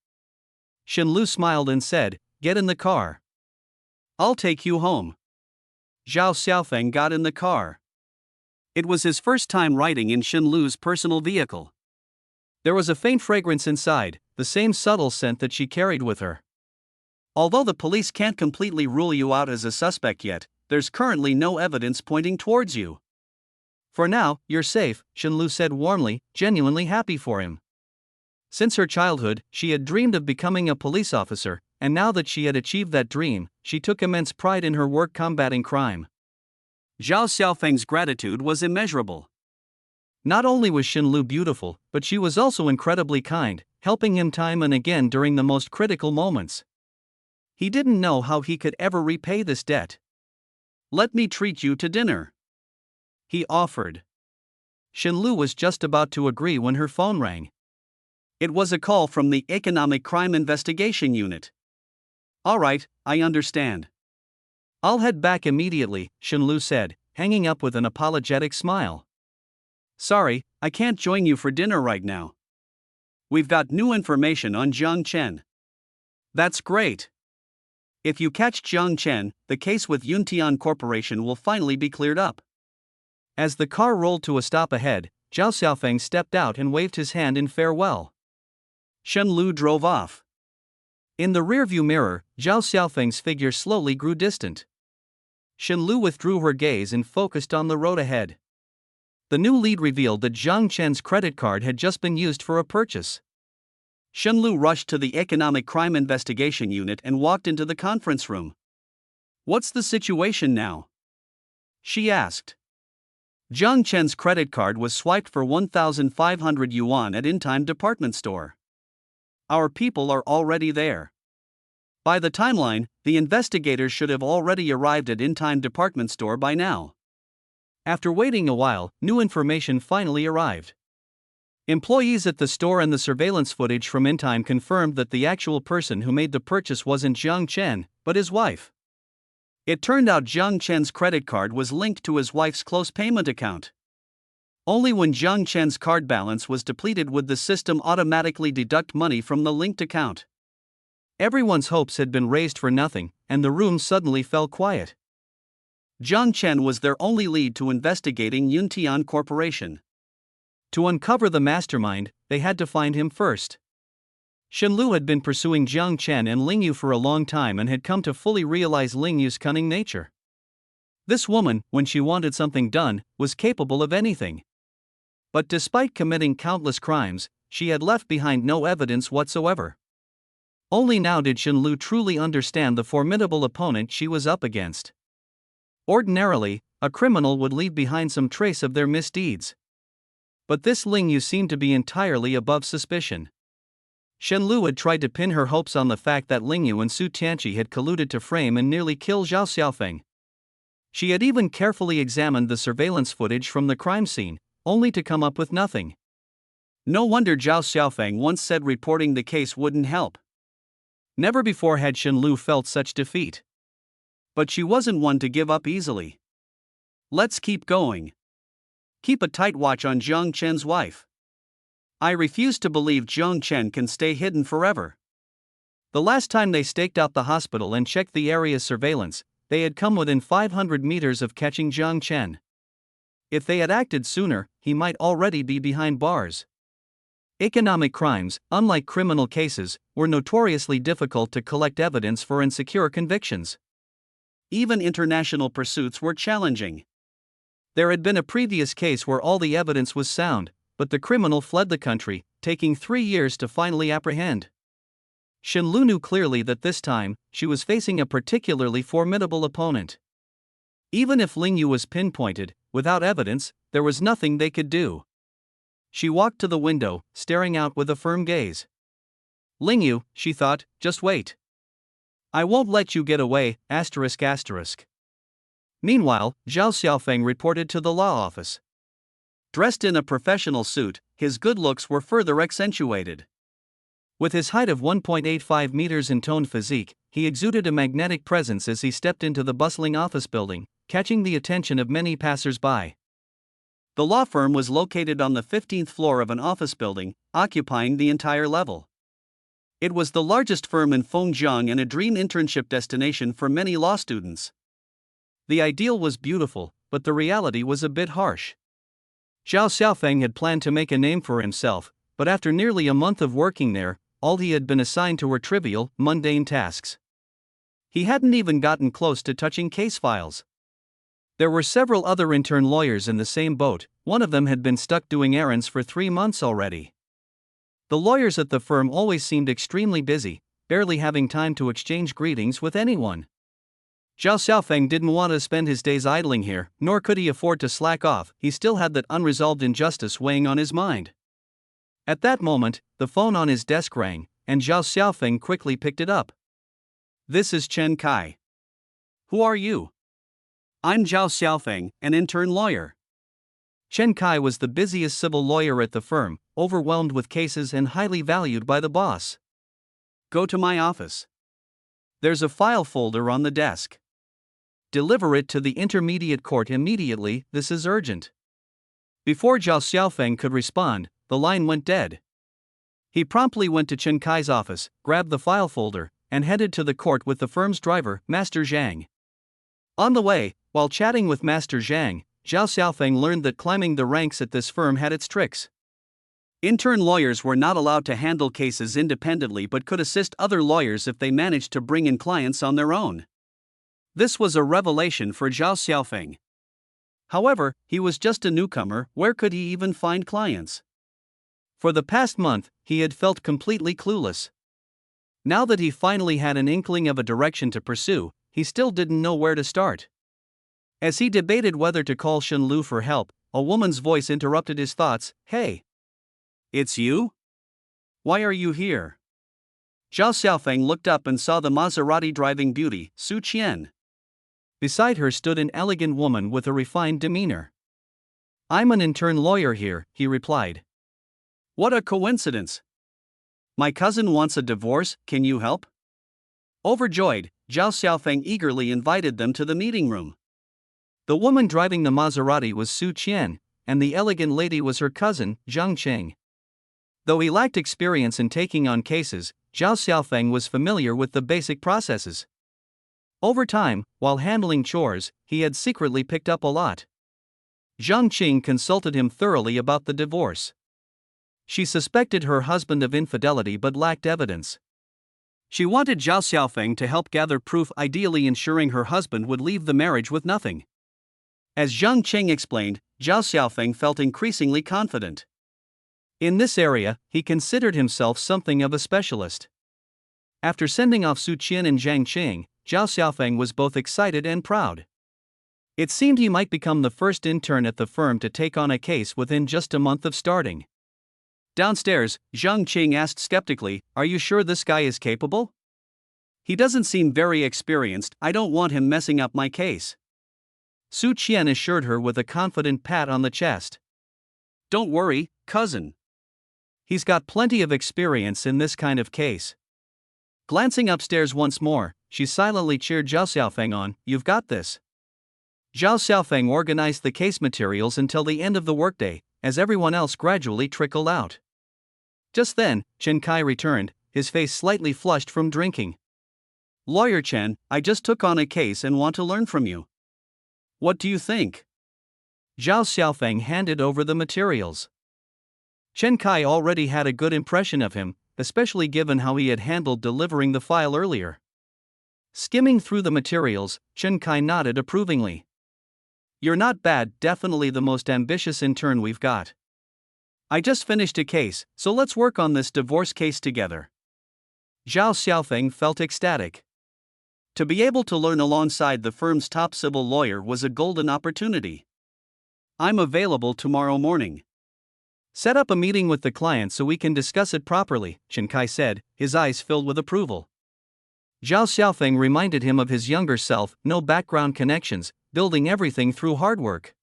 [SPEAKER 1] Xin Lu smiled and said, "Get in the car. I'll take you home." Zhao Xiaofeng got in the car. It was his first time riding in Xin Lu's personal vehicle. There was a faint fragrance inside, the same subtle scent that she carried with her. Although the police can't completely rule you out as a suspect yet, there's currently no evidence pointing towards you. For now, you're safe, Xin Lu said warmly, genuinely happy for him. Since her childhood, she had dreamed of becoming a police officer, and now that she had achieved that dream, she took immense pride in her work combating crime. Zhao Xiaofeng's gratitude was immeasurable. Not only was Xin Lu beautiful, but she was also incredibly kind, helping him time and again during the most critical moments. He didn't know how he could ever repay this debt. "Let me treat you to dinner," he offered. Xin Lu was just about to agree when her phone rang. It was a call from the Economic Crime Investigation Unit. "All right, I understand. I'll head back immediately," Xin Lu said, hanging up with an apologetic smile. "Sorry, I can't join you for dinner right now." We've got new information on Jiang Chen. That's great. If you catch Jiang Chen, the case with Yuntian Corporation will finally be cleared up. As the car rolled to a stop ahead, Zhao Xiaofeng stepped out and waved his hand in farewell. Shen Lu drove off. In the rearview mirror, Zhao Xiaofeng's figure slowly grew distant. Shen Lu withdrew her gaze and focused on the road ahead. The new lead revealed that Jiang Chen's credit card had just been used for a purchase. Shen Lu rushed to the Economic Crime Investigation Unit and walked into the conference room. "What's the situation now?" she asked. Jiang Chen's credit card was swiped for 1,500 yuan at In-Time Department Store. Our people are already there. By the timeline, the investigators should have already arrived at In-Time Department Store by now. After waiting a while, new information finally arrived. Employees at the store and the surveillance footage from In-Time confirmed that the actual person who made the purchase wasn't Jiang Chen, but his wife. It turned out Jiang Chen's credit card was linked to his wife's close payment account. Only when Jiang Chen's card balance was depleted would the system automatically deduct money from the linked account. Everyone's hopes had been raised for nothing, and the room suddenly fell quiet. Jiang Chen was their only lead to investigating Yuntian Corporation. To uncover the mastermind, they had to find him first. Shen Lu had been pursuing Jiang Chen and Ling Yu for a long time and had come to fully realize Ling Yu's cunning nature. This woman, when she wanted something done, was capable of anything. But despite committing countless crimes, she had left behind no evidence whatsoever. Only now did Shen Lu truly understand the formidable opponent she was up against. Ordinarily, a criminal would leave behind some trace of their misdeeds. But this Ling Yu seemed to be entirely above suspicion. Shen Lu had tried to pin her hopes on the fact that Ling Yu and Su Tianqi had colluded to frame and nearly kill Zhao Xiaofeng. She had even carefully examined the surveillance footage from the crime scene, only to come up with nothing. No wonder Zhao Xiaofeng once said reporting the case wouldn't help. Never before had Shen Lu felt such defeat. But she wasn't one to give up easily. "Let's keep going. Keep a tight watch on Jiang Chen's wife. I refuse to believe Jiang Chen can stay hidden forever." The last time they staked out the hospital and checked the area's surveillance, they had come within 500 meters of catching Jiang Chen. If they had acted sooner, he might already be behind bars. Economic crimes, unlike criminal cases, were notoriously difficult to collect evidence for and secure convictions. Even international pursuits were challenging. There had been a previous case where all the evidence was sound, but the criminal fled the country, taking 3 years to finally apprehend. Shen Lu knew clearly that this time, she was facing a particularly formidable opponent. Even if Ling Yu was pinpointed, without evidence, there was nothing they could do. She walked to the window, staring out with a firm gaze. "Ling Yu," she thought, "just wait. I won't let you get away, ****. Meanwhile, Zhao Xiaofeng reported to the law office. Dressed in a professional suit, his good looks were further accentuated. With his height of 1.85 meters and toned physique, he exuded a magnetic presence as he stepped into the bustling office building, catching the attention of many passers-by. The law firm was located on the 15th floor of an office building, occupying the entire level. It was the largest firm in Fengjiang and a dream internship destination for many law students. The ideal was beautiful, but the reality was a bit harsh. Zhao Xiaofeng had planned to make a name for himself, but after nearly a month of working there, all he had been assigned to were trivial, mundane tasks. He hadn't even gotten close to touching case files. There were several other intern lawyers in the same boat, one of them had been stuck doing errands for 3 months already. The lawyers at the firm always seemed extremely busy, barely having time to exchange greetings with anyone. Zhao Xiaofeng didn't want to spend his days idling here, nor could he afford to slack off. He still had that unresolved injustice weighing on his mind. At that moment, the phone on his desk rang, and Zhao Xiaofeng quickly picked it up. "This is Chen Kai. Who are you?" "I'm Zhao Xiaofeng, an intern lawyer." Chen Kai was the busiest civil lawyer at the firm, overwhelmed with cases and highly valued by the boss. "Go to my office. There's a file folder on the desk. Deliver it to the intermediate court immediately, this is urgent." Before Zhao Xiaofeng could respond, the line went dead. He promptly went to Chen Kai's office, grabbed the file folder, and headed to the court with the firm's driver, Master Zhang. On the way, while chatting with Master Zhang, Zhao Xiaofeng learned that climbing the ranks at this firm had its tricks. Intern lawyers were not allowed to handle cases independently but could assist other lawyers if they managed to bring in clients on their own. This was a revelation for Zhao Xiaofeng. However, he was just a newcomer. Where could he even find clients? For the past month, he had felt completely clueless. Now that he finally had an inkling of a direction to pursue, he still didn't know where to start. As he debated whether to call Shen Lu for help, a woman's voice interrupted his thoughts. "Hey! It's you? Why are you here?" Zhao Xiaofeng looked up and saw the Maserati driving beauty, Su Qian. Beside her stood an elegant woman with a refined demeanor. "I'm an intern lawyer here," he replied. "What a coincidence! My cousin wants a divorce, can you help?" Overjoyed, Zhao Xiaofeng eagerly invited them to the meeting room. The woman driving the Maserati was Su Qian, and the elegant lady was her cousin, Zhang Qing. Though he lacked experience in taking on cases, Zhao Xiaofeng was familiar with the basic processes. Over time, while handling chores, he had secretly picked up a lot. Zhang Qing consulted him thoroughly about the divorce. She suspected her husband of infidelity but lacked evidence. She wanted Zhao Xiaofeng to help gather proof, ideally ensuring her husband would leave the marriage with nothing. As Zhang Qing explained, Zhao Xiaofeng felt increasingly confident. In this area, he considered himself something of a specialist. After sending off Su Qian and Zhang Qing, Zhao Xiaofeng was both excited and proud. It seemed he might become the first intern at the firm to take on a case within just a month of starting. Downstairs, Zhang Qing asked skeptically, "Are you sure this guy is capable? He doesn't seem very experienced. I don't want him messing up my case." Su Qian assured her with a confident pat on the chest. "Don't worry, cousin. He's got plenty of experience in this kind of case." Glancing upstairs once more, she silently cheered Zhao Xiaofeng on. "You've got this." Zhao Xiaofeng organized the case materials until the end of the workday, as everyone else gradually trickled out. Just then, Chen Kai returned, his face slightly flushed from drinking. "Lawyer Chen, I just took on a case and want to learn from you. What do you think?" Zhao Xiaofeng handed over the materials. Chen Kai already had a good impression of him, especially given how he had handled delivering the file earlier. Skimming through the materials, Chen Kai nodded approvingly. "You're not bad, definitely the most ambitious intern we've got. I just finished a case, so let's work on this divorce case together." Zhao Xiaofeng felt ecstatic. To be able to learn alongside the firm's top civil lawyer was a golden opportunity. "I'm available tomorrow morning. Set up a meeting with the client so we can discuss it properly," Chen Kai said, his eyes filled with approval. Zhao Xiaofeng reminded him of his younger self, no background connections, building everything through hard work.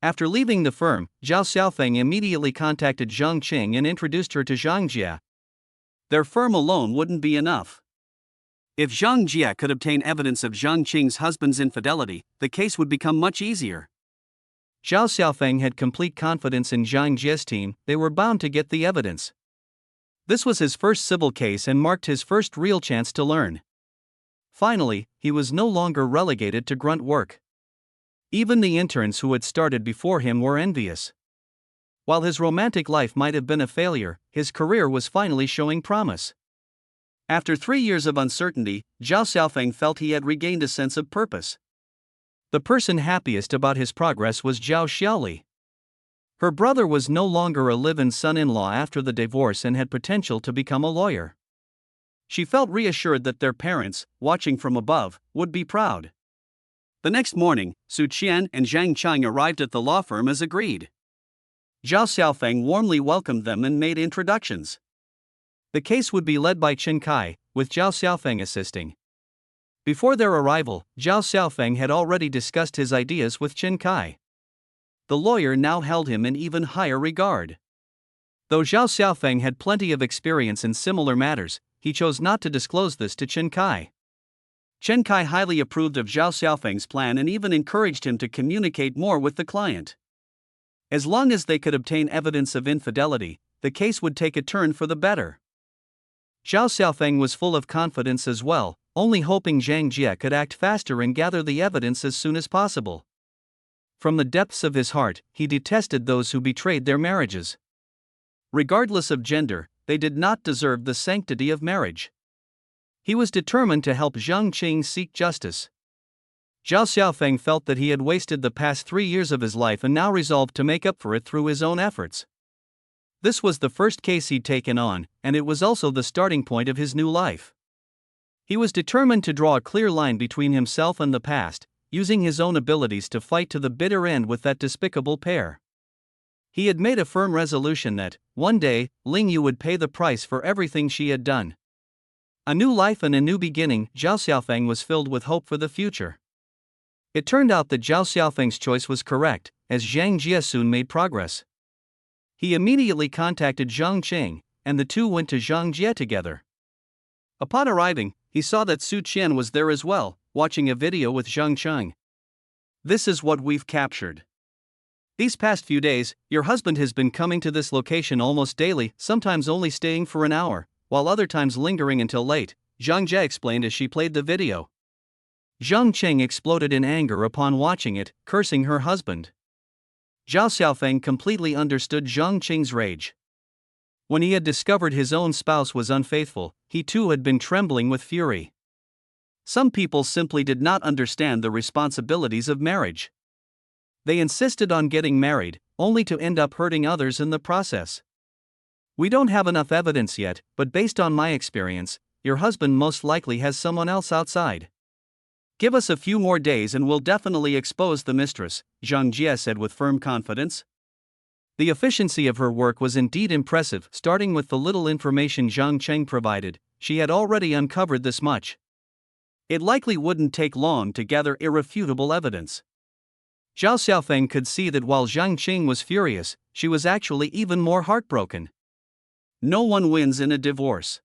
[SPEAKER 1] After leaving the firm, Zhao Xiaofeng immediately contacted Zhang Qing and introduced her to Zhang Jia. Their firm alone wouldn't be enough. If Zhang Jia could obtain evidence of Zhang Qing's husband's infidelity, the case would become much easier. Zhao Xiaofeng had complete confidence in Zhang Jia's team. They were bound to get the evidence. This was his first civil case and marked his first real chance to learn. Finally, he was no longer relegated to grunt work. Even the interns who had started before him were envious. While his romantic life might have been a failure, his career was finally showing promise. After 3 years of uncertainty, Zhao Xiaofeng felt he had regained a sense of purpose. The person happiest about his progress was Zhao Xiaoli. Her brother was no longer a live-in son-in-law after the divorce and had potential to become a lawyer. She felt reassured that their parents, watching from above, would be proud. The next morning, Su Qian and Zhang Qing arrived at the law firm as agreed. Zhao Xiaofeng warmly welcomed them and made introductions. The case would be led by Chen Kai, with Zhao Xiaofeng assisting. Before their arrival, Zhao Xiaofeng had already discussed his ideas with Chen Kai. The lawyer now held him in even higher regard. Though Zhao Xiaofeng had plenty of experience in similar matters, he chose not to disclose this to Chen Kai. Chen Kai highly approved of Zhao Xiaofeng's plan and even encouraged him to communicate more with the client. As long as they could obtain evidence of infidelity, the case would take a turn for the better. Zhao Xiaofeng was full of confidence as well, only hoping Zhang Jie could act faster and gather the evidence as soon as possible. From the depths of his heart, he detested those who betrayed their marriages. Regardless of gender, they did not deserve the sanctity of marriage. He was determined to help Zhang Qing seek justice. Zhao Xiaofeng felt that he had wasted the past 3 years of his life and now resolved to make up for it through his own efforts. This was the first case he'd taken on, and it was also the starting point of his new life. He was determined to draw a clear line between himself and the past, using his own abilities to fight to the bitter end with that despicable pair. He had made a firm resolution that, one day, Ling Yu would pay the price for everything she had done. A new life and a new beginning. Zhao Xiaofeng was filled with hope for the future. It turned out that Zhao Xiaofeng's choice was correct, as Zhang Jie soon made progress. He immediately contacted Zhang Qing, and the two went to Zhang Jie together. Upon arriving, he saw that Su Qian was there as well, watching a video with Zhang Qing. "This is what we've captured. These past few days, your husband has been coming to this location almost daily, sometimes only staying for an hour, while other times lingering until late," Zhang Jie explained as she played the video. Zhang Qing exploded in anger upon watching it, cursing her husband. Zhao Xiaofeng completely understood Zhang Qing's rage. When he had discovered his own spouse was unfaithful, he too had been trembling with fury. Some people simply did not understand the responsibilities of marriage. They insisted on getting married, only to end up hurting others in the process. "We don't have enough evidence yet, but based on my experience, your husband most likely has someone else outside. Give us a few more days and we'll definitely expose the mistress," Zhang Jie said with firm confidence. The efficiency of her work was indeed impressive. Starting with the little information Zhang Qing provided, she had already uncovered this much. It likely wouldn't take long to gather irrefutable evidence. Zhao Xiaofeng could see that while Zhang Qing was furious, she was actually even more heartbroken. No one wins in a divorce.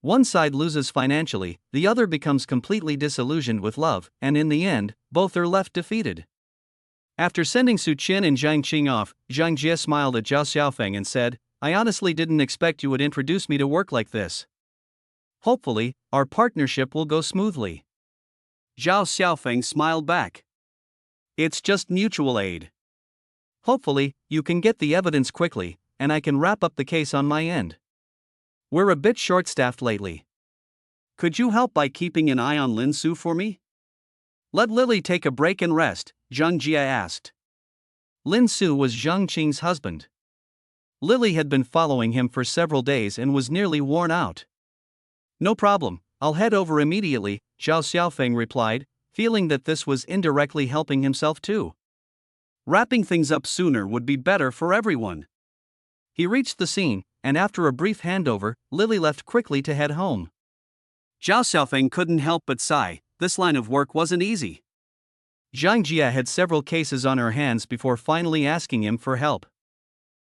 [SPEAKER 1] One side loses financially, the other becomes completely disillusioned with love, and in the end, both are left defeated. After sending Su Qian and Zhang Qing off, Zhang Jie smiled at Zhao Xiaofeng and said, "I honestly didn't expect you would introduce me to work like this. Hopefully, our partnership will go smoothly." Zhao Xiaofeng smiled back. "It's just mutual aid. Hopefully, you can get the evidence quickly, and I can wrap up the case on my end. We're a bit short-staffed lately. Could you help by keeping an eye on Lin Su for me? Let Lily take a break and rest," Zhang Jie asked. Lin Su was Zhang Qing's husband. Lily had been following him for several days and was nearly worn out. "No problem, I'll head over immediately," Zhao Xiaofeng replied, feeling that this was indirectly helping himself too. Wrapping things up sooner would be better for everyone. He reached the scene, and after a brief handover, Lily left quickly to head home. Zhao Xiaofeng couldn't help but sigh. This line of work wasn't easy. Zhang Jie had several cases on her hands before finally asking him for help.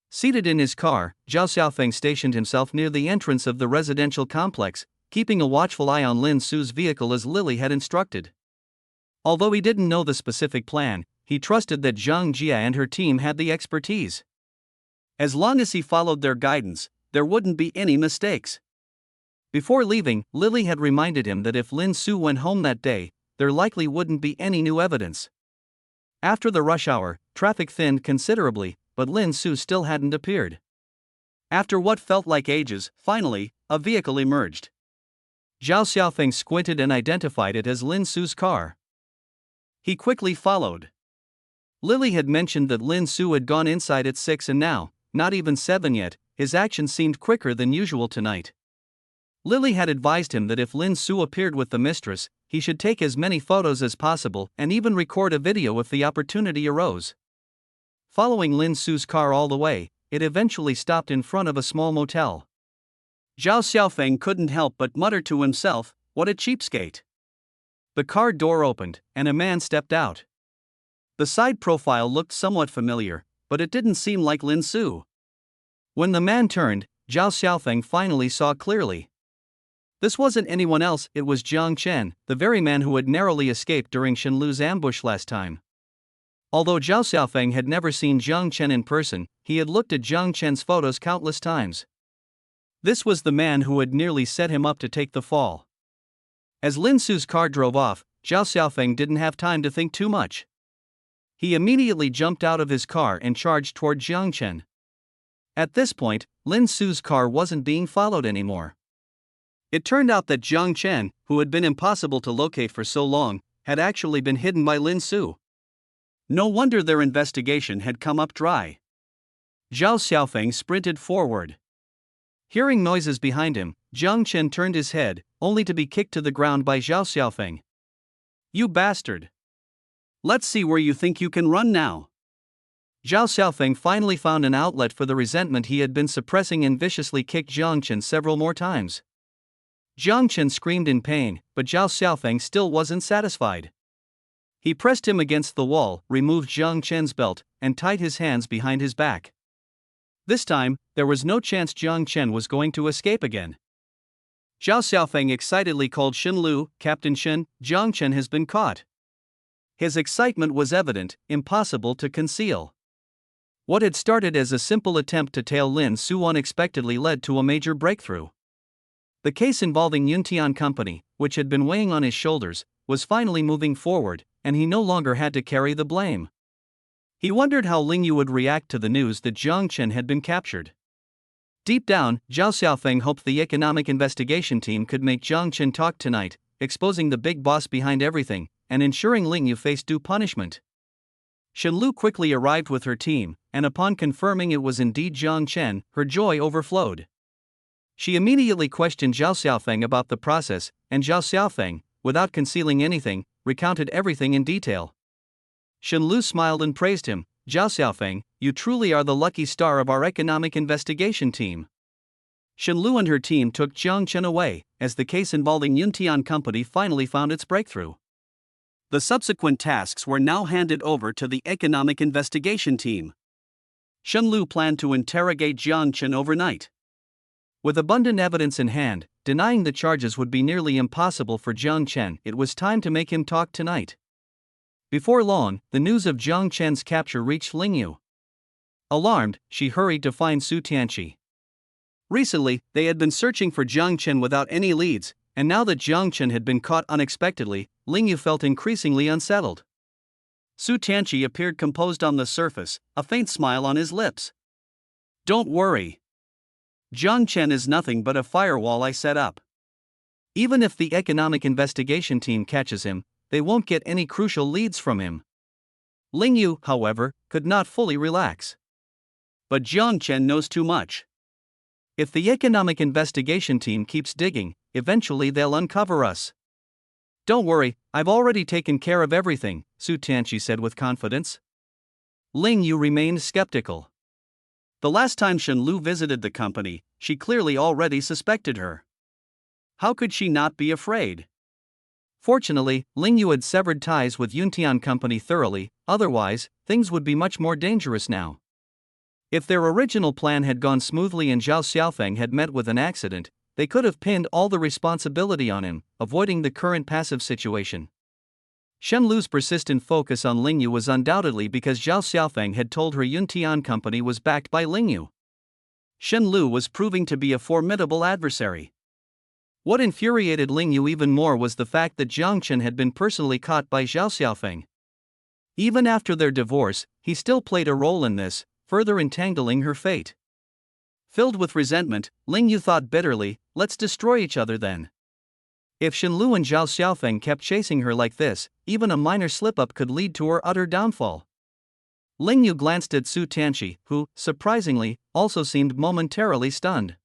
[SPEAKER 1] Seated in his car, Zhao Xiaofeng stationed himself near the entrance of the residential complex, keeping a watchful eye on Lin Su's vehicle as Lily had instructed. Although he didn't know the specific plan, he trusted that Zhang Jie and her team had the expertise. As long as he followed their guidance, there wouldn't be any mistakes. Before leaving, Lily had reminded him that if Lin Su went home that day, there likely wouldn't be any new evidence. After the rush hour, traffic thinned considerably, but Lin Su still hadn't appeared. After what felt like ages, finally, a vehicle emerged. Zhao Xiaofeng squinted and identified it as Lin Su's car. He quickly followed. Lily had mentioned that Lin Su had gone inside at 6 and now, not even 7 yet, his action seemed quicker than usual tonight. Lily had advised him that if Lin Su appeared with the mistress, he should take as many photos as possible and even record a video if the opportunity arose. Following Lin Su's car all the way, it eventually stopped in front of a small motel. Zhao Xiaofeng couldn't help but mutter to himself, "What a cheapskate." The car door opened, and a man stepped out. The side profile looked somewhat familiar, but it didn't seem like Lin Su. When the man turned, Zhao Xiaofeng finally saw clearly. This wasn't anyone else, it was Jiang Chen, the very man who had narrowly escaped during Shenlu's ambush last time. Although Zhao Xiaofeng had never seen Jiang Chen in person, he had looked at Jiang Chen's photos countless times. This was the man who had nearly set him up to take the fall. As Lin Su's car drove off, Zhao Xiaofeng didn't have time to think too much. He immediately jumped out of his car and charged toward Jiang Chen. At this point, Lin Su's car wasn't being followed anymore. It turned out that Jiang Chen, who had been impossible to locate for so long, had actually been hidden by Lin Su. No wonder their investigation had come up dry. Zhao Xiaofeng sprinted forward. Hearing noises behind him, Jiang Chen turned his head, only to be kicked to the ground by Zhao Xiaofeng. "You bastard! Let's see where you think you can run now." Zhao Xiaofeng finally found an outlet for the resentment he had been suppressing and viciously kicked Jiang Chen several more times. Jiang Chen screamed in pain, but Zhao Xiaofeng still wasn't satisfied. He pressed him against the wall, removed Jiang Chen's belt, and tied his hands behind his back. This time, there was no chance Jiang Chen was going to escape again. Zhao Xiaofeng excitedly called Shen Lu, "Captain Shen, Jiang Chen has been caught." His excitement was evident, impossible to conceal. What had started as a simple attempt to tail Lin Su unexpectedly led to a major breakthrough. The case involving Yuntian Company, which had been weighing on his shoulders, was finally moving forward, and he no longer had to carry the blame. He wondered how Ling Yu would react to the news that Jiang Chen had been captured. Deep down, Zhao Xiaofeng hoped the economic investigation team could make Jiang Chen talk tonight, exposing the big boss behind everything, and ensuring Ling Yu faced due punishment. Shen Lu quickly arrived with her team, and upon confirming it was indeed Jiang Chen, her joy overflowed. She immediately questioned Zhao Xiaofeng about the process, and Zhao Xiaofeng, without concealing anything, recounted everything in detail. Shen Lu smiled and praised him. "Zhao Xiaofeng, you truly are the lucky star of our economic investigation team." Shen Lu and her team took Jiang Chen away, as the case involving Yuntian Company finally found its breakthrough. The subsequent tasks were now handed over to the economic investigation team. Shen Lu planned to interrogate Jiang Chen overnight. With abundant evidence in hand, denying the charges would be nearly impossible for Jiang Chen. It was time to make him talk tonight. Before long, the news of Jiang Chen's capture reached Ling Yu. Alarmed, she hurried to find Su Tianqi. Recently, they had been searching for Jiang Chen without any leads, and now that Jiang Chen had been caught unexpectedly, Ling Yu felt increasingly unsettled. Su Tianqi appeared composed on the surface, a faint smile on his lips. "Don't worry. Jiang Chen is nothing but a firewall I set up. Even if the economic investigation team catches him, they won't get any crucial leads from him." Ling Yu, however, could not fully relax. "But Jiang Chen knows too much. If the economic investigation team keeps digging, eventually they'll uncover us." "Don't worry, I've already taken care of everything," Su Tianqi said with confidence. Ling Yu remained skeptical. The last time Shen Lu visited the company, she clearly already suspected her. How could she not be afraid? Fortunately, Ling Yu had severed ties with Yuntian Company thoroughly, otherwise, things would be much more dangerous now. If their original plan had gone smoothly and Zhao Xiaofeng had met with an accident, they could have pinned all the responsibility on him, avoiding the current passive situation. Shen Lu's persistent focus on Ling Yu was undoubtedly because Zhao Xiaofeng had told her Yuntian Company was backed by Ling Yu. Shen Lu was proving to be a formidable adversary. What infuriated Ling Yu even more was the fact that Jiang Chen had been personally caught by Zhao Xiaofeng. Even after their divorce, he still played a role in this, further entangling her fate. Filled with resentment, Ling Yu thought bitterly, "Let's destroy each other then." If Shen Lu and Zhao Xiaofeng kept chasing her like this, even a minor slip-up could lead to her utter downfall. Ling Yu glanced at Su Tianqi, who, surprisingly, also seemed momentarily stunned.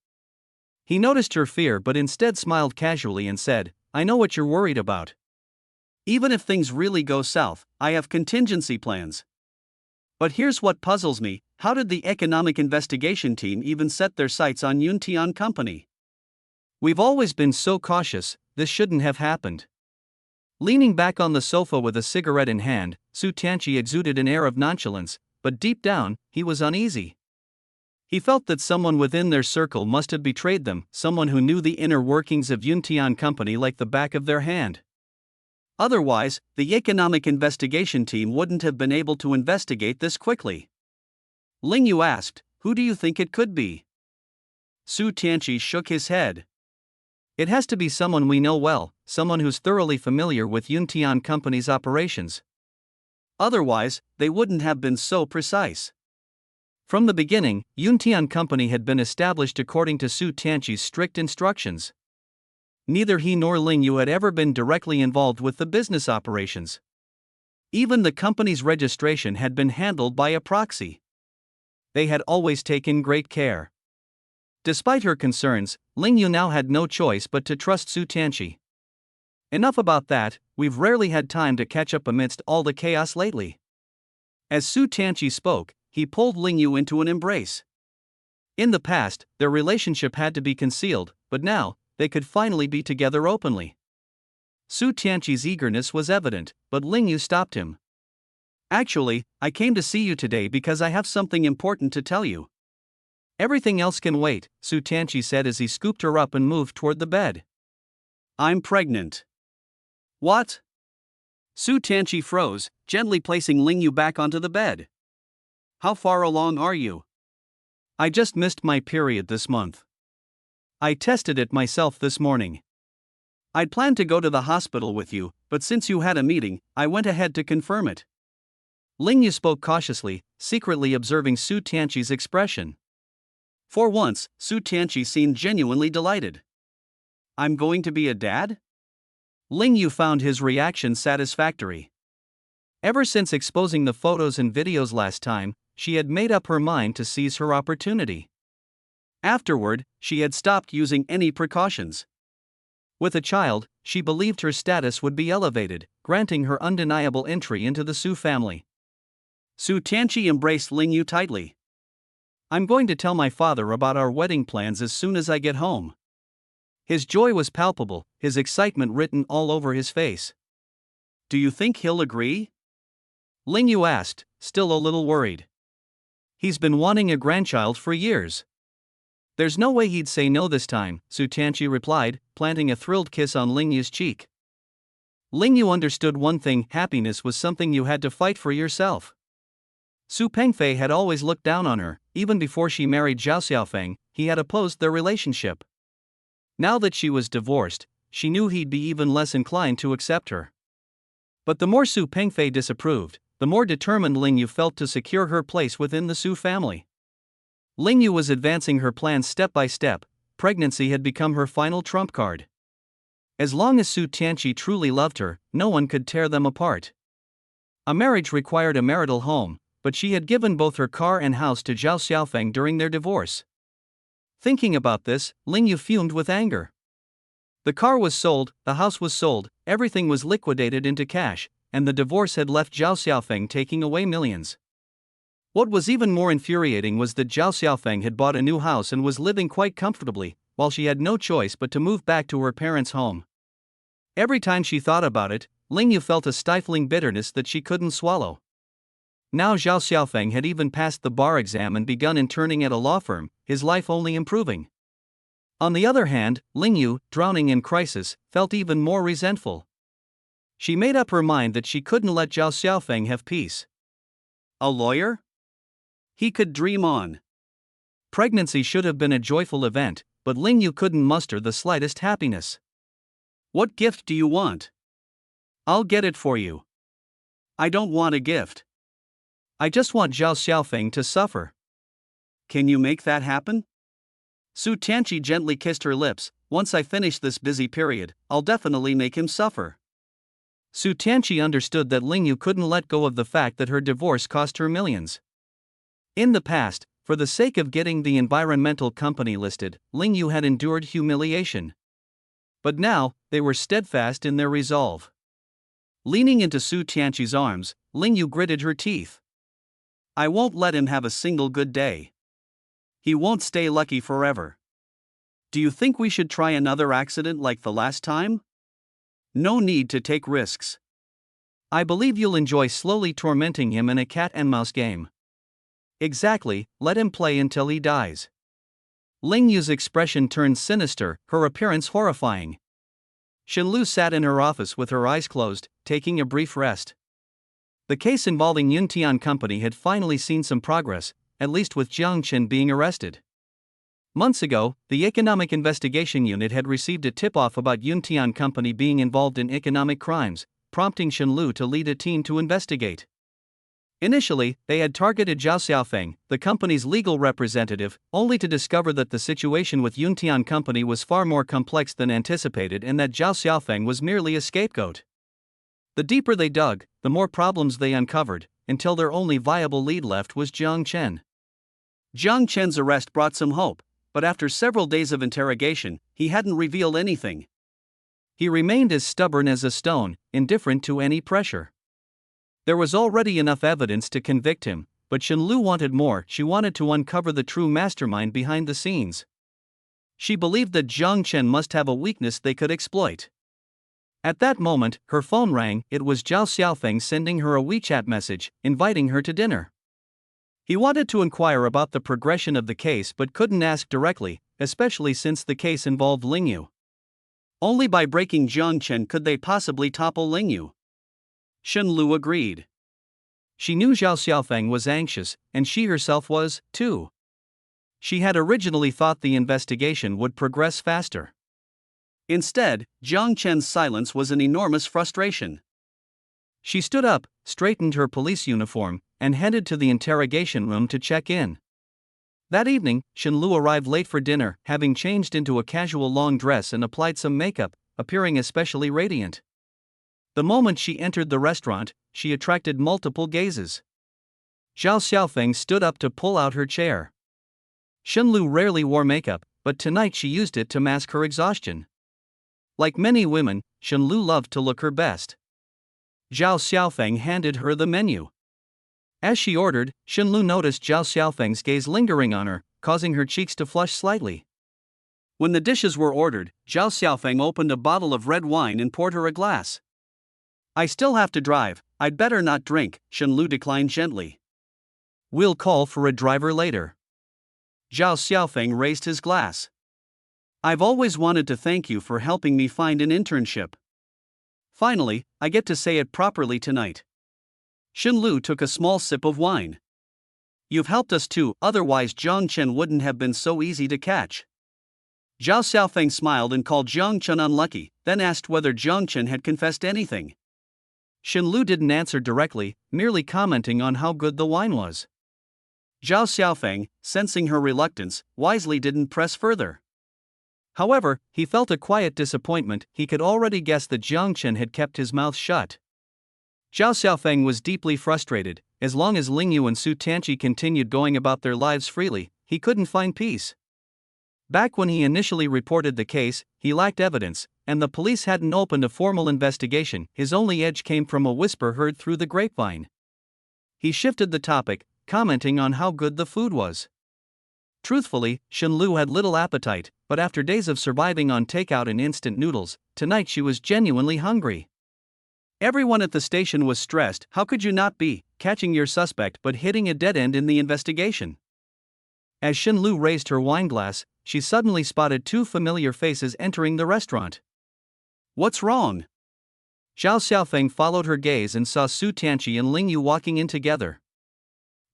[SPEAKER 1] He noticed her fear but instead smiled casually and said, "I know what you're worried about. Even if things really go south, I have contingency plans. But here's what puzzles me: how did the economic investigation team even set their sights on Yuntian Company? We've always been so cautious, this shouldn't have happened." Leaning back on the sofa with a cigarette in hand, Su Tianqi exuded an air of nonchalance, but deep down, he was uneasy. He felt that someone within their circle must have betrayed them, someone who knew the inner workings of Yuntian Company like the back of their hand. Otherwise, the economic investigation team wouldn't have been able to investigate this quickly. Ling Yu asked, "Who do you think it could be?" Su Tianqi shook his head. "It has to be someone we know well, someone who's thoroughly familiar with Yuntian Company's operations. Otherwise, they wouldn't have been so precise." From the beginning, Yuntian Company had been established according to Su Tianqi's strict instructions. Neither he nor Ling Yu had ever been directly involved with the business operations. Even the company's registration had been handled by a proxy. They had always taken great care. Despite her concerns, Ling Yu now had no choice but to trust Su Tianqi. "Enough about that, we've rarely had time to catch up amidst all the chaos lately." As Su Tianqi spoke, he pulled Ling Yu into an embrace. In the past, their relationship had to be concealed, but now, they could finally be together openly. Su Tianqi's eagerness was evident, but Ling Yu stopped him. "Actually, I came to see you today because I have something important to tell you." "Everything else can wait," Su Tianqi said as he scooped her up and moved toward the bed. "I'm pregnant." "What?" Su Tianqi froze, gently placing Ling Yu back onto the bed. "How far along are you?" "I just missed my period this month. I tested it myself this morning. I'd planned to go to the hospital with you, but since you had a meeting, I went ahead to confirm it." Ling Yu spoke cautiously, secretly observing Su Tianqi's expression. For once, Su Tianqi seemed genuinely delighted. "I'm going to be a dad?" Ling Yu found his reaction satisfactory. Ever since exposing the photos and videos last time, she had made up her mind to seize her opportunity. Afterward, she had stopped using any precautions. With a child, she believed her status would be elevated, granting her undeniable entry into the Su family. Su Tianqi embraced Ling Yu tightly. "I'm going to tell my father about our wedding plans as soon as I get home." His joy was palpable, his excitement written all over his face. "Do you think he'll agree?" Ling Yu asked, still a little worried. "He's been wanting a grandchild for years. There's no way he'd say no this time," Su Tianqi replied, planting a thrilled kiss on Ling Yu's cheek. Ling Yu understood one thing: happiness was something you had to fight for yourself. Su Pengfei had always looked down on her. Even before she married Zhao Xiaofeng, he had opposed their relationship. Now that she was divorced, she knew he'd be even less inclined to accept her. But the more Su Pengfei disapproved, the more determined Ling Yu felt to secure her place within the Su family. Ling Yu was advancing her plans step by step. Pregnancy had become her final trump card. As long as Su Tianqi truly loved her, no one could tear them apart. A marriage required a marital home, but she had given both her car and house to Zhao Xiaofeng during their divorce. Thinking about this, Ling Yu fumed with anger. The car was sold, the house was sold, everything was liquidated into cash, and the divorce had left Zhao Xiaofeng taking away millions. What was even more infuriating was that Zhao Xiaofeng had bought a new house and was living quite comfortably, while she had no choice but to move back to her parents' home. Every time she thought about it, Ling Yu felt a stifling bitterness that she couldn't swallow. Now Zhao Xiaofeng had even passed the bar exam and begun interning at a law firm, his life only improving. On the other hand, Ling Yu, drowning in crisis, felt even more resentful. She made up her mind that she couldn't let Zhao Xiaofeng have peace. A lawyer? He could dream on. Pregnancy should have been a joyful event, but Ling Yu couldn't muster the slightest happiness. "What gift do you want?" "I'll get it for you." "I don't want a gift. I just want Zhao Xiaofeng to suffer." "Can you make that happen?" Su Tianqi gently kissed her lips. "Once I finish this busy period, I'll definitely make him suffer." Su Tianqi understood that Ling Yu couldn't let go of the fact that her divorce cost her millions. In the past, for the sake of getting the environmental company listed, Ling Yu had endured humiliation. But now, they were steadfast in their resolve. Leaning into Su Tianqi's arms, Ling Yu gritted her teeth. "I won't let him have a single good day. He won't stay lucky forever. Do you think we should try another accident like the last time? No need to take risks. I believe you'll enjoy slowly tormenting him in a cat and mouse game." "Exactly, let him play until he dies." Ling Yu's expression turned sinister, her appearance horrifying. Shenlu sat in her office with her eyes closed, taking a brief rest. The case involving Yuntian Company had finally seen some progress, at least with Jiang Chen being arrested. Months ago, the Economic Investigation Unit had received a tip-off about Yuntian Company being involved in economic crimes, prompting Shenlu to lead a team to investigate. Initially, they had targeted Zhao Xiaofeng, the company's legal representative, only to discover that the situation with Yuntian Company was far more complex than anticipated and that Zhao Xiaofeng was merely a scapegoat. The deeper they dug, the more problems they uncovered, until their only viable lead left was Jiang Chen. Jiang Chen's arrest brought some hope, but after several days of interrogation, he hadn't revealed anything. He remained as stubborn as a stone, indifferent to any pressure. There was already enough evidence to convict him, but Shenlu wanted more. She wanted to uncover the true mastermind behind the scenes. She believed that Jiang Chen must have a weakness they could exploit. At that moment, her phone rang. It was Zhao Xiaofeng sending her a WeChat message, inviting her to dinner. He wanted to inquire about the progression of the case but couldn't ask directly, especially since the case involved Lingyu. Only by breaking Jiang Chen could they possibly topple Lingyu. Shenlu agreed. She knew Zhao Xiaofeng was anxious, and she herself was, too. She had originally thought the investigation would progress faster. Instead, Jiang Chen's silence was an enormous frustration. She stood up, straightened her police uniform, and headed to the interrogation room to check in. That evening, Shenlu arrived late for dinner, having changed into a casual long dress and applied some makeup, appearing especially radiant. The moment she entered the restaurant, she attracted multiple gazes. Zhao Xiaofeng stood up to pull out her chair. Shenlu rarely wore makeup, but tonight she used it to mask her exhaustion. Like many women, Shenlu loved to look her best. Zhao Xiaofeng handed her the menu. As she ordered, Shenlu noticed Zhao Xiaofeng's gaze lingering on her, causing her cheeks to flush slightly. When the dishes were ordered, Zhao Xiaofeng opened a bottle of red wine and poured her a glass. "I still have to drive, I'd better not drink," Shenlu declined gently. "We'll call for a driver later." Zhao Xiaofeng raised his glass. "I've always wanted to thank you for helping me find an internship. Finally, I get to say it properly tonight." Shenlu took a small sip of wine. "You've helped us too, otherwise Jiang Chen wouldn't have been so easy to catch." Zhao Xiaofeng smiled and called Jiang Chen unlucky, then asked whether Jiang Chen had confessed anything. Shenlu didn't answer directly, merely commenting on how good the wine was. Zhao Xiaofeng, sensing her reluctance, wisely didn't press further. However, he felt a quiet disappointment. He could already guess that Jiang Chen had kept his mouth shut. Zhao Xiaofeng was deeply frustrated. As long as Lingyu and Su Tianqi continued going about their lives freely, he couldn't find peace. Back when he initially reported the case, he lacked evidence, and the police hadn't opened a formal investigation. His only edge came from a whisper heard through the grapevine. He shifted the topic, commenting on how good the food was. Truthfully, Shenlu had little appetite, but after days of surviving on takeout and instant noodles, tonight she was genuinely hungry. Everyone at the station was stressed. How could you not be, catching your suspect but hitting a dead end in the investigation? As Shenlu raised her wine glass, she suddenly spotted two familiar faces entering the restaurant. "What's wrong?" Zhao Xiaofeng followed her gaze and saw Su Tianqi and Lingyu walking in together.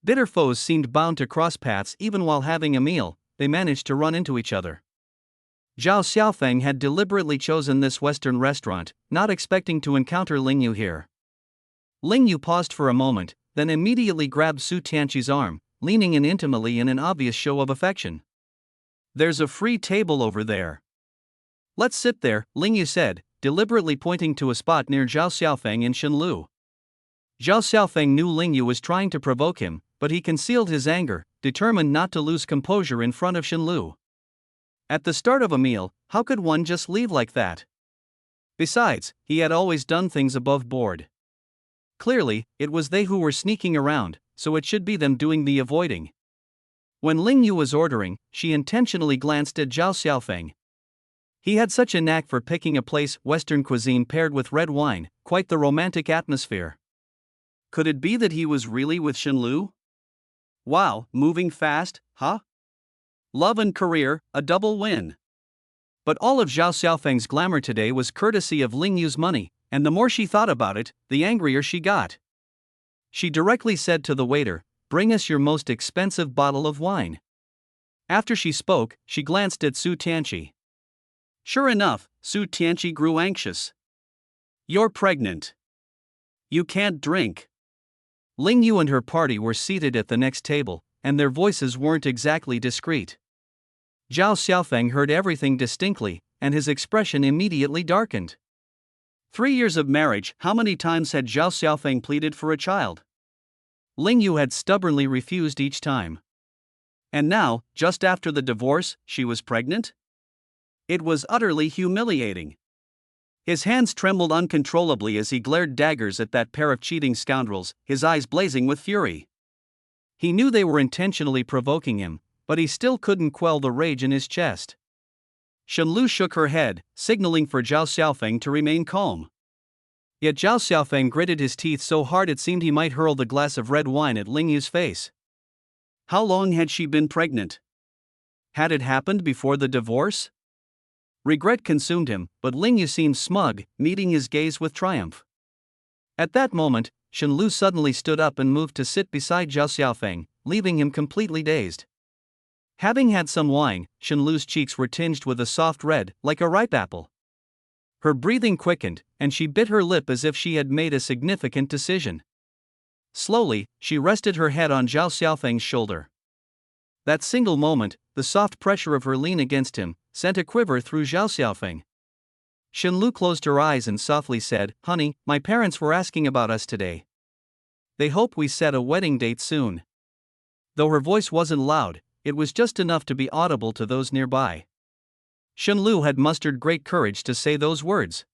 [SPEAKER 1] Bitter foes seemed bound to cross paths. Even while having a meal, they managed to run into each other. Zhao Xiaofeng had deliberately chosen this Western restaurant, not expecting to encounter Lingyu here. Lingyu paused for a moment, then immediately grabbed Su Tianqi's arm, leaning in intimately in an obvious show of affection. "There's a free table over there. Let's sit there," Lingyu said, deliberately pointing to a spot near Zhao Xiaofeng and Shenlu. Zhao Xiaofeng knew Lingyu was trying to provoke him, but he concealed his anger, determined not to lose composure in front of Shenlu. At the start of a meal, how could one just leave like that? Besides, he had always done things above board. Clearly, it was they who were sneaking around, so it should be them doing the avoiding. When Lingyu was ordering, she intentionally glanced at Zhao Xiaofeng. He had such a knack for picking a place. Western cuisine paired with red wine, quite the romantic atmosphere. Could it be that he was really with Shenlu? Wow, moving fast, huh? Love and career, a double win. But all of Zhao Xiaofeng's glamour today was courtesy of Ling Yu's money, and the more she thought about it, the angrier she got. She directly said to the waiter, "Bring us your most expensive bottle of wine." After she spoke, she glanced at Su Tianqi. Sure enough, Su Tianqi grew anxious. "You're pregnant. You can't drink." Ling Yu and her party were seated at the next table, and their voices weren't exactly discreet. Zhao Xiaofeng heard everything distinctly, and his expression immediately darkened. 3 years of marriage, how many times had Zhao Xiaofeng pleaded for a child? Ling Yu had stubbornly refused each time. And now, just after the divorce, she was pregnant? It was utterly humiliating. His hands trembled uncontrollably as he glared daggers at that pair of cheating scoundrels, his eyes blazing with fury. He knew they were intentionally provoking him, but he still couldn't quell the rage in his chest. Shenlu shook her head, signaling for Zhao Xiaofeng to remain calm. Yet Zhao Xiaofeng gritted his teeth so hard it seemed he might hurl the glass of red wine at Ling Yu's face. How long had she been pregnant? Had it happened before the divorce? Regret consumed him, but Ling Yu seemed smug, meeting his gaze with triumph. At that moment, Shenlu suddenly stood up and moved to sit beside Zhao Xiaofeng, leaving him completely dazed. Having had some wine, Shenlu's cheeks were tinged with a soft red, like a ripe apple. Her breathing quickened, and she bit her lip as if she had made a significant decision. Slowly, she rested her head on Zhao Xiaofeng's shoulder. That single moment, the soft pressure of her lean against him, sent a quiver through Zhao Xiaofeng. Shenlu closed her eyes and softly said, "Honey, my parents were asking about us today. They hope we set a wedding date soon." Though her voice wasn't loud, it was just enough to be audible to those nearby. Shenlu had mustered great courage to say those words.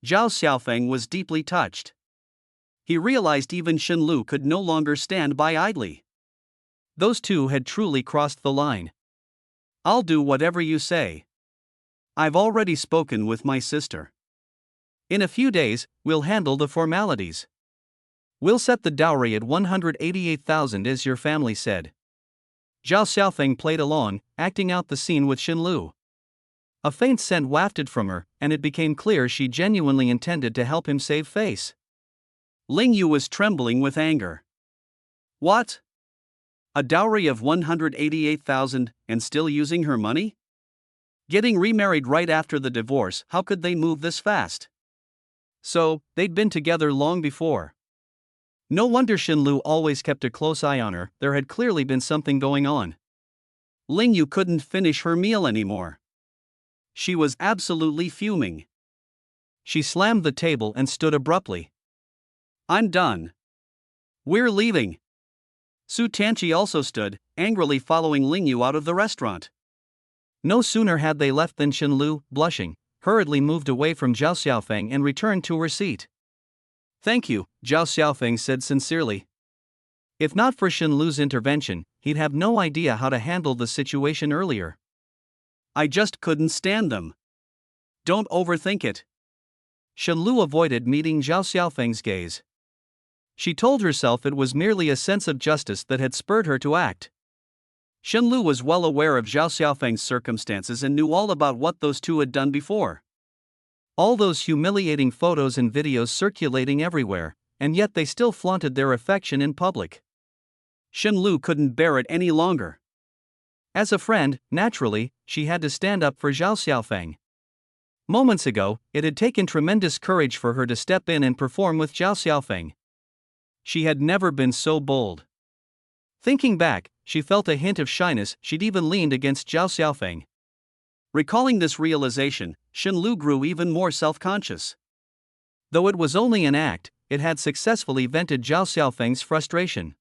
[SPEAKER 1] Zhao Xiaofeng was deeply touched. He realized even Shenlu could no longer stand by idly. Those two had truly crossed the line. "I'll do whatever you say. I've already spoken with my sister. In a few days, we'll handle the formalities. We'll set the dowry at 188,000 as your family said." Zhao Xiaofeng played along, acting out the scene with Shenlu. A faint scent wafted from her, and it became clear she genuinely intended to help him save face. Ling Yu was trembling with anger. What? A dowry of 188,000 and still using her money? Getting remarried right after the divorce, how could they move this fast? So, they'd been together long before. No wonder Shenlu always kept a close eye on her, there had clearly been something going on. Ling Yu couldn't finish her meal anymore. She was absolutely fuming. She slammed the table and stood abruptly. "I'm done. We're leaving." Su Tianqi also stood, angrily following Ling Yu out of the restaurant. No sooner had they left than Shenlu, blushing, hurriedly moved away from Zhao Xiaofeng and returned to her seat. "Thank you," Zhao Xiaofeng said sincerely. If not for Shenlu's intervention, he'd have no idea how to handle the situation earlier. "I just couldn't stand them. Don't overthink it." Shenlu avoided meeting Zhao Xiaofeng's gaze. She told herself it was merely a sense of justice that had spurred her to act. Shenlu was well aware of Zhao Xiaofeng's circumstances and knew all about what those two had done before. All those humiliating photos and videos circulating everywhere, and yet they still flaunted their affection in public. Shenlu couldn't bear it any longer. As a friend, naturally, she had to stand up for Zhao Xiaofeng. Moments ago, it had taken tremendous courage for her to step in and perform with Zhao Xiaofeng. She had never been so bold. Thinking back, she felt a hint of shyness. She'd even leaned against Zhao Xiaofeng. Recalling this realization, Shenlu grew even more self-conscious. Though it was only an act, it had successfully vented Zhao Xiaofeng's frustration.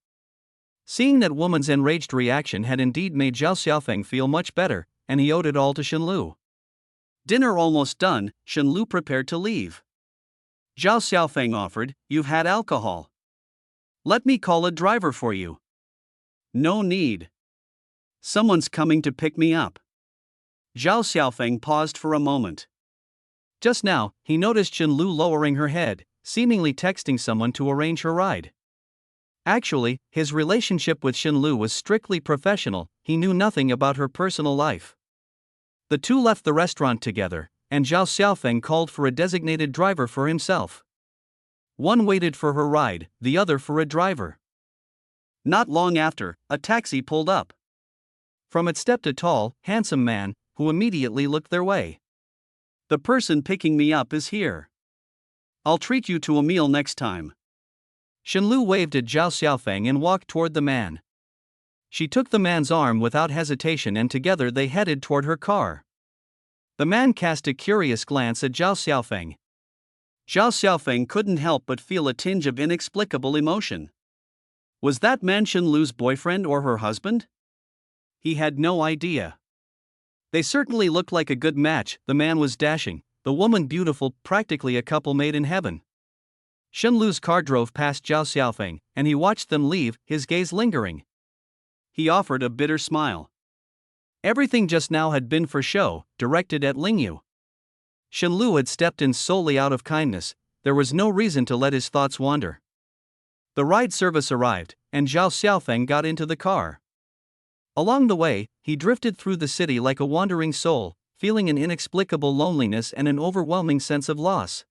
[SPEAKER 1] Seeing that woman's enraged reaction had indeed made Zhao Xiaofeng feel much better, and he owed it all to Shenlu. Dinner almost done, Shenlu prepared to leave. Zhao Xiaofeng offered, "You've had alcohol. Let me call a driver for you." "No need. Someone's coming to pick me up." Zhao Xiaofeng paused for a moment. Just now, he noticed Shenlu lowering her head, seemingly texting someone to arrange her ride. Actually, his relationship with Shenlu was strictly professional, he knew nothing about her personal life. The two left the restaurant together, and Zhao Xiaofeng called for a designated driver for himself. One waited for her ride, the other for a driver. Not long after, a taxi pulled up. From it stepped a tall, handsome man, who immediately looked their way. "The person picking me up is here. I'll treat you to a meal next time." Shenlu waved at Zhao Xiaofeng and walked toward the man. She took the man's arm without hesitation and together they headed toward her car. The man cast a curious glance at Zhao Xiaofeng. Zhao Xiaofeng couldn't help but feel a tinge of inexplicable emotion. Was that man Shenlu's boyfriend or her husband? He had no idea. They certainly looked like a good match. The man was dashing, the woman beautiful, practically a couple made in heaven. Shenlu's car drove past Zhao Xiaofeng, and he watched them leave, his gaze lingering. He offered a bitter smile. Everything just now had been for show, directed at Lingyu. Shenlu had stepped in solely out of kindness, there was no reason to let his thoughts wander. The ride service arrived, and Zhao Xiaofeng got into the car. Along the way, he drifted through the city like a wandering soul, feeling an inexplicable loneliness and an overwhelming sense of loss.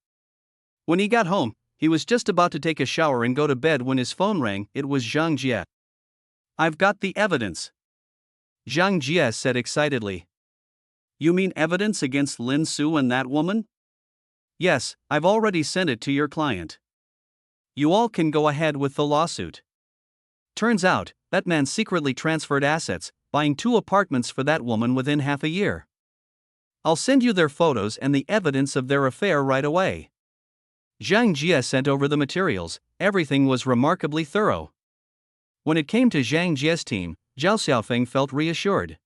[SPEAKER 1] When he got home, he was just about to take a shower and go to bed when his phone rang. It was Zhang Jie. "I've got the evidence," Zhang Jie said excitedly. "You mean evidence against Lin Su and that woman?" "Yes, I've already sent it to your client. You all can go ahead with the lawsuit. Turns out, that man secretly transferred assets, buying 2 apartments for that woman within half a year. I'll send you their photos and the evidence of their affair right away." Zhang Jie sent over the materials, everything was remarkably thorough. When it came to Zhang Jie's team, Zhao Xiaofeng felt reassured.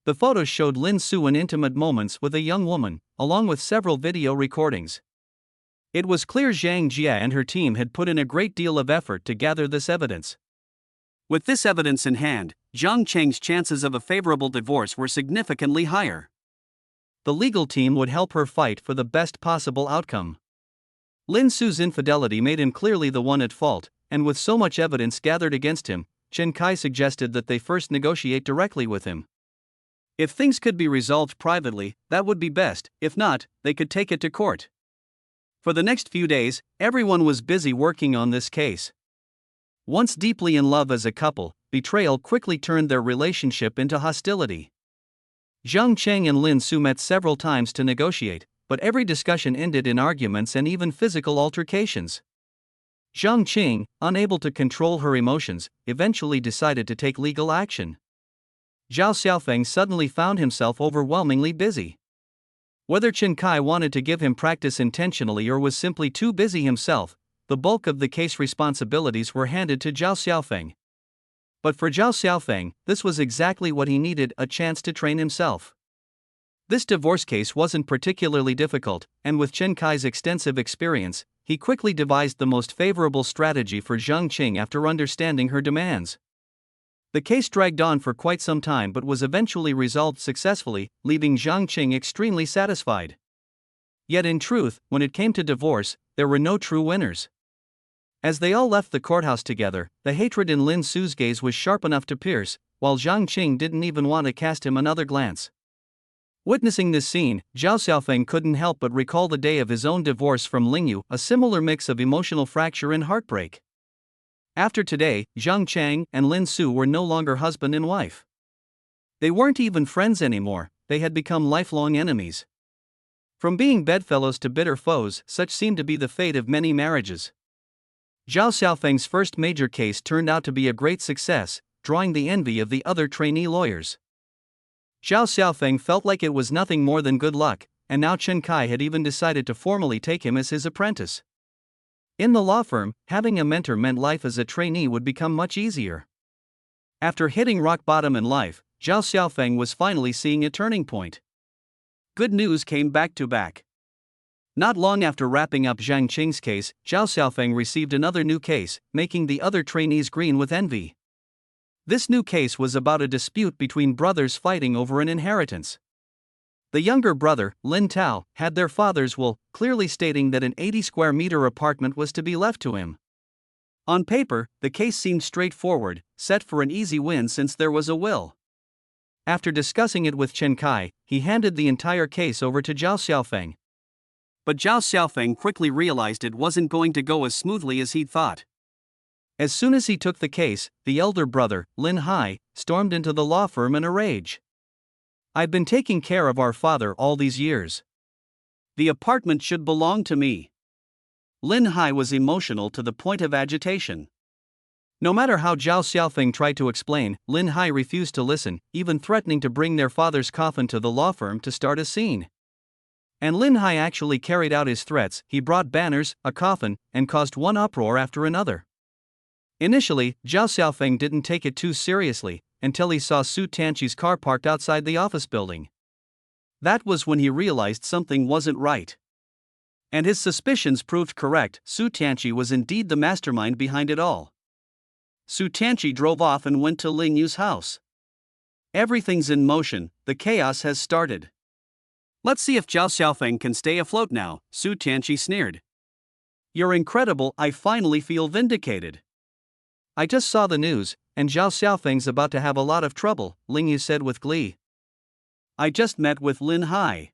[SPEAKER 1] The photos showed Lin Su in intimate moments with a young woman, along with several video recordings. It was clear Zhang Jie and her team had put in a great deal of effort to gather this evidence. With this evidence in hand, Zhang Cheng's chances of a favorable divorce were significantly higher. The legal team would help her fight for the best possible outcome. Lin Su's infidelity made him clearly the one at fault, and with so much evidence gathered against him, Chen Kai suggested that they first negotiate directly with him. If things could be resolved privately, that would be best. If not, they could take it to court. For the next few days, everyone was busy working on this case. Once deeply in love as a couple, betrayal quickly turned their relationship into hostility. Zhang Cheng and Lin Su met several times to negotiate, but every discussion ended in arguments and even physical altercations. Zhang Qing, unable to control her emotions, eventually decided to take legal action. Zhao Xiaofeng suddenly found himself overwhelmingly busy. Whether Chen Kai wanted to give him practice intentionally or was simply too busy himself, the bulk of the case responsibilities were handed to Zhao Xiaofeng. But for Zhao Xiaofeng, this was exactly what he needed, a chance to train himself. This divorce case wasn't particularly difficult, and with Chen Kai's extensive experience, he quickly devised the most favorable strategy for Zhang Qing after understanding her demands. The case dragged on for quite some time but was eventually resolved successfully, leaving Zhang Qing extremely satisfied. Yet in truth, when it came to divorce, there were no true winners. As they all left the courthouse together, the hatred in Lin Su's gaze was sharp enough to pierce, while Zhang Qing didn't even want to cast him another glance. Witnessing this scene, Zhao Xiaofeng couldn't help but recall the day of his own divorce from Lingyu, a similar mix of emotional fracture and heartbreak. After today, Zhang Cheng and Lin Su were no longer husband and wife. They weren't even friends anymore, they had become lifelong enemies. From being bedfellows to bitter foes, such seemed to be the fate of many marriages. Zhao Xiaofeng's first major case turned out to be a great success, drawing the envy of the other trainee lawyers. Zhao Xiaofeng felt like it was nothing more than good luck, and now Chen Kai had even decided to formally take him as his apprentice. In the law firm, having a mentor meant life as a trainee would become much easier. After hitting rock bottom in life, Zhao Xiaofeng was finally seeing a turning point. Good news came back to back. Not long after wrapping up Zhang Qing's case, Zhao Xiaofeng received another new case, making the other trainees green with envy. This new case was about a dispute between brothers fighting over an inheritance. The younger brother, Lin Tao, had their father's will, clearly stating that an 80-square-meter apartment was to be left to him. On paper, the case seemed straightforward, set for an easy win since there was a will. After discussing it with Chen Kai, he handed the entire case over to Zhao Xiaofeng. But Zhao Xiaofeng quickly realized it wasn't going to go as smoothly as he'd thought. As soon as he took the case, the elder brother, Lin Hai, stormed into the law firm in a rage. "I've been taking care of our father all these years. The apartment should belong to me." Lin Hai was emotional to the point of agitation. No matter how Zhao Xiaofeng tried to explain, Lin Hai refused to listen, even threatening to bring their father's coffin to the law firm to start a scene. And Lin Hai actually carried out his threats. He brought banners, a coffin, and caused one uproar after another. Initially, Zhao Xiaofeng didn't take it too seriously, until he saw Su Tianqi's car parked outside the office building. That was when he realized something wasn't right. And his suspicions proved correct. Su Tianqi was indeed the mastermind behind it all. Su Tianqi drove off and went to Ling Yu's house. "Everything's in motion, the chaos has started. Let's see if Zhao Xiaofeng can stay afloat now," Su Tianqi sneered. "You're incredible, I finally feel vindicated. I just saw the news, and Zhao Xiaofeng's about to have a lot of trouble," Ling Yu said with glee. "I just met with Lin Hai.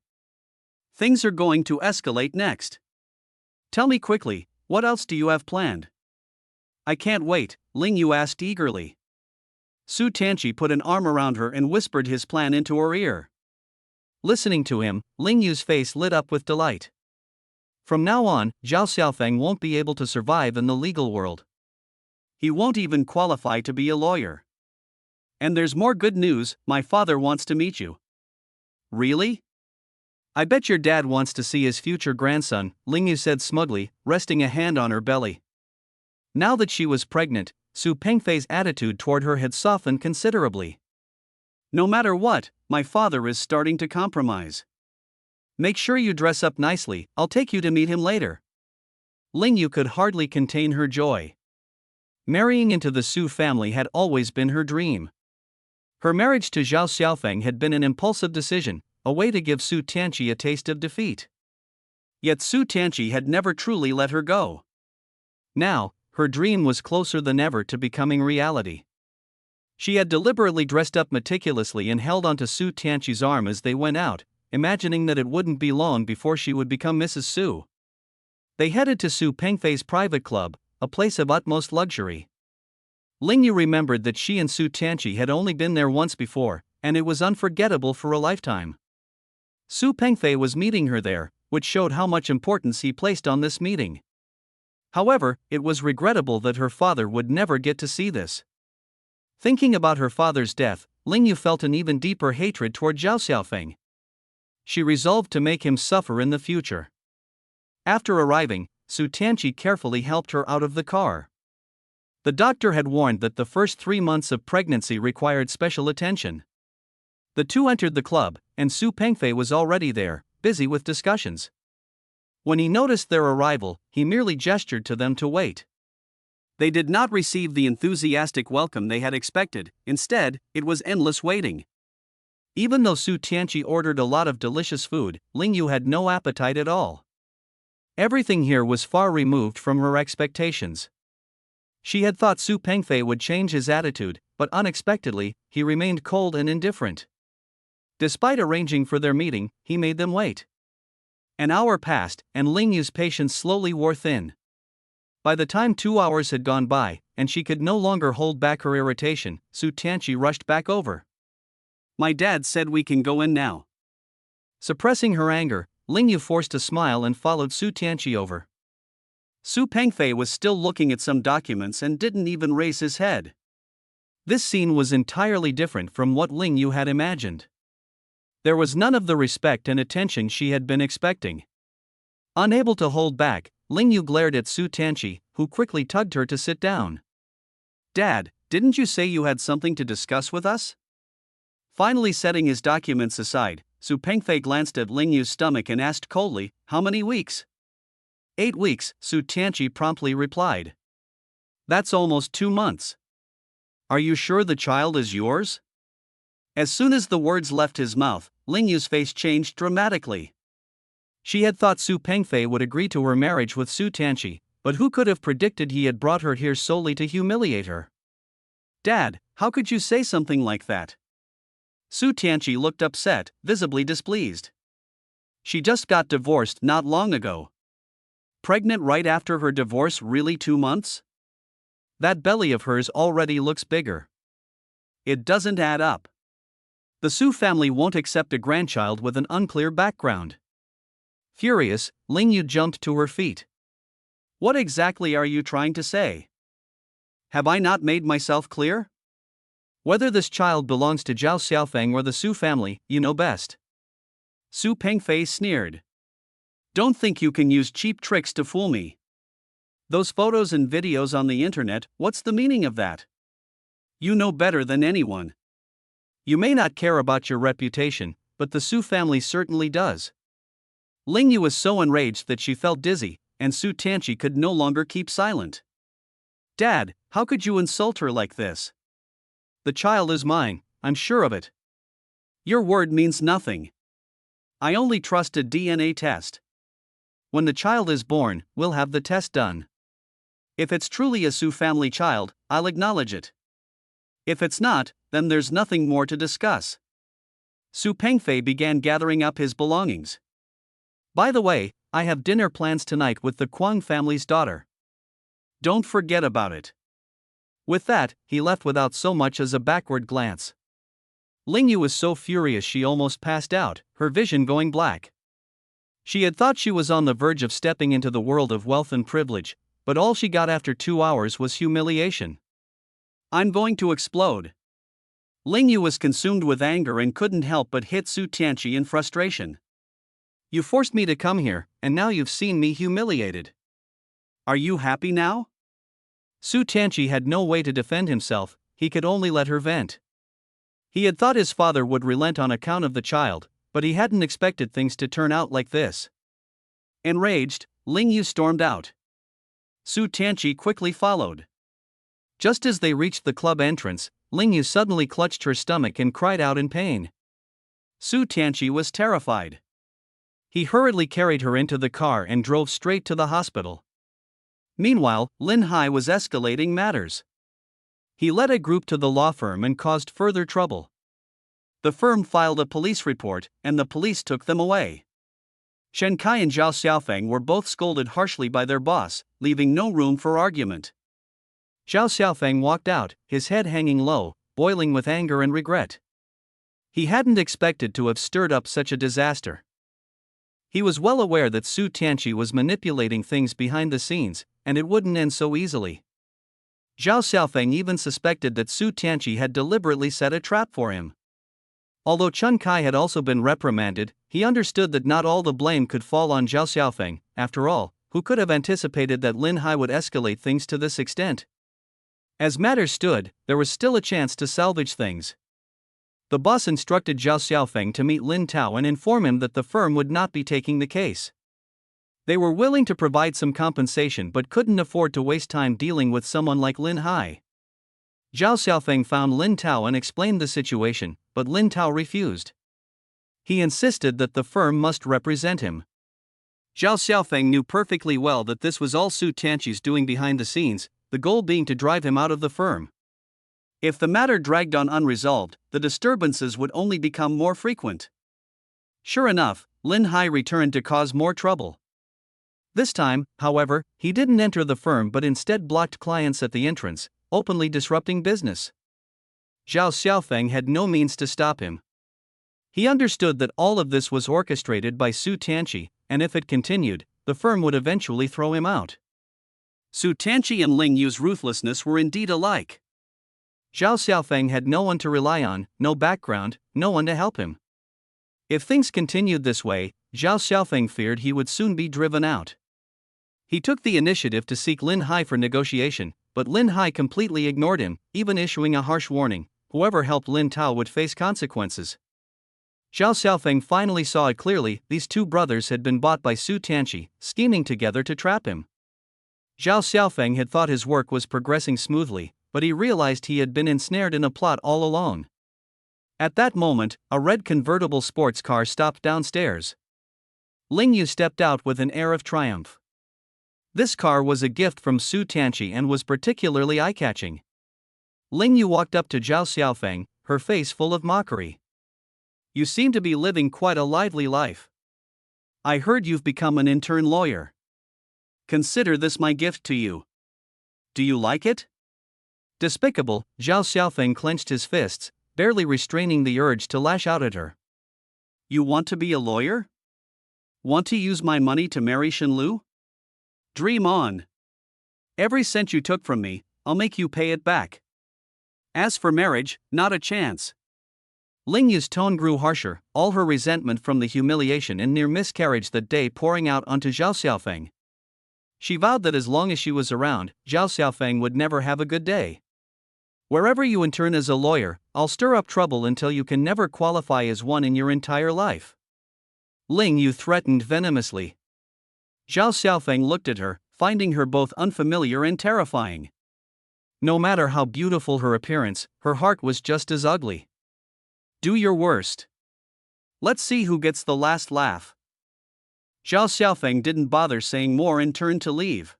[SPEAKER 1] Things are going to escalate next. Tell me quickly, what else do you have planned?" "I can't wait," Ling Yu asked eagerly. Su Tianqi put an arm around her and whispered his plan into her ear. Listening to him, Ling Yu's face lit up with delight. From now on, Zhao Xiaofeng won't be able to survive in the legal world. He won't even qualify to be a lawyer. "And there's more good news, my father wants to meet you." "Really? I bet your dad wants to see his future grandson," Ling Yu said smugly, resting a hand on her belly. Now that she was pregnant, Su Pengfei's attitude toward her had softened considerably. "No matter what, my father is starting to compromise. Make sure you dress up nicely, I'll take you to meet him later." Ling Yu could hardly contain her joy. Marrying into the Su family had always been her dream. Her marriage to Zhao Xiaofeng had been an impulsive decision, a way to give Su Tianqi a taste of defeat. Yet Su Tianqi had never truly let her go. Now, her dream was closer than ever to becoming reality. She had deliberately dressed up meticulously and held onto Su Tianqi's arm as they went out, imagining that it wouldn't be long before she would become Mrs. Su. They headed to Su Pengfei's private club, a place of utmost luxury. Ling Yu remembered that she and Su Tianqi had only been there once before, and it was unforgettable for a lifetime. Su Pengfei was meeting her there, which showed how much importance he placed on this meeting. However, it was regrettable that her father would never get to see this. Thinking about her father's death, Ling Yu felt an even deeper hatred toward Zhao Xiaofeng. She resolved to make him suffer in the future. After arriving, Su Tianqi carefully helped her out of the car. The doctor had warned that the first 3 months of pregnancy required special attention. The two entered the club, and Su Pengfei was already there, busy with discussions. When he noticed their arrival, he merely gestured to them to wait. They did not receive the enthusiastic welcome they had expected. Instead, it was endless waiting. Even though Su Tianqi ordered a lot of delicious food, Ling Yu had no appetite at all. Everything here was far removed from her expectations. She had thought Su Pengfei would change his attitude, but unexpectedly, he remained cold and indifferent. Despite arranging for their meeting, he made them wait. An hour passed, and Ling Yu's patience slowly wore thin. By the time 2 hours had gone by, and she could no longer hold back her irritation, Su Tianqi rushed back over. "My dad said we can go in now." Suppressing her anger, Ling Yu forced a smile and followed Su Tianqi over. Su Pengfei was still looking at some documents and didn't even raise his head. This scene was entirely different from what Ling Yu had imagined. There was none of the respect and attention she had been expecting. Unable to hold back, Ling Yu glared at Su Tianqi, who quickly tugged her to sit down. "Dad, didn't you say you had something to discuss with us?" Finally setting his documents aside, Su Pengfei glanced at Ling Yu's stomach and asked coldly, "How many weeks?" 8 weeks, Su Tianqi promptly replied. "That's almost 2 months. Are you sure the child is yours?" As soon as the words left his mouth, Ling Yu's face changed dramatically. She had thought Su Pengfei would agree to her marriage with Su Tianqi, but who could have predicted he had brought her here solely to humiliate her? "Dad, how could you say something like that?" Su Tianqi looked upset, visibly displeased. She just got divorced not long ago. Pregnant right after her divorce, really 2 months? That belly of hers already looks bigger. It doesn't add up. The Su family won't accept a grandchild with an unclear background. Furious, Ling Yu jumped to her feet. What exactly are you trying to say? Have I not made myself clear? Whether this child belongs to Zhao Xiaofeng or the Su family, you know best. Su Pengfei sneered. Don't think you can use cheap tricks to fool me. Those photos and videos on the internet, what's the meaning of that? You know better than anyone. You may not care about your reputation, but the Su family certainly does. Ling Yu was so enraged that she felt dizzy, and Su Tianqi could no longer keep silent. Dad, how could you insult her like this? The child is mine, I'm sure of it. Your word means nothing. I only trust a DNA test. When the child is born, we'll have the test done. If it's truly a Su family child, I'll acknowledge it. If it's not, then there's nothing more to discuss. Su Pengfei began gathering up his belongings. By the way, I have dinner plans tonight with the Kuang family's daughter. Don't forget about it. With that, he left without so much as a backward glance. Ling Yu was so furious she almost passed out, her vision going black. She had thought she was on the verge of stepping into the world of wealth and privilege, but all she got after 2 hours was humiliation. I'm going to explode. Ling Yu was consumed with anger and couldn't help but hit Su Tianqi in frustration. You forced me to come here, and now you've seen me humiliated. Are you happy now? Su Tianqi had no way to defend himself, he could only let her vent. He had thought his father would relent on account of the child, but he hadn't expected things to turn out like this. Enraged, Ling Yu stormed out. Su Tianqi quickly followed. Just as they reached the club entrance, Ling Yu suddenly clutched her stomach and cried out in pain. Su Tianqi was terrified. He hurriedly carried her into the car and drove straight to the hospital. Meanwhile, Lin Hai was escalating matters. He led a group to the law firm and caused further trouble. The firm filed a police report, and the police took them away. Shen Kai and Zhao Xiaofeng were both scolded harshly by their boss, leaving no room for argument. Zhao Xiaofeng walked out, his head hanging low, boiling with anger and regret. He hadn't expected to have stirred up such a disaster. He was well aware that Su Tianqi was manipulating things behind the scenes, and it wouldn't end so easily. Zhao Xiaofeng even suspected that Su Tianqi had deliberately set a trap for him. Although Chen Kai had also been reprimanded, he understood that not all the blame could fall on Zhao Xiaofeng. After all, who could have anticipated that Lin Hai would escalate things to this extent? As matters stood, there was still a chance to salvage things. The boss instructed Zhao Xiaofeng to meet Lin Tao and inform him that the firm would not be taking the case. They were willing to provide some compensation but couldn't afford to waste time dealing with someone like Lin Hai. Zhao Xiaofeng found Lin Tao and explained the situation, but Lin Tao refused. He insisted that the firm must represent him. Zhao Xiaofeng knew perfectly well that this was all Su Tianqi's doing behind the scenes, the goal being to drive him out of the firm. If the matter dragged on unresolved, the disturbances would only become more frequent. Sure enough, Lin Hai returned to cause more trouble. This time, however, he didn't enter the firm but instead blocked clients at the entrance, openly disrupting business. Zhao Xiaofeng had no means to stop him. He understood that all of this was orchestrated by Su Tianqi, and if it continued, the firm would eventually throw him out. Su Tianqi and Ling Yu's ruthlessness were indeed alike. Zhao Xiaofeng had no one to rely on, no background, no one to help him. If things continued this way, Zhao Xiaofeng feared he would soon be driven out. He took the initiative to seek Lin Hai for negotiation, but Lin Hai completely ignored him, even issuing a harsh warning: whoever helped Lin Tao would face consequences. Zhao Xiaofeng finally saw it clearly: these two brothers had been bought by Su Tianqi, scheming together to trap him. Zhao Xiaofeng had thought his work was progressing smoothly, but he realized he had been ensnared in a plot all alone. At that moment, a red convertible sports car stopped downstairs. Ling Yu stepped out with an air of triumph. This car was a gift from Su Tianqi and was particularly eye-catching. Ling Yu walked up to Zhao Xiaofeng, her face full of mockery. You seem to be living quite a lively life. I heard you've become an intern lawyer. Consider this my gift to you. Do you like it? Despicable, Zhao Xiaofeng clenched his fists, barely restraining the urge to lash out at her. You want to be a lawyer? Want to use my money to marry Shenlu? Dream on. Every cent you took from me, I'll make you pay it back. As for marriage, not a chance. Ling Yu's tone grew harsher, all her resentment from the humiliation and near miscarriage that day pouring out onto Zhao Xiaofeng. She vowed that as long as she was around, Zhao Xiaofeng would never have a good day. Wherever you intern as a lawyer, I'll stir up trouble until you can never qualify as one in your entire life. Ling Yu threatened venomously. Zhao Xiaofeng looked at her, finding her both unfamiliar and terrifying. No matter how beautiful her appearance, her heart was just as ugly. Do your worst. Let's see who gets the last laugh. Zhao Xiaofeng didn't bother saying more and turned to leave.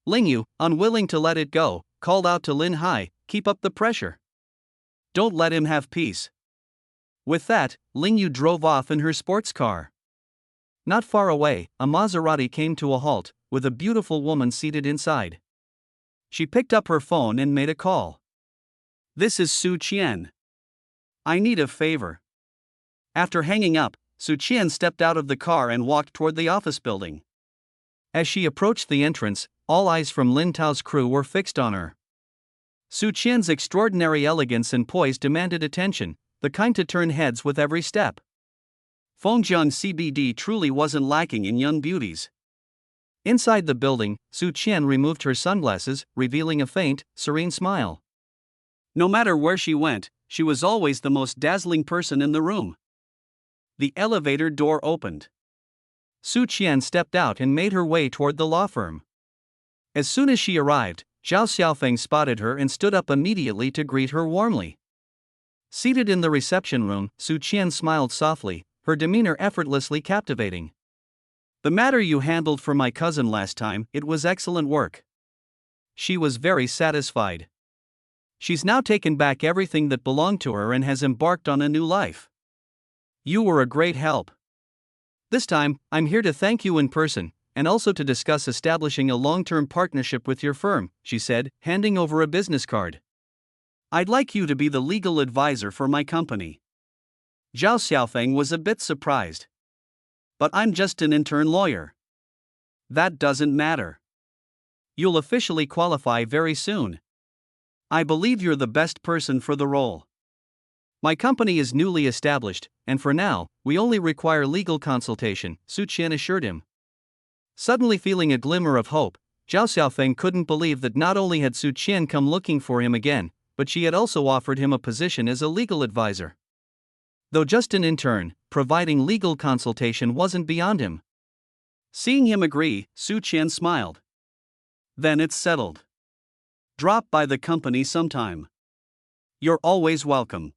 [SPEAKER 1] Ling Yu, unwilling to let it go, called out to Lin Hai, keep up the pressure. Don't let him have peace. With that, Ling Yu drove off in her sports car. Not far away, a Maserati came to a halt, with a beautiful woman seated inside. She picked up her phone and made a call. This is Su Qian. I need a favor. After hanging up, Su Qian stepped out of the car and walked toward the office building. As she approached the entrance, all eyes from Lin Tao's crew were fixed on her. Su Qian's extraordinary elegance and poise demanded attention, the kind to turn heads with every step. Fengjiang CBD truly wasn't lacking in young beauties. Inside the building, Su Qian removed her sunglasses, revealing a faint, serene smile. No matter where she went, she was always the most dazzling person in the room. The elevator door opened. Su Qian stepped out and made her way toward the law firm. As soon as she arrived, Zhao Xiaofeng spotted her and stood up immediately to greet her warmly. Seated in the reception room, Su Qian smiled softly, her demeanor effortlessly captivating. The matter you handled for my cousin last time, it was excellent work. She was very satisfied. She's now taken back everything that belonged to her and has embarked on a new life. You were a great help. This time, I'm here to thank you in person, and also to discuss establishing a long-term partnership with your firm, she said, handing over a business card. I'd like you to be the legal advisor for my company. Zhao Xiaofeng was a bit surprised. But I'm just an intern lawyer. That doesn't matter. You'll officially qualify very soon. I believe you're the best person for the role. My company is newly established, and for now, we only require legal consultation, Su Qian assured him. Suddenly feeling a glimmer of hope, Zhao Xiaofeng couldn't believe that not only had Su Qian come looking for him again, but she had also offered him a position as a legal advisor. Though just an intern, providing legal consultation wasn't beyond him. Seeing him agree, Su Qian smiled. Then it's settled. Drop by the company sometime. You're always welcome.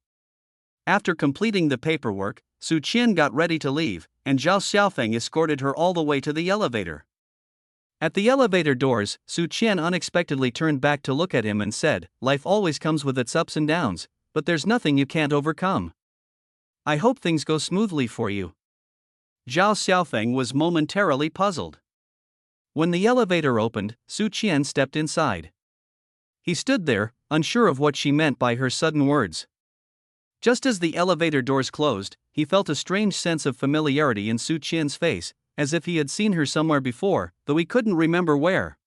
[SPEAKER 1] After completing the paperwork, Su Qian got ready to leave, and Zhao Xiaofeng escorted her all the way to the elevator. At the elevator doors, Su Qian unexpectedly turned back to look at him and said, "Life always comes with its ups and downs, but there's nothing you can't overcome. I hope things go smoothly for you." Zhao Xiaofeng was momentarily puzzled. When the elevator opened, Su Qian stepped inside. He stood there, unsure of what she meant by her sudden words. Just as the elevator doors closed, he felt a strange sense of familiarity in Su Qian's face, as if he had seen her somewhere before, though he couldn't remember where.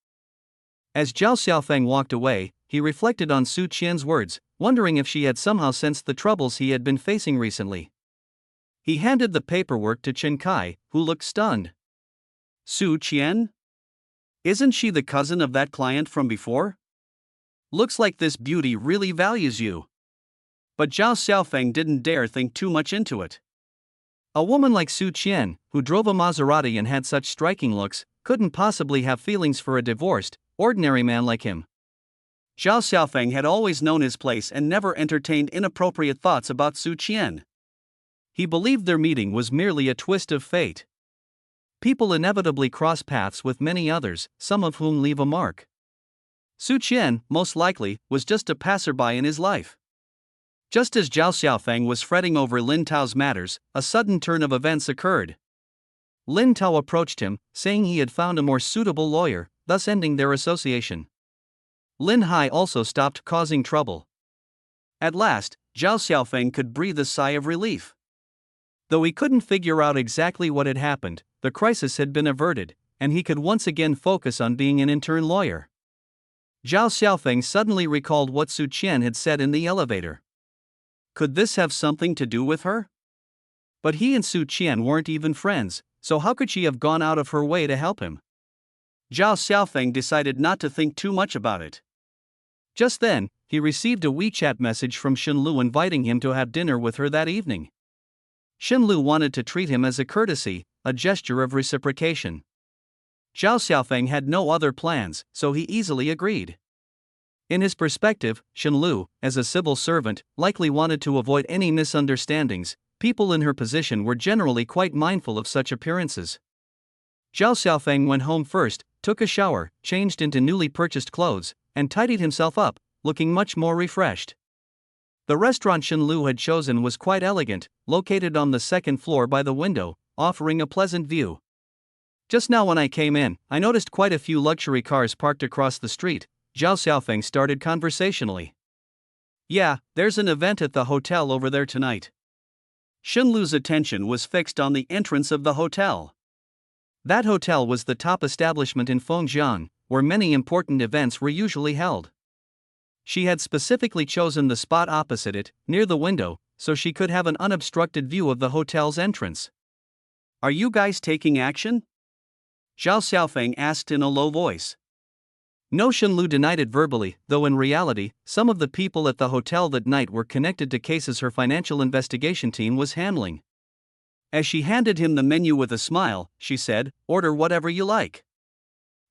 [SPEAKER 1] As Zhao Xiaofeng walked away, he reflected on Su Qian's words, wondering if she had somehow sensed the troubles he had been facing recently. He handed the paperwork to Chen Kai, who looked stunned. Su Qian? Isn't she the cousin of that client from before? Looks like this beauty really values you. But Zhao Xiaofeng didn't dare think too much into it. A woman like Su Qian, who drove a Maserati and had such striking looks, couldn't possibly have feelings for a divorced, ordinary man like him. Zhao Xiaofeng had always known his place and never entertained inappropriate thoughts about Su Qian. He believed their meeting was merely a twist of fate. People inevitably cross paths with many others, some of whom leave a mark. Su Qian, most likely, was just a passerby in his life. Just as Zhao Xiaofeng was fretting over Lin Tao's matters, a sudden turn of events occurred. Lin Tao approached him, saying he had found a more suitable lawyer, thus ending their association. Lin Hai also stopped causing trouble. At last, Zhao Xiaofeng could breathe a sigh of relief. Though he couldn't figure out exactly what had happened, the crisis had been averted, and he could once again focus on being an intern lawyer. Zhao Xiaofeng suddenly recalled what Su Qian had said in the elevator. Could this have something to do with her? But he and Su Qian weren't even friends, so how could she have gone out of her way to help him? Zhao Xiaofeng decided not to think too much about it. Just then, he received a WeChat message from Shenlu inviting him to have dinner with her that evening. Shenlu wanted to treat him as a courtesy, a gesture of reciprocation. Zhao Xiaofeng had no other plans, so he easily agreed. In his perspective, Shenlu, as a civil servant, likely wanted to avoid any misunderstandings. People in her position were generally quite mindful of such appearances. Zhao Xiaofeng went home first, took a shower, changed into newly purchased clothes, and tidied himself up, looking much more refreshed. The restaurant Shenlu had chosen was quite elegant, located on the second floor by the window, offering a pleasant view. Just now when I came in, I noticed quite a few luxury cars parked across the street, Zhao Xiaofeng started conversationally. Yeah, there's an event at the hotel over there tonight. Shenlu's attention was fixed on the entrance of the hotel. That hotel was the top establishment in Fengjiang, where many important events were usually held. She had specifically chosen the spot opposite it, near the window, so she could have an unobstructed view of the hotel's entrance. Are you guys taking action? Zhao Xiaofeng asked in a low voice. No, Shenlu denied it verbally, though in reality, some of the people at the hotel that night were connected to cases her financial investigation team was handling. As she handed him the menu with a smile, she said, "Order whatever you like."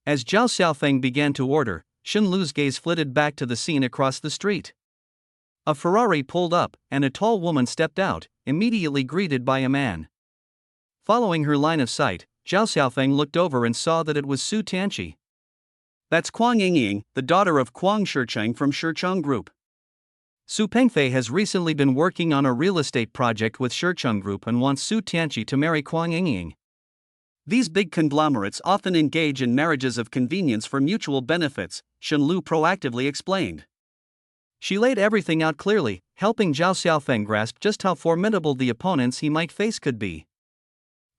[SPEAKER 1] As Zhao Xiaofeng began to order, Shenlu's gaze flitted back to the scene across the street. A Ferrari pulled up, and a tall woman stepped out, immediately greeted by a man. Following her line of sight, Zhao Xiaofeng looked over and saw that it was Su Tianqi. That's Kuang Yingying, the daughter of Kuang Shicheng from Shicheng Group. Su Pengfei has recently been working on a real estate project with Shicheng Group and wants Su Tianqi to marry Kuang Yingying. These big conglomerates often engage in marriages of convenience for mutual benefits, Shenlu proactively explained. She laid everything out clearly, helping Zhao Xiaofeng grasp just how formidable the opponents he might face could be.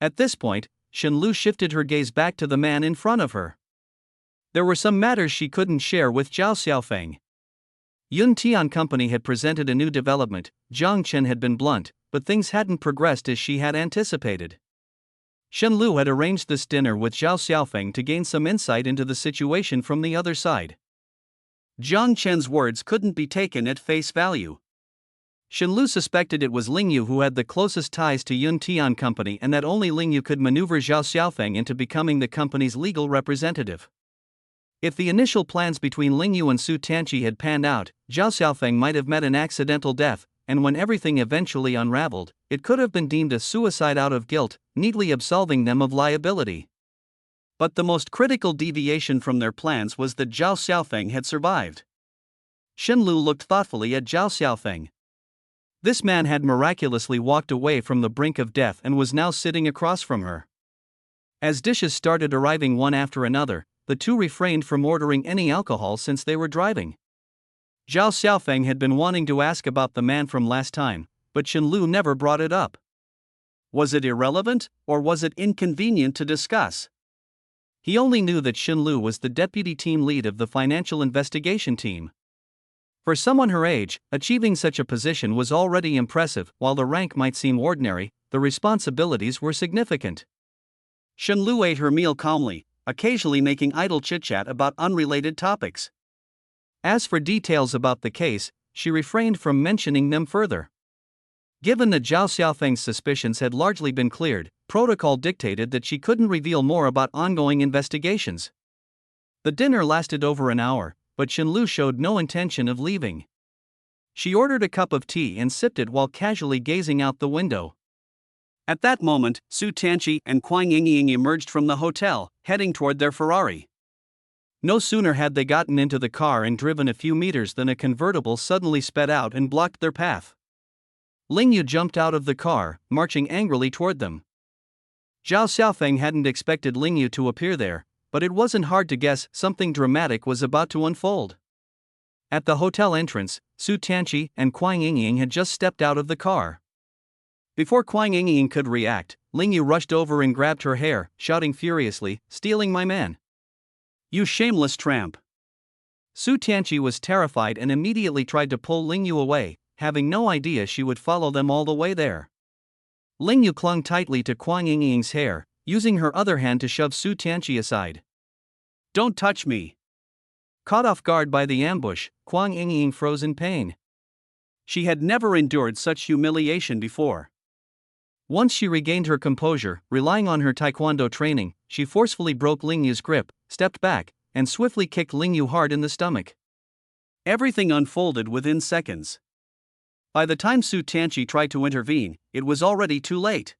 [SPEAKER 1] At this point, Shenlu shifted her gaze back to the man in front of her. There were some matters she couldn't share with Zhao Xiaofeng. Yun Tian Company had presented a new development, Jiang Chen had been blunt, but things hadn't progressed as she had anticipated. Shenlu had arranged this dinner with Zhao Xiaofeng to gain some insight into the situation from the other side. Jiang Chen's words couldn't be taken at face value. Shenlu suspected it was Lingyu who had the closest ties to Yun Tian Company and that only Lingyu could maneuver Zhao Xiaofeng into becoming the company's legal representative. If the initial plans between Lingyu and Su Tianqi had panned out, Zhao Xiaofeng might have met an accidental death, and when everything eventually unraveled, it could have been deemed a suicide out of guilt, neatly absolving them of liability. But the most critical deviation from their plans was that Zhao Xiaofeng had survived. Shenlu looked thoughtfully at Zhao Xiaofeng. This man had miraculously walked away from the brink of death and was now sitting across from her. As dishes started arriving one after another, the two refrained from ordering any alcohol since they were driving. Zhao Xiaofeng had been wanting to ask about the man from last time, but Shenlu never brought it up. Was it irrelevant, or was it inconvenient to discuss? He only knew that Shenlu was the deputy team lead of the financial investigation team. For someone her age, achieving such a position was already impressive. While the rank might seem ordinary, the responsibilities were significant. Shenlu ate her meal calmly, occasionally making idle chit-chat about unrelated topics. As for details about the case, she refrained from mentioning them further. Given that Zhao Xiaofeng's suspicions had largely been cleared, protocol dictated that she couldn't reveal more about ongoing investigations. The dinner lasted over an hour, but Shenlu showed no intention of leaving. She ordered a cup of tea and sipped it while casually gazing out the window. At that moment, Su Tianqi and Kuang Yingying emerged from the hotel, heading toward their Ferrari. No sooner had they gotten into the car and driven a few meters than a convertible suddenly sped out and blocked their path. Ling Yu jumped out of the car, marching angrily toward them. Zhao Xiaofeng hadn't expected Ling Yu to appear there, but it wasn't hard to guess something dramatic was about to unfold. At the hotel entrance, Su Tianqi and Kuang Yingying had just stepped out of the car. Before Kuang Yingying could react, Ling Yu rushed over and grabbed her hair, shouting furiously, "Stealing my man! You shameless tramp!" Su Tianqi was terrified and immediately tried to pull Ling Yu away, having no idea she would follow them all the way there. Ling Yu clung tightly to Kuang Yingying's hair, using her other hand to shove Su Tianqi aside. "Don't touch me!" Caught off guard by the ambush, Kuang Yingying froze in pain. She had never endured such humiliation before. Once she regained her composure, relying on her taekwondo training, she forcefully broke Ling Yu's grip, stepped back, and swiftly kicked Ling Yu hard in the stomach. Everything unfolded within seconds. By the time Su Tianqi tried to intervene, it was already too late.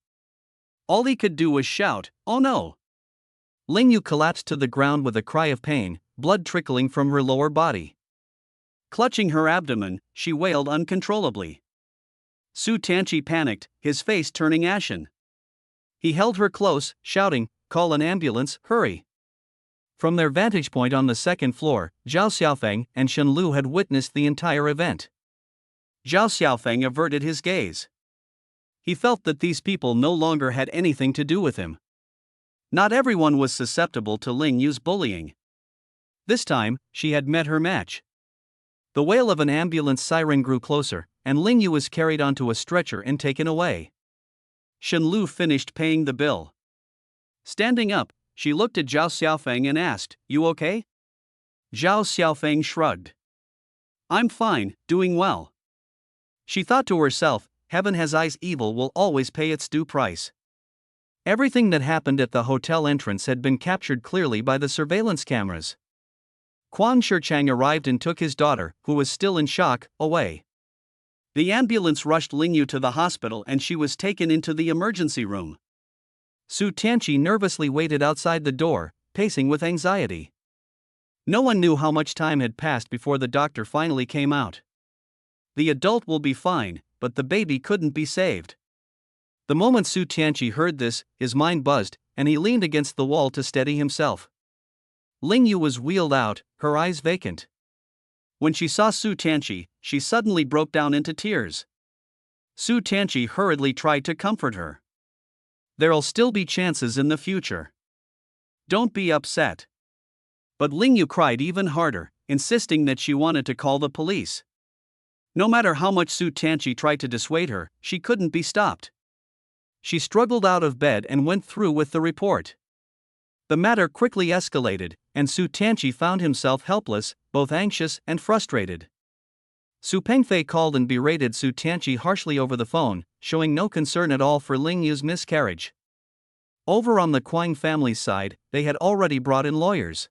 [SPEAKER 1] All he could do was shout, "Oh no!" Ling Yu collapsed to the ground with a cry of pain, blood trickling from her lower body. Clutching her abdomen, she wailed uncontrollably. Su Tianqi panicked, his face turning ashen. He held her close, shouting, "Call an ambulance, hurry!" From their vantage point on the second floor, Zhao Xiaofeng and Shen Lu had witnessed the entire event. Zhao Xiaofeng averted his gaze. He felt that these people no longer had anything to do with him. Not everyone was susceptible to Ling Yu's bullying. This time, she had met her match. The wail of an ambulance siren grew closer, and Ling Yu was carried onto a stretcher and taken away. Shen Lu finished paying the bill. Standing up, she looked at Zhao Xiaofeng and asked, "You okay?" Zhao Xiaofeng shrugged. "I'm fine, doing well." She thought to herself, heaven has eyes, evil will always pay its due price. Everything that happened at the hotel entrance had been captured clearly by the surveillance cameras. Quan Shichang arrived and took his daughter, who was still in shock, away. The ambulance rushed Ling Yu to the hospital and she was taken into the emergency room. Su Tianqi nervously waited outside the door, pacing with anxiety. No one knew how much time had passed before the doctor finally came out. The adult will be fine, but the baby couldn't be saved. The moment Su Tianqi heard this, his mind buzzed, and he leaned against the wall to steady himself. Ling Yu was wheeled out, her eyes vacant. When she saw Su Tianqi, she suddenly broke down into tears. Su Tianqi hurriedly tried to comfort her. "There'll still be chances in the future. Don't be upset." But Ling Yu cried even harder, insisting that she wanted to call the police. No matter how much Su Tianqi tried to dissuade her, she couldn't be stopped. She struggled out of bed and went through with the report. The matter quickly escalated, and Su Tianqi found himself helpless, both anxious and frustrated. Su Pengfei called and berated Su Tianqi harshly over the phone, showing no concern at all for Ling Yu's miscarriage. Over on the Kuang family's side, they had already brought in lawyers.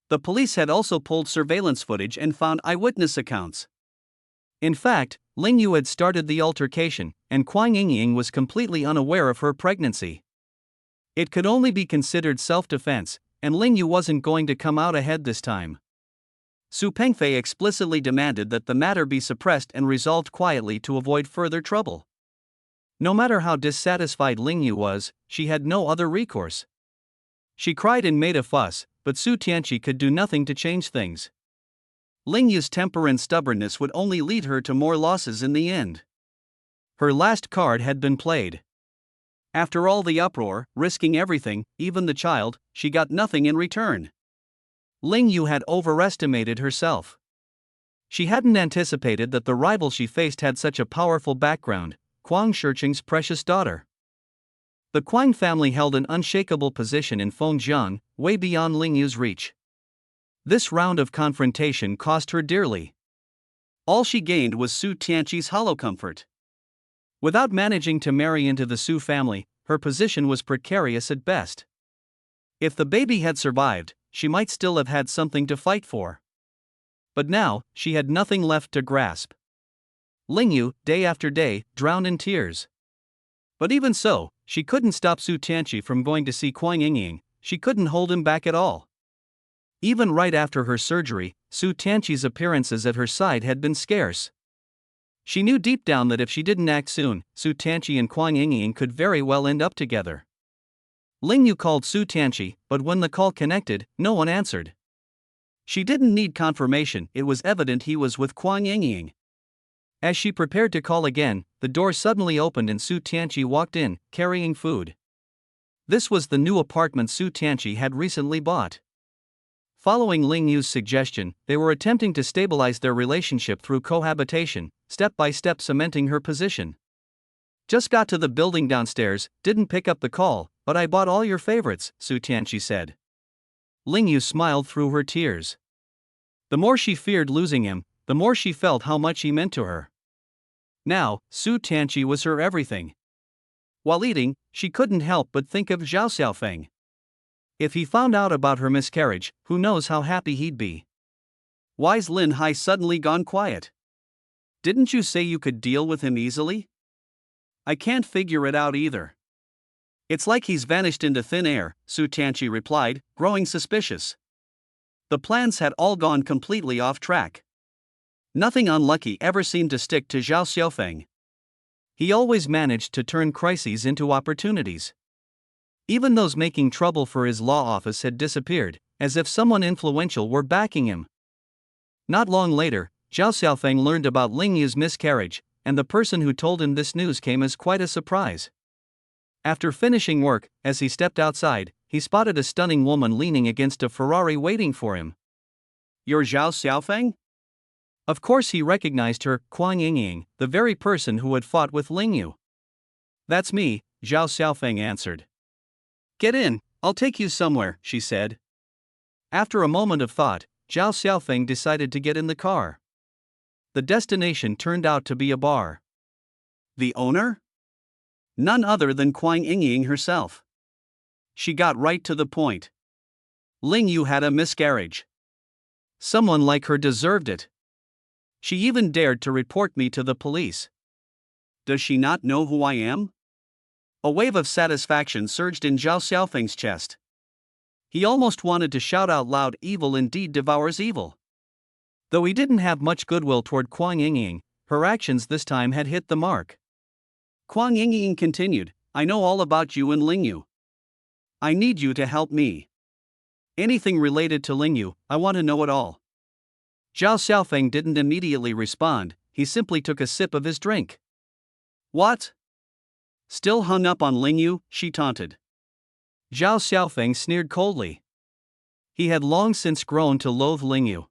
[SPEAKER 1] The police had also pulled surveillance footage and found eyewitness accounts. In fact, Ling Yu had started the altercation, and Kuang Yingying was completely unaware of her pregnancy. It could only be considered self-defense, and Ling Yu wasn't going to come out ahead this time. Su Pengfei explicitly demanded that the matter be suppressed and resolved quietly to avoid further trouble. No matter how dissatisfied Ling Yu was, she had no other recourse. She cried and made a fuss, but Su Tianqi could do nothing to change things. Ling Yu's temper and stubbornness would only lead her to more losses in the end. Her last card had been played. After all the uproar, risking everything, even the child, she got nothing in return. Ling Yu had overestimated herself. She hadn't anticipated that the rival she faced had such a powerful background, Kuang Shichang's precious daughter. The Kuang family held an unshakable position in Fengjiang, way beyond Ling Yu's reach. This round of confrontation cost her dearly. All she gained was Su Tianqi's hollow comfort. Without managing to marry into the Su family, her position was precarious at best. If the baby had survived, she might still have had something to fight for. But now, she had nothing left to grasp. Ling Yu, day after day, drowned in tears. But even so, she couldn't stop Su Tianqi from going to see Kuang Yingying, she couldn't hold him back at all. Even right after her surgery, Su Tianqi's appearances at her side had been scarce. She knew deep down that if she didn't act soon, Su Tianqi and Kuang Yingying could very well end up together. Ling Yu called Su Tianqi, but when the call connected, no one answered. She didn't need confirmation, it was evident he was with Kuang Yingying. As she prepared to call again, the door suddenly opened and Su Tianqi walked in, carrying food. This was the new apartment Su Tianqi had recently bought. Following Ling Yu's suggestion, they were attempting to stabilize their relationship through cohabitation, step by step cementing her position. Just got to the building downstairs, didn't pick up the call, but I bought all your favorites, Su Tianqi said. Ling Yu smiled through her tears. The more she feared losing him, the more she felt how much he meant to her. Now, Su Tianqi was her everything. While eating, she couldn't help but think of Zhao Xiaofeng. If he found out about her miscarriage, who knows how happy he'd be. Why's Lin Hai suddenly gone quiet? Didn't you say you could deal with him easily? I can't figure it out either. It's like he's vanished into thin air, Su Tianqi replied, growing suspicious. The plans had all gone completely off track. Nothing unlucky ever seemed to stick to Zhao Xiaofeng. He always managed to turn crises into opportunities. Even those making trouble for his law office had disappeared, as if someone influential were backing him. Not long later, Zhao Xiaofeng learned about Ling Yu's miscarriage, and the person who told him this news came as quite a surprise. After finishing work, as he stepped outside, he spotted a stunning woman leaning against a Ferrari waiting for him. You're Zhao Xiaofeng? Of course he recognized her, Kuang Yingying, the very person who had fought with Ling Yu. That's me, Zhao Xiaofeng answered. Get in, I'll take you somewhere, she said. After a moment of thought, Zhao Xiaofeng decided to get in the car. The destination turned out to be a bar. The owner? None other than Kuang Yingying herself. She got right to the point. Ling Yu had a miscarriage. Someone like her deserved it. She even dared to report me to the police. Does she not know who I am? A wave of satisfaction surged in Zhao Xiaofeng's chest. He almost wanted to shout out loud, evil indeed devours evil. Though he didn't have much goodwill toward Kuang Yingying, her actions this time had hit the mark. Kuang Yingying continued, I know all about you and Ling Yu. I need you to help me. Anything related to Ling Yu, I want to know it all. Zhao Xiaofeng didn't immediately respond, he simply took a sip of his drink. What? Still hung up on Ling Yu, she taunted. Zhao Xiaofeng sneered coldly. He had long since grown to loathe Ling Yu.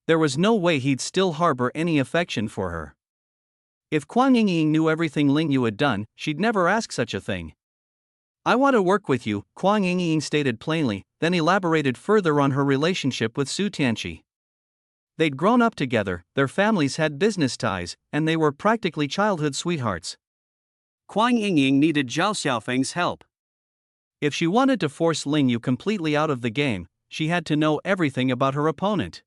[SPEAKER 1] There was no way he'd still harbor any affection for her. If Kuang Yingying knew everything Ling Yu had done, she'd never ask such a thing. I want to work with you, Kuang Yingying stated plainly, then elaborated further on her relationship with Su Tianqi. They'd grown up together, their families had business ties, and they were practically childhood sweethearts. Kuang Yingying needed Zhao Xiaofeng's help. If she wanted to force Ling Yu completely out of the game, she had to know everything about her opponent.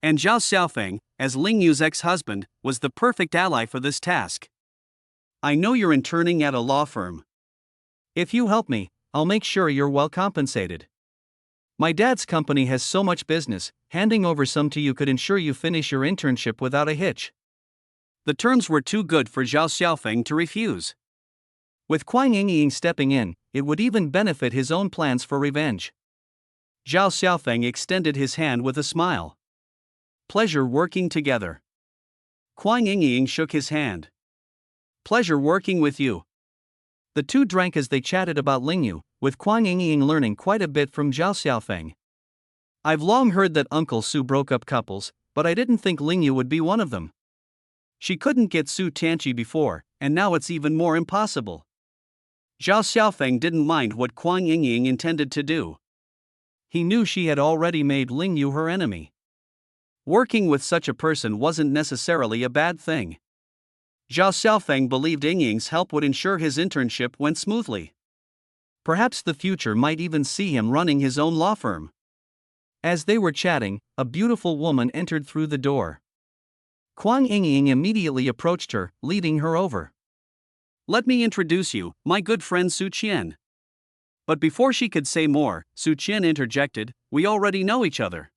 [SPEAKER 1] And Zhao Xiaofeng, as Ling Yu's ex-husband, was the perfect ally for this task. I know you're interning at a law firm. If you help me, I'll make sure you're well compensated. My dad's company has so much business, handing over some to you could ensure you finish your internship without a hitch. The terms were too good for Zhao Xiaofeng to refuse. With Kuang Yingying stepping in, it would even benefit his own plans for revenge. Zhao Xiaofeng extended his hand with a smile. Pleasure working together. Kuang Yingying shook his hand. Pleasure working with you. The two drank as they chatted about Ling Yu, with Kuang Yingying learning quite a bit from Zhao Xiaofeng. I've long heard that Uncle Su broke up couples, but I didn't think Ling Yu would be one of them. She couldn't get Su Tianqi before, and now it's even more impossible. Zhao Xiaofeng didn't mind what Kuang Yingying intended to do. He knew she had already made Ling Yu her enemy. Working with such a person wasn't necessarily a bad thing. Zhao Xiaofeng believed Yingying's help would ensure his internship went smoothly. Perhaps the future might even see him running his own law firm. As they were chatting, a beautiful woman entered through the door. Kuang Yingying immediately approached her, leading her over. Let me introduce you, my good friend Su Qian. But before she could say more, Su Qian interjected, "We already know each other."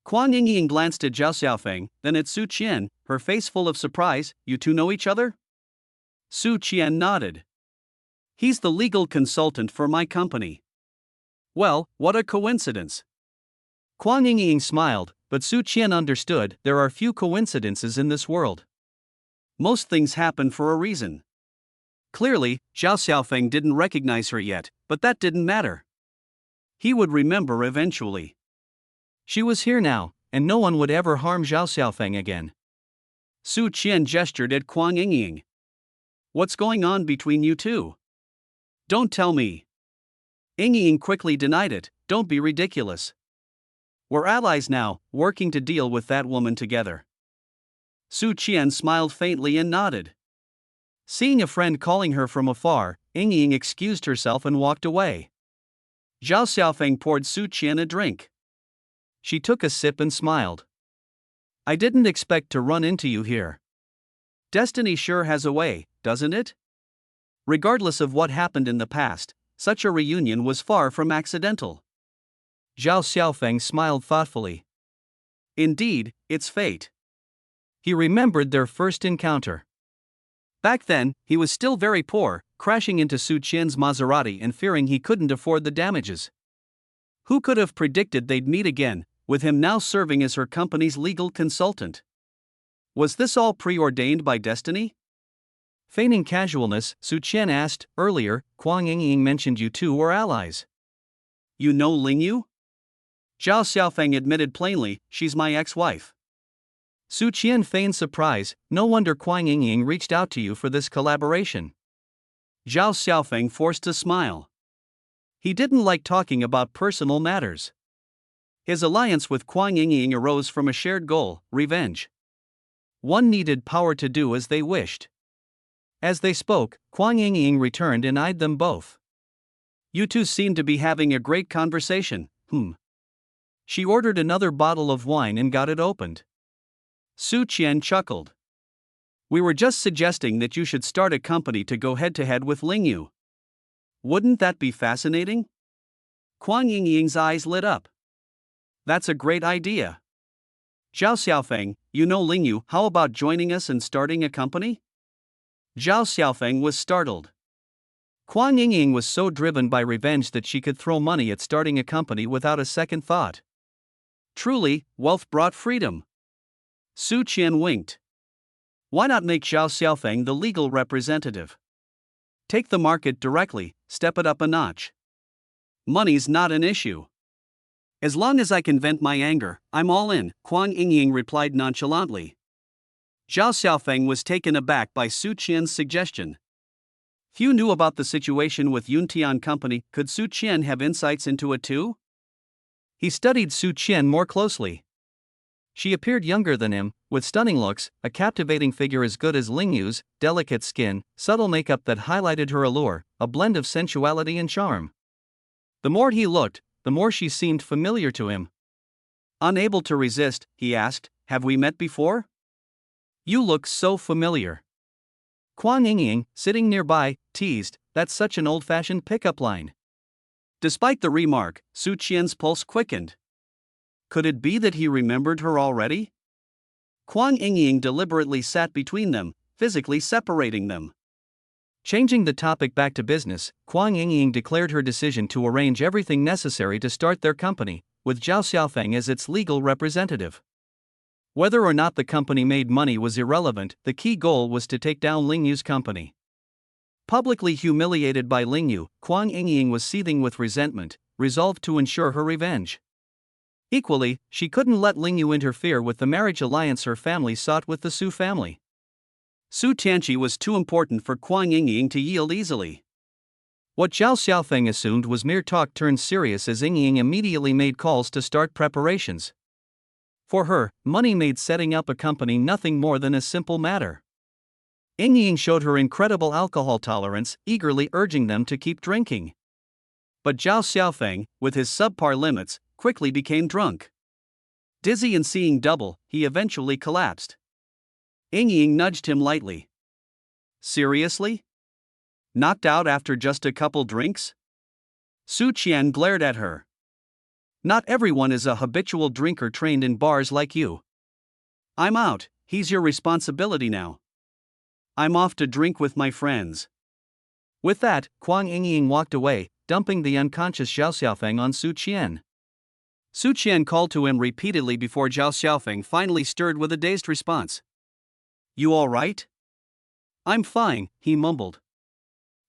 [SPEAKER 1] Kuang Yingying glanced at Zhao Xiaofeng, then at Su Qian, her face full of surprise. "You two know each other?" Su Qian nodded. "He's the legal consultant for my company." "Well, what a coincidence." Kuang Yingying smiled, but Su Qian understood there are few coincidences in this world. Most things happen for a reason. Clearly, Zhao Xiaofeng didn't recognize her yet, but that didn't matter. He would remember eventually. She was here now, and no one would ever harm Zhao Xiaofeng again. Su Qian gestured at Kuang Yingying. "What's going on between you two?" "Don't tell me." Yingying quickly denied it. "Don't be ridiculous. We're allies now, working to deal with that woman together." Su Qian smiled faintly and nodded. Seeing a friend calling her from afar, Yingying excused herself and walked away. Zhao Xiaofeng poured Su Qian a drink. She took a sip and smiled. "I didn't expect to run into you here. Destiny sure has a way, doesn't it?" Regardless of what happened in the past, such a reunion was far from accidental. Zhao Xiaofeng smiled thoughtfully. "Indeed, it's fate." He remembered their first encounter. Back then, he was still very poor, crashing into Su Qian's Maserati and fearing he couldn't afford the damages. Who could have predicted they'd meet again, with him now serving as her company's legal consultant? Was this all preordained by destiny? Feigning casualness, Su Qian asked, "Earlier, Kuang Yingying mentioned you two were allies. You know Lingyu?" Zhao Xiaofeng admitted plainly, "She's my ex-wife." Su Qian feigned surprise. "No wonder Kuang Yingying reached out to you for this collaboration." Zhao Xiaofeng forced a smile. He didn't like talking about personal matters. His alliance with Kuang Yingying arose from a shared goal: revenge. One needed power to do as they wished. As they spoke, Kuang Yingying returned and eyed them both. "You two seem to be having a great conversation, She ordered another bottle of wine and got it opened. Su Qian chuckled. "We were just suggesting that you should start a company to go head-to-head with Lingyu. Wouldn't that be fascinating?" Kuang Yingying's eyes lit up. "That's a great idea. Zhao Xiaofeng, you know Lingyu, how about joining us and starting a company?" Zhao Xiaofeng was startled. Kuang Yingying was so driven by revenge that she could throw money at starting a company without a second thought. Truly, wealth brought freedom. Su Qian winked. "Why not make Zhao Xiaofeng the legal representative? Take the market directly, step it up a notch. Money's not an issue. As long as I can vent my anger, I'm all in," Kuang Yingying replied nonchalantly. Zhao Xiaofeng was taken aback by Su Qian's suggestion. Few knew about the situation with Yuntian Company. Could Su Qian have insights into it too? He studied Su Qian more closely. She appeared younger than him, with stunning looks, a captivating figure as good as Lingyu's, delicate skin, subtle makeup that highlighted her allure, a blend of sensuality and charm. The more he looked, the more she seemed familiar to him. Unable to resist, he asked, "Have we met before? You look so familiar." Kuang Yingying, sitting nearby, teased, "That's such an old-fashioned pickup line." Despite the remark, Su Qian's pulse quickened. Could it be that he remembered her already? Kuang Yingying deliberately sat between them, physically separating them. Changing the topic back to business, Kuang Yingying declared her decision to arrange everything necessary to start their company, with Zhao Xiaofeng as its legal representative. Whether or not the company made money was irrelevant, the key goal was to take down Lingyu's company. Publicly humiliated by Lingyu, Kuang Yingying was seething with resentment, resolved to ensure her revenge. Equally, she couldn't let Lingyu interfere with the marriage alliance her family sought with the Su family. Su Tianqi was too important for Kuang Yingying to yield easily. What Zhao Xiaofeng assumed was mere talk turned serious as Yingying immediately made calls to start preparations. For her, money made setting up a company nothing more than a simple matter. Yingying showed her incredible alcohol tolerance, eagerly urging them to keep drinking. But Zhao Xiaofeng, with his subpar limits, quickly became drunk. Dizzy and seeing double, he eventually collapsed. Yingying nudged him lightly. "Seriously? Knocked out after just a couple drinks?" Su Qian glared at her. Not everyone is a habitual drinker trained in bars like you. I'm out, he's your responsibility now. I'm off to drink with my friends. With that, Kuang Yingying walked away, dumping the unconscious Zhao Xiaofeng on Su Qian. Su Qian called to him repeatedly before Zhao Xiaofeng finally stirred with a dazed response. You all right? I'm fine, he mumbled.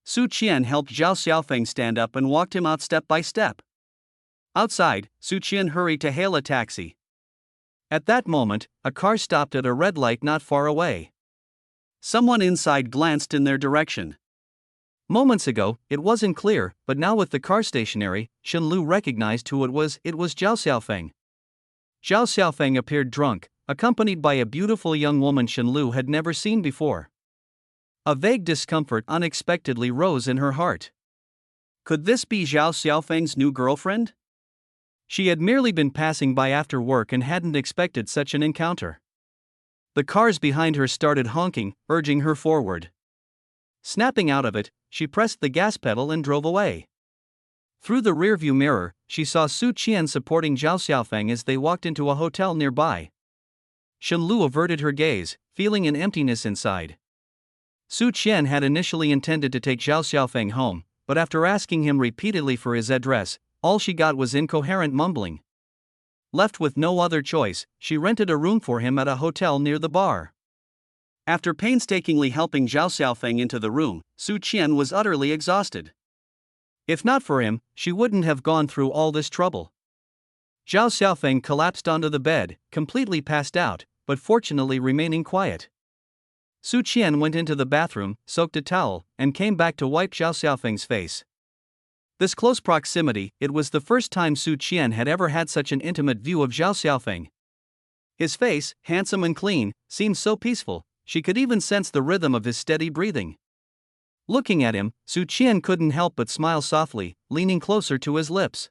[SPEAKER 1] Su Qian helped Zhao Xiaofeng stand up and walked him out step by step. Outside, Su Qian hurried to hail a taxi. At that moment, a car stopped at a red light not far away. Someone inside glanced in their direction. Moments ago, it wasn't clear, but now with the car stationary, Shen Lu recognized who it was. It was Zhao Xiaofeng. Zhao Xiaofeng appeared drunk, accompanied by a beautiful young woman Shen Lu had never seen before. A vague discomfort unexpectedly rose in her heart. Could this be Zhao Xiaofeng's new girlfriend? She had merely been passing by after work and hadn't expected such an encounter. The cars behind her started honking, urging her forward. Snapping out of it, she pressed the gas pedal and drove away. Through the rearview mirror, she saw Su Qian supporting Zhao Xiaofeng as they walked into a hotel nearby. Shen Lu averted her gaze, feeling an emptiness inside. Su Qian had initially intended to take Zhao Xiaofeng home, but after asking him repeatedly for his address, all she got was incoherent mumbling. Left with no other choice, she rented a room for him at a hotel near the bar. After painstakingly helping Zhao Xiaofeng into the room, Su Qian was utterly exhausted. If not for him, she wouldn't have gone through all this trouble. Zhao Xiaofeng collapsed onto the bed, completely passed out, but fortunately remaining quiet. Su Qian went into the bathroom, soaked a towel, and came back to wipe Zhao Xiaofeng's face. This close proximity, it was the first time Su Qian had ever had such an intimate view of Zhao Xiaofeng. His face, handsome and clean, seemed so peaceful, she could even sense the rhythm of his steady breathing. Looking at him, Su Qian couldn't help but smile softly, leaning closer to his lips.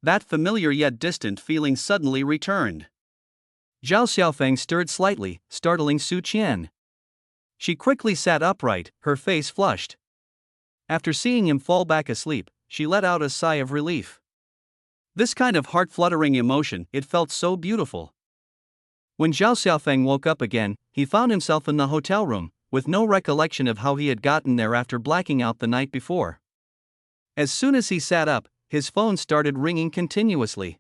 [SPEAKER 1] That familiar yet distant feeling suddenly returned. Zhao Xiaofeng stirred slightly, startling Su Qian. She quickly sat upright, her face flushed. After seeing him fall back asleep, she let out a sigh of relief. This kind of heart-fluttering emotion, it felt so beautiful. When Zhao Xiaofeng woke up again, he found himself in the hotel room, with no recollection of how he had gotten there after blacking out the night before. As soon as he sat up, his phone started ringing continuously.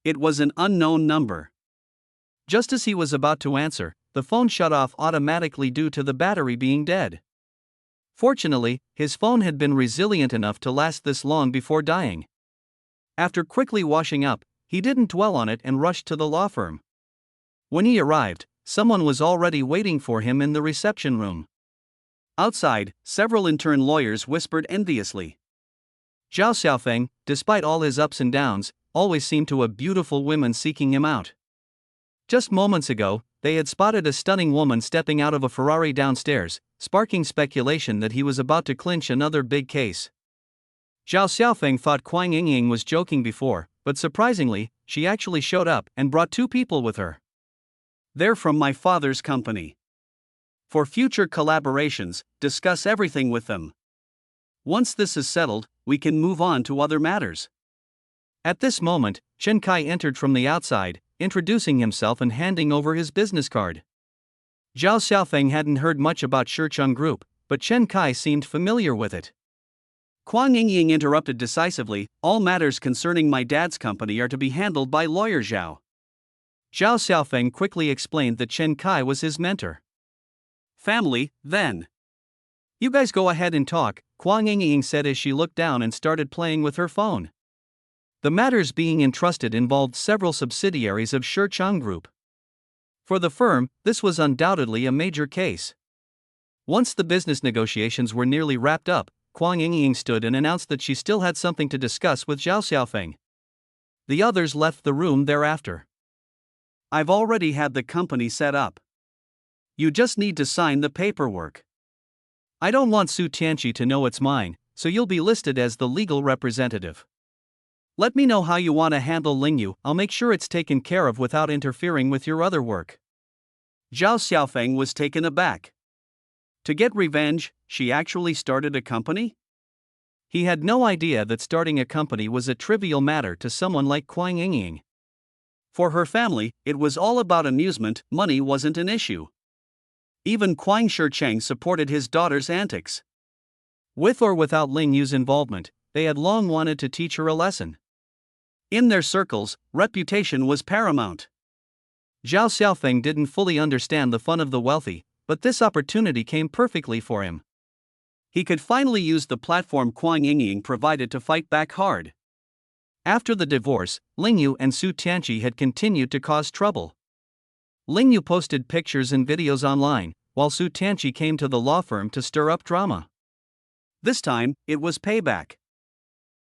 [SPEAKER 1] It was an unknown number. Just as he was about to answer, the phone shut off automatically due to the battery being dead. Fortunately, his phone had been resilient enough to last this long before dying. After quickly washing up, he didn't dwell on it and rushed to the law firm. When he arrived, someone was already waiting for him in the reception room. Outside, several intern lawyers whispered enviously. Zhao Xiaofeng, despite all his ups and downs, always seemed to have beautiful women seeking him out. Just moments ago, they had spotted a stunning woman stepping out of a Ferrari downstairs, sparking speculation that he was about to clinch another big case. Zhao Xiaofeng thought Kuang Yingying was joking before, but surprisingly, she actually showed up and brought two people with her. They're from my father's company. For future collaborations, discuss everything with them. Once this is settled, we can move on to other matters. At this moment, Chen Kai entered from the outside, introducing himself and handing over his business card. Zhao Xiaofeng hadn't heard much about Shicheng Group, but Chen Kai seemed familiar with it. Kuang Yingying interrupted decisively, all matters concerning my dad's company are to be handled by lawyer Zhao. Zhao Xiaofeng quickly explained that Chen Kai was his mentor. Family, then. You guys go ahead and talk, Kuang Yingying said as she looked down and started playing with her phone. The matters being entrusted involved several subsidiaries of Shicheng Group. For the firm, this was undoubtedly a major case. Once the business negotiations were nearly wrapped up, Kuang Yingying stood and announced that she still had something to discuss with Zhao Xiaofeng. The others left the room thereafter. I've already had the company set up. You just need to sign the paperwork. I don't want Su Tianqi to know it's mine, so you'll be listed as the legal representative. Let me know how you want to handle Lingyu, I'll make sure it's taken care of without interfering with your other work. Zhao Xiaofeng was taken aback. To get revenge, she actually started a company? He had no idea that starting a company was a trivial matter to someone like Kuang Yingying. For her family, it was all about amusement, money wasn't an issue. Even Kuang Shicheng supported his daughter's antics. With or without Ling Yu's involvement, they had long wanted to teach her a lesson. In their circles, reputation was paramount. Zhao Xiaofeng didn't fully understand the fun of the wealthy, but this opportunity came perfectly for him. He could finally use the platform Kuang Yingying provided to fight back hard. After the divorce, Ling Yu and Su Tianqi had continued to cause trouble. Ling Yu posted pictures and videos online, while Su Tianqi came to the law firm to stir up drama. This time, it was payback.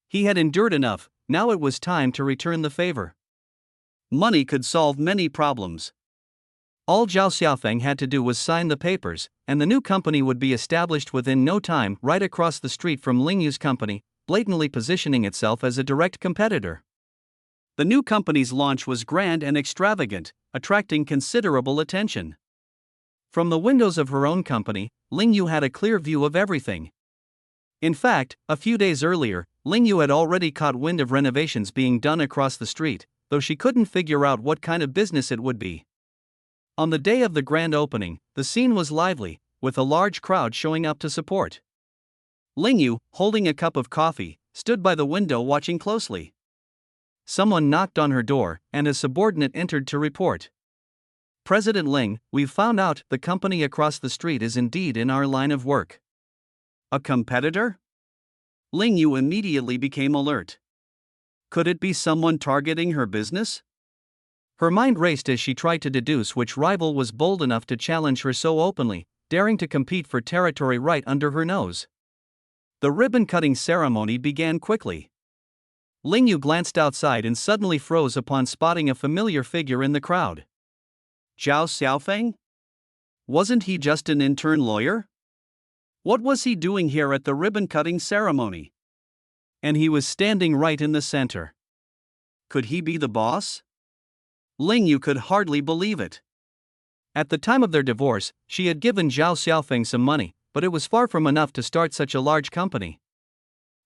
[SPEAKER 1] He had endured enough, now it was time to return the favor. Money could solve many problems. All Zhao Xiaofeng had to do was sign the papers, and the new company would be established within no time right across the street from Ling Yu's company, blatantly positioning itself as a direct competitor. The new company's launch was grand and extravagant, attracting considerable attention. From the windows of her own company, Ling Yu had a clear view of everything. In fact, a few days earlier, Ling Yu had already caught wind of renovations being done across the street, though she couldn't figure out what kind of business it would be. On the day of the grand opening, the scene was lively, with a large crowd showing up to support. Ling Yu, holding a cup of coffee, stood by the window watching closely. Someone knocked on her door, and a subordinate entered to report. "President Ling, we've found out the company across the street is indeed in our line of work." A competitor? Ling Yu immediately became alert. Could it be someone targeting her business? Her mind raced as she tried to deduce which rival was bold enough to challenge her so openly, daring to compete for territory right under her nose. The ribbon-cutting ceremony began quickly. Ling Yu glanced outside and suddenly froze upon spotting a familiar figure in the crowd. Zhao Xiaofeng? Wasn't he just an intern lawyer? What was he doing here at the ribbon-cutting ceremony? And he was standing right in the center. Could he be the boss? Ling Yu could hardly believe it. At the time of their divorce, she had given Zhao Xiaofeng some money, but it was far from enough to start such a large company.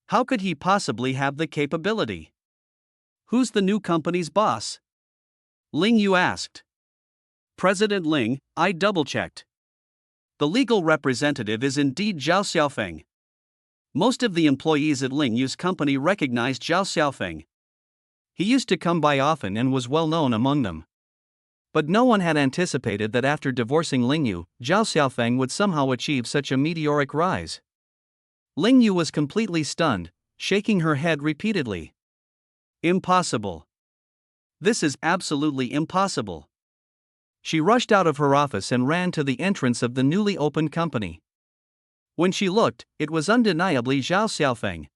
[SPEAKER 1] How could he possibly have the capability? Who's the new company's boss? Ling Yu asked. President Ling, I double-checked. The legal representative is indeed Zhao Xiaofeng. Most of the employees at Ling Yu's company recognized Zhao Xiaofeng. He used to come by often and was well known among them. But no one had anticipated that after divorcing Ling Yu, Zhao Xiaofeng would somehow achieve such a meteoric rise. Ling Yu was completely stunned, shaking her head repeatedly. Impossible. This is absolutely impossible. She rushed out of her office and ran to the entrance of the newly opened company. When she looked, it was undeniably Zhao Xiaofeng.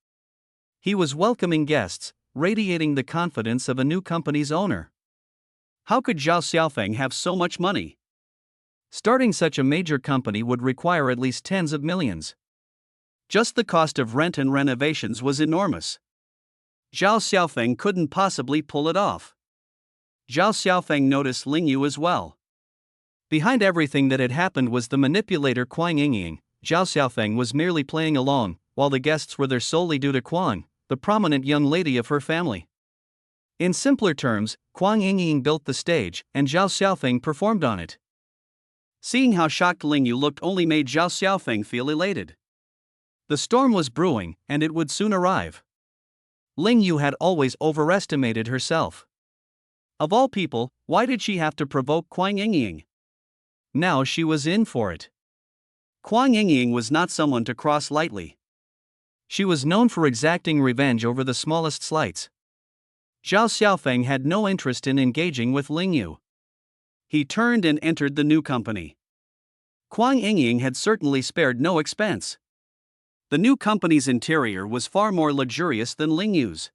[SPEAKER 1] He was welcoming guests, radiating the confidence of a new company's owner. How could Zhao Xiaofeng have so much money? Starting such a major company would require at least tens of millions. Just the cost of rent and renovations was enormous. Zhao Xiaofeng couldn't possibly pull it off. Zhao Xiaofeng noticed Ling Yu as well. Behind everything that had happened was the manipulator Kuang Yingying. Zhao Xiaofeng was merely playing along, while the guests were there solely due to Kuang, the prominent young lady of her family. In simpler terms, Kuang Yingying built the stage, and Zhao Xiaofeng performed on it. Seeing how shocked Ling Yu looked only made Zhao Xiaofeng feel elated. The storm was brewing, and it would soon arrive. Ling Yu had always overestimated herself. Of all people, why did she have to provoke Kuang Yingying? Now she was in for it. Kuang Yingying was not someone to cross lightly. She was known for exacting revenge over the smallest slights. Zhao Xiaofeng had no interest in engaging with Ling Yu. He turned and entered the new company. Kuang Yingying had certainly spared no expense. The new company's interior was far more luxurious than Ling Yu's.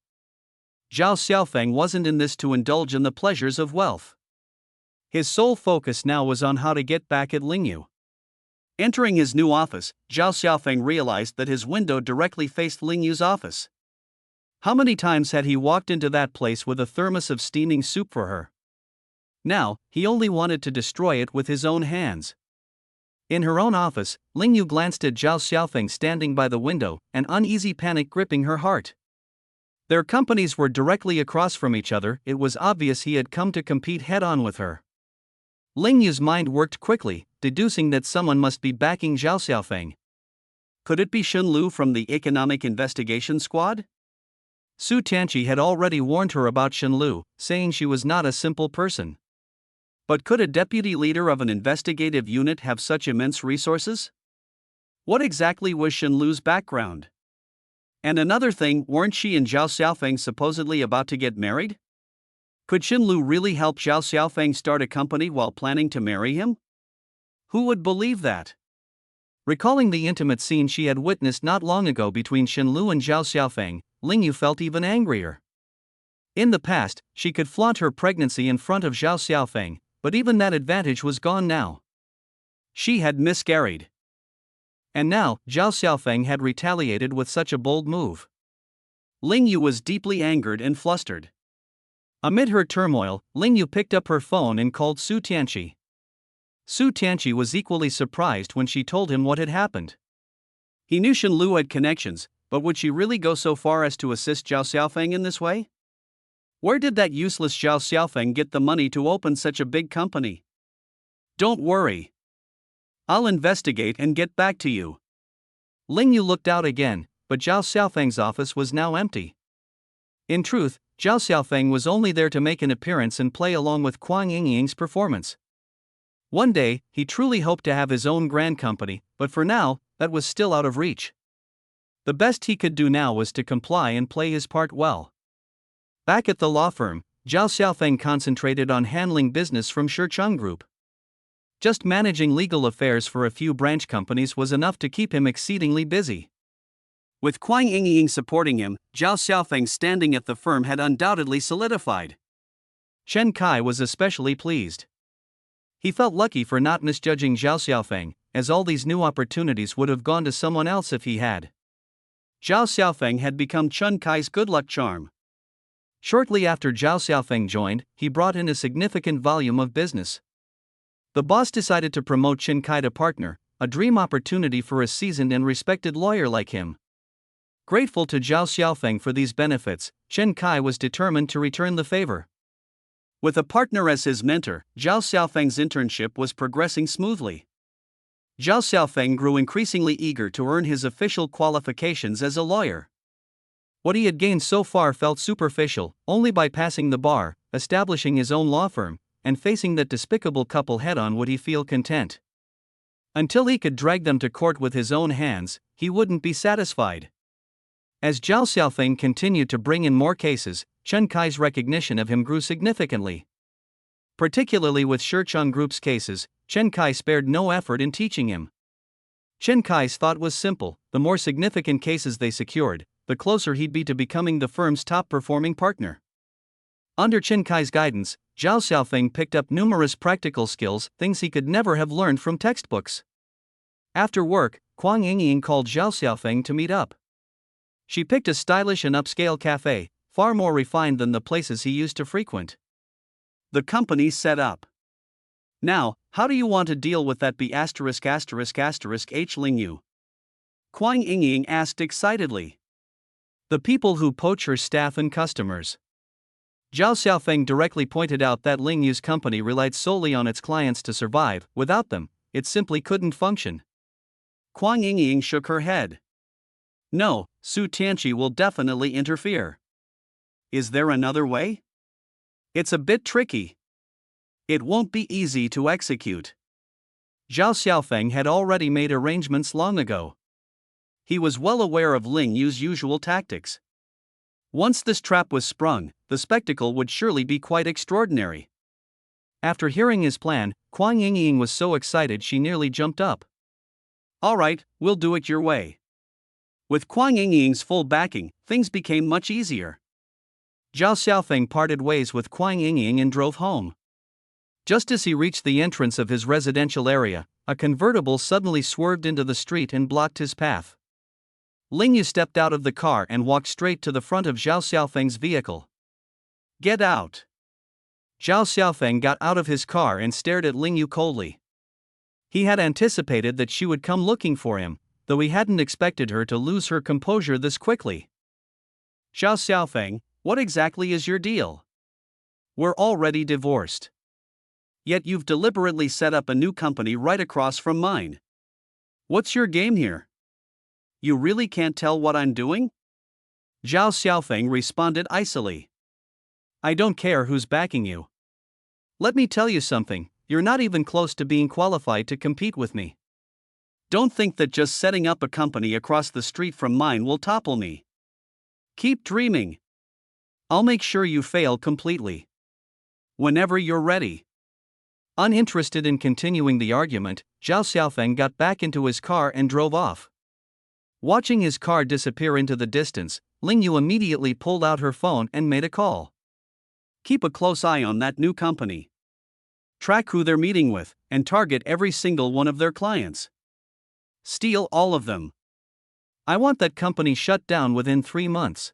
[SPEAKER 1] Zhao Xiaofeng wasn't in this to indulge in the pleasures of wealth. His sole focus now was on how to get back at Ling Yu. Entering his new office, Zhao Xiaofeng realized that his window directly faced Ling Yu's office. How many times had he walked into that place with a thermos of steaming soup for her? Now, he only wanted to destroy it with his own hands. In her own office, Ling Yu glanced at Zhao Xiaofeng standing by the window, an uneasy panic gripping her heart. Their companies were directly across from each other. It was obvious he had come to compete head-on with her. Ling Yu's mind worked quickly, deducing that someone must be backing Zhao Xiaofeng. Could it be Xun Lu from the Economic Investigation Squad? Su Tianqi had already warned her about Xun Lu, saying she was not a simple person. But could a deputy leader of an investigative unit have such immense resources? What exactly was Xun Lu's background? And another thing, weren't she and Zhao Xiaofeng supposedly about to get married? Could Xun Lu really help Zhao Xiaofeng start a company while planning to marry him? Who would believe that? Recalling the intimate scene she had witnessed not long ago between Xun Lu and Zhao Xiaofeng, Ling Yu felt even angrier. In the past, she could flaunt her pregnancy in front of Zhao Xiaofeng, but even that advantage was gone now. She had miscarried. And now, Zhao Xiaofeng had retaliated with such a bold move. Ling Yu was deeply angered and flustered. Amid her turmoil, Ling Yu picked up her phone and called Su Tianqi. Su Tianqi was equally surprised when she told him what had happened. He knew Xun Lu had connections, but would she really go so far as to assist Zhao Xiaofeng in this way? Where did that useless Zhao Xiaofeng get the money to open such a big company? Don't worry. I'll investigate and get back to you. Ling Yu looked out again, but Zhao Xiaofeng's office was now empty. In truth, Zhao Xiaofeng was only there to make an appearance and play along with Kuang Yingying's performance. One day, he truly hoped to have his own grand company, but for now, that was still out of reach. The best he could do now was to comply and play his part well. Back at the law firm, Zhao Xiaofeng concentrated on handling business from Shecheng Group. Just managing legal affairs for a few branch companies was enough to keep him exceedingly busy. With Kuang Yingying supporting him, Zhao Xiaofeng's standing at the firm had undoubtedly solidified. Chen Kai was especially pleased. He felt lucky for not misjudging Zhao Xiaofeng, as all these new opportunities would have gone to someone else if he had. Zhao Xiaofeng had become Chen Kai's good luck charm. Shortly after Zhao Xiaofeng joined, he brought in a significant volume of business. The boss decided to promote Chen Kai to partner, a dream opportunity for a seasoned and respected lawyer like him. Grateful to Zhao Xiaofeng for these benefits, Chen Kai was determined to return the favor. With a partner as his mentor, Zhao Xiaofeng's internship was progressing smoothly. Zhao Xiaofeng grew increasingly eager to earn his official qualifications as a lawyer. What he had gained so far felt superficial. Only by passing the bar, establishing his own law firm, and facing that despicable couple head-on would he feel content. Until he could drag them to court with his own hands, he wouldn't be satisfied. As Zhao Xiaofeng continued to bring in more cases, Chen Kai's recognition of him grew significantly. Particularly with Shecheng Group's cases, Chen Kai spared no effort in teaching him. Chen Kai's thought was simple: the more significant cases they secured, the closer he'd be to becoming the firm's top-performing partner. Under Chen Kai's guidance, Zhao Xiaofeng picked up numerous practical skills, things he could never have learned from textbooks. After work, Kuang Yingying called Zhao Xiaofeng to meet up. She picked a stylish and upscale cafe, far more refined than the places he used to frequent. The company set up. Now, how do you want to deal with that B********** H Ling Yu? Kuang Yingying asked excitedly. The people who poach her staff and customers. Zhao Xiaofeng directly pointed out that Ling Yu's company relied solely on its clients to survive. Without them, it simply couldn't function. Kuang Yingying shook her head. No, Su Tianqi will definitely interfere. Is there another way? It's a bit tricky. It won't be easy to execute. Zhao Xiaofeng had already made arrangements long ago. He was well aware of Ling Yu's usual tactics. Once this trap was sprung, the spectacle would surely be quite extraordinary. After hearing his plan, Kuang Yingying was so excited she nearly jumped up. All right, we'll do it your way. With Kuang Yingying's full backing, things became much easier. Zhao Xiaofeng parted ways with Kuang Yingying and drove home. Just as he reached the entrance of his residential area, a convertible suddenly swerved into the street and blocked his path. Ling Yu stepped out of the car and walked straight to the front of Zhao Xiaofeng's vehicle. Get out! Zhao Xiaofeng got out of his car and stared at Ling Yu coldly. He had anticipated that she would come looking for him, though he hadn't expected her to lose her composure this quickly. Zhao Xiaofeng, what exactly is your deal? We're already divorced. Yet you've deliberately set up a new company right across from mine. What's your game here? You really can't tell what I'm doing? Zhao Xiaofeng responded icily. I don't care who's backing you. Let me tell you something, you're not even close to being qualified to compete with me. Don't think that just setting up a company across the street from mine will topple me. Keep dreaming. I'll make sure you fail completely. Whenever you're ready. Uninterested in continuing the argument, Zhao Xiaofeng got back into his car and drove off. Watching his car disappear into the distance, Ling Yu immediately pulled out her phone and made a call. Keep a close eye on that new company. Track who they're meeting with, and target every single one of their clients. Steal all of them. I want that company shut down within 3 months.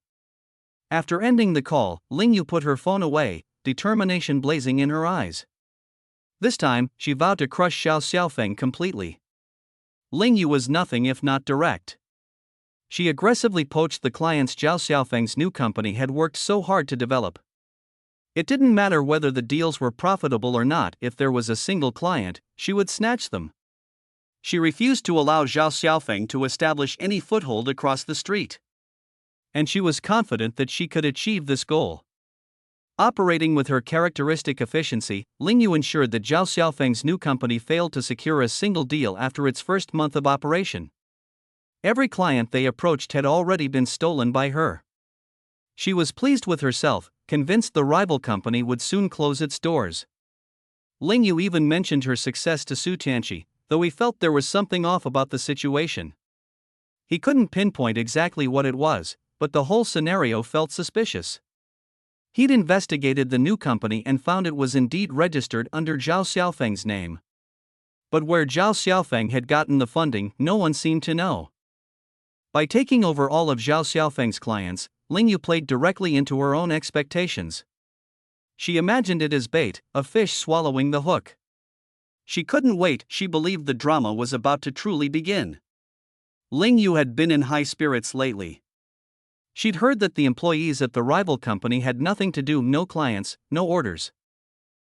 [SPEAKER 1] After ending the call, Ling Yu put her phone away, determination blazing in her eyes. This time, she vowed to crush Zhao Xiaofeng completely. Ling Yu was nothing if not direct. She aggressively poached the clients Zhao Xiaofeng's new company had worked so hard to develop. It didn't matter whether the deals were profitable or not, if there was a single client, she would snatch them. She refused to allow Zhao Xiaofeng to establish any foothold across the street. And she was confident that she could achieve this goal. Operating with her characteristic efficiency, Ling Yu ensured that Zhao Xiaofeng's new company failed to secure a single deal after its first month of operation. Every client they approached had already been stolen by her. She was pleased with herself, convinced the rival company would soon close its doors. Ling Yu even mentioned her success to Su Tianqi, though he felt there was something off about the situation. He couldn't pinpoint exactly what it was, but the whole scenario felt suspicious. He'd investigated the new company and found it was indeed registered under Zhao Xiaofeng's name. But where Zhao Xiaofeng had gotten the funding, no one seemed to know. By taking over all of Zhao Xiaofeng's clients, Ling Yu played directly into her own expectations. She imagined it as bait, a fish swallowing the hook. She couldn't wait, she believed the drama was about to truly begin. Ling Yu had been in high spirits lately. She'd heard that the employees at the rival company had nothing to do, no clients, no orders.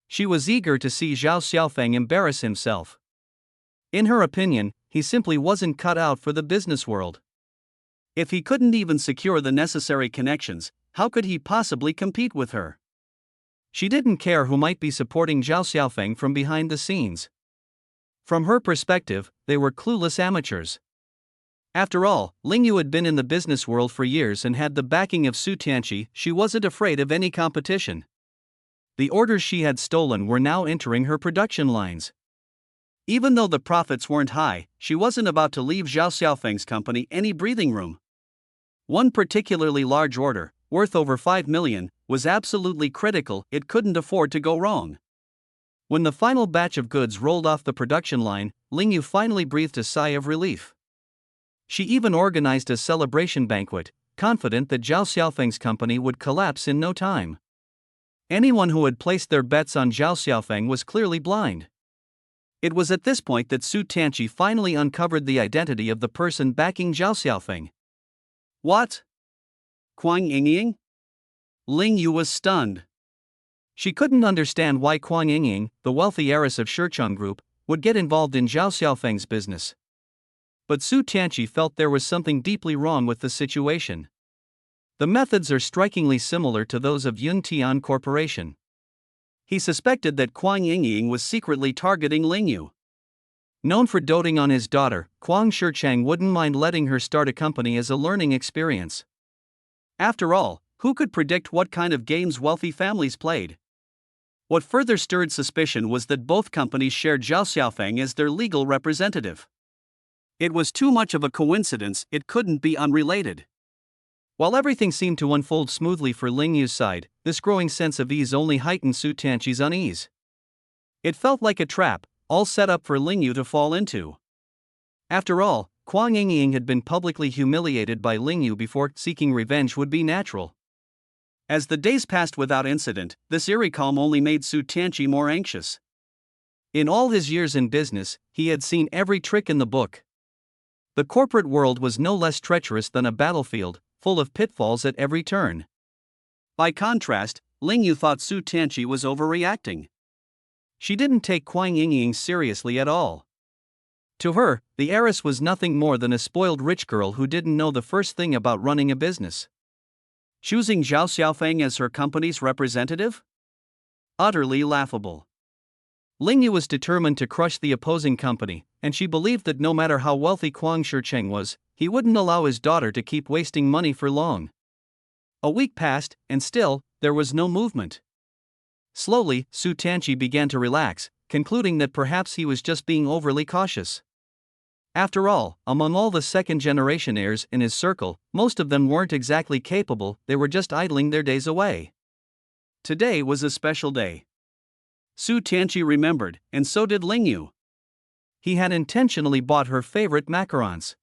[SPEAKER 1] She was eager to see Zhao Xiaofeng embarrass himself. In her opinion, he simply wasn't cut out for the business world. If he couldn't even secure the necessary connections, how could he possibly compete with her? She didn't care who might be supporting Zhao Xiaofeng from behind the scenes. From her perspective, they were clueless amateurs. After all, Ling Yu had been in the business world for years and had the backing of Su Tianqi. She wasn't afraid of any competition. The orders she had stolen were now entering her production lines. Even though the profits weren't high, she wasn't about to leave Zhao Xiaofeng's company any breathing room. One particularly large order, worth over 5 million, was absolutely critical, it couldn't afford to go wrong. When the final batch of goods rolled off the production line, Ling Yu finally breathed a sigh of relief. She even organized a celebration banquet, confident that Zhao Xiaofeng's company would collapse in no time. Anyone who had placed their bets on Zhao Xiaofeng was clearly blind. It was at this point that Su Tianqi finally uncovered the identity of the person backing Zhao Xiaofeng. What? Kuang Yingying? Ling Yu was stunned. She couldn't understand why Kuang Yingying, the wealthy heiress of Shicheng Group, would get involved in Zhao Xiaofeng's business. But Su Tianqi felt there was something deeply wrong with the situation. The methods are strikingly similar to those of Yun Tian Corporation. He suspected that Kuang Yingying was secretly targeting Ling Yu. Known for doting on his daughter, Kuang Shicheng wouldn't mind letting her start a company as a learning experience. After all, who could predict what kind of games wealthy families played? What further stirred suspicion was that both companies shared Zhao Xiaofeng as their legal representative. It was too much of a coincidence, it couldn't be unrelated. While everything seemed to unfold smoothly for Ling Yu's side, this growing sense of ease only heightened Su Tianqi's unease. It felt like a trap, all set up for Ling Yu to fall into. After all, Kuang Yingying had been publicly humiliated by Ling Yu before, seeking revenge would be natural. As the days passed without incident, this eerie calm only made Su Tianqi more anxious. In all his years in business, he had seen every trick in the book. The corporate world was no less treacherous than a battlefield, full of pitfalls at every turn. By contrast, Ling Yu thought Su Tianqi was overreacting. She didn't take Kuang Yingying seriously at all. To her, the heiress was nothing more than a spoiled rich girl who didn't know the first thing about running a business. Choosing Zhao Xiaofeng as her company's representative? Utterly laughable. Ling Yu was determined to crush the opposing company, and she believed that no matter how wealthy Kuang Shicheng was, he wouldn't allow his daughter to keep wasting money for long. A week passed, and still, there was no movement. Slowly, Su Tianqi began to relax, concluding that perhaps he was just being overly cautious. After all, among all the second-generation heirs in his circle, most of them weren't exactly capable, they were just idling their days away. Today was a special day. Su Tianqi remembered, and so did Ling Yu. He had intentionally bought her favorite macarons.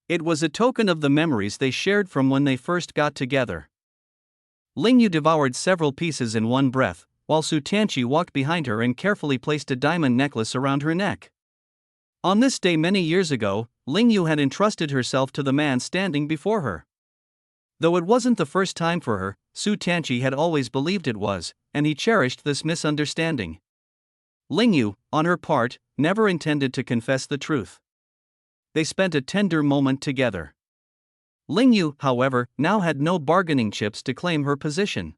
[SPEAKER 1] It was a token of the memories they shared from when they first got together. Ling Yu devoured several pieces in one breath, while Su Tianqi walked behind her and carefully placed a diamond necklace around her neck. On this day many years ago, Ling Yu had entrusted herself to the man standing before her. Though it wasn't the first time for her, Su Tianqi had always believed it was, and he cherished this misunderstanding. Ling Yu, on her part, never intended to confess the truth. They spent a tender moment together. Ling Yu, however, now had no bargaining chips to claim her position.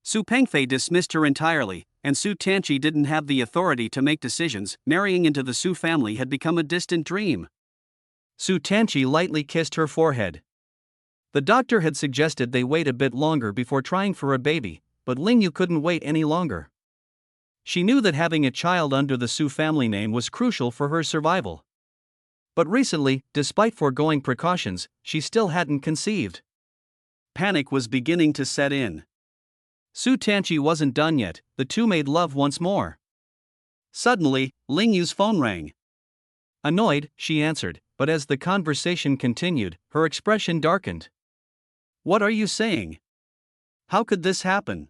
[SPEAKER 1] Su Pengfei dismissed her entirely, and Su Tianqi didn't have the authority to make decisions. Marrying into the Su family had become a distant dream. Su Tianqi lightly kissed her forehead. The doctor had suggested they wait a bit longer before trying for a baby, but Ling Yu couldn't wait any longer. She knew that having a child under the Su family name was crucial for her survival. But recently, despite foregoing precautions, she still hadn't conceived. Panic was beginning to set in. Su Tianqi wasn't done yet, the two made love once more. Suddenly, Ling Yu's phone rang. Annoyed, she answered, but as the conversation continued, her expression darkened. "What are you saying? How could this happen?"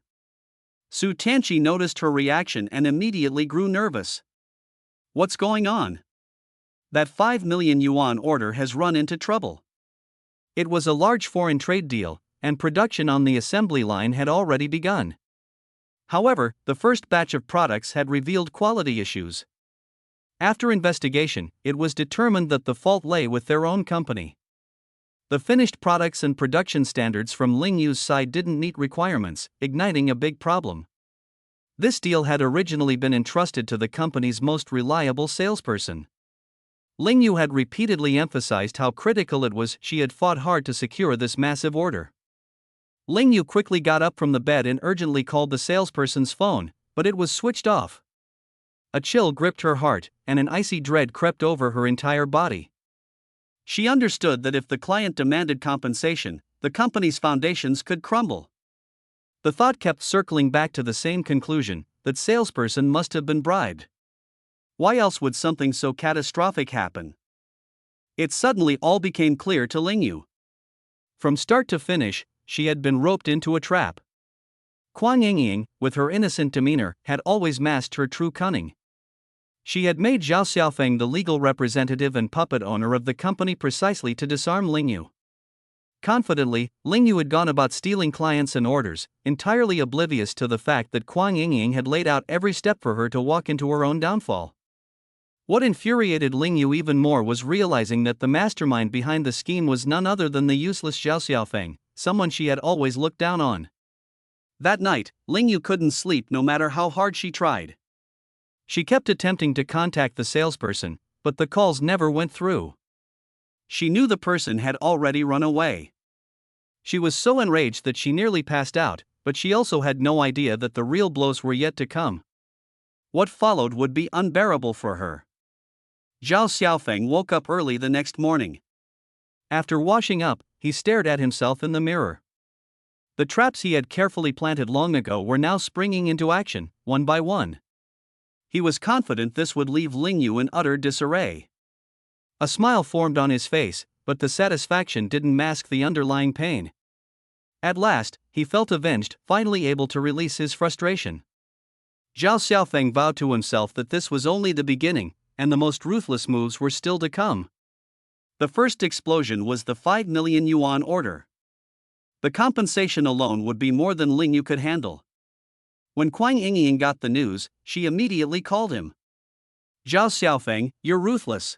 [SPEAKER 1] Su Tianqi noticed her reaction and immediately grew nervous. "What's going on?" "That 5 million yuan order has run into trouble." It was a large foreign trade deal, and production on the assembly line had already begun. However, the first batch of products had revealed quality issues. After investigation, it was determined that the fault lay with their own company. The finished products and production standards from Ling Yu's side didn't meet requirements, igniting a big problem. This deal had originally been entrusted to the company's most reliable salesperson. Ling Yu had repeatedly emphasized how critical it was. She had fought hard to secure this massive order. Ling Yu quickly got up from the bed and urgently called the salesperson's phone, but it was switched off. A chill gripped her heart, and an icy dread crept over her entire body. She understood that if the client demanded compensation, the company's foundations could crumble. The thought kept circling back to the same conclusion: that salesperson must have been bribed. Why else would something so catastrophic happen? It suddenly all became clear to Ling Yu. From start to finish, she had been roped into a trap. Kuang Yingying, with her innocent demeanor, had always masked her true cunning. She had made Zhao Xiaofeng the legal representative and puppet owner of the company precisely to disarm Ling Yu. Confidently, Ling Yu had gone about stealing clients and orders, entirely oblivious to the fact that Kuang Yingying had laid out every step for her to walk into her own downfall. What infuriated Ling Yu even more was realizing that the mastermind behind the scheme was none other than the useless Zhao Xiaofeng, someone she had always looked down on. That night, Ling Yu couldn't sleep no matter how hard she tried. She kept attempting to contact the salesperson, but the calls never went through. She knew the person had already run away. She was so enraged that she nearly passed out, but she also had no idea that the real blows were yet to come. What followed would be unbearable for her. Zhao Xiaofeng woke up early the next morning. After washing up, he stared at himself in the mirror. The traps he had carefully planted long ago were now springing into action, one by one. He was confident this would leave Ling Yu in utter disarray. A smile formed on his face, but the satisfaction didn't mask the underlying pain. At last, he felt avenged, finally able to release his frustration. Zhao Xiaofeng vowed to himself that this was only the beginning, and the most ruthless moves were still to come. The first explosion was the 5 million yuan order. The compensation alone would be more than Ling Yu could handle. When Kuang Yingying got the news, she immediately called him. Zhao Xiaofeng, you're ruthless.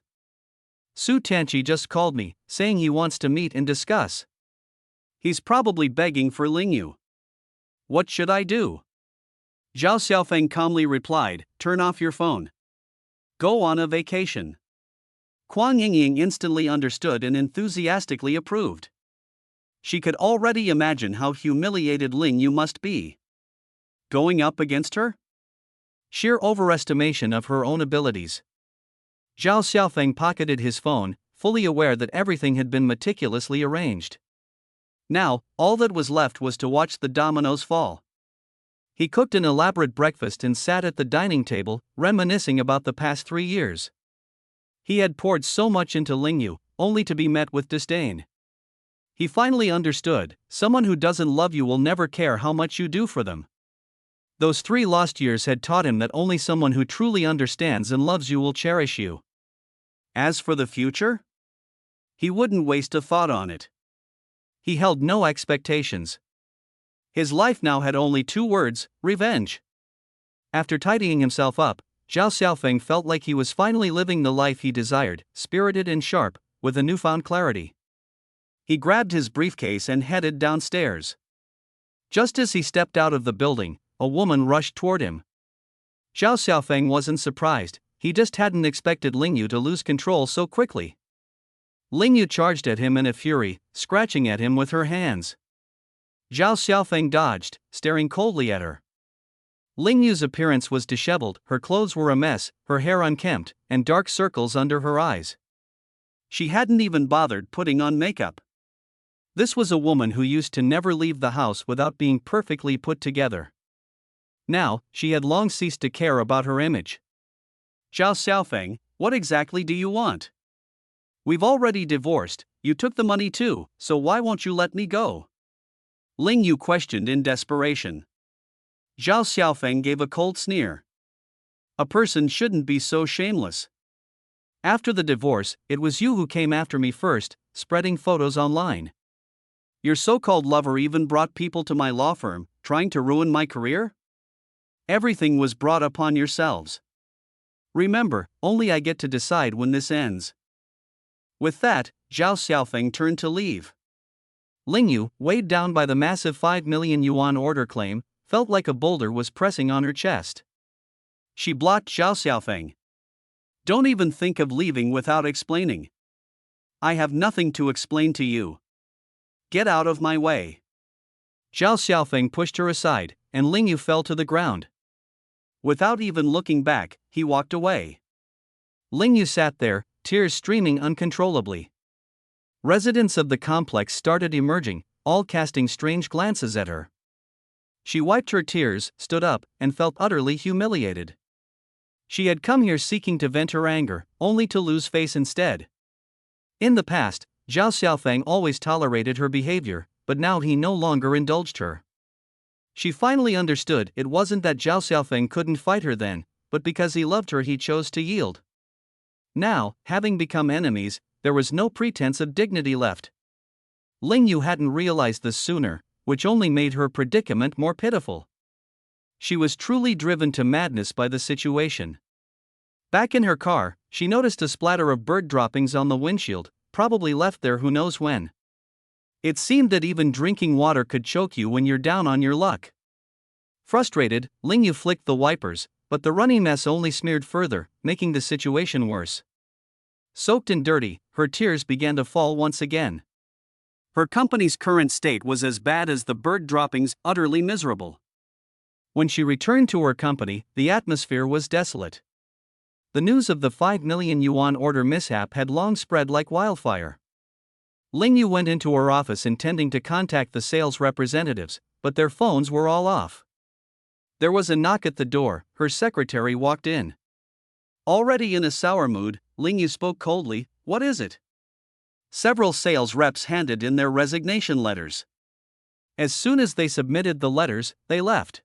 [SPEAKER 1] Su Tanqi just called me, saying he wants to meet and discuss. He's probably begging for Ling Yu. What should I do? Zhao Xiaofeng calmly replied, turn off your phone. Go on a vacation. Kuang Yingying instantly understood and enthusiastically approved. She could already imagine how humiliated Ling Yu must be. Going up against her? Sheer overestimation of her own abilities. Zhao Xiaofeng pocketed his phone, fully aware that everything had been meticulously arranged. Now, all that was left was to watch the dominoes fall. He cooked an elaborate breakfast and sat at the dining table, reminiscing about the past 3 years. He had poured so much into Ling Yu, only to be met with disdain. He finally understood, someone who doesn't love you will never care how much you do for them. Those 3 lost years had taught him that only someone who truly understands and loves you will cherish you. As for the future? He wouldn't waste a thought on it. He held no expectations. His life now had only 2 words, revenge. After tidying himself up, Zhao Xiaofeng felt like he was finally living the life he desired, spirited and sharp, with a newfound clarity. He grabbed his briefcase and headed downstairs. Just as he stepped out of the building, a woman rushed toward him. Zhao Xiaofeng wasn't surprised, he just hadn't expected Ling Yu to lose control so quickly. Ling Yu charged at him in a fury, scratching at him with her hands. Zhao Xiaofeng dodged, staring coldly at her. Ling Yu's appearance was disheveled, her clothes were a mess, her hair unkempt, and dark circles under her eyes. She hadn't even bothered putting on makeup. This was a woman who used to never leave the house without being perfectly put together. Now, she had long ceased to care about her image. Zhao Xiaofeng, what exactly do you want? We've already divorced, you took the money too, so why won't you let me go? Ling Yu questioned in desperation. Zhao Xiaofeng gave a cold sneer. A person shouldn't be so shameless. After the divorce, it was you who came after me first, spreading photos online. Your so-called lover even brought people to my law firm, trying to ruin my career? Everything was brought upon yourselves. Remember, only I get to decide when this ends. With that, Zhao Xiaofeng turned to leave. Ling Yu, weighed down by the massive 5 million yuan order claim, felt like a boulder was pressing on her chest. She blocked Zhao Xiaofeng. Don't even think of leaving without explaining. I have nothing to explain to you. Get out of my way. Zhao Xiaofeng pushed her aside, and Ling Yu fell to the ground. Without even looking back, he walked away. Ling Yu sat there, tears streaming uncontrollably. Residents of the complex started emerging, all casting strange glances at her. She wiped her tears, stood up, and felt utterly humiliated. She had come here seeking to vent her anger, only to lose face instead. In the past, Zhao Xiaofeng always tolerated her behavior, but now he no longer indulged her. She finally understood it wasn't that Zhao Xiaofeng couldn't fight her then, but because he loved her he chose to yield. Now, having become enemies, there was no pretense of dignity left. Ling Yu hadn't realized this sooner, which only made her predicament more pitiful. She was truly driven to madness by the situation. Back in her car, she noticed a splatter of bird droppings on the windshield, probably left there who knows when. It seemed that even drinking water could choke you when you're down on your luck. Frustrated, Ling Yu flicked the wipers, but the runny mess only smeared further, making the situation worse. Soaked and dirty, her tears began to fall once again. Her company's current state was as bad as the bird droppings, utterly miserable. When she returned to her company, the atmosphere was desolate. The news of the 5 million yuan order mishap had long spread like wildfire. Ling Yu went into her office intending to contact the sales representatives, but their phones were all off. There was a knock at the door, her secretary walked in. Already in a sour mood, Ling Yu spoke coldly, "What is it?" Several sales reps handed in their resignation letters. As soon as they submitted the letters, they left.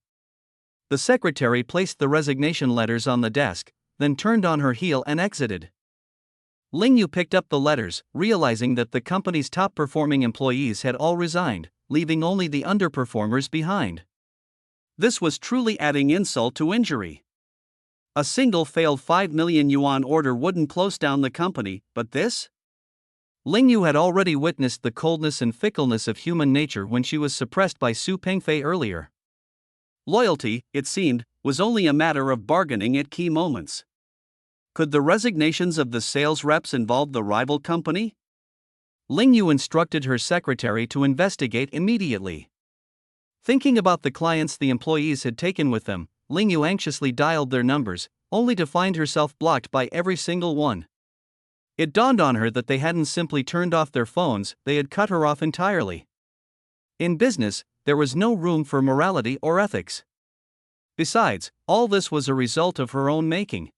[SPEAKER 1] The secretary placed the resignation letters on the desk, then turned on her heel and exited. Ling Yu picked up the letters, realizing that the company's top-performing employees had all resigned, leaving only the underperformers behind. This was truly adding insult to injury. A single failed 5 million yuan order wouldn't close down the company, but this? Ling Yu had already witnessed the coldness and fickleness of human nature when she was suppressed by Su Pengfei earlier. Loyalty, it seemed, was only a matter of bargaining at key moments. Could the resignations of the sales reps involve the rival company? Ling Yu instructed her secretary to investigate immediately. Thinking about the clients the employees had taken with them, Ling Yu anxiously dialed their numbers, only to find herself blocked by every single one. It dawned on her that they hadn't simply turned off their phones, they had cut her off entirely. In business, there was no room for morality or ethics. Besides, all this was a result of her own making.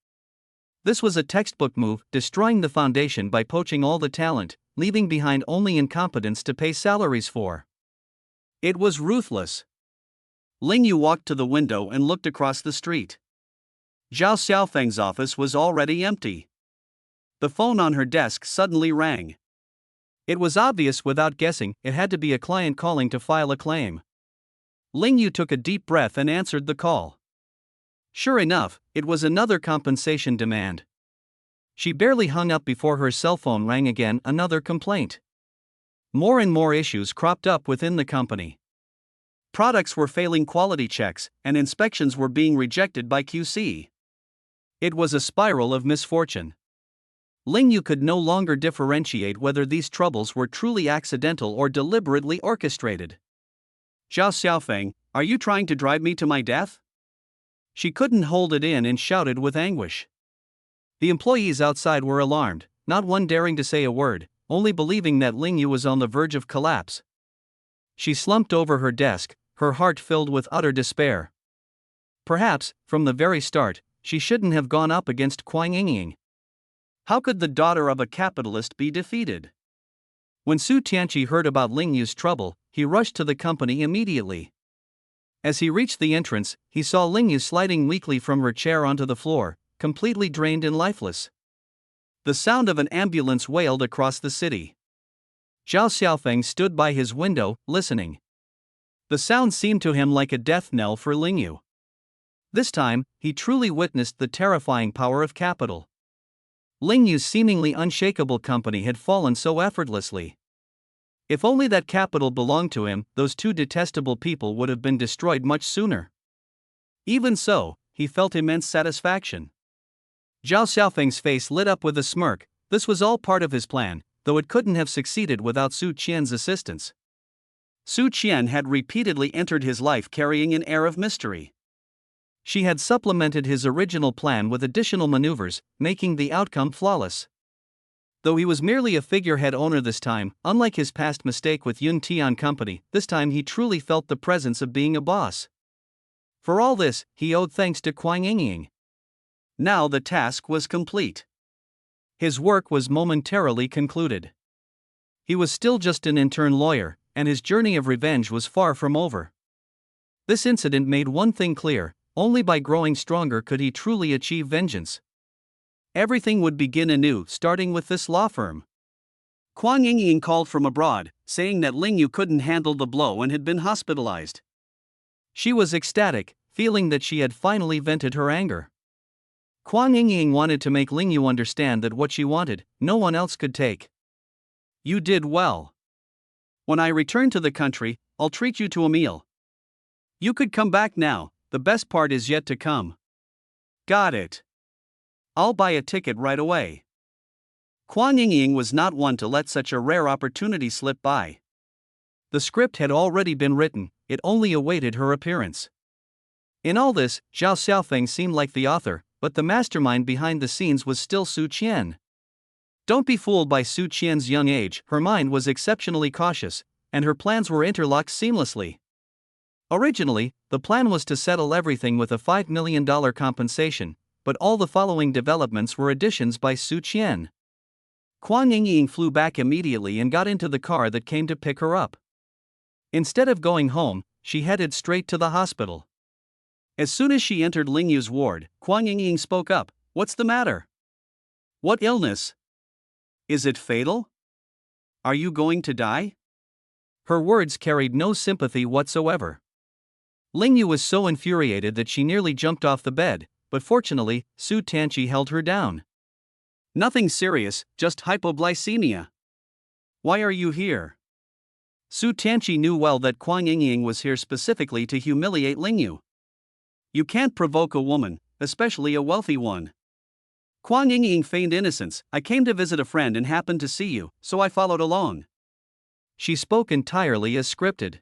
[SPEAKER 1] This was a textbook move, destroying the foundation by poaching all the talent, leaving behind only incompetence to pay salaries for. It was ruthless. Ling Yu walked to the window and looked across the street. Zhao Xiaofeng's office was already empty. The phone on her desk suddenly rang. It was obvious without guessing, it had to be a client calling to file a claim. Ling Yu took a deep breath and answered the call. Sure enough, it was another compensation demand. She barely hung up before her cell phone rang again, another complaint. More and more issues cropped up within the company. Products were failing quality checks, and inspections were being rejected by QC. It was a spiral of misfortune. Ling Yu could no longer differentiate whether these troubles were truly accidental or deliberately orchestrated. Zhao Xiaofeng, are you trying to drive me to my death? She couldn't hold it in and shouted with anguish. The employees outside were alarmed, not one daring to say a word, only believing that Ling Yu was on the verge of collapse. She slumped over her desk, her heart filled with utter despair. Perhaps, from the very start, she shouldn't have gone up against Kuang Yingying. How could the daughter of a capitalist be defeated? When Su Tianqi heard about Ling Yu's trouble, he rushed to the company immediately. As he reached the entrance, he saw Ling Yu sliding weakly from her chair onto the floor, completely drained and lifeless. The sound of an ambulance wailed across the city. Zhao Xiaofeng stood by his window, listening. The sound seemed to him like a death knell for Ling Yu. This time, he truly witnessed the terrifying power of capital. Ling Yu's seemingly unshakable company had fallen so effortlessly. If only that capital belonged to him, those two detestable people would have been destroyed much sooner. Even so, he felt immense satisfaction. Zhao Xiaofeng's face lit up with a smirk. This was all part of his plan, though it couldn't have succeeded without Su Qian's assistance. Su Qian had repeatedly entered his life carrying an air of mystery. She had supplemented his original plan with additional maneuvers, making the outcome flawless. Though he was merely a figurehead owner this time, unlike his past mistake with Yun Tian Company, this time he truly felt the presence of being a boss. For all this, he owed thanks to Kuang Yingying. Now the task was complete. His work was momentarily concluded. He was still just an intern lawyer, and his journey of revenge was far from over. This incident made one thing clear: only by growing stronger could he truly achieve vengeance. Everything would begin anew, starting with this law firm. Kuang Yingying called from abroad, saying that Ling Yu couldn't handle the blow and had been hospitalized. She was ecstatic, feeling that she had finally vented her anger. Kuang Yingying wanted to make Ling Yu understand that what she wanted, no one else could take. You did well. When I return to the country, I'll treat you to a meal. You could come back now, the best part is yet to come. Got it. I'll buy a ticket right away. Kuang Yingying was not one to let such a rare opportunity slip by. The script had already been written, it only awaited her appearance. In all this, Zhao Xiaofeng seemed like the author, but the mastermind behind the scenes was still Su Qian. Don't be fooled by Su Qian's young age, her mind was exceptionally cautious, and her plans were interlocked seamlessly. Originally, the plan was to settle everything with a $5 million compensation, but all the following developments were additions by Su Qian. Kuang Yingying flew back immediately and got into the car that came to pick her up. Instead of going home, she headed straight to the hospital. As soon as she entered Ling Yu's ward, Kuang Yingying spoke up. What's the matter? What illness? Is it fatal? Are you going to die? Her words carried no sympathy whatsoever. Ling Yu was so infuriated that she nearly jumped off the bed, but fortunately, Su Tianqi held her down. Nothing serious, just hypoglycemia. Why are you here? Su Tianqi knew well that Kuang Yingying was here specifically to humiliate Ling Yu. You can't provoke a woman, especially a wealthy one. Kuang Yingying feigned innocence. I came to visit a friend and happened to see you, so I followed along. She spoke entirely as scripted.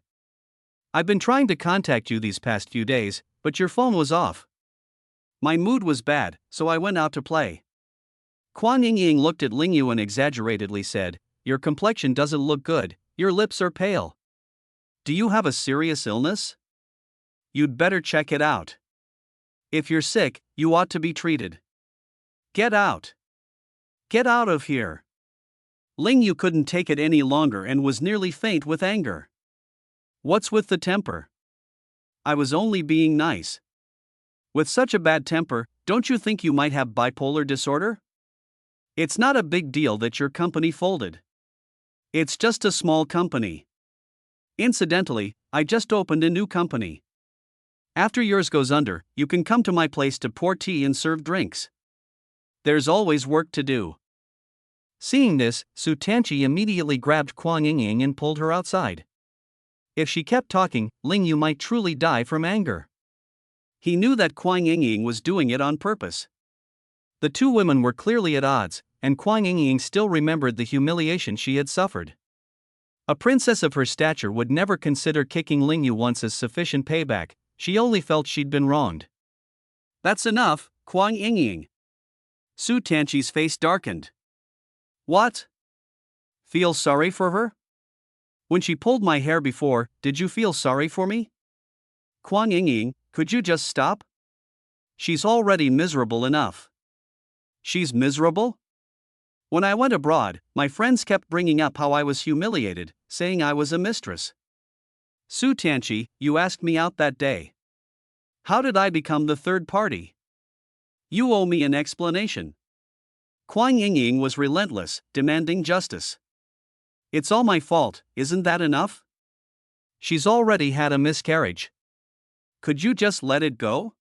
[SPEAKER 1] I've been trying to contact you these past few days, but your phone was off. My mood was bad, so I went out to play. Kuang Yingying looked at Ling Yu and exaggeratedly said, Your complexion doesn't look good, your lips are pale. Do you have a serious illness? You'd better check it out. If you're sick, you ought to be treated. Get out. Get out of here. Ling Yu couldn't take it any longer and was nearly faint with anger. What's with the temper? I was only being nice. With such a bad temper, don't you think you might have bipolar disorder? It's not a big deal that your company folded. It's just a small company. Incidentally, I just opened a new company. After yours goes under, you can come to my place to pour tea and serve drinks. There's always work to do. Seeing this, Su Tianqi immediately grabbed Kuang Yingying and pulled her outside. If she kept talking, Ling Yu might truly die from anger. He knew that Kuang Yingying was doing it on purpose. The two women were clearly at odds, and Kuang Yingying still remembered the humiliation she had suffered. A princess of her stature would never consider kicking Ling Yu once as sufficient payback. She only felt she'd been wronged. That's enough, Kuang Yingying. Su Tianqi's face darkened. What? Feel sorry for her? When she pulled my hair before, did you feel sorry for me? Kuang Yingying, could you just stop? She's already miserable enough. She's miserable? When I went abroad, my friends kept bringing up how I was humiliated, saying I was a mistress. Su Tianqi, you asked me out that day. How did I become the third party? You owe me an explanation. Kuang Yingying was relentless, demanding justice. It's all my fault, isn't that enough? She's already had a miscarriage. Could you just let it go?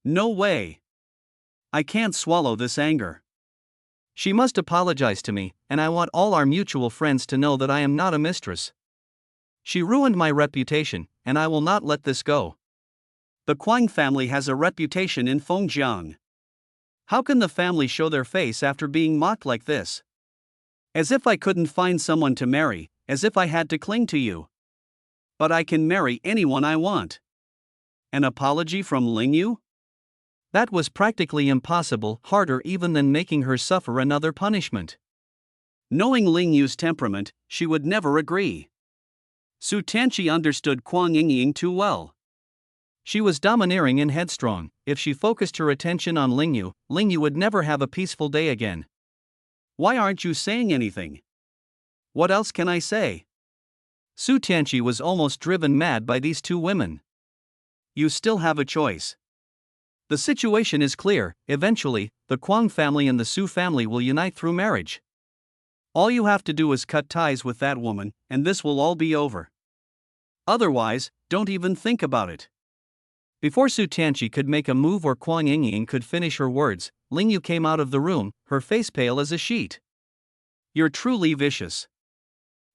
[SPEAKER 1] No way. I can't swallow this anger. She must apologize to me, and I want all our mutual friends to know that I am not a mistress. She ruined my reputation, and I will not let this go. The Kuang family has a reputation in Fengjiang. How can the family show their face after being mocked like this? As if I couldn't find someone to marry, as if I had to cling to you. But I can marry anyone I want. An apology from Ling Yu? That was practically impossible, harder even than making her suffer another punishment. Knowing Ling Yu's temperament, she would never agree. Su Tianqi understood Kuang Yingying too well. She was domineering and headstrong. If she focused her attention on Ling Yu would never have a peaceful day again. Why aren't you saying anything? What else can I say? Su Tianqi was almost driven mad by these two women. You still have a choice. The situation is clear. Eventually, the Kuang family and the Su family will unite through marriage. All you have to do is cut ties with that woman, and this will all be over. Otherwise, don't even think about it. Before Su Tianqi could make a move or Kuang Yingying could finish her words, Ling Yu came out of the room, her face pale as a sheet. You're truly vicious.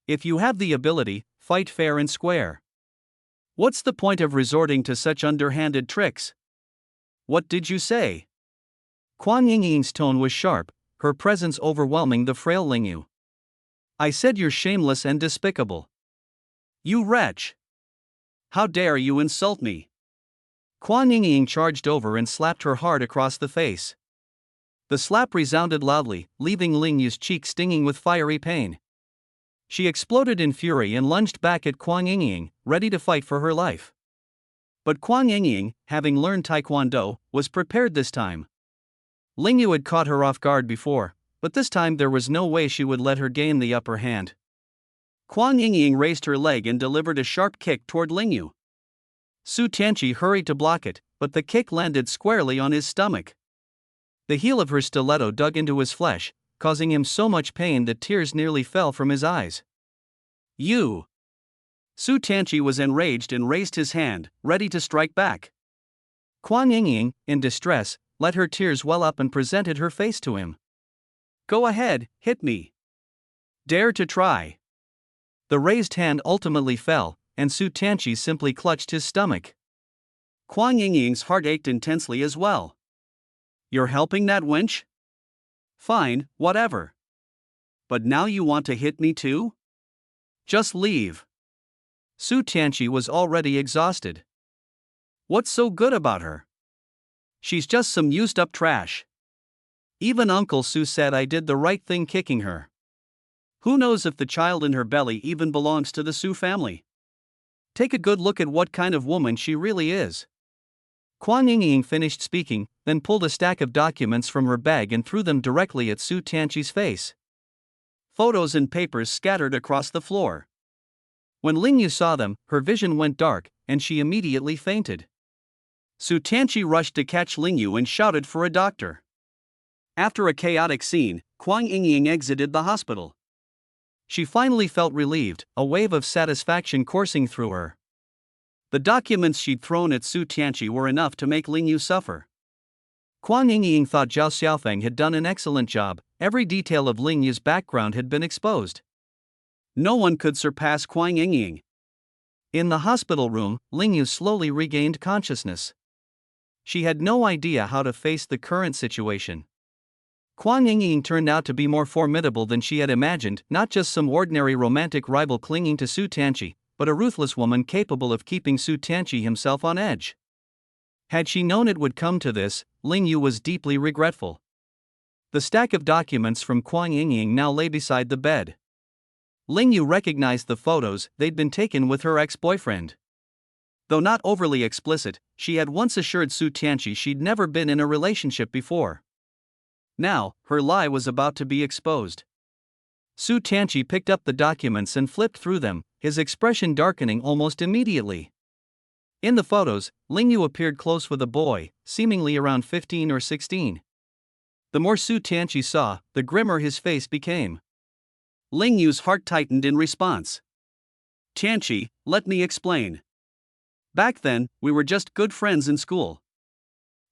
[SPEAKER 1] If you have the ability, fight fair and square. What's the point of resorting to such underhanded tricks? What did you say? Kuang Yingying's tone was sharp, her presence overwhelming the frail Ling Yu. I said you're shameless and despicable. You wretch! How dare you insult me? Kuang Yingying charged over and slapped her hard across the face. The slap resounded loudly, leaving Ling Yu's cheek stinging with fiery pain. She exploded in fury and lunged back at Kuang Yingying, ready to fight for her life. But Kuang Yingying, having learned Taekwondo, was prepared this time. Ling Yu had caught her off guard before, but this time there was no way she would let her gain the upper hand. Kuang Yingying raised her leg and delivered a sharp kick toward Ling Yu. Su Tianqi hurried to block it, but the kick landed squarely on his stomach. The heel of her stiletto dug into his flesh, causing him so much pain that tears nearly fell from his eyes. You! Su Tianqi was enraged and raised his hand, ready to strike back. Kuang Yingying, in distress, let her tears well up and presented her face to him. Go ahead, hit me. Dare to try. The raised hand ultimately fell, and Su Tianqi simply clutched his stomach. Kuang Yingying's heart ached intensely as well. You're helping that wench? Fine, whatever. But now you want to hit me too? Just leave. Su Tianqi was already exhausted. What's so good about her? She's just some used-up trash. Even Uncle Su said I did the right thing kicking her. Who knows if the child in her belly even belongs to the Su family? Take a good look at what kind of woman she really is. Kuang Yingying finished speaking, then pulled a stack of documents from her bag and threw them directly at Su Tianqi's face. Photos and papers scattered across the floor. When Lingyu saw them, her vision went dark, and she immediately fainted. Su Tianqi rushed to catch Lingyu and shouted for a doctor. After a chaotic scene, Kuang Yingying exited the hospital. She finally felt relieved, a wave of satisfaction coursing through her. The documents she'd thrown at Su Tianqi were enough to make Lingyu suffer. Kuang Yingying thought Zhao Xiaofeng had done an excellent job. Every detail of Lingyu's background had been exposed. No one could surpass Kuang Yingying. In the hospital room, Lingyu slowly regained consciousness. She had no idea how to face the current situation. Kuang Yingying turned out to be more formidable than she had imagined, not just some ordinary romantic rival clinging to Su Tianqi, but a ruthless woman capable of keeping Su Tianqi himself on edge. Had she known it would come to this, Lingyu was deeply regretful. The stack of documents from Kuang Yingying now lay beside the bed. Lingyu recognized the photos they'd been taken with her ex-boyfriend. Though not overly explicit, she had once assured Su Tianqi she'd never been in a relationship before. Now, her lie was about to be exposed. Su Tianqi picked up the documents and flipped through them, his expression darkening almost immediately. In the photos, Lingyu appeared close with a boy, seemingly around 15 or 16. The more Su Tianqi saw, the grimmer his face became. Lingyu's heart tightened in response. Tianqi, let me explain. Back then, we were just good friends in school.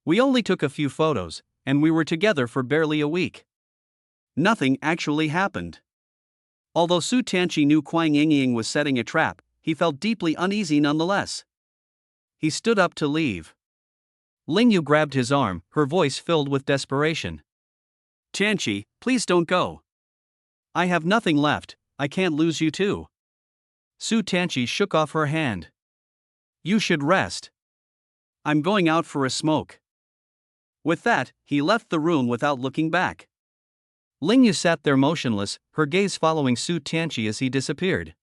[SPEAKER 1] We only took a few photos, and we were together for barely a week. Nothing actually happened. Although Su Tianqi knew Kuang Yingying was setting a trap, he felt deeply uneasy nonetheless. He stood up to leave. Lingyu grabbed his arm, her voice filled with desperation. Tianqi, please don't go. I have nothing left, I can't lose you too. Su Tianqi shook off her hand. You should rest. I'm going out for a smoke. With that, he left the room without looking back. Lingyu sat there motionless, her gaze following Su Tianqi as he disappeared.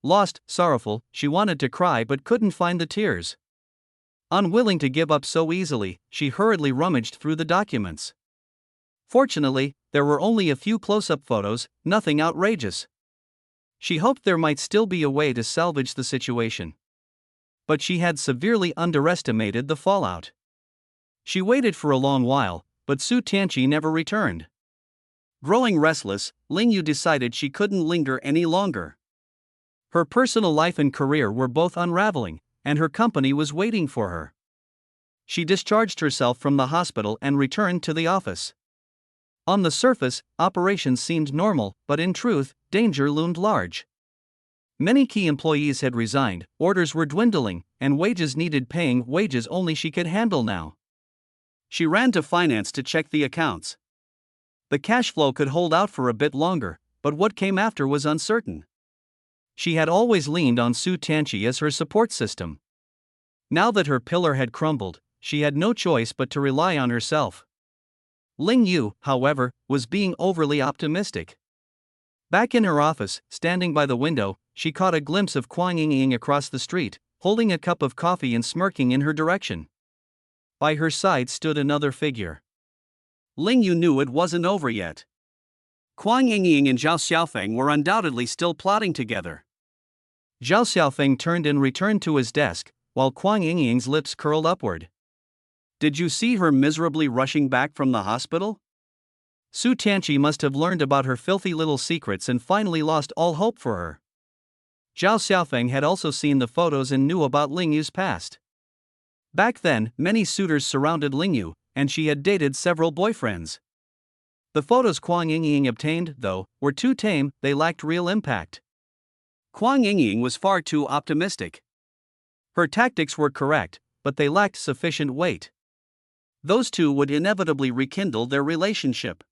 [SPEAKER 1] Lost, sorrowful, she wanted to cry but couldn't find the tears. Unwilling to give up so easily, she hurriedly rummaged through the documents. Fortunately, there were only a few close-up photos, nothing outrageous. She hoped there might still be a way to salvage the situation. But she had severely underestimated the fallout. She waited for a long while, but Su Tianqi never returned. Growing restless, Lingyu decided she couldn't linger any longer. Her personal life and career were both unraveling, and her company was waiting for her. She discharged herself from the hospital and returned to the office. On the surface, operations seemed normal, but in truth, danger loomed large. Many key employees had resigned, orders were dwindling, and wages needed paying, wages only she could handle now. She ran to finance to check the accounts. The cash flow could hold out for a bit longer, but what came after was uncertain. She had always leaned on Su Tianqi as her support system. Now that her pillar had crumbled, she had no choice but to rely on herself. Lingyu, however, was being overly optimistic. Back in her office, standing by the window, she caught a glimpse of Kuang Yingying across the street, holding a cup of coffee and smirking in her direction. By her side stood another figure. Lingyu knew it wasn't over yet. Kuang Yingying and Zhao Xiaofeng were undoubtedly still plotting together. Zhao Xiaofeng turned and returned to his desk, while Kuang Yingying's lips curled upward. Did you see her miserably rushing back from the hospital? Su Tianqi must have learned about her filthy little secrets and finally lost all hope for her. Zhao Xiaofeng had also seen the photos and knew about Lingyu's past. Back then, many suitors surrounded Lingyu, and she had dated several boyfriends. The photos Kuang Yingying obtained, though, were too tame, they lacked real impact. Kuang Yingying was far too optimistic. Her tactics were correct, but they lacked sufficient weight. Those two would inevitably rekindle their relationship.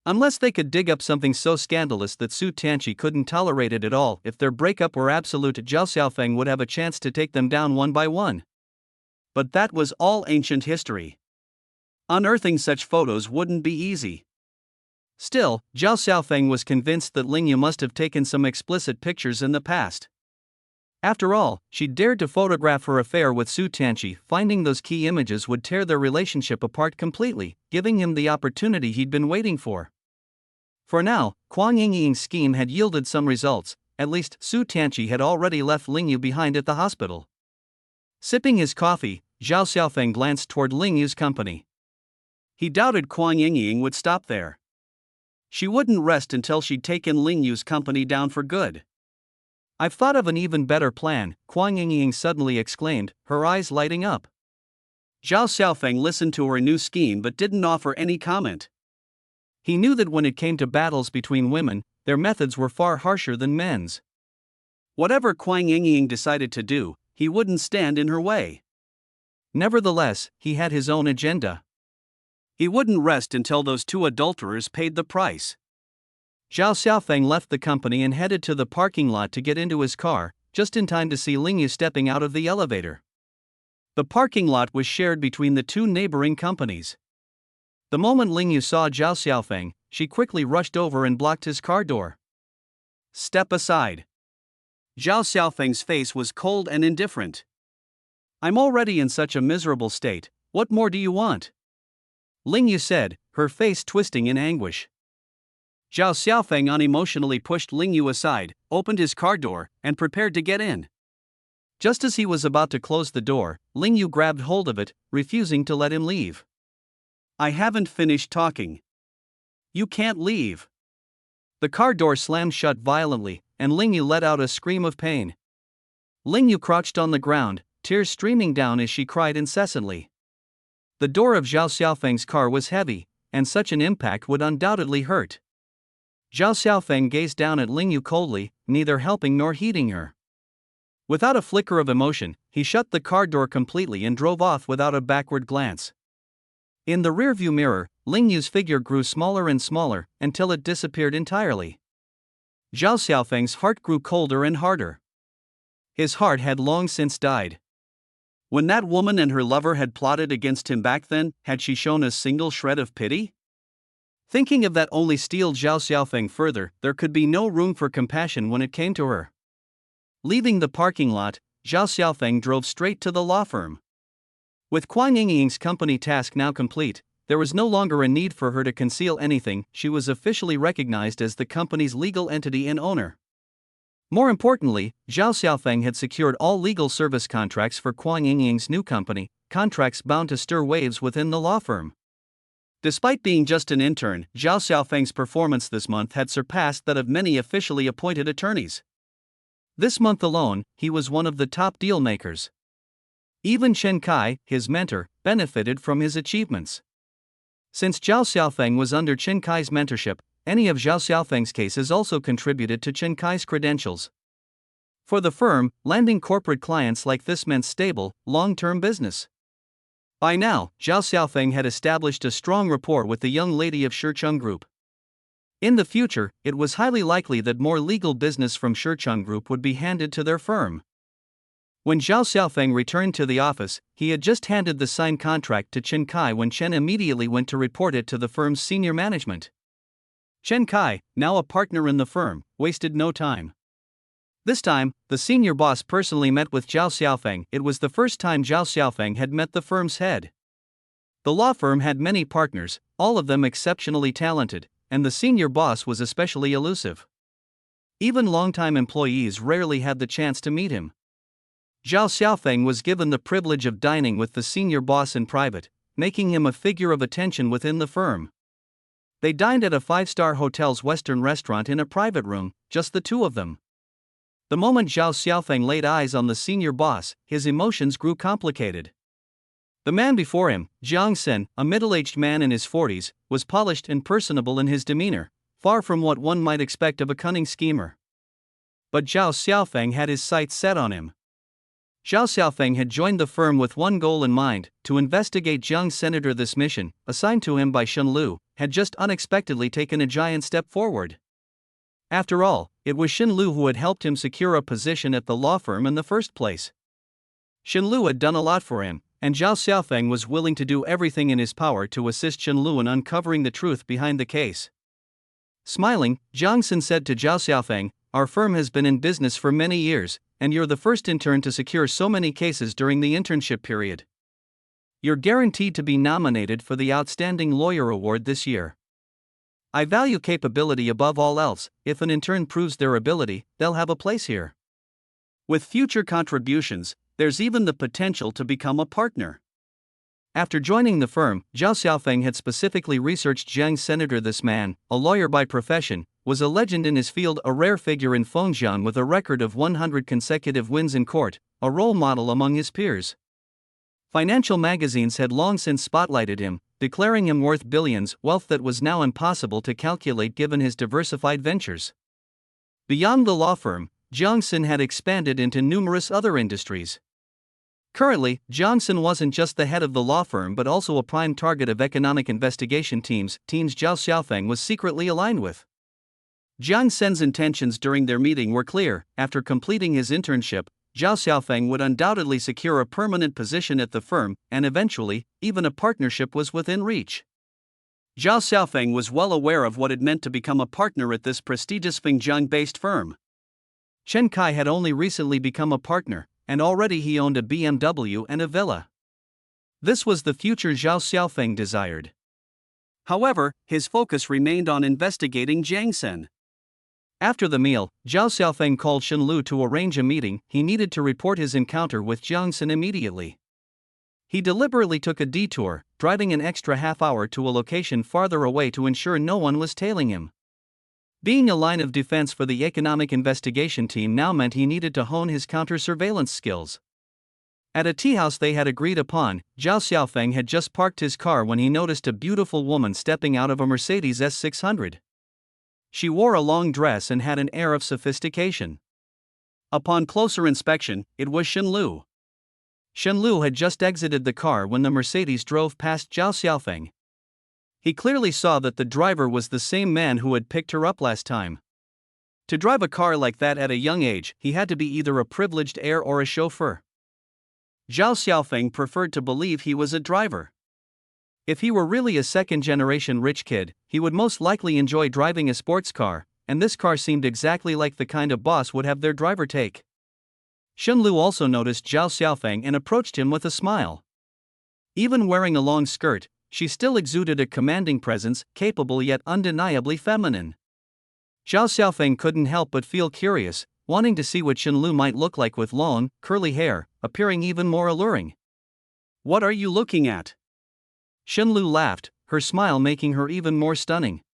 [SPEAKER 1] Unless they could dig up something so scandalous that Su Tianqi couldn't tolerate it at all, if their breakup were absolute, Zhao Xiaofeng would have a chance to take them down one by one. But that was all ancient history. Unearthing such photos wouldn't be easy. Still, Zhao Xiaofeng was convinced that Lingyu must have taken some explicit pictures in the past. After all, she dared to photograph her affair with Su Tianqi. Finding those key images would tear their relationship apart completely, giving him the opportunity he'd been waiting for. For now, Kuang Yingying's scheme had yielded some results. At least Su Tianqi had already left Lingyu behind at the hospital. Sipping his coffee, Zhao Xiaofeng glanced toward Lingyu's company. He doubted Kuang Yingying would stop there. She wouldn't rest until she'd taken Lingyu's company down for good. I've thought of an even better plan, Kuang Yingying suddenly exclaimed, her eyes lighting up. Zhao Xiaofeng listened to her new scheme but didn't offer any comment. He knew that when it came to battles between women, their methods were far harsher than men's. Whatever Kuang Yingying decided to do, he wouldn't stand in her way. Nevertheless, he had his own agenda. He wouldn't rest until those two adulterers paid the price. Zhao Xiaofeng left the company and headed to the parking lot to get into his car, just in time to see Lingyu stepping out of the elevator. The parking lot was shared between the two neighboring companies. The moment Lingyu saw Zhao Xiaofeng, she quickly rushed over and blocked his car door. Step aside. Zhao Xiaofeng's face was cold and indifferent. I'm already in such a miserable state, what more do you want? Lingyu said, her face twisting in anguish. Zhao Xiaofeng unemotionally pushed Lingyu aside, opened his car door, and prepared to get in. Just as he was about to close the door, Lingyu grabbed hold of it, refusing to let him leave. I haven't finished talking. You can't leave. The car door slammed shut violently, and Lingyu let out a scream of pain. Lingyu crouched on the ground, tears streaming down as she cried incessantly. The door of Zhao Xiaofeng's car was heavy, and such an impact would undoubtedly hurt. Zhao Xiaofeng gazed down at Lingyu coldly, neither helping nor heeding her. Without a flicker of emotion, he shut the car door completely and drove off without a backward glance. In the rearview mirror, Lingyu's figure grew smaller and smaller, until it disappeared entirely. Zhao Xiaofeng's heart grew colder and harder. His heart had long since died. When that woman and her lover had plotted against him back then, had she shown a single shred of pity? Thinking of that only steeled Zhao Xiaofeng further. There could be no room for compassion when it came to her. Leaving the parking lot, Zhao Xiaofeng drove straight to the law firm. With Kuang Yingying's company task now complete, there was no longer a need for her to conceal anything. She was officially recognized as the company's legal entity and owner. More importantly, Zhao Xiaofeng had secured all legal service contracts for Kuang Yingying's new company, contracts bound to stir waves within the law firm. Despite being just an intern, Zhao Xiaofeng's performance this month had surpassed that of many officially appointed attorneys. This month alone, he was one of the top deal makers. Even Chen Kai, his mentor, benefited from his achievements. Since Zhao Xiaofeng was under Chen Kai's mentorship, any of Zhao Xiaofeng's cases also contributed to Chen Kai's credentials. For the firm, landing corporate clients like this meant stable, long-term business. By now, Zhao Xiaofeng had established a strong rapport with the young lady of Shicheng Group. In the future, it was highly likely that more legal business from Shicheng Group would be handed to their firm. When Zhao Xiaofeng returned to the office, he had just handed the signed contract to Chen Kai when Chen immediately went to report it to the firm's senior management. Chen Kai, now a partner in the firm, wasted no time. This time, the senior boss personally met with Zhao Xiaofeng. It was the first time Zhao Xiaofeng had met the firm's head. The law firm had many partners, all of them exceptionally talented, and the senior boss was especially elusive. Even longtime employees rarely had the chance to meet him. Zhao Xiaofeng was given the privilege of dining with the senior boss in private, making him a figure of attention within the firm. They dined at a five-star hotel's Western restaurant in a private room, just the two of them. The moment Zhao Xiaofeng laid eyes on the senior boss, his emotions grew complicated. The man before him, Jiang Sen, a middle-aged man in his 40s, was polished and personable in his demeanor, far from what one might expect of a cunning schemer. But Zhao Xiaofeng had his sights set on him. Zhao Xiaofeng had joined the firm with one goal in mind: to investigate Jiang Senator. This mission, assigned to him by Shen Lu, had just unexpectedly taken a giant step forward. After all, it was Shen Lu who had helped him secure a position at the law firm in the first place. Shen Lu had done a lot for him, and Zhao Xiaofeng was willing to do everything in his power to assist Shen Lu in uncovering the truth behind the case. Smiling, Jiang Sen said to Zhao Xiaofeng, "Our firm has been in business for many years, and you're the first intern to secure so many cases during the internship period. You're guaranteed to be nominated for the Outstanding Lawyer Award this year. I value capability above all else. If an intern proves their ability, they'll have a place here. With future contributions, there's even the potential to become a partner." After joining the firm, Zhao Xiaofeng had specifically researched Jiang Senator. This man, a lawyer by profession, was a legend in his field, a rare figure in Fengjian with a record of 100 consecutive wins in court, a role model among his peers. Financial magazines had long since spotlighted him, declaring him worth billions, wealth that was now impossible to calculate given his diversified ventures. Beyond the law firm, Jiang Sen had expanded into numerous other industries. Currently, Jiang Sen wasn't just the head of the law firm but also a prime target of economic investigation teams Zhao Xiaofeng was secretly aligned with. Jiang Sen's intentions during their meeting were clear: after completing his internship, Zhao Xiaofeng would undoubtedly secure a permanent position at the firm, and eventually, even a partnership was within reach. Zhao Xiaofeng was well aware of what it meant to become a partner at this prestigious Fengjiang-based firm. Chen Kai had only recently become a partner, and already he owned a BMW and a villa. This was the future Zhao Xiaofeng desired. However, his focus remained on investigating Jiang Sen. After the meal, Zhao Xiaofeng called Shen Lu to arrange a meeting. He needed to report his encounter with Jiang Sen immediately. He deliberately took a detour, driving an extra half hour to a location farther away to ensure no one was tailing him. Being a line of defense for the economic investigation team now meant he needed to hone his counter-surveillance skills. At a tea house they had agreed upon, Zhao Xiaofeng had just parked his car when he noticed a beautiful woman stepping out of a Mercedes S600. She wore a long dress and had an air of sophistication. Upon closer inspection, it was Shen Lu. Shen Lu had just exited the car when the Mercedes drove past Zhao Xiaofeng. He clearly saw that the driver was the same man who had picked her up last time. To drive a car like that at a young age, he had to be either a privileged heir or a chauffeur. Zhao Xiaofeng preferred to believe he was a driver. If he were really a second-generation rich kid, he would most likely enjoy driving a sports car, and this car seemed exactly like the kind a boss would have their driver take. Shen Lu also noticed Zhao Xiaofeng and approached him with a smile. Even wearing a long skirt, she still exuded a commanding presence, capable yet undeniably feminine. Zhao Xiaofeng couldn't help but feel curious, wanting to see what Shen Lu might look like with long, curly hair, appearing even more alluring. "What are you looking at?" Shen Lu laughed, her smile making her even more stunning.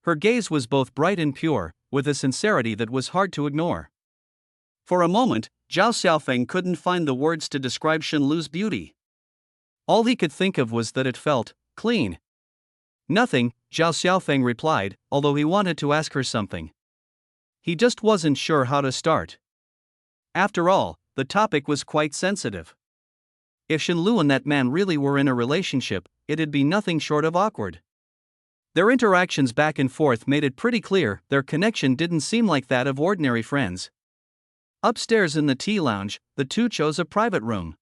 [SPEAKER 1] Her gaze was both bright and pure, with a sincerity that was hard to ignore. For a moment, Zhao Xiaofeng couldn't find the words to describe Shen Lu's beauty. All he could think of was that it felt clean. "Nothing," Zhao Xiaofeng replied, although he wanted to ask her something. He just wasn't sure how to start. After all, the topic was quite sensitive. If Shen Lu and that man really were in a relationship, it'd be nothing short of awkward. Their interactions back and forth made it pretty clear their connection didn't seem like that of ordinary friends. Upstairs in the tea lounge, the two chose a private room.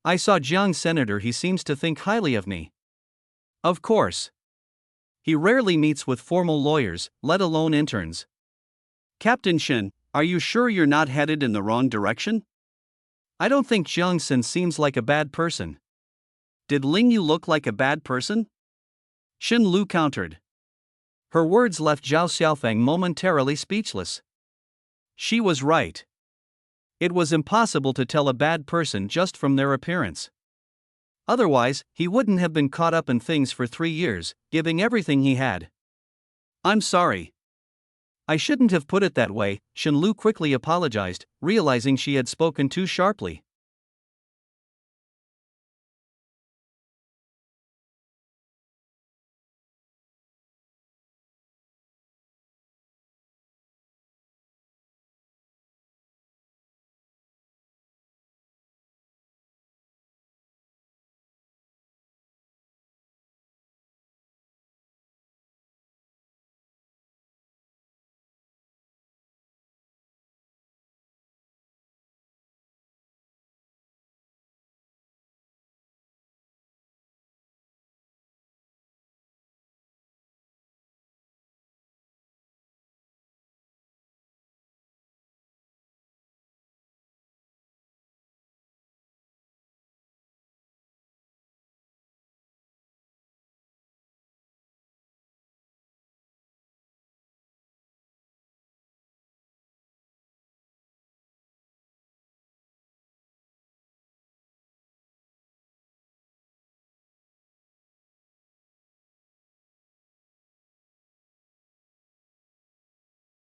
[SPEAKER 1] "I saw Jiang Senator. He seems to think highly of me." "Of course. He rarely meets with formal lawyers, let alone interns." "Captain Shen, are you sure you're not headed in the wrong direction?" "I don't think Jiang Sen seems like a bad person." "Did Ling Yu look like a bad person?" Shen Lu countered. Her words left Zhao Xiaofeng momentarily speechless. She was right. It was impossible to tell a bad person just from their appearance. Otherwise, he wouldn't have been caught up in things for 3 years, giving everything he had. I'm sorry. I shouldn't have put it that way, Shenlu quickly apologized, realizing she had spoken too sharply.